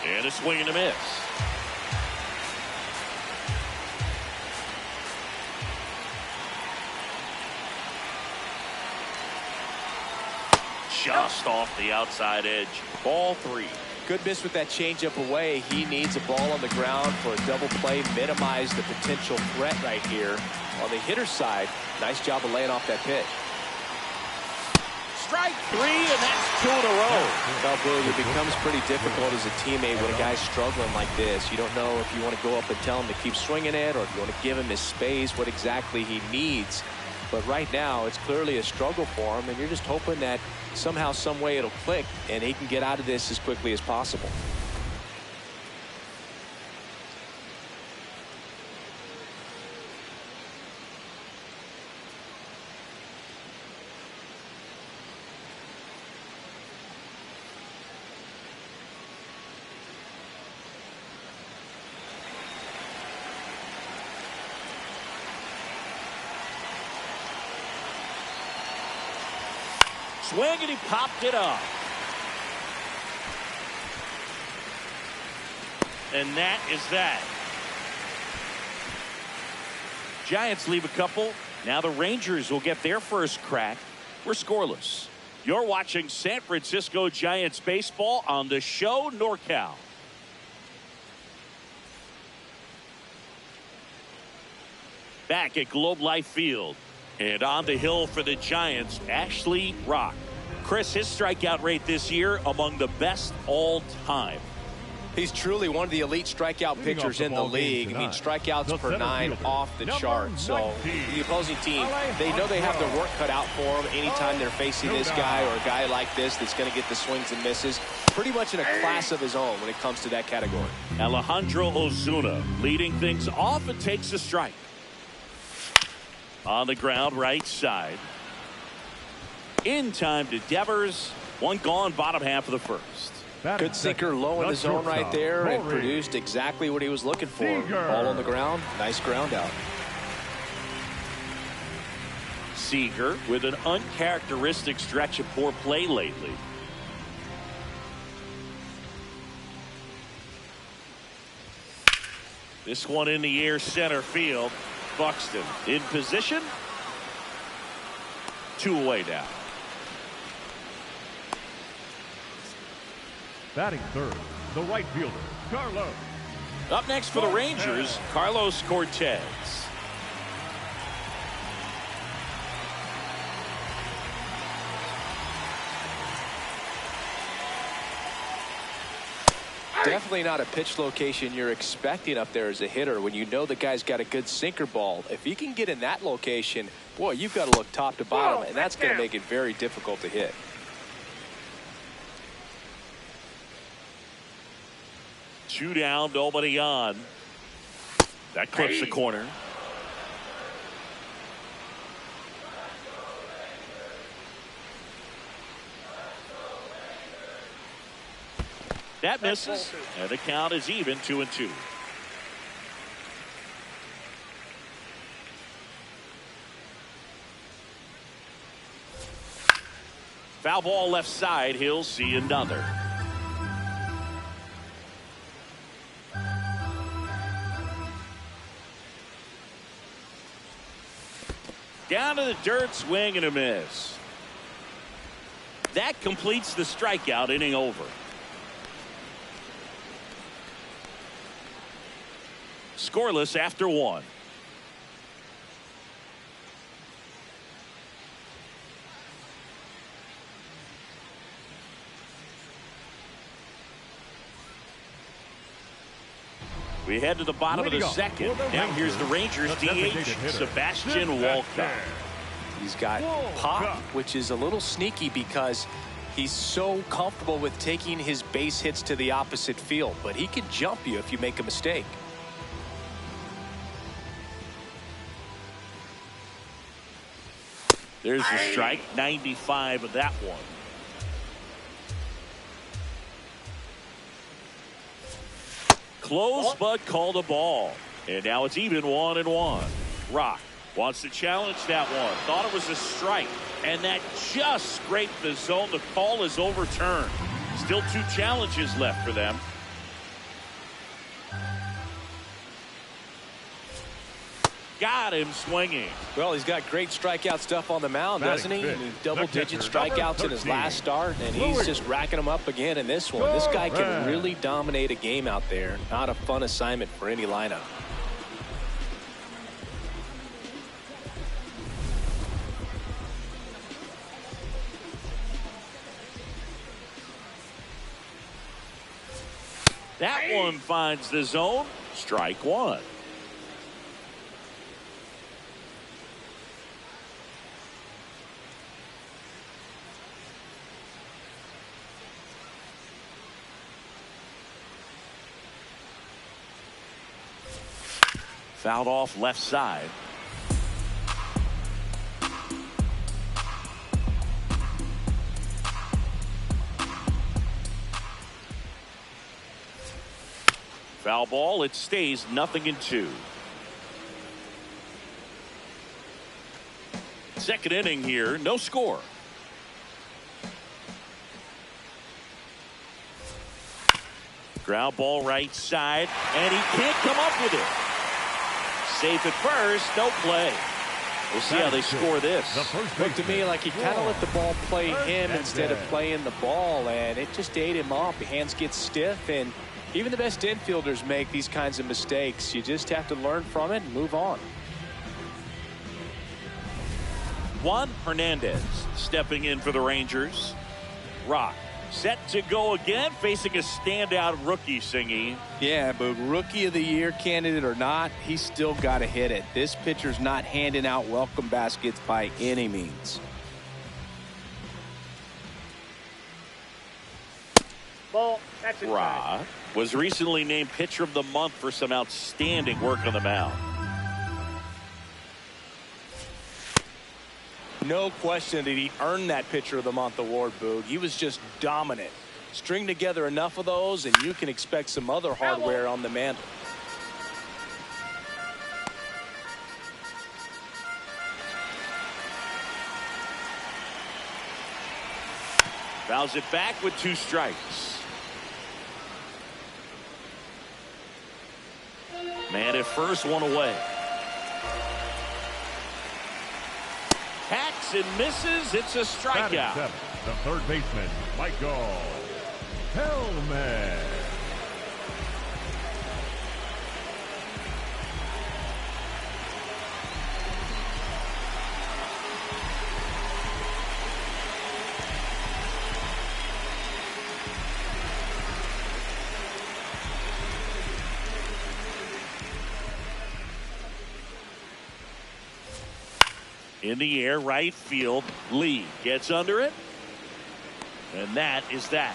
And a swing and a miss. Just off the outside edge. Ball 3. Good miss with that changeup away. He needs a ball on the ground for a double play. Minimize the potential threat right here. On the hitter's side, nice job of laying off that pitch. Strike 3, and that's 2 in a row. Well, Billy, it becomes pretty difficult as a teammate when a guy's struggling like this. You don't know if you want to go up and tell him to keep swinging it, or if you want to give him his space, what exactly he needs. But right now, it's clearly a struggle for him, and you're just hoping that somehow, some way it'll click, and he can get out of this as quickly as possible. Swing, and he popped it up. And that is that. Giants leave a couple. Now the Rangers will get their first crack. We're scoreless. You're watching San Francisco Giants baseball on the show NorCal. Back at Globe Life Field. And on the hill for the Giants, Ashley Rock. Chris, his strikeout rate this year among the best all time. He's truly one of the elite strikeout pitchers in the league. I mean, strikeouts per 9 off the chart. So the opposing team, they know they have their work cut out for them anytime they're facing this guy or a guy like this that's going to get the swings and misses. Pretty much in a class of his own when it comes to that category. Alejandro Ozuna leading things off and takes a strike. On the ground, right side. In time to Devers. One gone, bottom half of the first. Good sinker low in the zone right there and produced exactly what he was looking for. Ball on the ground, nice ground out. Seager with an uncharacteristic stretch of poor play lately. This one in the air, center field. Buxton in position. 2 away now. Batting third, the right fielder, Carlos. Up next for the Rangers, Carlos Cortez. Definitely not a pitch location you're expecting up there as a hitter when you know the guy's got a good sinker ball. If he can get in that location, boy, you've got to look top to bottom, and that's going to make it very difficult to hit. Two down, nobody on. That clips the corner. That misses, and the count is even, 2-2. Foul ball left side. He'll see another. Down to the dirt, swing and a miss. That completes the strikeout, inning over. Scoreless after one. We head to the bottom of the second. Now here's the Rangers DH, Sebastian Walcott. He's got pop, which is a little sneaky because he's so comfortable with taking his base hits to the opposite field, but he can jump you if you make a mistake. There's the strike, 95 of that one. Close, but called a ball. And now it's even 1-1. Rock wants to challenge that one. Thought it was a strike. And that just scraped the zone. The call is overturned. Still 2 challenges left for them. Got him swinging. Well, he's got great strikeout stuff on the mound, doesn't he? Double-digit strikeouts in his last start, and he's just racking them up again in this one. This guy can really dominate a game out there. Not a fun assignment for any lineup. That one finds the zone. Strike one. Fouled off left side. Foul ball. It stays 0-2. Second inning here. No score. Ground ball right side. And he can't come up with it. Safe at first, no play. We'll see how they score this. Looked to me like he kind of let the ball play him instead of playing the ball, and it just ate him off. The hands get stiff, and even the best infielders make these kinds of mistakes. You just have to learn from it and move on. Juan Hernandez stepping in for the Rangers. Rock set to go again, facing a standout rookie, Singy. Yeah, but rookie of the year candidate or not, he's still got to hit it. This pitcher's not handing out welcome baskets by any means. Ball. That's inside. Rock was recently named pitcher of the month for some outstanding work on the mound. No question that he earned that pitcher of the month award, Boog. He was just dominant. String together enough of those and you can expect some other hardware on the mantle. Fouls it back with 2 strikes. Man at first, 1 away. Hacks and misses. It's a strikeout. The third baseman, Michael Hellman. In the air, right field. Lee gets under it. And that is that.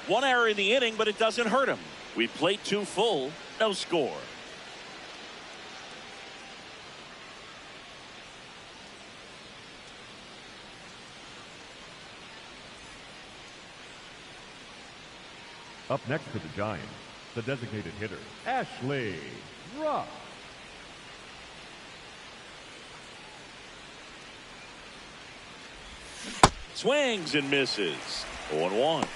1 error in the inning, but it doesn't hurt him. We played 2 full. No score. Up next for the Giants, the designated hitter, Ashley Rock. Swings and misses. 0-1.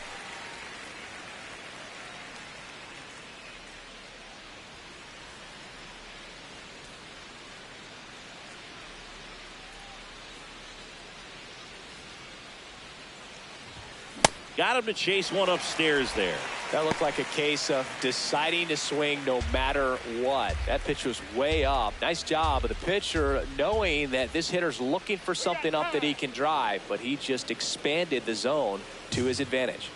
Got him to chase one upstairs there. That looked like a case of deciding to swing no matter what. That pitch was way up. Nice job of the pitcher knowing that this hitter's looking for something up that he can drive, but he just expanded the zone to his advantage.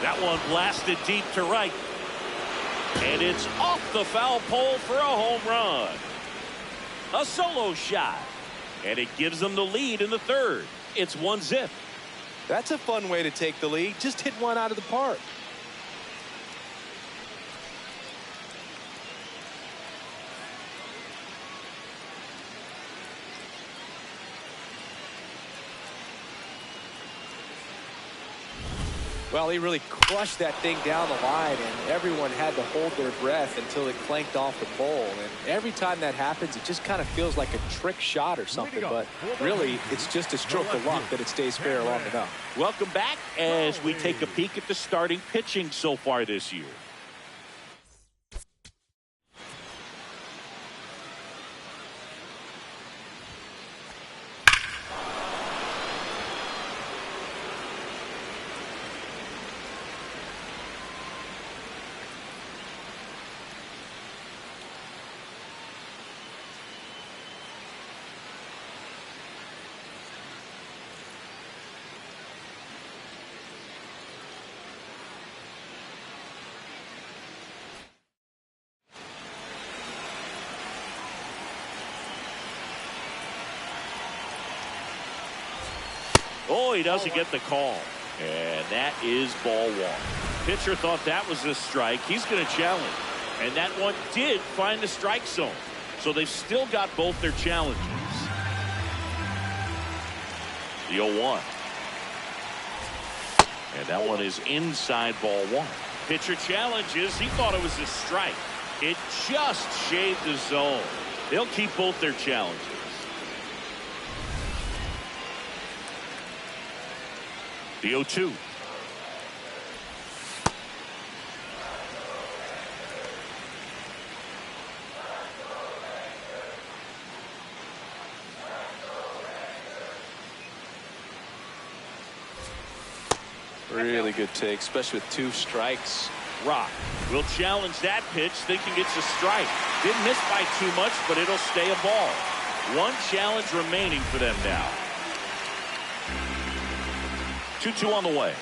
That one blasted deep to right. And it's off the foul pole for a home run. A solo shot. And it gives them the lead in the third. It's 1-0. That's a fun way to take the lead. Just hit one out of the park. Well, he really crushed that thing down the line, and everyone had to hold their breath until it clanked off the pole. And every time that happens, it just kind of feels like a trick shot or something. But really, it's just a stroke of luck that it stays fair long enough. Welcome back as we take a peek at the starting pitching so far this year. Oh, he doesn't get the call. And that is ball one. Pitcher thought that was a strike. He's going to challenge. And that one did find the strike zone. So they've still got both their challenges. The 0-1. And that one is inside ball one. Pitcher challenges. He thought it was a strike. It just shaved the zone. They'll keep both their challenges. The 0-2. Really good take, especially with 2 strikes. Rock will challenge that pitch, thinking it's a strike. Didn't miss by too much, but it'll stay a ball. One challenge remaining for them now. 2-2 on the way.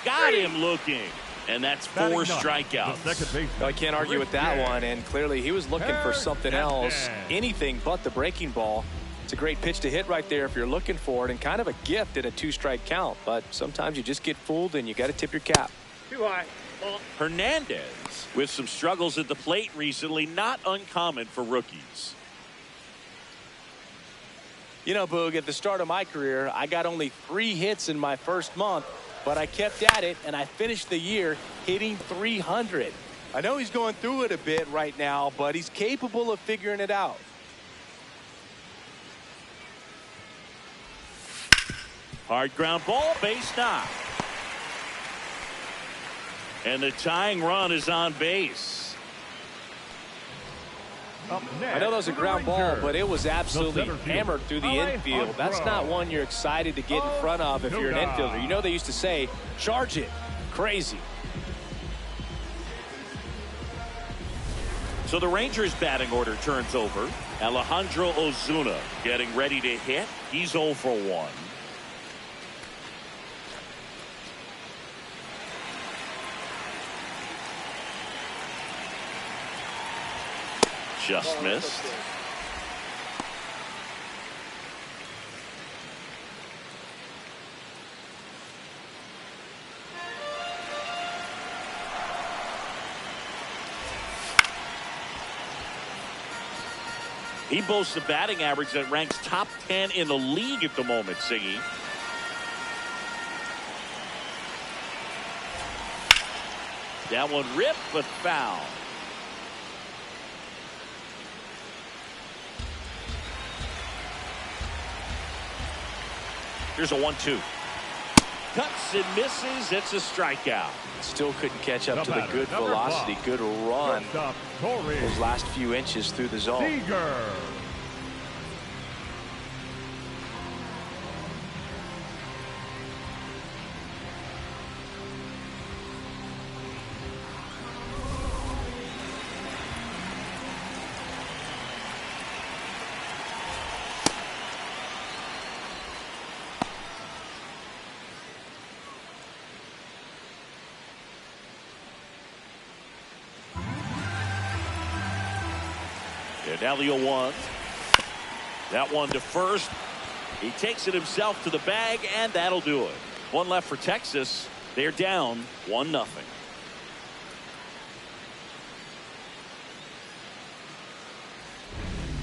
Got him looking. And that's 4 strikeouts. I can't argue with that one. And clearly he was looking for something else. Anything but the breaking ball. It's a great pitch to hit right there if you're looking for it. And kind of a gift in a 2-strike count. But sometimes you just get fooled and you got to tip your cap. Too high. Ball. Hernandez with some struggles at the plate recently. Not uncommon for rookies. You know, Boog, at the start of my career, I got only 3 hits in my first month, but I kept at it, and I finished the year hitting 300. I know he's going through it a bit right now, but he's capable of figuring it out. Hard ground ball, base knock. And the tying run is on base. I know that was a ground ball, but it was absolutely hammered through the infield. That's not one you're excited to get in front of if you're an infielder. You know they used to say, charge it. Crazy. So the Rangers batting order turns over. Alejandro Ozuna getting ready to hit. He's 0 for 1. Just missed. He boasts a batting average that ranks top 10 in the league at the moment, Siggy. That one ripped, but foul. Here's a 1-2. cuts and misses. It's a strikeout. Still couldn't catch up to the good velocity, good run those last few inches through the zone. Seager. And now the 0-1. That one to first. He takes it himself to the bag, and that'll do it. One left for Texas. They're down 1-0.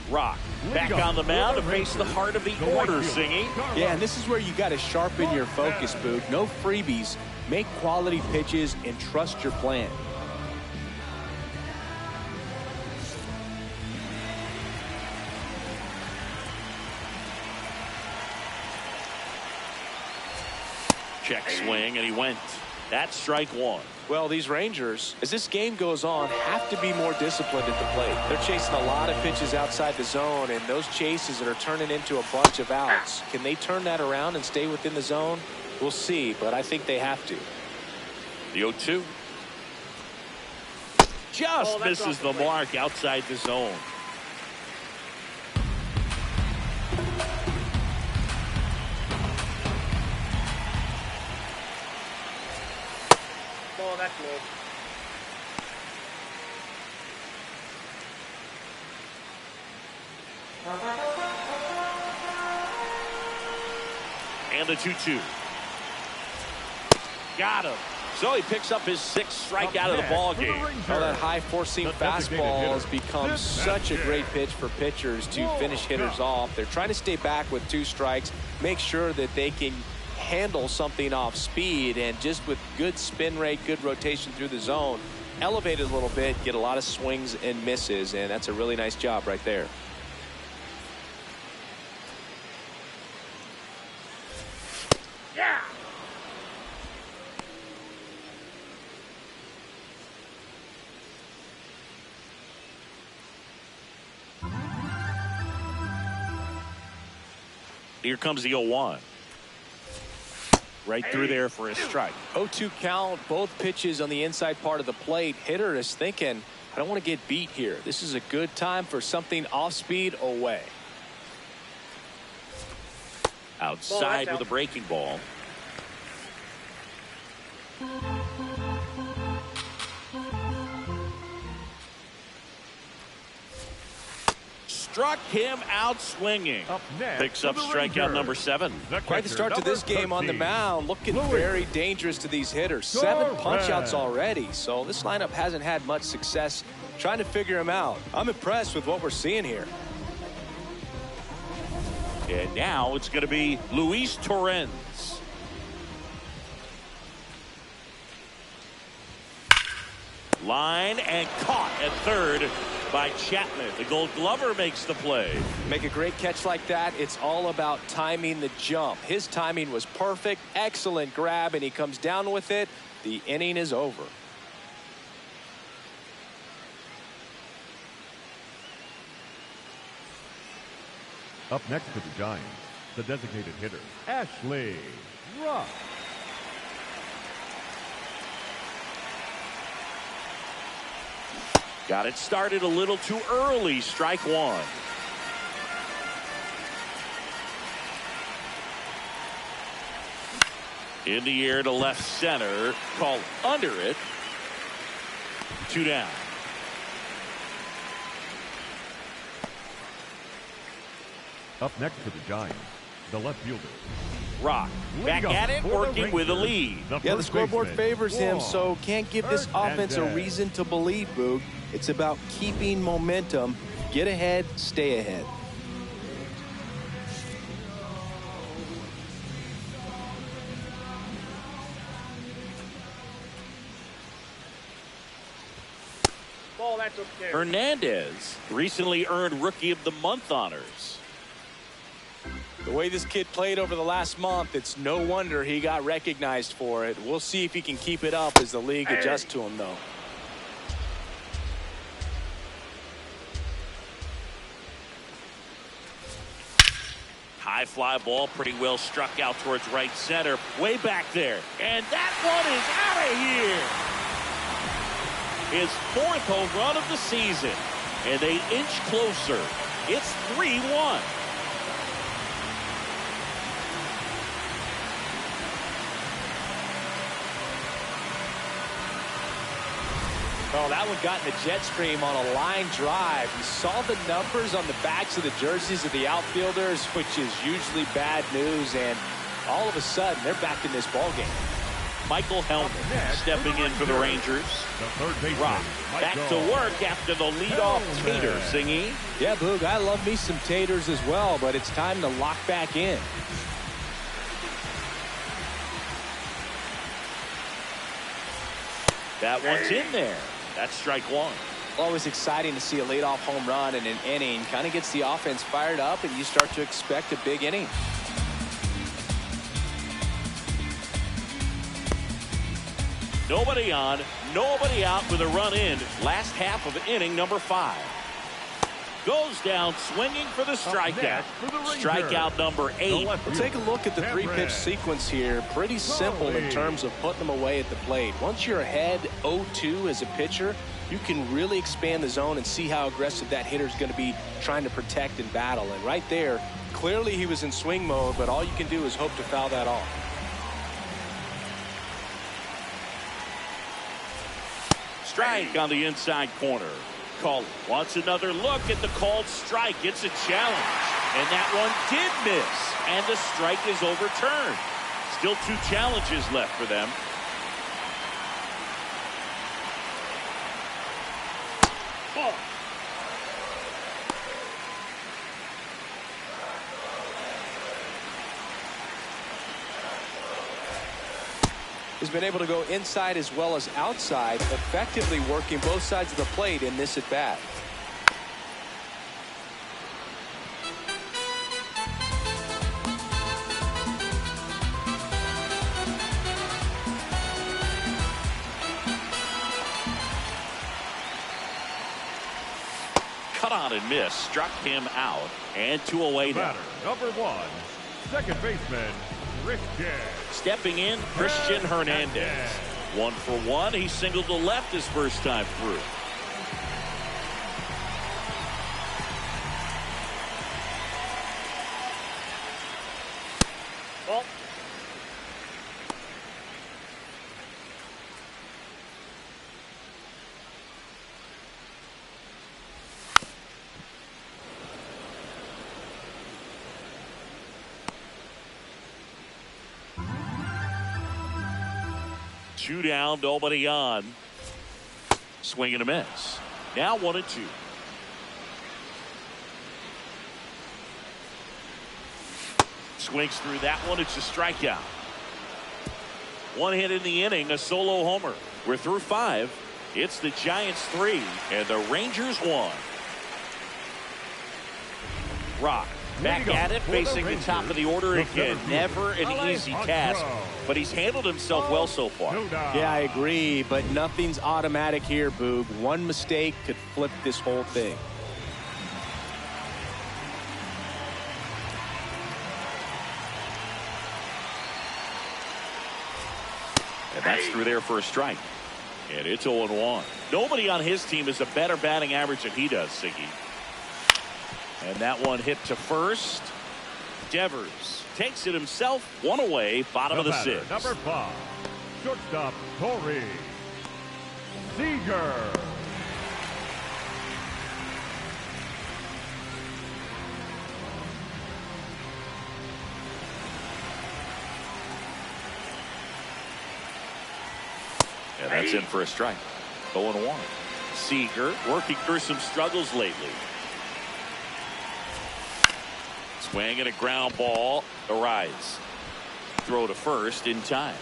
Rock back on the mound to face the heart of the order, singing. Yeah, and this is where you got to sharpen your focus, Boog. No freebies. Make quality pitches and trust your plan. Check swing, and he went. That's strike one. Well, these Rangers, as this game goes on, have to be more disciplined at the plate. They're chasing a lot of pitches outside the zone, and those chases that are turning into a bunch of outs. Can they turn that around and stay within the zone? We'll see, but I think they have to. The 0-2. Just misses the mark outside the zone. Oh, that's low. And the 2-2. Got him. So he picks up his 6th strikeout of the ball game. Well, that high four-seam fastball has become such a great pitch for pitchers to finish hitters off. They're trying to stay back with 2 strikes, make sure that they can handle something off speed, and just with good spin rate, good rotation through the zone, elevate it a little bit, get a lot of swings and misses, and that's a really nice job right there. Yeah. Here comes the 0-1. Right through there for a strike. 0-2 count, both pitches on the inside part of the plate. Hitter is thinking, I don't want to get beat here. This is a good time for something off speed away. Outside with a breaking ball. Struck him out swinging. Up next, picks up strikeout number 7. Quite the start to this game on the mound. Looking very dangerous to these hitters. 7 punch-outs already. So this lineup hasn't had much success trying to figure him out. I'm impressed with what we're seeing here. And now it's going to be Luis Torrens. Line and caught at third by Chapman. The Gold Glover makes the play. Make a great catch like that. It's all about timing the jump. His timing was perfect. Excellent grab, and he comes down with it. The inning is over. Up next for the Giants, the designated hitter, Ashley Rock. Got it started a little too early. Strike one. In the air to left center. Called under it. 2 down. Up next for the Giants, the left fielder, Rock back at it, working with a lead. Yeah, the scoreboard favors him, so can't give this offense a reason to believe, Boog. It's about keeping momentum. Get ahead, stay ahead. Ball, that's okay. Hernandez recently earned Rookie of the Month honors. The way this kid played over the last month, it's no wonder he got recognized for it. We'll see if he can keep it up as the league adjusts to him, though. High fly ball, pretty well struck out towards right center, way back there. And that one is out of here. His 4th home run of the season. And they inch closer. It's 3-1. Oh, that one got in the jet stream on a line drive. You saw the numbers on the backs of the jerseys of the outfielders, which is usually bad news, and all of a sudden, they're back in this ballgame. Michael Helmer stepping in for the Rangers. Rock back to work after the leadoff tater, Singy. Yeah, Boog, I love me some taters as well, but it's time to lock back in. That one's in there. That's strike one. Always exciting to see a leadoff home run in an inning. Kind of gets the offense fired up, and you start to expect a big inning. Nobody on, nobody out with a run in. Last half of inning number 5. Goes down swinging for the strikeout. Strikeout number 8. We'll take a look at the 3-pitch sequence here. Pretty simple in terms of putting them away at the plate. Once you're ahead 0-2 as a pitcher, you can really expand the zone and see how aggressive that hitter is going to be trying to protect and battle. And right there, clearly he was in swing mode, but all you can do is hope to foul that off. Strike on the inside corner. Caller wants another look at the called strike. It's a challenge. And that one did miss. And the strike is overturned. Still 2 challenges left for them. Ball. He's been able to go inside as well as outside, effectively working both sides of the plate in this at bat. Cut on and miss. Struck him out. And 2 away now. Number 1, second baseman, Christian. Stepping in, Christian Hernandez. 1 for 1. He singled to left his first time through. Ball. Two down, nobody on. Swing and a miss. Now 1-2. Swings through that one. It's a strikeout. 1 hit in the inning, a solo homer. We're through 5. It's the Giants 3 and the Rangers 1. Rock back at it, facing the top of the order again. Never an easy task, but he's handled himself well so far. Yeah, I agree, but nothing's automatic here, Boog. One mistake could flip this whole thing. And that's through there for a strike. And it's 0-1. Nobody on his team has a better batting average than he does, Siggy. And that one hit to first. Devers takes it himself. 1 away, bottom of the 6th. Number 5, shortstop Corey Seager. And that's in for a strike. 0-1. Seager working through some struggles lately. Swing and a ground ball. The rise. Throw to first in time.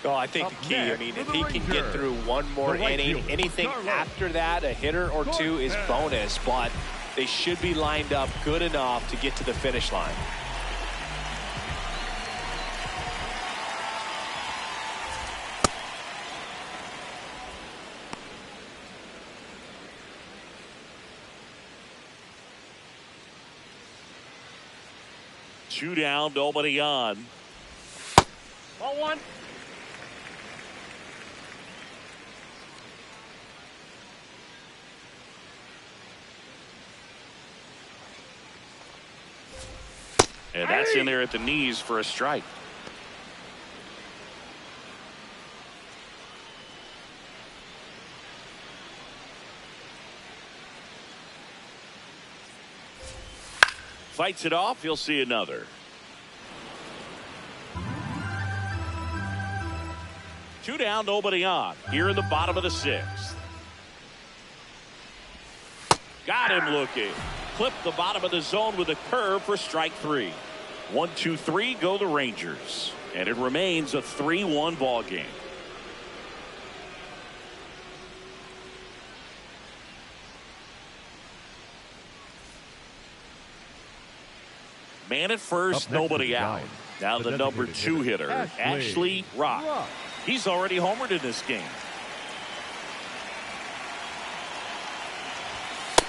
Oh, I think the key, I mean, if he can get through one more inning, anything after that, a hitter or two is bonus. But they should be lined up good enough to get to the finish line. Two down, nobody on. Ball one. And that's in there at the knees for a strike. Fights it off. He'll see another. Two down, nobody on. Here in the bottom of the sixth. Got him looking. Clipped the bottom of the zone with a curve for strike three. 1-2-3 go the Rangers. And it remains a 3-1 ball game. Man at first, nobody out. Now the number 2 hitter, Ashley Rock. He's already homered in this game.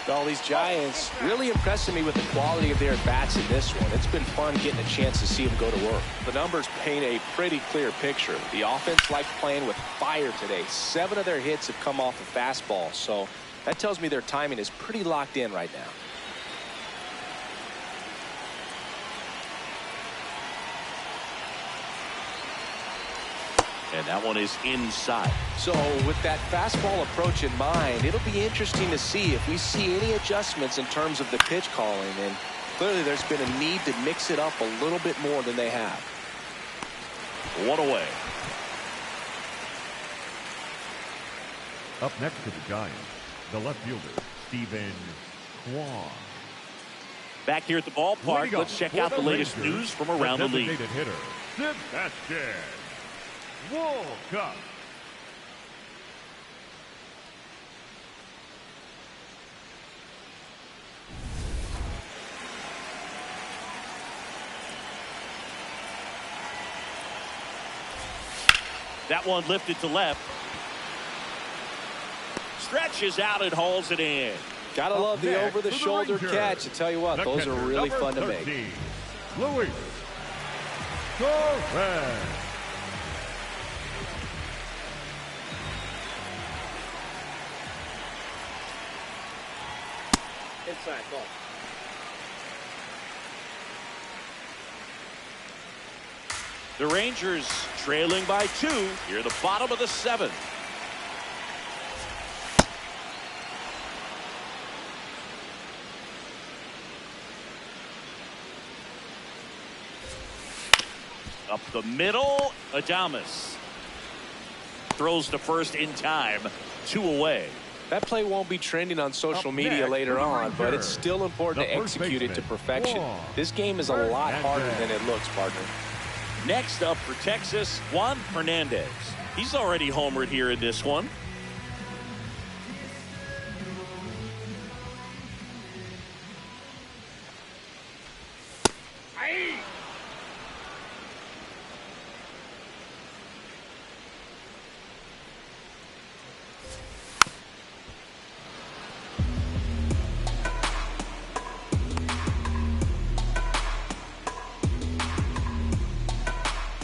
Well, these Giants really impressing me with the quality of their bats in this one. It's been fun getting a chance to see them go to work. The numbers paint a pretty clear picture. The offense likes playing with fire today. 7 of their hits have come off of fastballs, so that tells me their timing is pretty locked in right now. And that one is inside. So with that fastball approach in mind, it'll be interesting to see if we see any adjustments in terms of the pitch calling. And clearly there's been a need to mix it up a little bit more than they have. One away. Up next to the Giants, the left fielder, Stephen Kwan. Back here at the ballpark, let's check out the latest news from around the league. Hitter, Sebastian Walcott. That one lifted to left. Stretches out and hauls it in. Gotta love the over-the-shoulder catch. I tell you what, those are really fun to make. Luis Torres. Inside ball. The Rangers trailing by 2 here at the bottom of the 7th. Up the middle, Adames throws to first in time. 2 away. That play won't be trending on social media later on, but it's still important to execute it to perfection. This game is a lot harder than it looks, partner. Next up for Texas, Juan Hernandez. He's already homered here in this one.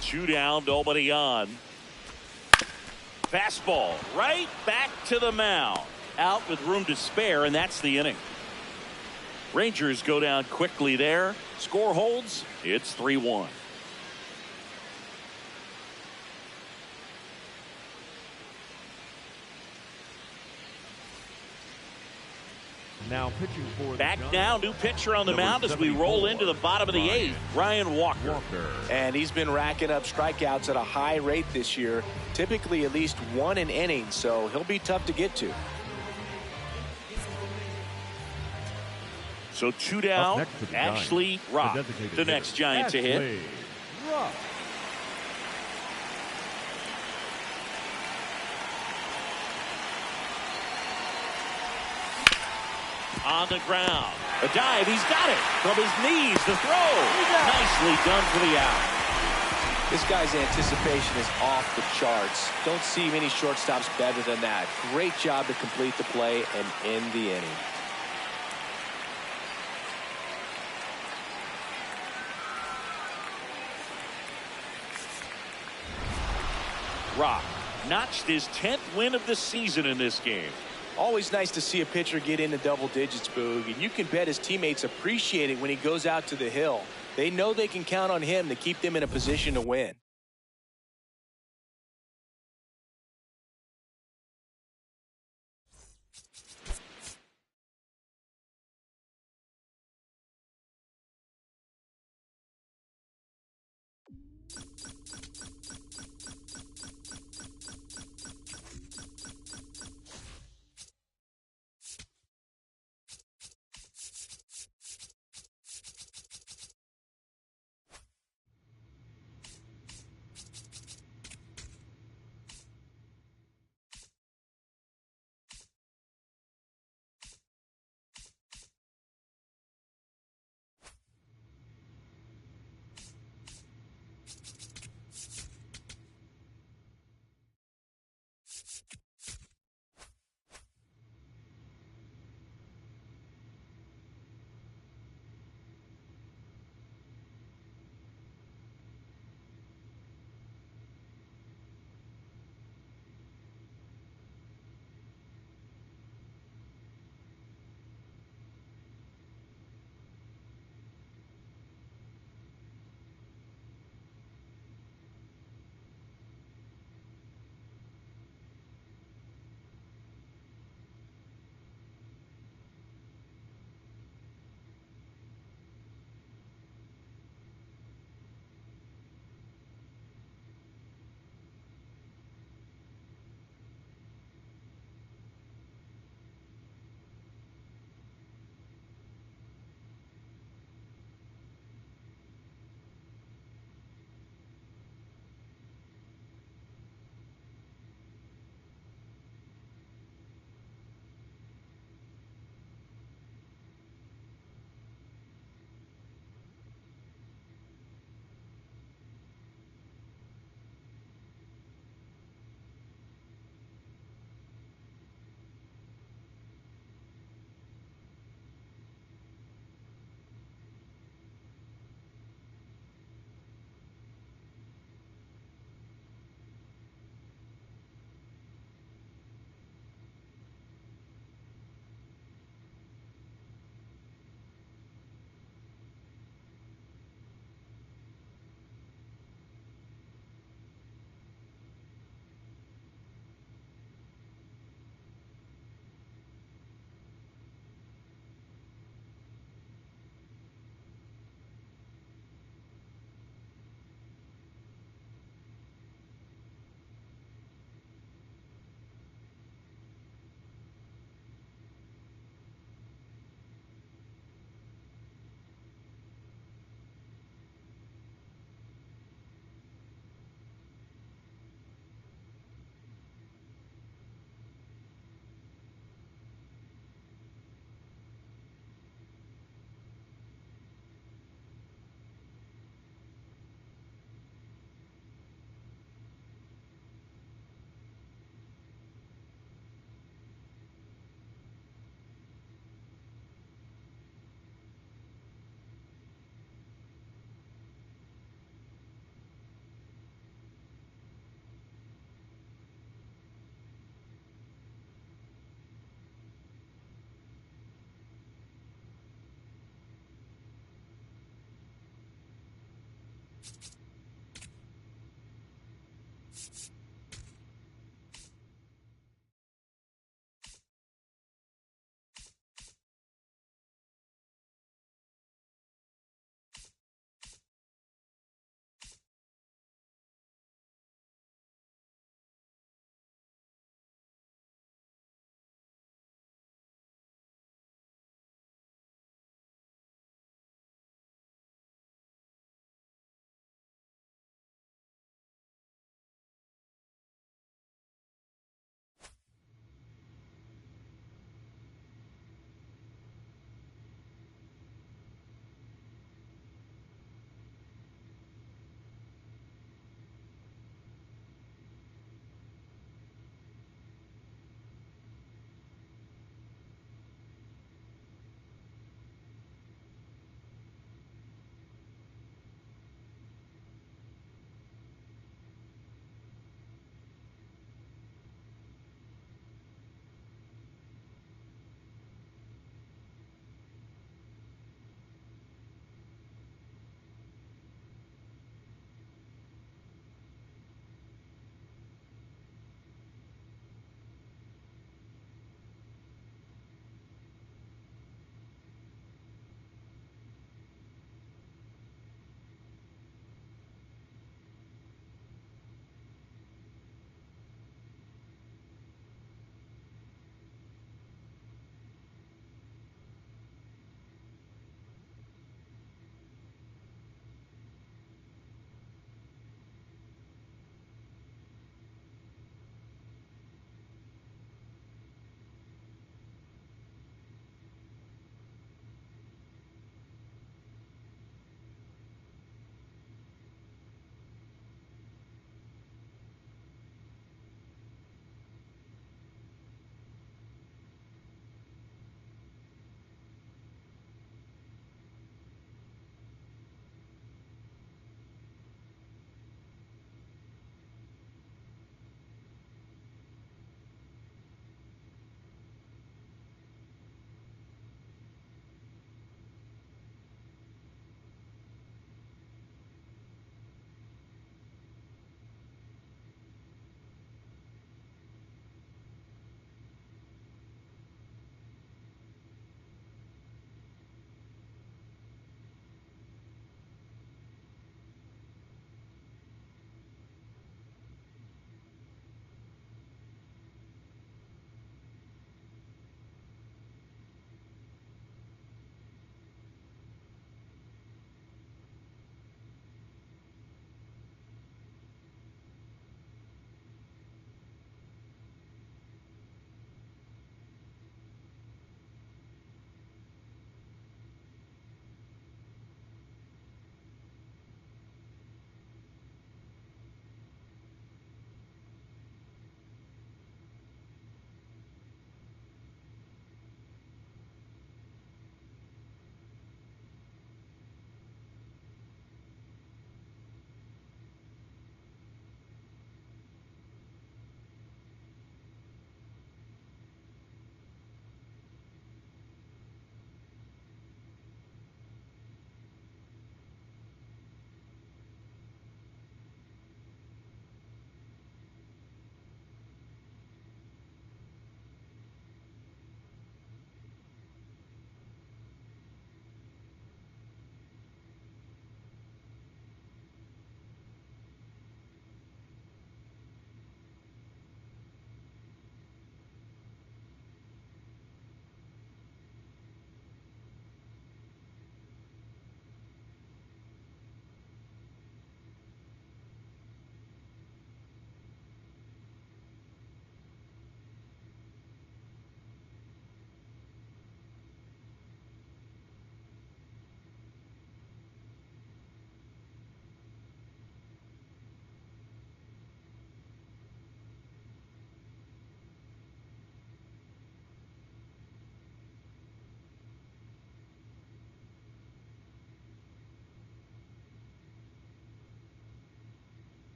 Two down, nobody on. Fastball right back to the mound. Out with room to spare, and that's the inning. Rangers go down quickly there. Score holds. It's 3-1. Now pitching for back now, new pitcher on the mound as we roll into the bottom of the 8th, Ryan Walker. And he's been racking up strikeouts at a high rate this year, typically at least 1 an inning, so he'll be tough to get to. So 2 down, Ashley Rock, the next Giant to hit. On the ground. A dive. He's got it. From his knees. The throw. Nicely done for the out. This guy's anticipation is off the charts. Don't see many shortstops better than that. Great job to complete the play and end the inning. Rock notched his 10th win of the season in this game. Always nice to see a pitcher get into double digits, Boog, and you can bet his teammates appreciate it when he goes out to the hill. They know they can count on him to keep them in a position to win.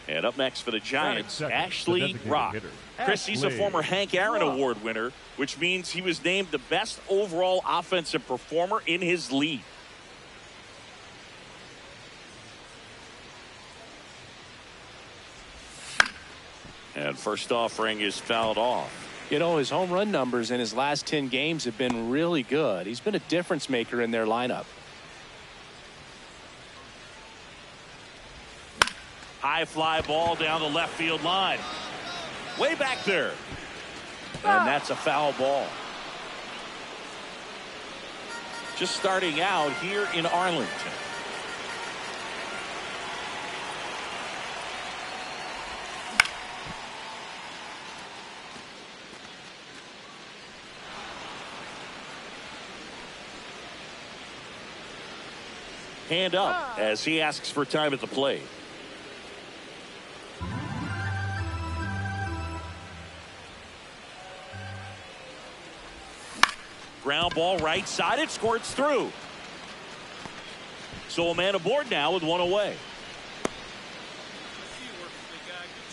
And up next for the Giants, Ashley Rock. Chris, he's a former Hank Aaron Award winner, which means he was named the best overall offensive performer in his league. And first offering is fouled off. You know, his home run numbers in his last 10 games have been really good. He's been a difference maker in their lineup. High fly ball down the left field line. Way back there. And that's a foul ball. Just starting out here in Arlington. Hand up as he asks for time at the plate. Ground ball right side. It squirts through. So a man aboard now with one away.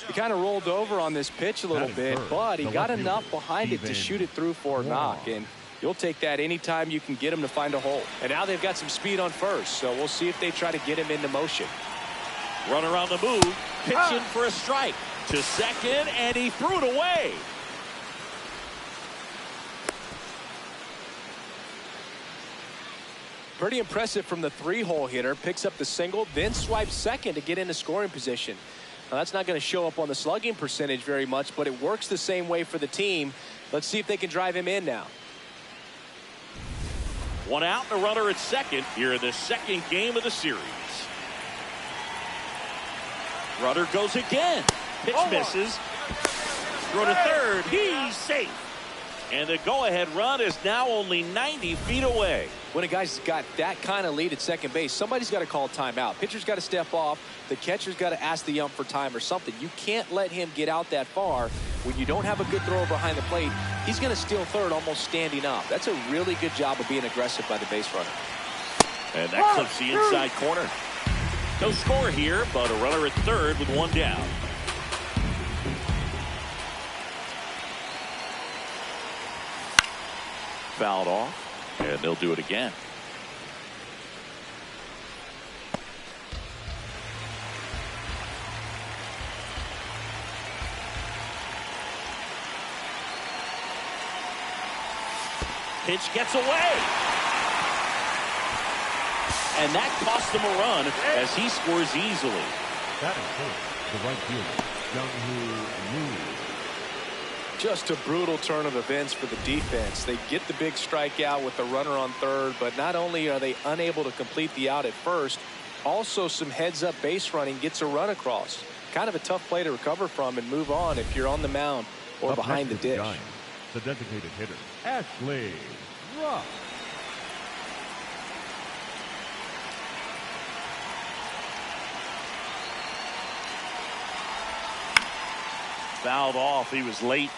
He kind of rolled over on this pitch a little bit, but he got enough behind it to shoot it through for a knock. And you'll take that anytime you can get him to find a hole. And now they've got some speed on first, so we'll see if they try to get him into motion. Runner on the move. Pitching for a strike. To second, and he threw it away. Pretty impressive from the three-hole hitter. Picks up the single, then swipes second to get into scoring position. Now, that's not going to show up on the slugging percentage very much, but it works the same way for the team. Let's see if they can drive him in now. One out, the runner at second here in the second game of the series. Runner goes again. Pitch misses. Throw to third. He's safe. And the go-ahead run is now only 90 feet away. When a guy's got that kind of lead at second base, somebody's got to call timeout. Pitcher's got to step off. The catcher's got to ask the ump for time or something. You can't let him get out that far. When you don't have a good thrower behind the plate, he's going to steal third almost standing up. That's a really good job of being aggressive by the base runner. And that clips the inside corner. No score here, but a runner at third with one down. Fouled off, and they'll do it again. Pitch gets away. And that cost him a run as he scores easily. That is the right fielder, Jung-Hoo Lee. Just a brutal turn of events for the defense. They get the big strikeout with the runner on third, but not only are they unable to complete the out at first, also some heads-up base running gets a run across. Kind of a tough play to recover from and move on if you're on the mound or behind the dish. Giants, the designated hitter, Ashley Rock. Fouled off. He was late.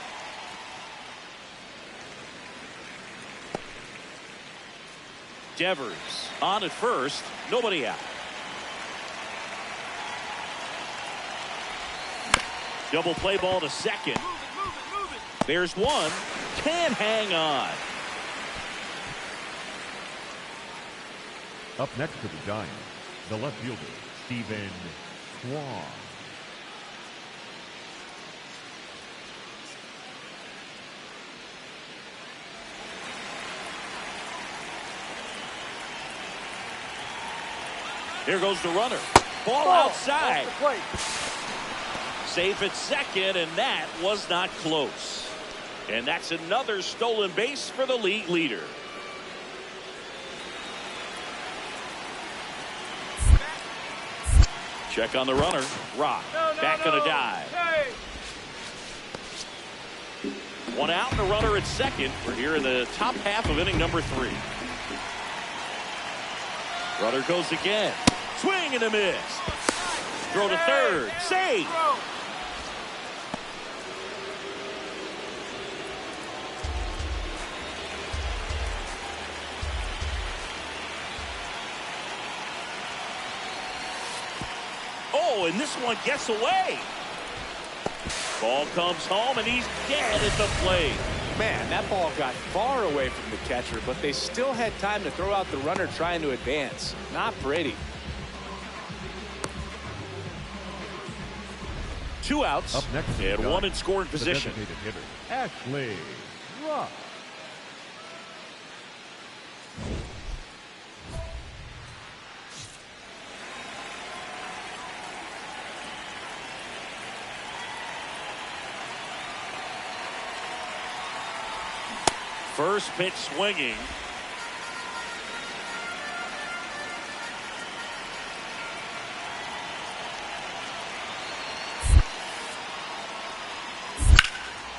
Devers on at first. Nobody out. Double play ball to second. There's one. Can't hang on. Up next for the Giants, the left fielder, Stephen Kwan. Here goes the runner. Ball outside. Safe at second, and that was not close. And that's another stolen base for the league leader. Check on the runner. Rock back on a dive. One out and a runner at second. We're here in the top half of inning number 3. Runner goes again. Swing and a miss. Throw to third. Save. Oh, and this one gets away. Ball comes home, and he's dead at the plate. Man, that ball got far away from the catcher, but they still had time to throw out the runner trying to advance. Not pretty. 2 outs. Up next and 1 in scoring position. Hitter, Ashley Rock. First pitch swinging.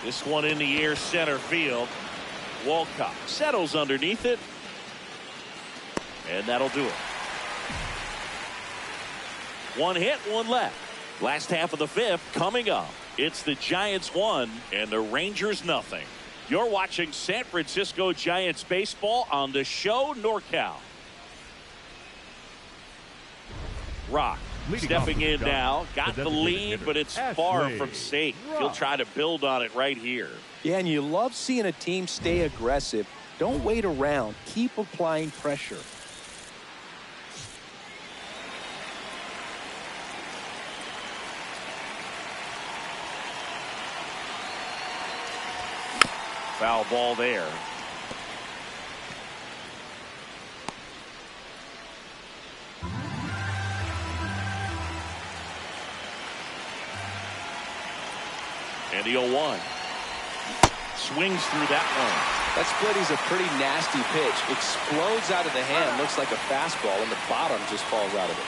This one in the air, center field. Walcott settles underneath it. And that'll do it. 1 hit, 1 left. Last half of the 5th coming up. It's the Giants 1 and the Rangers nothing. You're watching San Francisco Giants baseball on the show NorCal. Rock stepping in now. Got the lead, but it's far from safe. He'll try to build on it right here. Yeah, and you love seeing a team stay aggressive. Don't wait around. Keep applying pressure. Foul ball there. And the 0-1. Swings through that one. That split is a pretty nasty pitch. Explodes out of the hand. Looks like a fastball, and the bottom just falls out of it.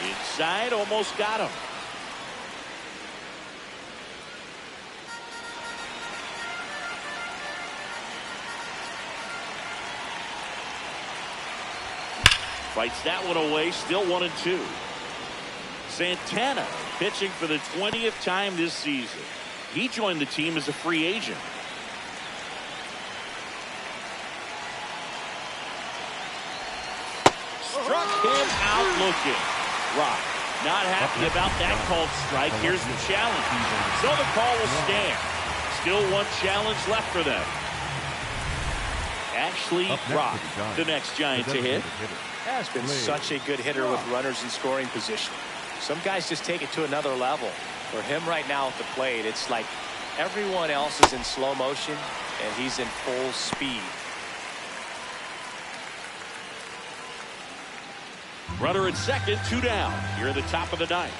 Inside, almost got him. Fights that one away, still 1-2. Santana pitching for the 20th time this season. He joined the team as a free agent. Struck him out looking. Rock not happy about that called strike. Here's the challenge. So the call will stand. Still 1 challenge left for them. Ashley Rock, the next Giant to hit. Has been such a good hitter with runners in scoring position. Some guys just take it to another level. For him right now at the plate, it's like everyone else is in slow motion and he's in full speed. Runner at second, 2 down. Here in the top of the 9th.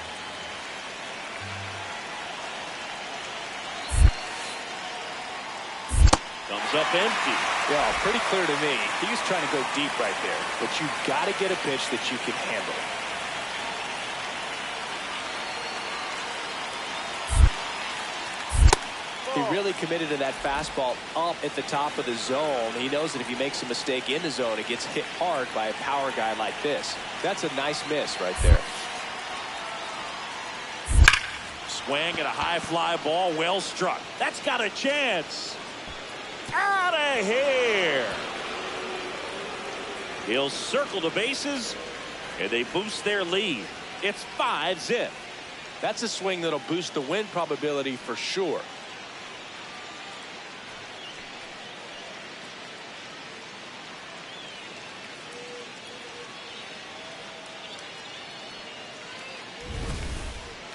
Comes up empty. Yeah, pretty clear to me. He was trying to go deep right there, but you've got to get a pitch that you can handle. He really committed to that fastball up at the top of the zone. He knows that if he makes a mistake in the zone, it gets hit hard by a power guy like this. That's a nice miss right there. Swing at a high fly ball, well struck. That's got a chance. Out of here. He'll circle the bases, and they boost their lead. It's 5-zip. That's a swing that'll boost the win probability for sure.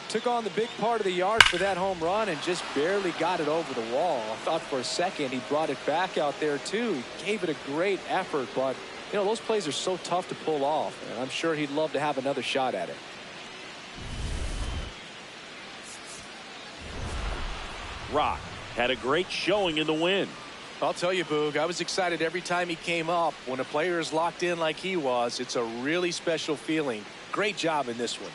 Took on the big part of the yard for that home run and just barely got it over the wall. I thought for a second he brought it back out there too. He gave it a great effort, but you know, those plays are so tough to pull off, and I'm sure he'd love to have another shot at it. Rock had a great showing in the win. I'll tell you, Boog, I was excited every time he came up. When a player is locked in like he was, it's a really special feeling. Great job in this one.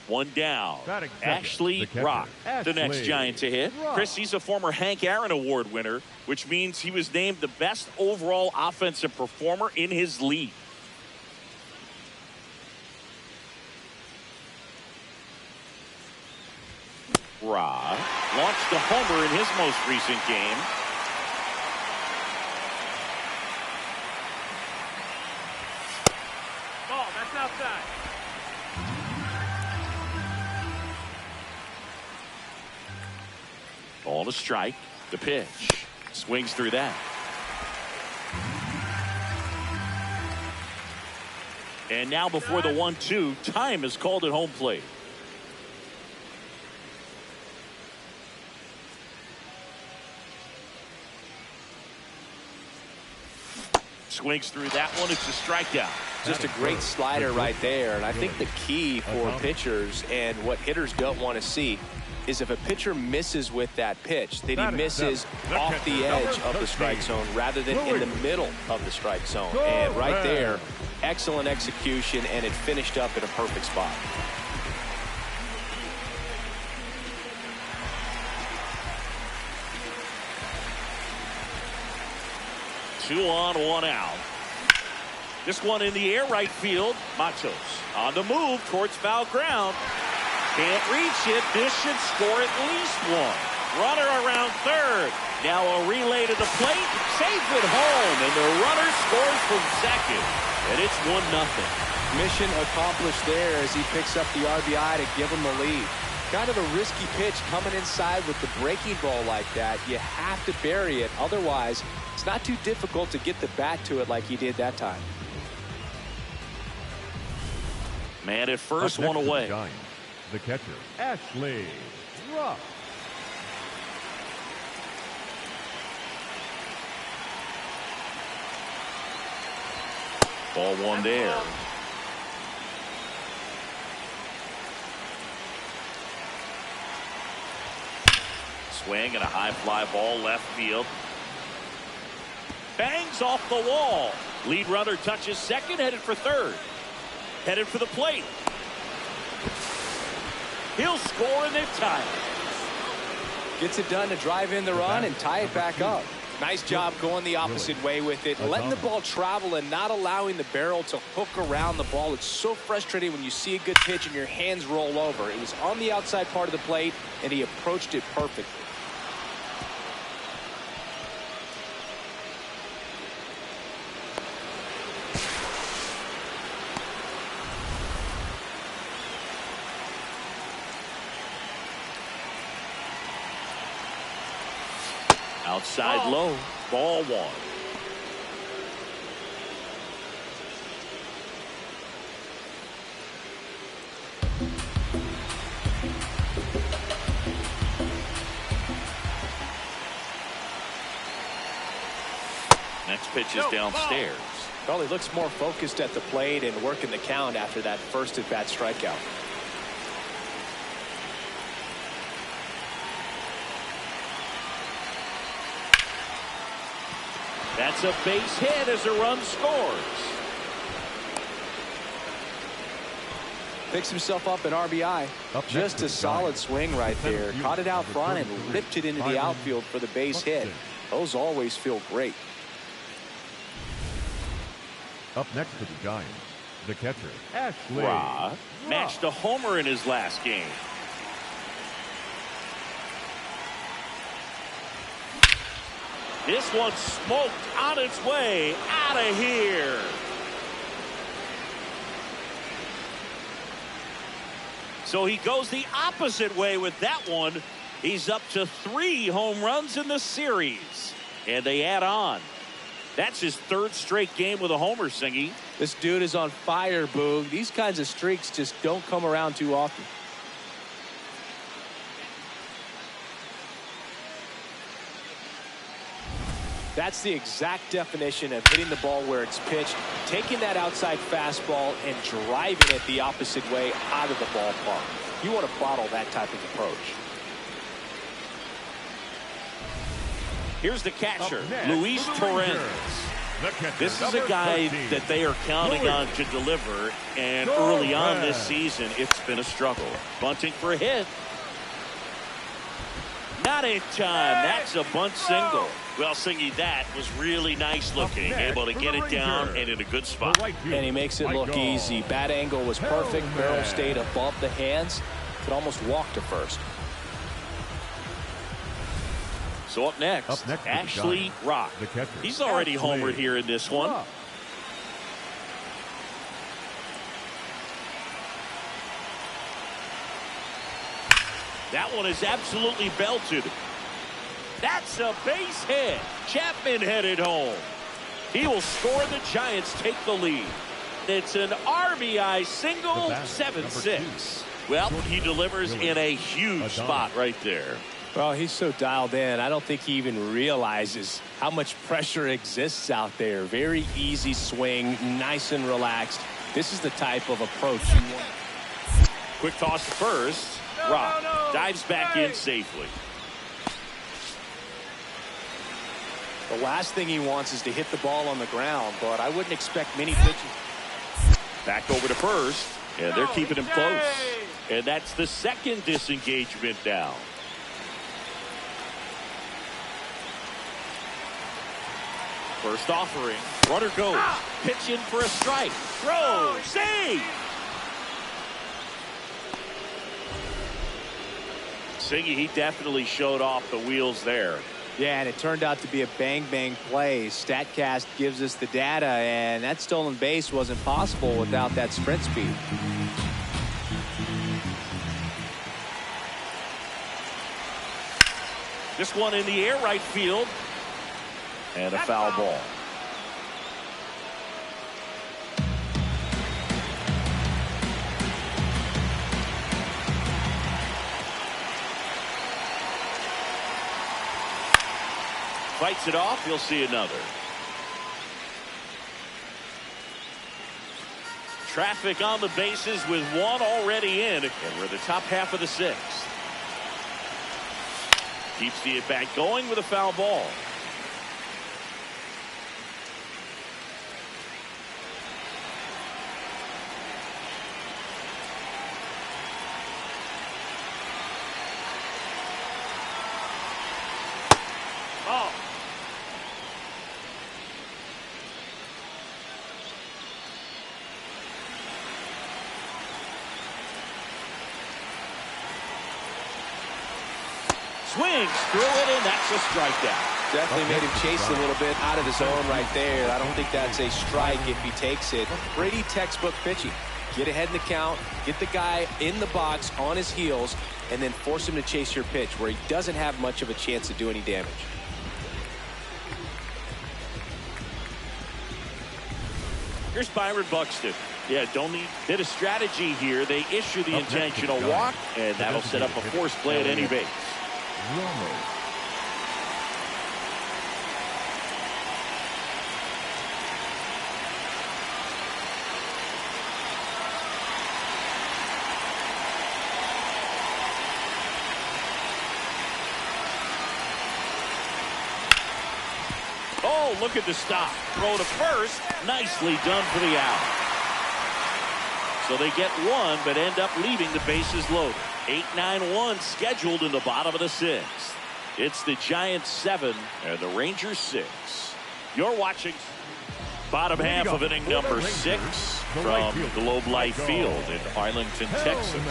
One down. Ashley the Rock, catcher, the next Ashley Giant to hit. Rock. Chris, he's a former Hank Aaron Award winner, which means he was named the best overall offensive performer in his league. Rock launched a homer in his most recent game. Ball, that's outside. Ball to strike. The pitch. Swings through that. And now before the 1-2, time is called at home plate. Swings through that one. It's a strikeout. Just a great slider right there. And I think the key for pitchers and what hitters don't want to see is if a pitcher misses with that pitch, that he misses off the edge of the strike zone rather than in the middle of the strike zone. And right there, excellent execution, and it finished up in a perfect spot. Two on, one out. This one in the air, right field. Matos on the move towards foul ground. Can't reach it. This should score at least one. Runner around third. Now a relay to the plate. Safe at home. And the runner scores from second. And it's 1-0. Mission accomplished there as he picks up the RBI to give him the lead. Kind of a risky pitch coming inside with the breaking ball like that. You have to bury it. Otherwise, it's not too difficult to get the bat to it like he did that time. Man at first, one away. The catcher, Ashley Rock. Ball one there. Swing and a high fly ball left field. Bangs off the wall. Lead runner touches second, headed for third. Headed for the plate. He'll score and they've tied it. Gets it done to drive in the run and tie it back up. Nice job going the opposite way with it, letting the ball travel and not allowing the barrel to hook around the ball. It's so frustrating when you see a good pitch and your hands roll over. It was on the outside part of the plate, and he approached it perfectly. Outside low, ball one. Next pitch is downstairs. Well, he looks more focused at the plate and working the count after that first at-bat strikeout. That's a base hit as a run scores. Picks himself up an RBI. Just a solid swing right there. Caught it out front and ripped it into the outfield for the base hit. Those always feel great. Up next to the Giants, the catcher, Ashley Rock matched a homer in his last game. This one smoked on its way out of here. So he goes the opposite way with that one. He's up to 3 home runs in the series. And they add on. That's his 3rd straight game with a homer, Singy. This dude is on fire, Boog. These kinds of streaks just don't come around too often. That's the exact definition of hitting the ball where it's pitched, taking that outside fastball and driving it the opposite way out of the ballpark. You want to bottle that type of approach. Here's the catcher, Luis Torrens. This is a guy that they are counting on to deliver, and early on this season, it's been a struggle. Bunting for a hit. Not in time. That's a bunt single. Well, Singy, that was really nice looking. Able to get it down and in a good spot. And he makes it look easy. Bat angle was perfect. Barrel stayed above the hands. Could almost walk to first. So up next Ashley Rock. He's already homered here in this one. That one is absolutely belted. That's a base hit. Chapman headed home. He will score. The Giants take the lead. It's an RBI single, 7-6. Well, he delivers in a huge spot right there. Well, he's so dialed in, I don't think he even realizes how much pressure exists out there. Very easy swing, nice and relaxed. This is the type of approach you want. Quick toss to first. Rock dives back in safely. The last thing he wants is to hit the ball on the ground, but I wouldn't expect many pitches. Back over to first, and they're keeping him close. And that's the 2nd disengagement down. First offering, runner goes, pitch in for a strike, throw, save. Singy, he definitely showed off the wheels there. Yeah, and it turned out to be a bang-bang play. StatCast gives us the data, and that stolen base wasn't possible without that sprint speed. This one in the air, right field. And a foul ball. Fights it off. You'll see another. Traffic on the bases with one already in. And we're the top half of the sixth. Keeps the at-bat going with a foul ball. Ball. Swings through it, and that's a strikeout. Definitely made him chase a little bit out of the zone right there. I don't think that's a strike if he takes it. Pretty textbook pitching. Get ahead in the count, get the guy in the box on his heels, and then force him to chase your pitch where he doesn't have much of a chance to do any damage. Here's Byron Buxton. Yeah, don't need a bit of strategy here. They issue the intentional walk, and that'll set up a force play at any base. Oh, look at the stop. Throw to first. Nicely done for the out. So they get one, but end up leaving the bases loaded. 8-9-1 scheduled in the bottom of the sixth. It's the Giants 7 and the Rangers 6. You're watching bottom half of inning number 6 from Globe Life Field in Arlington, Texas.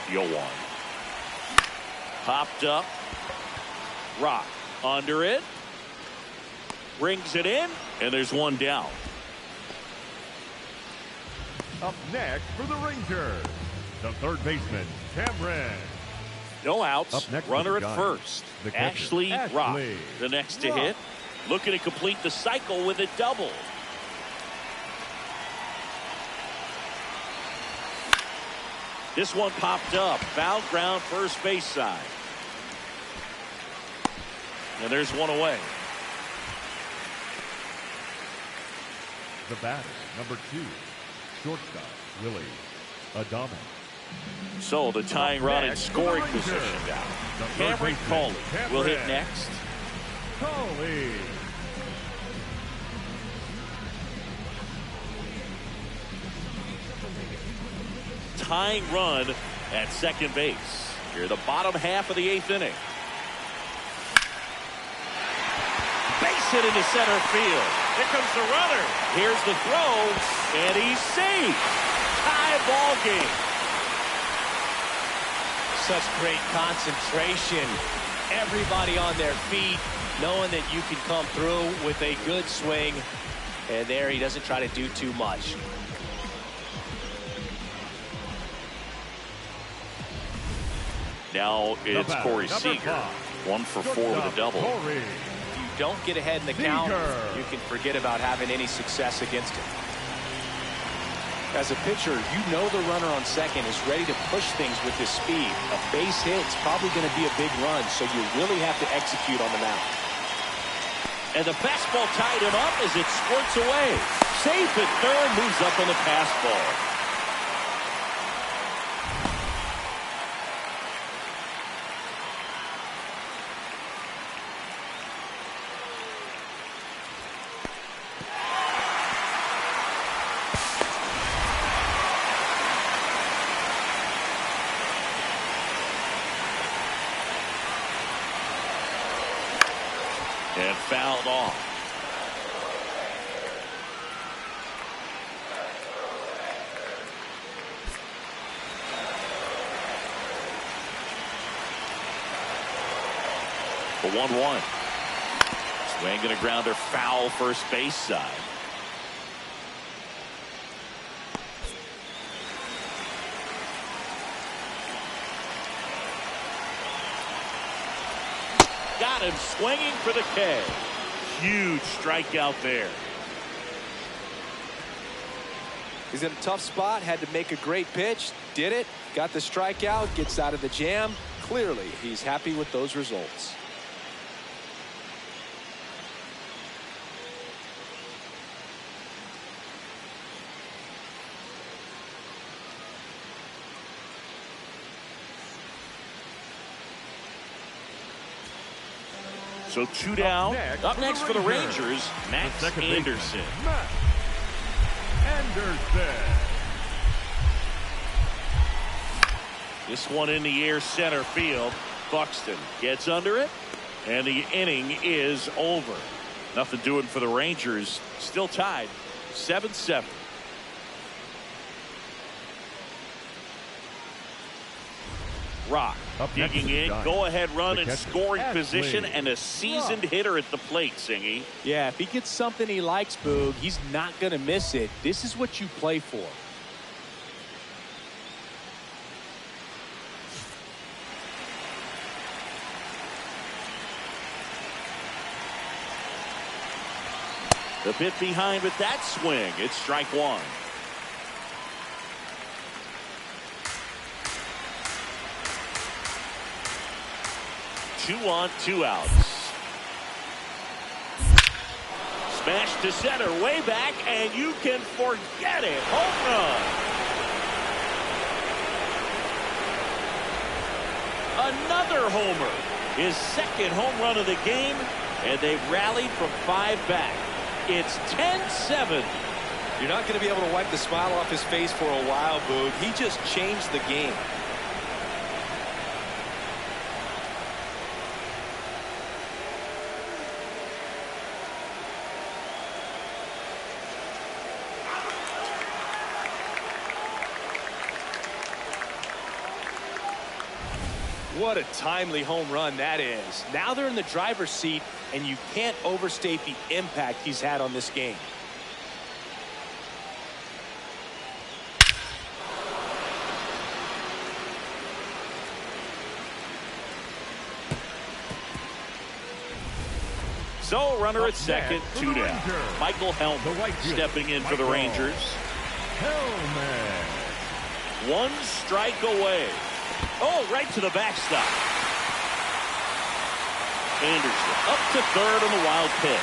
Yoan. Popped up. Rock under it. Brings it in, and there's one down. Up next for the Rangers, the third baseman, Cameron. No outs. Up next Runner for the at Giants, first. the catcher, Ashley Rock, the next to hit. Looking to complete the cycle with a double. This one popped up. Foul ground first base side. And there's one away. The batter, number 2, shortstop, Willie Adames. So the tying run in scoring position now. Cameron Coley will hit next. Coley. Tying run at second base. Here the bottom half of the 8th inning. Base hit into center field. Here comes the runner. Here's the throw, and he's safe. Tie ball game. Such great concentration. Everybody on their feet, knowing that you can come through with a good swing. And there he doesn't try to do too much. Now it's Corey Seager. 1 for 4 with a double. Don't get ahead in the count, you can forget about having any success against him. As a pitcher, you know the runner on second is ready to push things with his speed. A base hit's probably going to be a big run, so you really have to execute on the mound. And the fastball tied him up as it squirts away. Safe at third, moves up on the pass ball. And fouled off. The 1-1. Swinging a grounder foul first base side. Got him swinging for the K. Huge strikeout there. He's in a tough spot, had to make a great pitch, did it, got the strikeout, gets out of the jam. Clearly, he's happy with those results. So 2 down. Up next for the Rangers, Max Anderson. This one in the air center field. Buxton gets under it, and the inning is over. Nothing doing for the Rangers. Still tied 7-7. Rock digging in, go-ahead run in scoring position, and a seasoned hitter at the plate, Singy. Yeah, if he gets something he likes, Boog, he's not going to miss it. This is what you play for. The bit behind with that swing. It's strike one. Two on, 2 outs. Smash to center, way back, and you can forget it. Home run. Another homer. His second home run of the game, and they've rallied from 5 back. It's 10-7. You're not going to be able to wipe the smile off his face for a while, Boog. He just changed the game. What a timely home run that is. Now they're in the driver's seat, and you can't overstate the impact he's had on this game. So runner at second, 2 down. Michael Helmer stepping in for the Rangers. One strike away. Oh, right to the backstop. Anderson up to third on the wild pitch.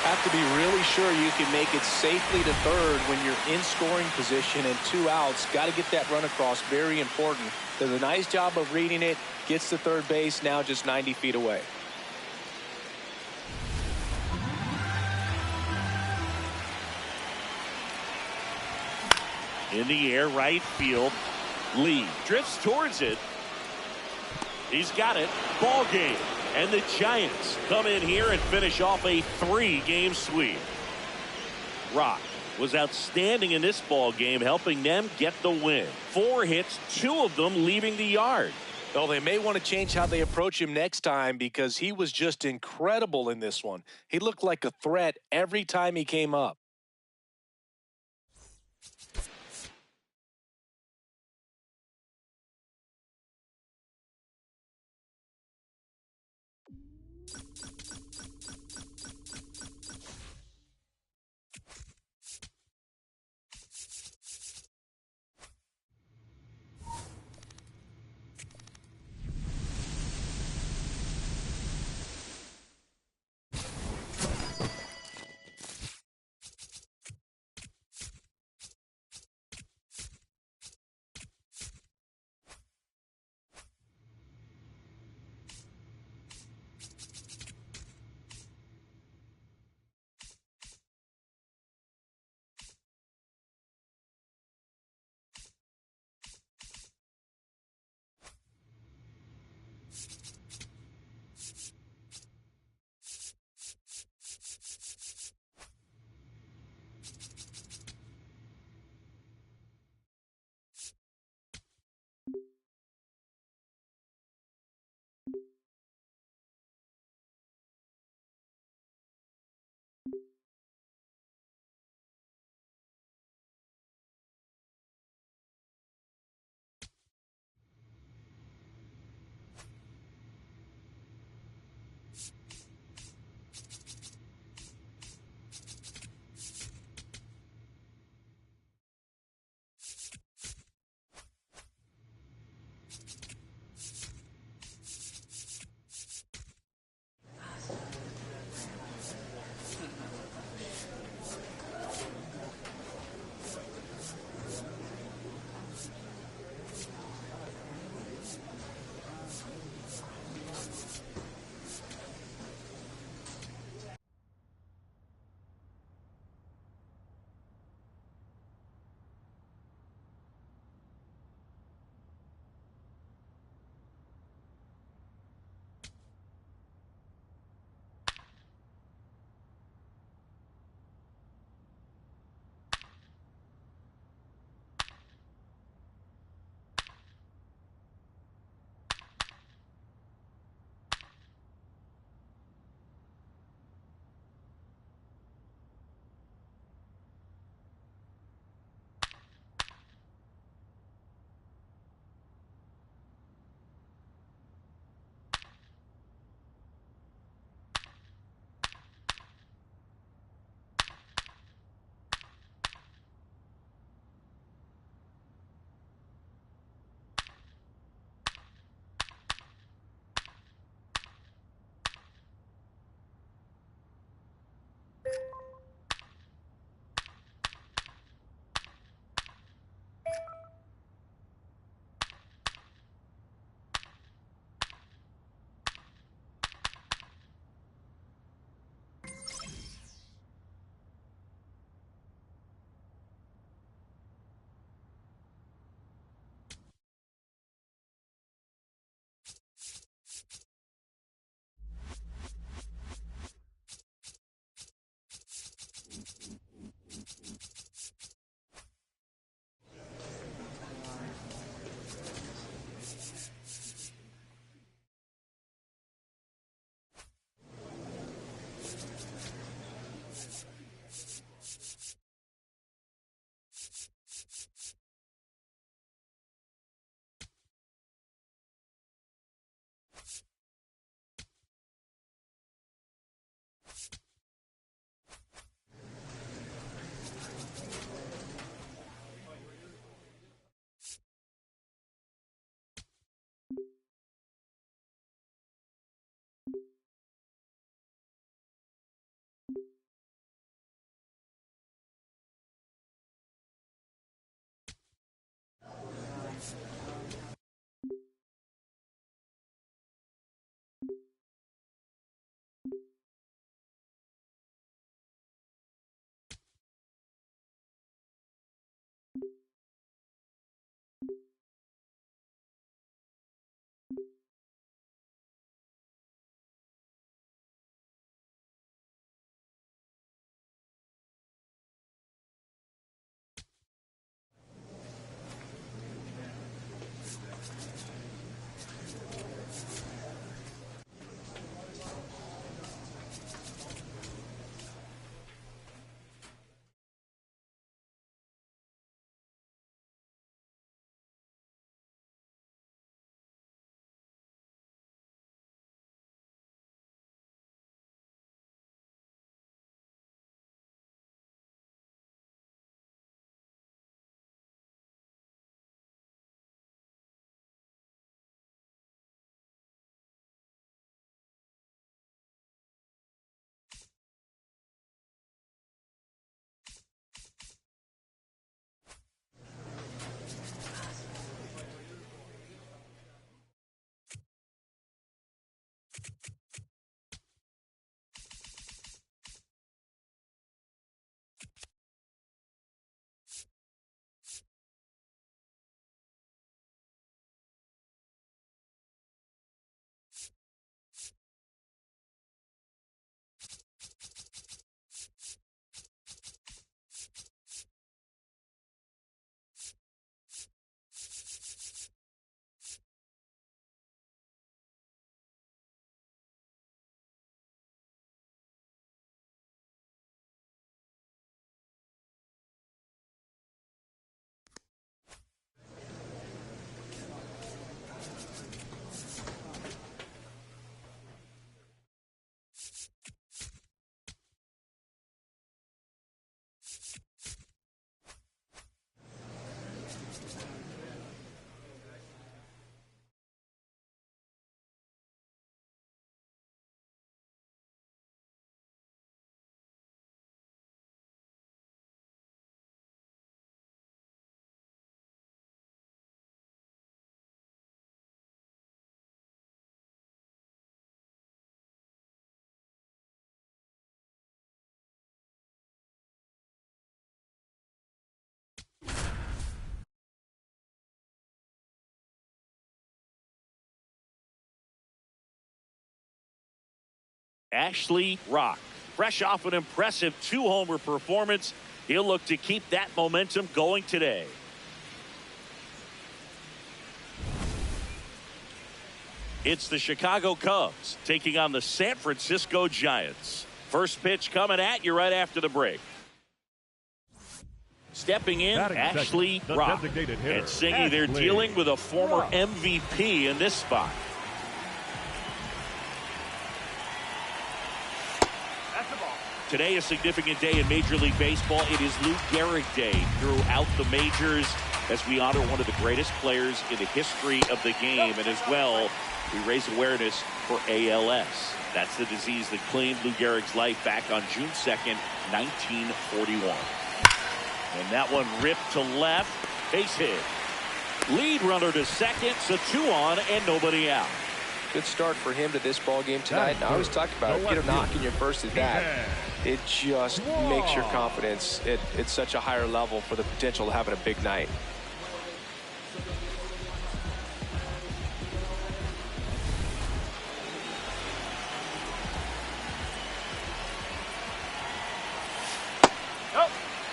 Have to be really sure you can make it safely to third when you're in scoring position and 2 outs. Got to get that run across. Very important. Does a nice job of reading it. Gets to third base, now just 90 feet away. In the air, right field. Lee drifts towards it. He's got it. Ball game. And the Giants come in here and finish off a 3-game sweep. Rock was outstanding in this ball game, helping them get the win. 4 hits, 2 of them leaving the yard. Well, they may want to change how they approach him next time because he was just incredible in this one. He looked like a threat every time he came up. Ashley Rock, fresh off an impressive 2-homer performance, he'll look to keep that momentum going today. It's the Chicago Cubs taking on the San Francisco Giants. First pitch coming at you right after the break. Stepping in, Ashley Rock. And singing, they're dealing with a former MVP in this spot. Today, a significant day in Major League Baseball. It is Lou Gehrig Day throughout the majors as we honor one of the greatest players in the history of the game. And as well, we raise awareness for ALS. That's the disease that claimed Lou Gehrig's life back on June 2nd, 1941. And that one ripped to left. Base hit. Lead runner to second, so 2 on and nobody out. Good start for him to this ball game tonight. Now, I always talk about it. Get a knock in your first at bat. It just makes your confidence at such a higher level for the potential of having a big night.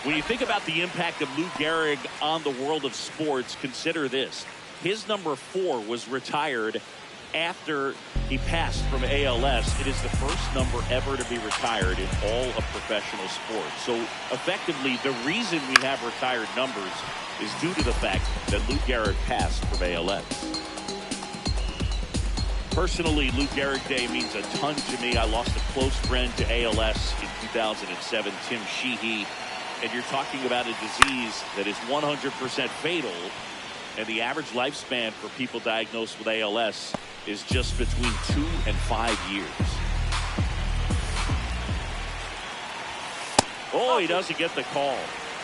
When you think about the impact of Lou Gehrig on the world of sports, consider this. His number 4 was retired after he passed from ALS. It is the first number ever to be retired in all of professional sports. So effectively, the reason we have retired numbers is due to the fact that Lou Gehrig passed from ALS. Personally, Lou Gehrig Day means a ton to me. I lost a close friend to ALS in 2007, Tim Sheehy. And you're talking about a disease that is 100% fatal. And the average lifespan for people diagnosed with ALS is just between 2 and 5 years. Oh, he doesn't get the call.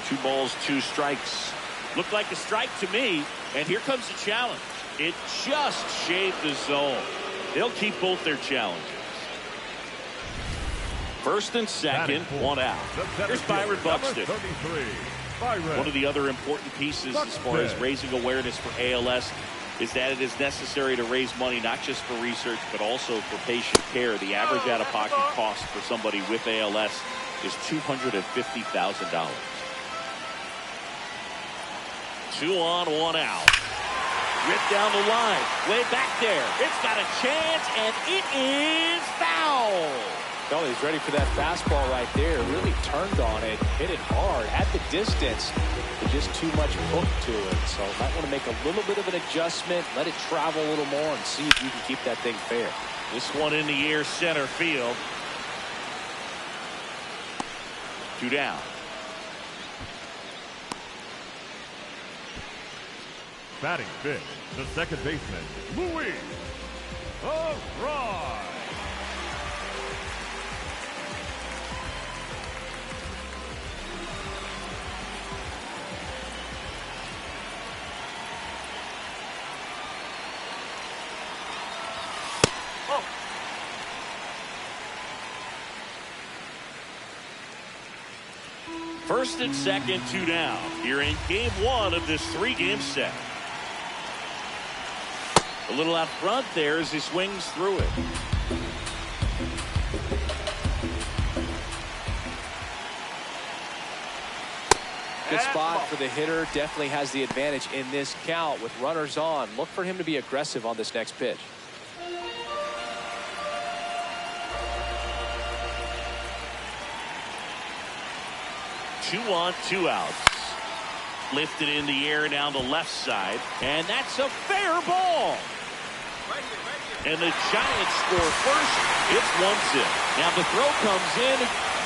2 balls, 2 strikes. Looked like a strike to me. And here comes the challenge. It just shaved the zone. They'll keep both their challenges. First and second, one out. Here's Byron Buxton. One of the other important pieces as far as raising awareness for ALS is that it is necessary to raise money not just for research but also for patient care. The average out-of-pocket cost for somebody with ALS is $250,000. 2 on, 1 out. Ripped down the line, way back there. It's got a chance, and it is foul. No, he's ready for that fastball right there. Really turned on it, hit it hard, at the distance, but just too much hook to it. So might want to make a little bit of an adjustment, let it travel a little more, and see if you can keep that thing fair. This one in the air, center field. 2 down. Batting fifth, the second baseman, Louis O'Brien. First and second, 2 down. Here in game 1 of this 3-game set. A little out front there as he swings through it. Good spot for the hitter. Definitely has the advantage in this count with runners on. Look for him to be aggressive on this next pitch. Two on, 2 outs. Lifted in the air down the left side, and that's a fair ball. And the Giants score first. It's 1-0. Now the throw comes in.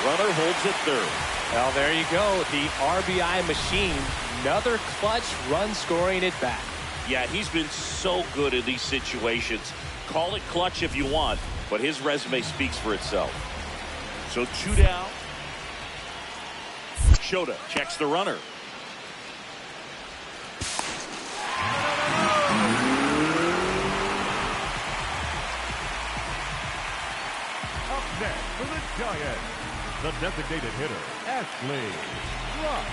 Runner holds at third. Well, there you go. The RBI machine. Another clutch run scoring it back. Yeah, he's been so good in these situations. Call it clutch if you want, but his resume speaks for itself. So 2 down. Shota checks the runner. Up next for the Giants, the designated hitter, Ashley Rock.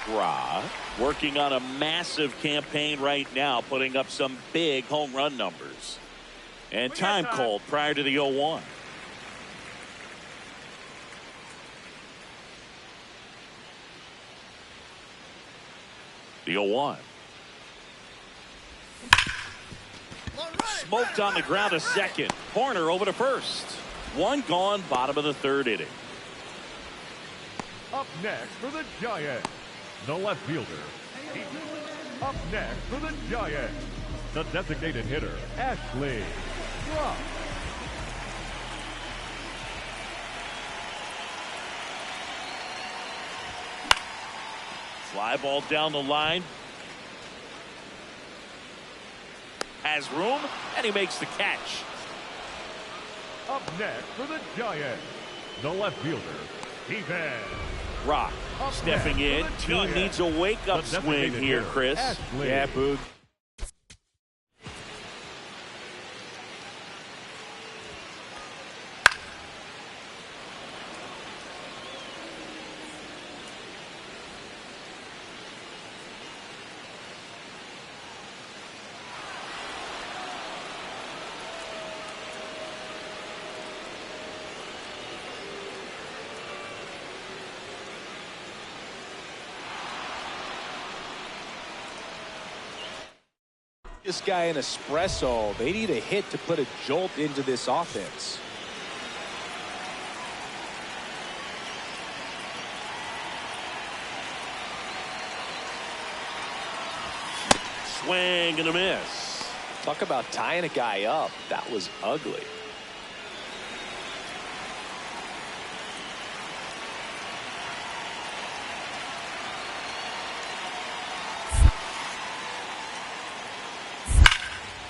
Ra working on a massive campaign right now, putting up some big home run numbers. And time called prior to the 0-1. The 0-1. Smoked on the ground to second. Corner over to first. 1 gone, bottom of the 3rd inning. Up next for the Giants, the left fielder. Up next for the Giants, the designated hitter, Ashley Rock. Fly ball down the line. Has room, and he makes the catch. Up next for the Giants, the left fielder, Steven Rock stepping in. Team needs a wake-up swing here, Chris. Ashley. Yeah, Boog. This guy an espresso. They need a hit to put a jolt into this offense. Swing and a miss. Talk about tying a guy up. That was ugly.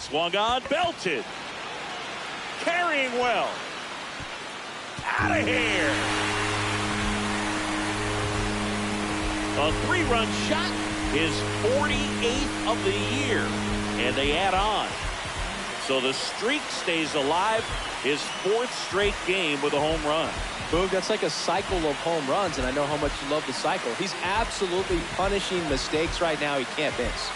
Swung on, belted. Carrying well. Out of here. A 3-run shot, his 48th of the year, and they add on. So the streak stays alive, his 4th straight game with a home run. Boog, that's like a cycle of home runs, and I know how much you love the cycle. He's absolutely punishing mistakes right now he can't miss.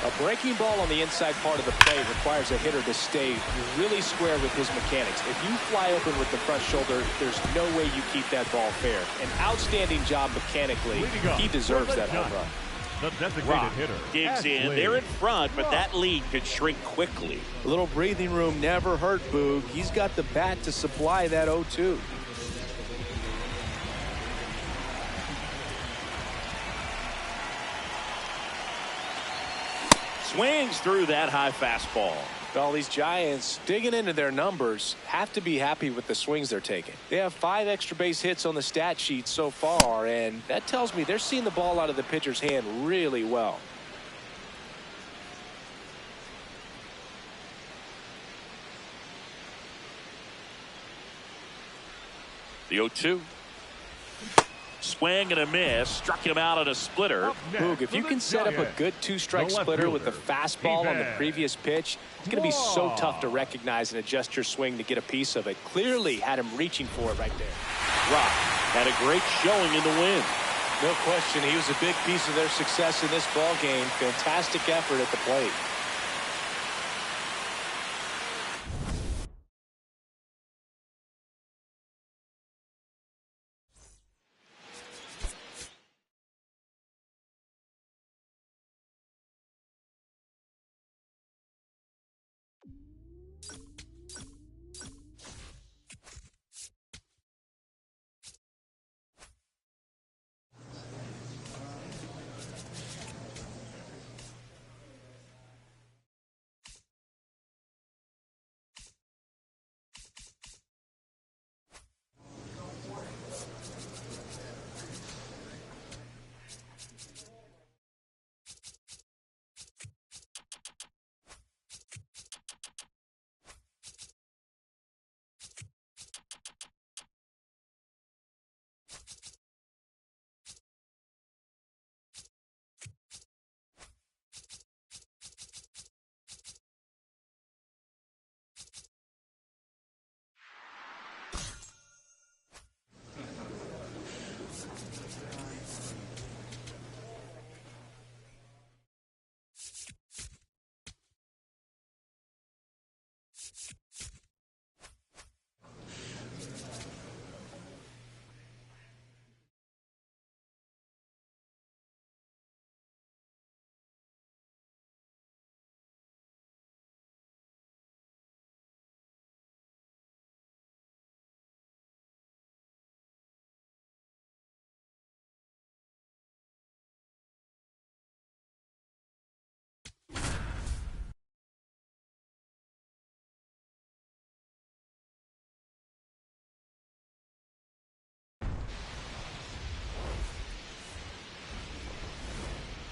A breaking ball on the inside part of the plate requires a hitter to stay really square with his mechanics. If you fly open with the front shoulder, there's no way you keep that ball fair. An outstanding job mechanically. He deserves that home run. The designated Rock hitter. digs in. They're in front, but that lead could shrink quickly. A little breathing room never hurt Boog. He's got the bat to supply that 0-2. Swings through that high fastball. Well, these Giants, digging into their numbers, have to be happy with the swings they're taking. They have 5 extra base hits on the stat sheet so far, and that tells me they're seeing the ball out of the pitcher's hand really well. The 0-2. Swing and a miss. Struck him out at a splitter. Boog, if you can set up a good 2-strike splitter with the fastball on the previous pitch, it's going to be so tough to recognize and adjust your swing to get a piece of it. Clearly had him reaching for it right there. Rock had a great showing in the win. No question, he was a big piece of their success in this ball game. Fantastic effort at the plate.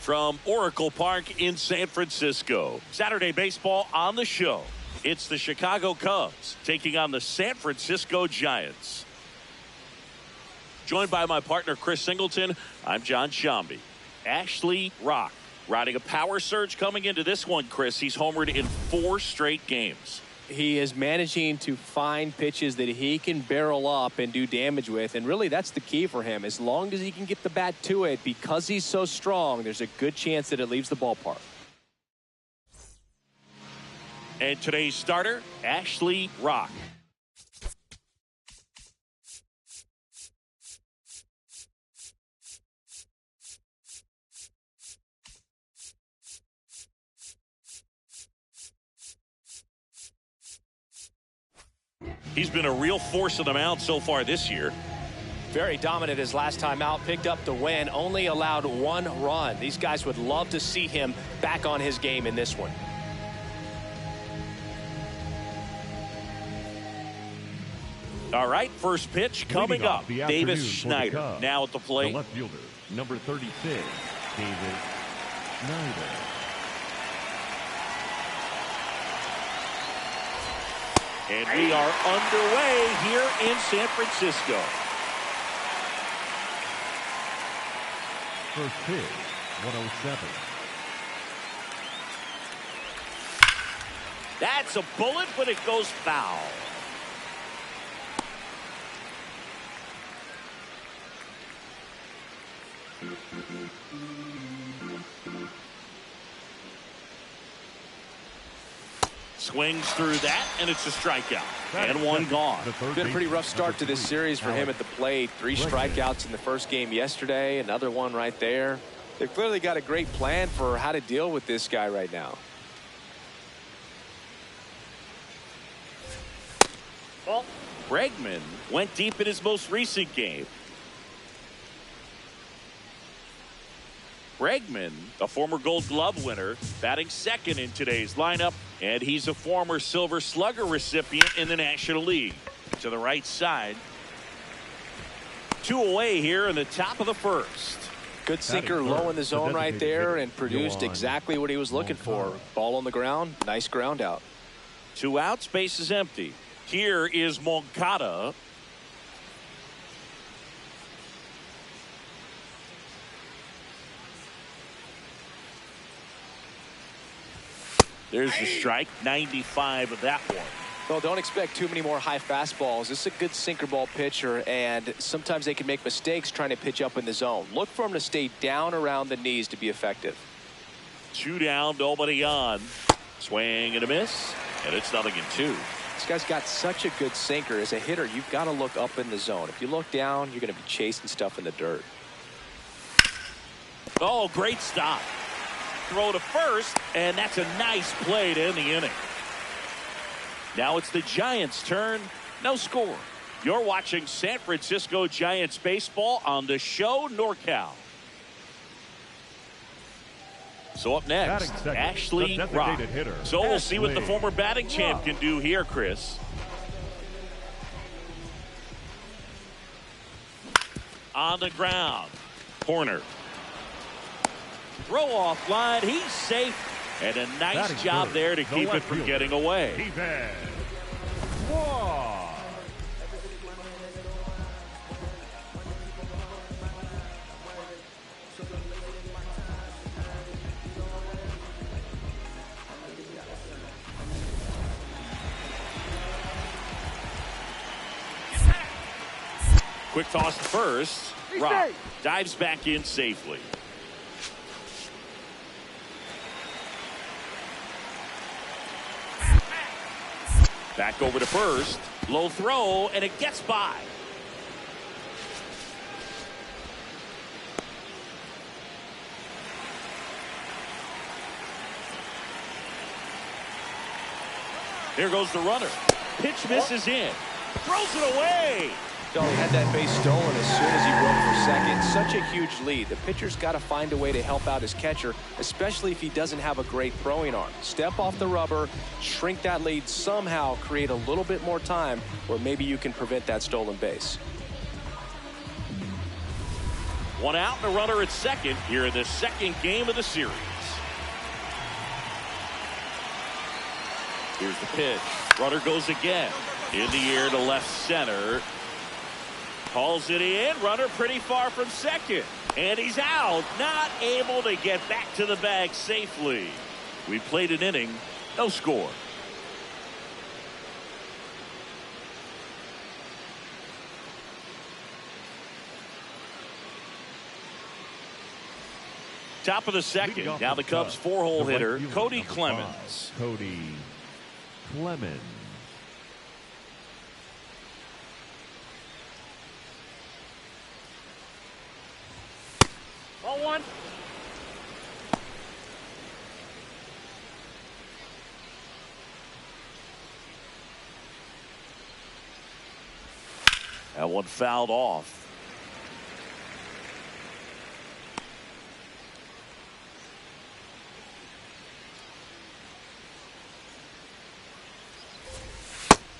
From Oracle Park in San Francisco. Saturday baseball on the show. It's the Chicago Cubs taking on the San Francisco Giants. Joined by my partner Chris Singleton, I'm John Shambi. Ashley Rock riding a power surge coming into this one, Chris. He's homered in 4 straight games. He is managing to find pitches that he can barrel up and do damage with, and really that's the key for him. As long as he can get the bat to it, because he's so strong, there's a good chance that it leaves the ballpark. And today's starter, Ashley Rock. He's been a real force on the mound so far this year. Very dominant his last time out, picked up the win, only allowed 1 run. These guys would love to see him back on his game in this one. All right, first pitch coming up. Davis Schneider now at the plate. The left fielder, number 36, Davis Schneider. And we are underway here in San Francisco. first pitch, 107. That's a bullet, but it goes foul. Swings through that, and it's a strikeout. And one gone. Been a pretty rough start to this series for him at the plate. 3 strikeouts in the first game yesterday, another one right there. They've clearly got a great plan for how to deal with this guy right now. Well, Bregman went deep in his most recent game. Bregman, a former Gold Glove winner, batting second in today's lineup, and he's a former Silver Slugger recipient in the National League. To the right side. 2 away here in the top of the first. Good sinker low in the zone right there and produced exactly what he was looking for. Ball on the ground, nice ground out. 2 outs, base is empty. Here is Moncada. There's the strike, 95 of that one. Well, don't expect too many more high fastballs. This is a good sinker ball pitcher, and sometimes they can make mistakes trying to pitch up in the zone. Look for him to stay down around the knees to be effective. 2 down, nobody on. Swing and a miss, and it's 0-2. This guy's got such a good sinker. As a hitter, you've got to look up in the zone. If you look down, you're going to be chasing stuff in the dirt. Oh, great stop. Throw to first, and that's a nice play to end the inning. Now it's the Giants' turn. No score. You're watching San Francisco Giants baseball on the show NorCal. So up next, Ashley Rock. So we'll see what the former batting champ can do here, Chris. On the ground. Corner. Throw off line. He's safe. And a nice job there to keep it from getting away. Quick toss to first. Rock dives back in safely. Back over to first. Low throw, and it gets by. Here goes the runner. Pitch misses in. Throws it away. He had that base stolen as soon as he broke for second. Such a huge lead. The pitcher's got to find a way to help out his catcher, especially if he doesn't have a great throwing arm. Step off the rubber, shrink that lead somehow, create a little bit more time where maybe you can prevent that stolen base. 1 out and a runner at second here in the second game of the series. Here's the pitch. Runner goes again. In the air to left center. Calls it in. Runner pretty far from second. And he's out. Not able to get back to the bag safely. We played an inning. No score. Top of the second. Now the Cubs 4-hole hitter, Cody Clemens. Cody Clemens. Ball 1. That one fouled off.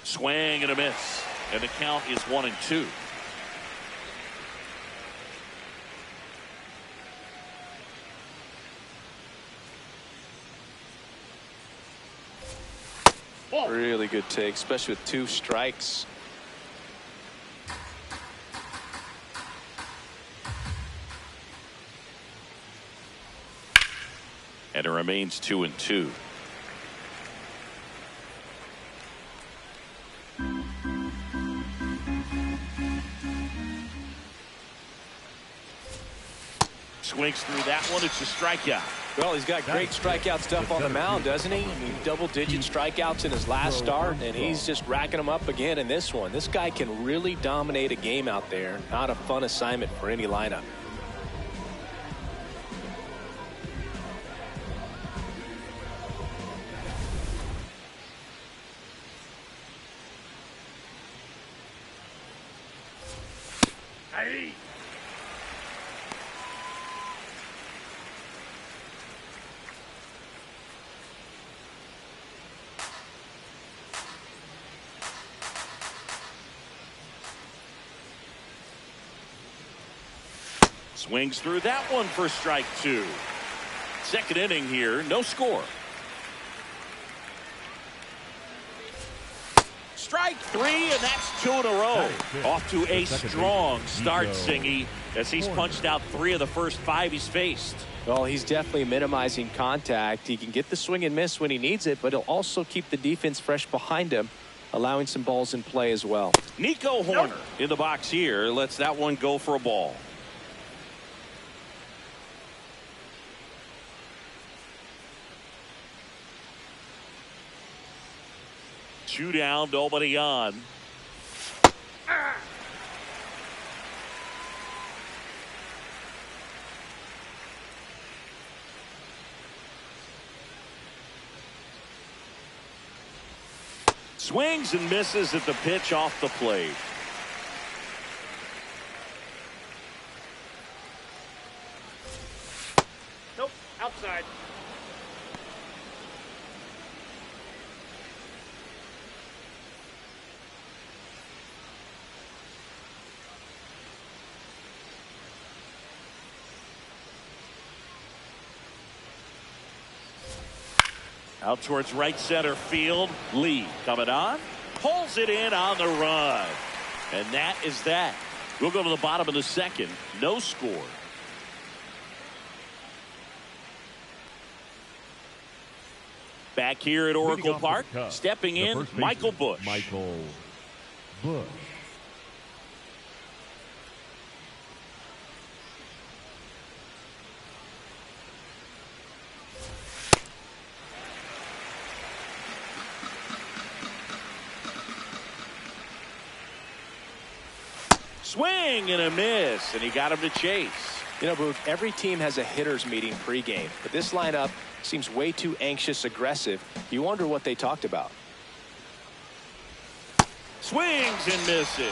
Swing and a miss. And the count is 1-2. Really good take, especially with 2 strikes. And it remains 2-2. Swings through that one. It's a strikeout. Well, he's got great strikeout stuff on the mound, doesn't he? I mean, double-digit strikeouts in his last start, and he's just racking them up again in this one. This guy can really dominate a game out there. Not a fun assignment for any lineup. Hey. Swings through that one for strike 2. Second inning here, no score. Strike 3, and that's 2 in a row. Off to a strong start, Singy, as he's punched out 3 of the first 5 he's faced. Well, he's definitely minimizing contact. He can get the swing and miss when he needs it, but he'll also keep the defense fresh behind him, allowing some balls in play as well. Nico Horner in the box here lets that one go for a ball. Two down, nobody on. Swings and misses at the pitch off the plate. Nope, outside. Out towards right center field. Lee coming on. Pulls it in on the run. And that is that. We'll go to the bottom of the second. No score. Back here at Oracle Park. Stepping in, Michael Busch. Michael Busch. Swing and a miss, and he got him to chase. You know, Booth, every team has a hitter's meeting pregame, but this lineup seems way too anxious, aggressive. You wonder what they talked about. Swings and misses.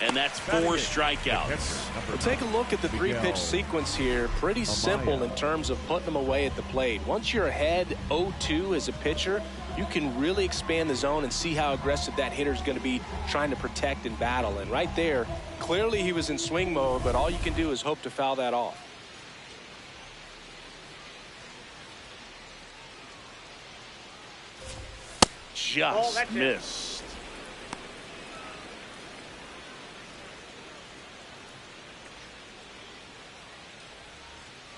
And that's 4 strikeouts. Well, take a look at the 3-pitch sequence here. Pretty simple in terms of putting them away at the plate. Once you're ahead 0-2 as a pitcher, you can really expand the zone and see how aggressive that hitter is going to be trying to protect and battle. And right there, clearly he was in swing mode, but all you can do is hope to foul that off. Just missed.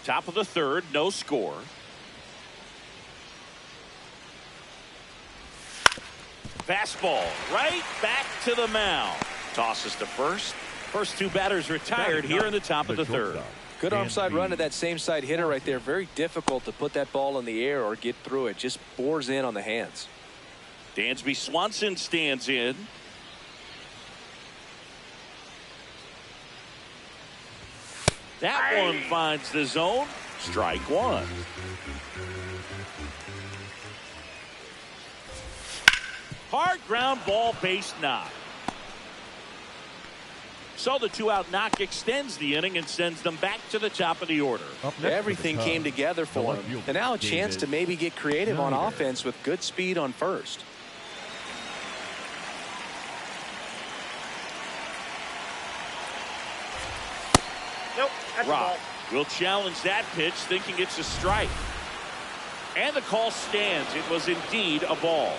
Top of the third, no score. Fastball right back to the mound. Tosses to first. First 2 batters retired here in the top of the third. Good onside run to that same side hitter right there. Very difficult to put that ball in the air or get through it. Just bores in on the hands. Dansby Swanson stands in. That one finds the zone. Strike 1. Hard ground ball, base knock. So the 2-out knock extends the inning and sends them back to the top of the order. Everything came together for him. And now a chance to maybe get creative on offense with good speed on first. Nope, that's a ball. Will challenge that pitch, thinking it's a strike. And the call stands. It was indeed a ball.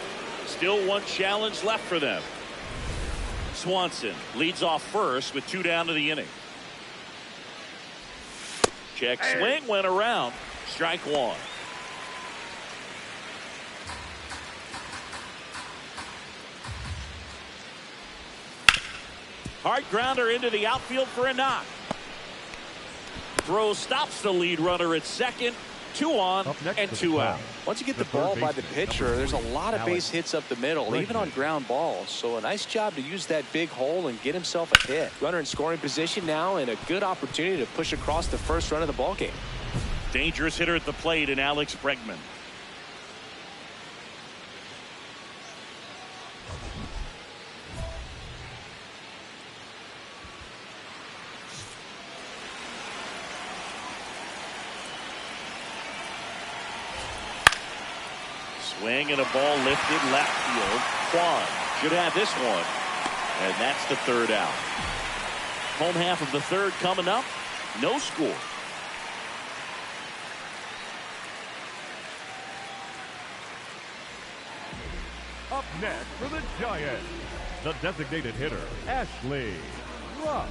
Still 1 challenge left for them. Swanson leads off first with 2 down to the inning. Check swing, went around. Strike 1. Hard grounder into the outfield for a knock. Throw stops the lead runner at second. 2 on and 2 out. Once you get the ball by the pitcher, there's a lot of base hits up the middle, even on ground balls. So a nice job to use that big hole and get himself a hit. Runner in scoring position now, and a good opportunity to push across the first run of the ball game. Dangerous hitter at the plate in Alex Bregman. Swing and a ball lifted left field. Kwan should have this one. And that's the 3rd out. Home half of the 3rd coming up. No score. Up next for the Giants, the designated hitter, Ashley Ruff.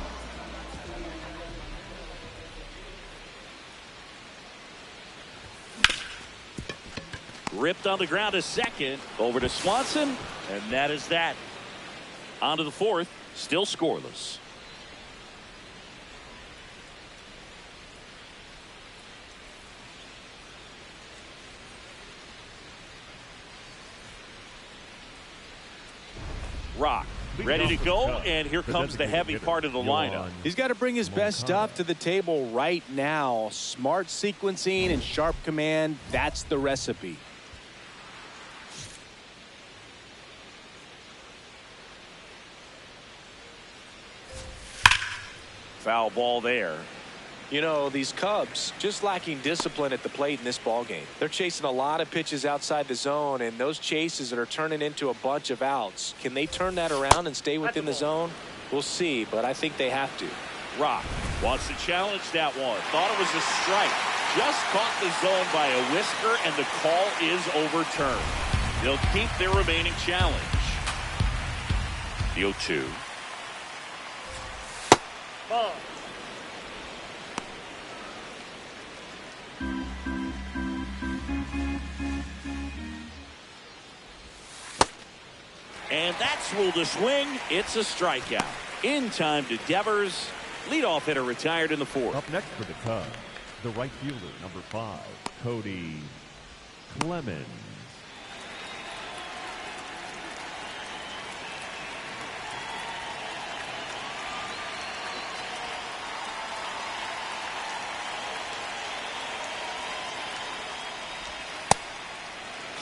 Ripped on the ground to second. Over to Swanson. And that is that. On to the 4th. Still scoreless. Rock ready to go, and here comes the heavy part of the lineup. He's got to bring his best stuff to the table right now. Smart sequencing and sharp command. That's the recipe. Foul ball there. You know, these Cubs just lacking discipline at the plate in this ball game. They're chasing a lot of pitches outside the zone, and those chases that are turning into a bunch of outs. Can they turn that around and stay within the zone? We'll see, but I think they have to. Rock wants to challenge that one. Thought it was a strike. Just caught the zone by a whisker, and the call is overturned. They'll keep their remaining challenge. The 0-2. Ball. And that's ruled a swing. It's a strikeout. In time to Devers. Leadoff hitter retired in the 4th. Up next for the Cubs, the right fielder, number 5, Cody Clemens.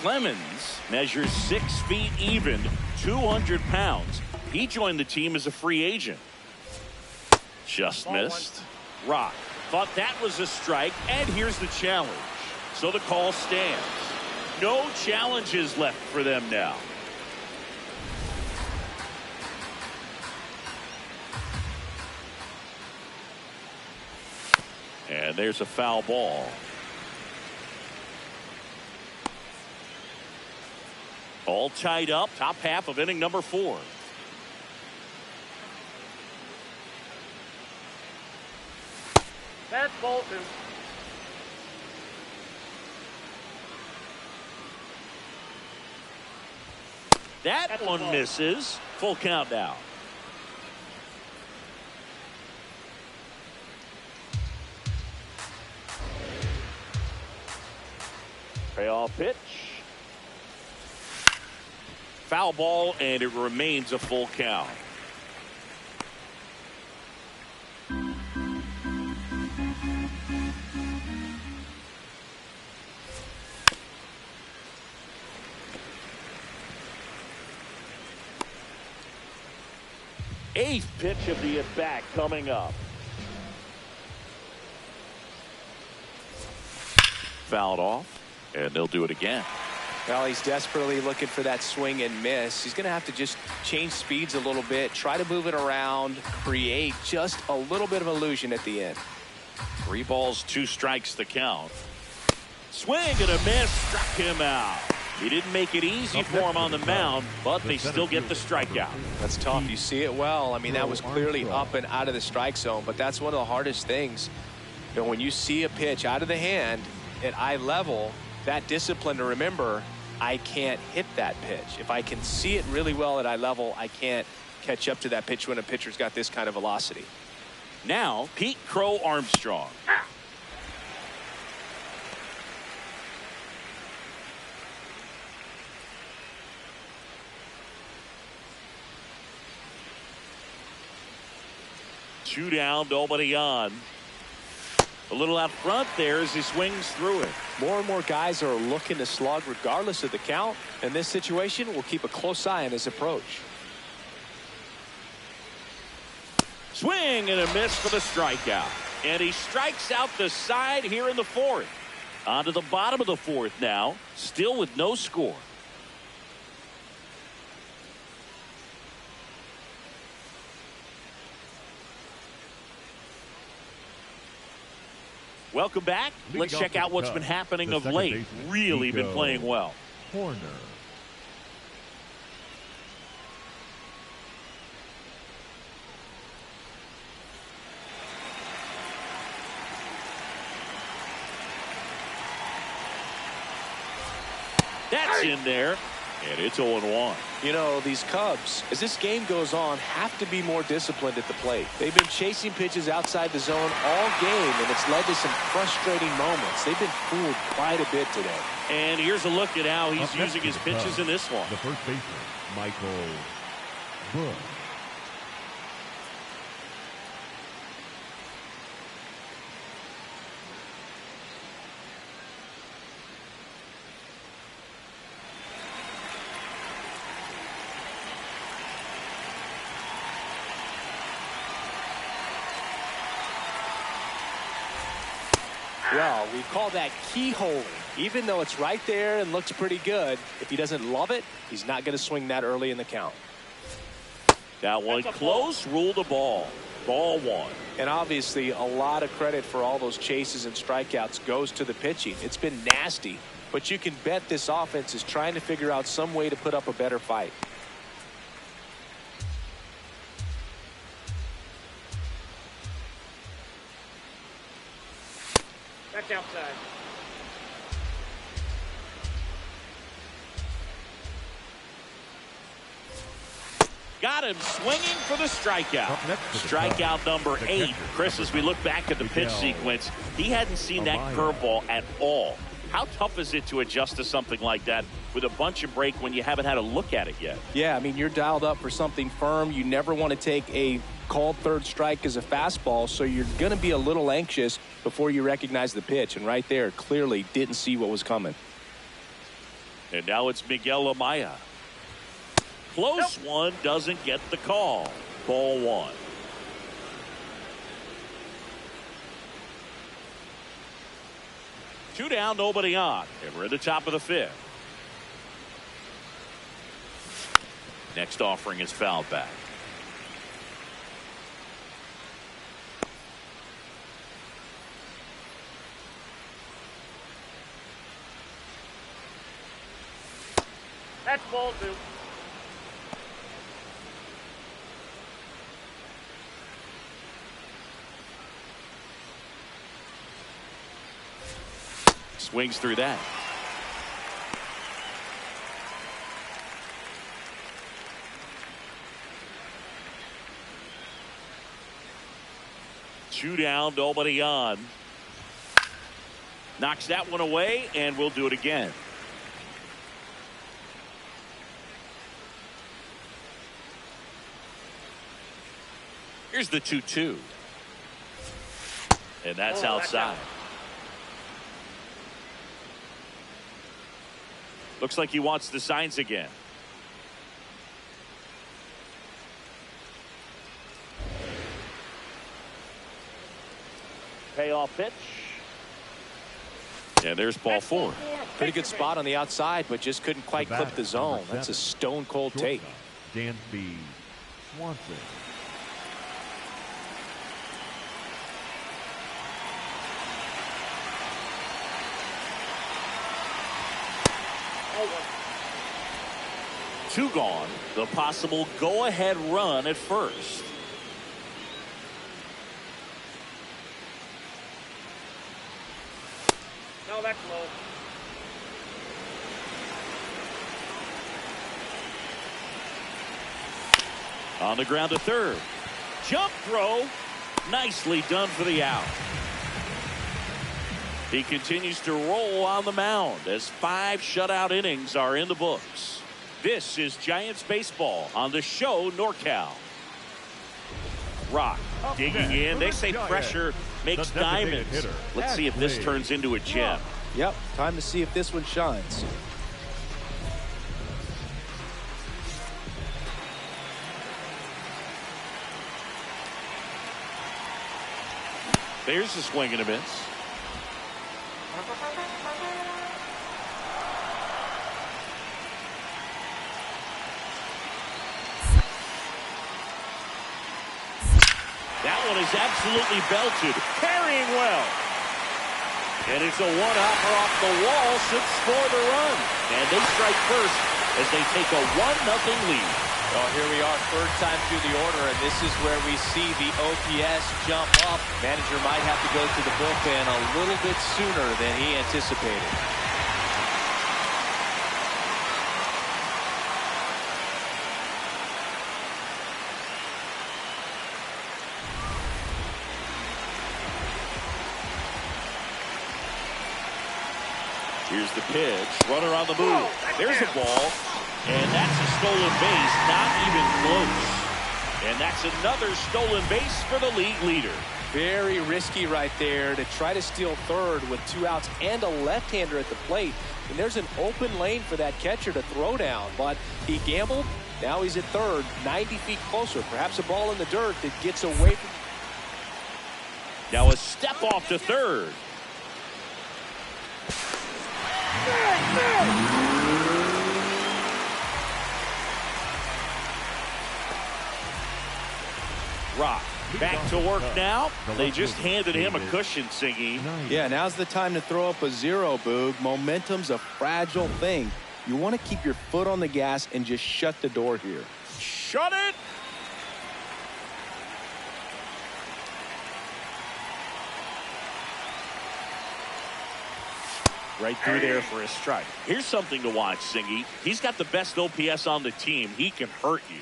Clemens measures 6 feet even, 200 pounds. He joined the team as a free agent. Just missed. Rock thought that was a strike, and here's the challenge. So the call stands. No challenges left for them now. And there's a foul ball. All tied up, top half of inning number 4. That's ball 2. That one misses. Full count now. Payoff pitch. Foul ball, and it remains a full count. Eighth pitch of the at-bat coming up. Fouled off, and they'll do it again. Well, he's desperately looking for that swing and miss. He's going to have to just change speeds a little bit, try to move it around, create just a little bit of illusion at the end. 3 balls, 2 strikes the count. Swing and a miss, struck him out. He didn't make it easy for him on the mound, but they still get the strikeout. That's tough. You see it well. I mean, that was clearly up and out of the strike zone, but that's one of the hardest things. You know, when you see a pitch out of the hand at eye level, that discipline to remember, I can't hit that pitch. If I can see it really well at eye level, I can't catch up to that pitch when a pitcher's got this kind of velocity. Now, Pete Crow Armstrong. Two down, nobody on. A little out front there as he swings through it. More and more guys are looking to slug regardless of the count. In this situation, we'll keep a close eye on his approach. Swing and a miss for the strikeout. And he strikes out the side here in the fourth. On to the bottom of the fourth now, still with no score. Welcome back. Let's check out what's been happening of late. Really been playing well. Corner. That's in there, and it's 0-1. You know, these Cubs, as this game goes on, have to be more disciplined at the plate. They've been chasing pitches outside the zone all game, and it's led to some frustrating moments. They've been fooled quite a bit today. And here's a look at how he's using his pitches in this one. The first baseman, Michael Bush. Well, we call that keyholing. Even though it's right there and looks pretty good, if he doesn't love it, he's not going to swing that early in the count. That one close, ruled a ball. Ball one. And obviously, a lot of credit for all those chases and strikeouts goes to the pitching. It's been nasty, but you can bet this offense is trying to figure out some way to put up a better fight. That's outside. Got him swinging for the strikeout. Strikeout number 8. Chris, as we look back at the pitch sequence, he hadn't seen that curveball at all. How tough is it to adjust to something like that with a bunch of break when you haven't had a look at it yet? Yeah, I mean, you're dialed up for something firm. You never want to take a called third strike as a fastball, so you're going to be a little anxious before you recognize the pitch. And right there, clearly didn't see what was coming. And now it's Miguel Amaya. Close one, doesn't get the call. Ball one. Two down, nobody on. And we're at the top of the fifth. Next offering is fouled back. That's ball two. Swings through that. Two down, nobody on. Knocks that one away, and we'll do it again. Here's the 2-2. And that's outside. Looks like he wants the signs again. Payoff pitch. And there's ball four. Pretty good spot on the outside, but just couldn't quite clip the zone. That's a stone cold take. Dansby Swanson. Two gone. The possible go-ahead run at first. No, that's low. On the ground to third. Jump throw. Nicely done for the out. He continues to roll on the mound as 5 shutout innings are in the books. This is Giants baseball on the show NorCal. Rock digging in. They say pressure makes diamonds. Let's see if this turns into a gem. Yep, time to see if this one shines. There's a swing and a miss. That one is absolutely belted. Carrying well. And it's a one-hopper off the wall. Should score the run. And they strike first as they take a 1-0 lead. Well, here we are, third time through the order, and this is where we see the OPS jump up. Manager might have to go to the bullpen a little bit sooner than he anticipated. Here's the pitch. Runner on the move. There's a ball. And that's a stolen base, not even close. And that's another stolen base for the league leader. Very risky right there to try to steal third with 2 outs and a left-hander at the plate. And there's an open lane for that catcher to throw down. But he gambled. Now he's at third, 90 feet closer. Perhaps a ball in the dirt that gets away from. Now a step off to third. Rock back to work now. They just handed him a cushion, Singy. Yeah, now's the time to throw up a 0, Boog. Momentum's a fragile thing. You want to keep your foot on the gas and just shut the door here. Shut it. Right through there for a strike. Here's something to watch, Singy. He's got the best OPS on the team. He can hurt you.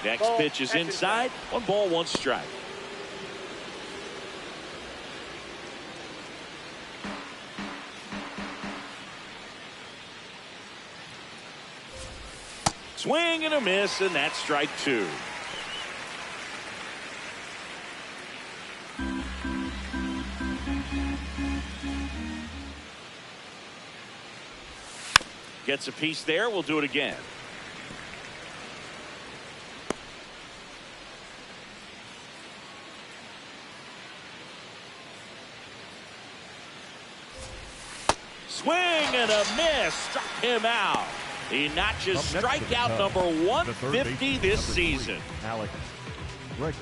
Next pitch is inside. 1 ball, 1 strike. Swing and a miss, and that's strike 2. Gets a piece there. We'll do it again. Swing and a miss. Struck him out. He notches strikeout number 150 this season. Alex Bregman.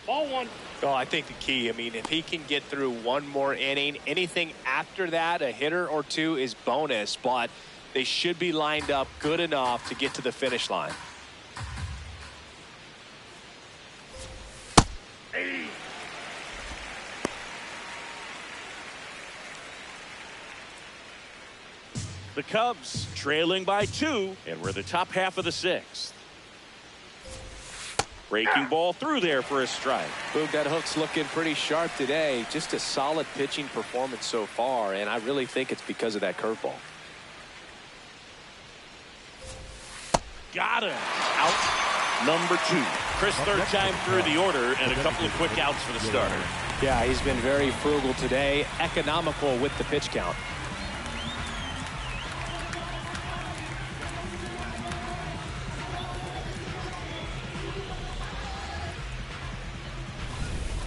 Ball 1. Oh, I think the key, I mean, if he can get through 1 more inning, anything after that, a hitter or 2 is bonus, but they should be lined up good enough to get to the finish line. The Cubs trailing by 2, and we're the top half of the 6th. Breaking ball through there for a strike. Boog, that hook's looking pretty sharp today. Just a solid pitching performance so far, and I really think it's because of that curveball. Got him. Out number 2. Chris, third time through the order, and a couple of quick outs for the starter. Yeah, he's been very frugal today, economical with the pitch count.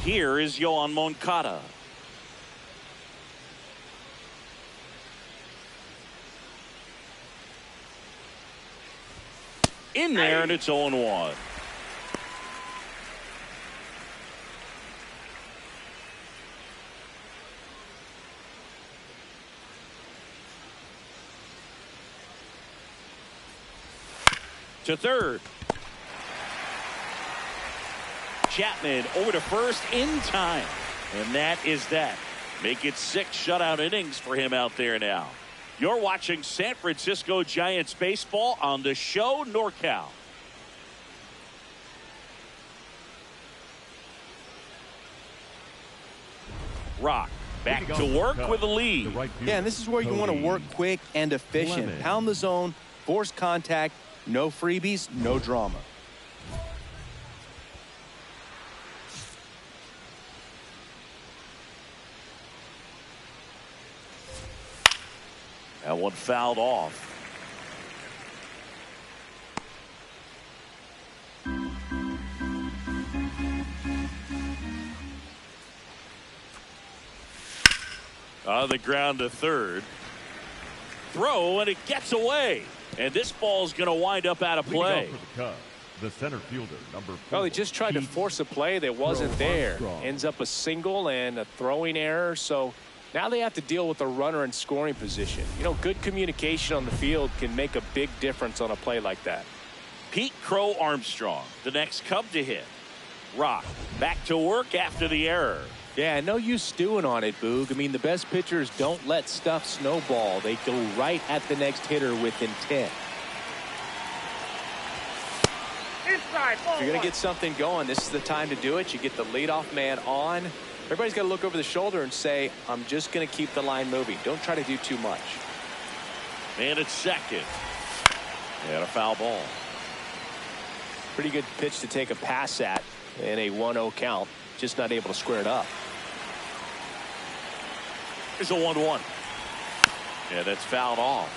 Here is Yohan Moncada. In there, and it's 0-1. to third. Chapman over to first in time. And that is that. Make it 6 shutout innings for him out there now. You're watching San Francisco Giants baseball on the show NorCal. Rock back to work with a lead. Yeah, and this is where you want to work quick and efficient. Pound the zone, force contact, no freebies, no drama. That one fouled off. On the ground to third. Throw, and it gets away. And this ball is going to wind up out of play. The center fielder, number 4. Well, he just tried to force a play that wasn't there. Ends up a single and a throwing error. So now they have to deal with a runner in scoring position. You know, good communication on the field can make a big difference on a play like that. Pete Crow Armstrong, the next Cub to hit. Rock back to work after the error. Yeah, no use stewing on it, Boog. I mean, the best pitchers don't let stuff snowball. They go right at the next hitter with intent. Inside, ball If you're going one. to get something going, this is the time to do it. You get the leadoff man on. Everybody's got to look over the shoulder and say, I'm just going to keep the line moving. Don't try to do too much. And it's second. And a foul ball. Pretty good pitch to take a pass at in a 1-0 count. Just not able to square it up. Here's a 1-1. Yeah, that's fouled off.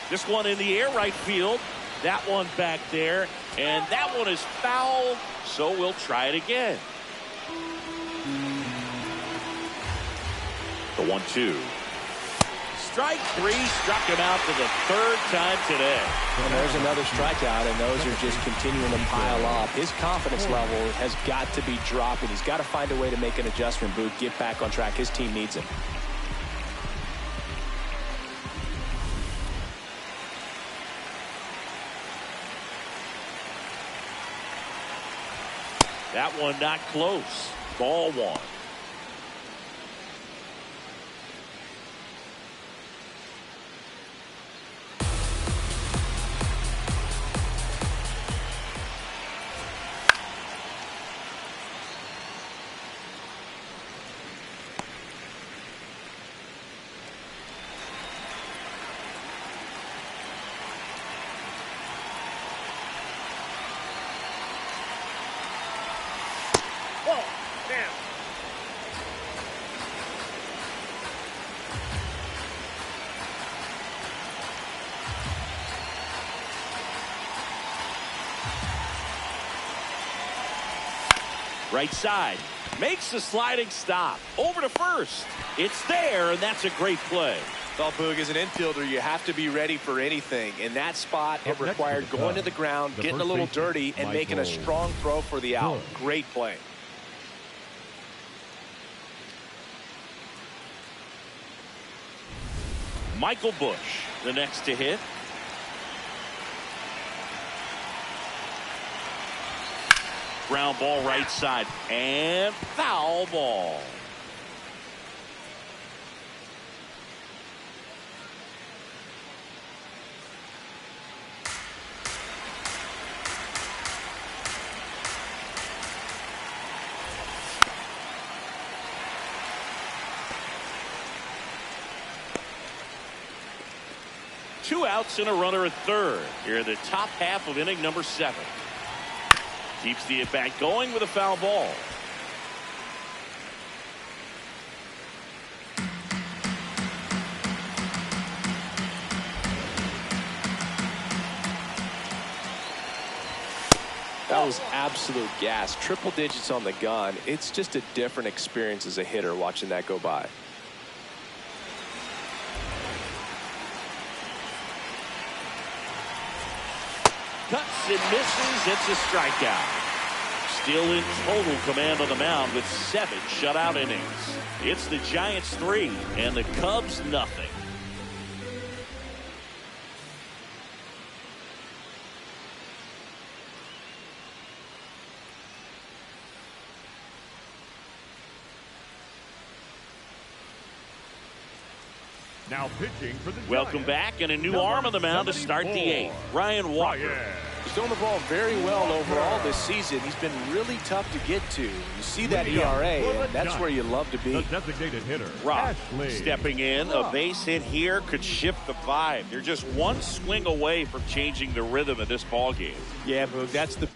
This one in the air, right field. That one back there. And that one is foul, so we'll try it again. The 1-2. Strike 3, struck him out for the 3rd time today. And there's another strikeout, and those are just continuing to pile up. His confidence level has got to be dropping. He's got to find a way to make an adjustment, Boog, get back on track. His team needs him. That one not close. Ball 1. Ball. Down. Right side. Makes the sliding stop. Over to first. It's there, and that's a great play. Well, Boog, as an infielder, you have to be ready for anything. In that spot, it required going to the ground, getting a little dirty, and making a strong throw for the out. Great play. Michael Busch, the next to hit. Ground ball right side, and foul ball. Two outs and a runner at third here in the top half of inning number 7. Keeps the at-bat going with a foul ball. That was absolute gas. Triple digits on the gun. It's just a different experience as a hitter watching that go by. Cuts and misses. It's a strikeout. still in total command on the mound with 7 shutout innings. It's the Giants 3 and the Cubs nothing. Now pitching for the Welcome back, and a new arm on the mound to start the 8th. Ryan Walker. He's throwing the ball very well overall this season. He's been really tough to get to. You see that ERA, and that's where you love to be. The designated hitter, Rock Ashley. stepping in. A base hit here could shift the vibe. They're just one swing away from changing the rhythm of this ball game. Yeah, Boog, that's the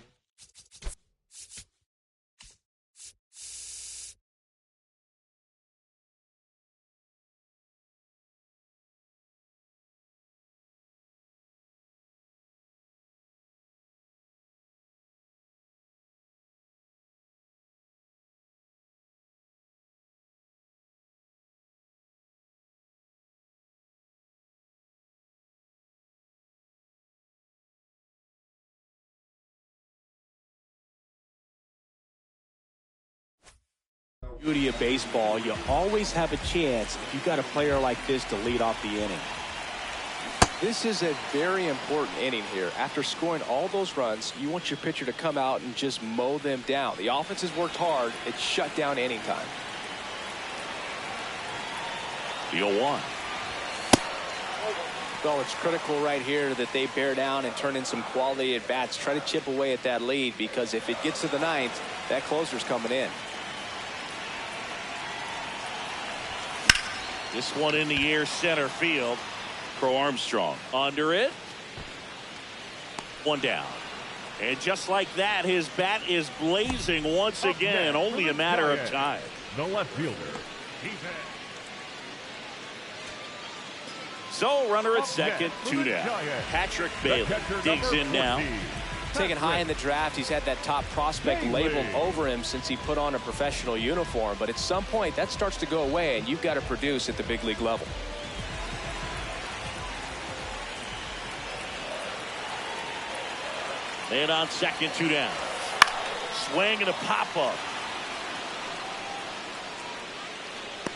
beauty of baseball. You always have a chance if you've got a player like this to lead off the inning. This is a very important inning here. After scoring all those runs, you want your pitcher to come out and just mow them down. The offense has worked hard. It's shut down inning time. The 0-1. So it's critical right here that they bear down and turn in some quality at bats. Try to chip away at that lead, because if it gets to the 9th, that closer's coming in. This one in the air, center field. Crow Armstrong under it. One down. And just like that, his bat is blazing once again. Only a matter of time. The left fielder. So runner at second, 2 down. Patrick Bailey digs in now. Taken high in the draft, he's had that top prospect labeled over him since he put on a professional uniform. But at some point, that starts to go away, and you've got to produce at the big league level. And on second, 2 down. Swing and a pop-up.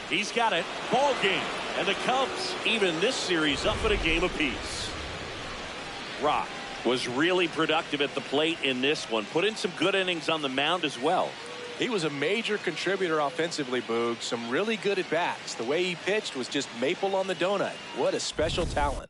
He's got it. Ball game. And the Cubs even this series up at a game apiece. Rock was really productive at the plate in this one. Put in some good innings on the mound as well. He was a major contributor offensively, Boog. Some really good at-bats. The way he pitched was just maple on the donut. What a special talent.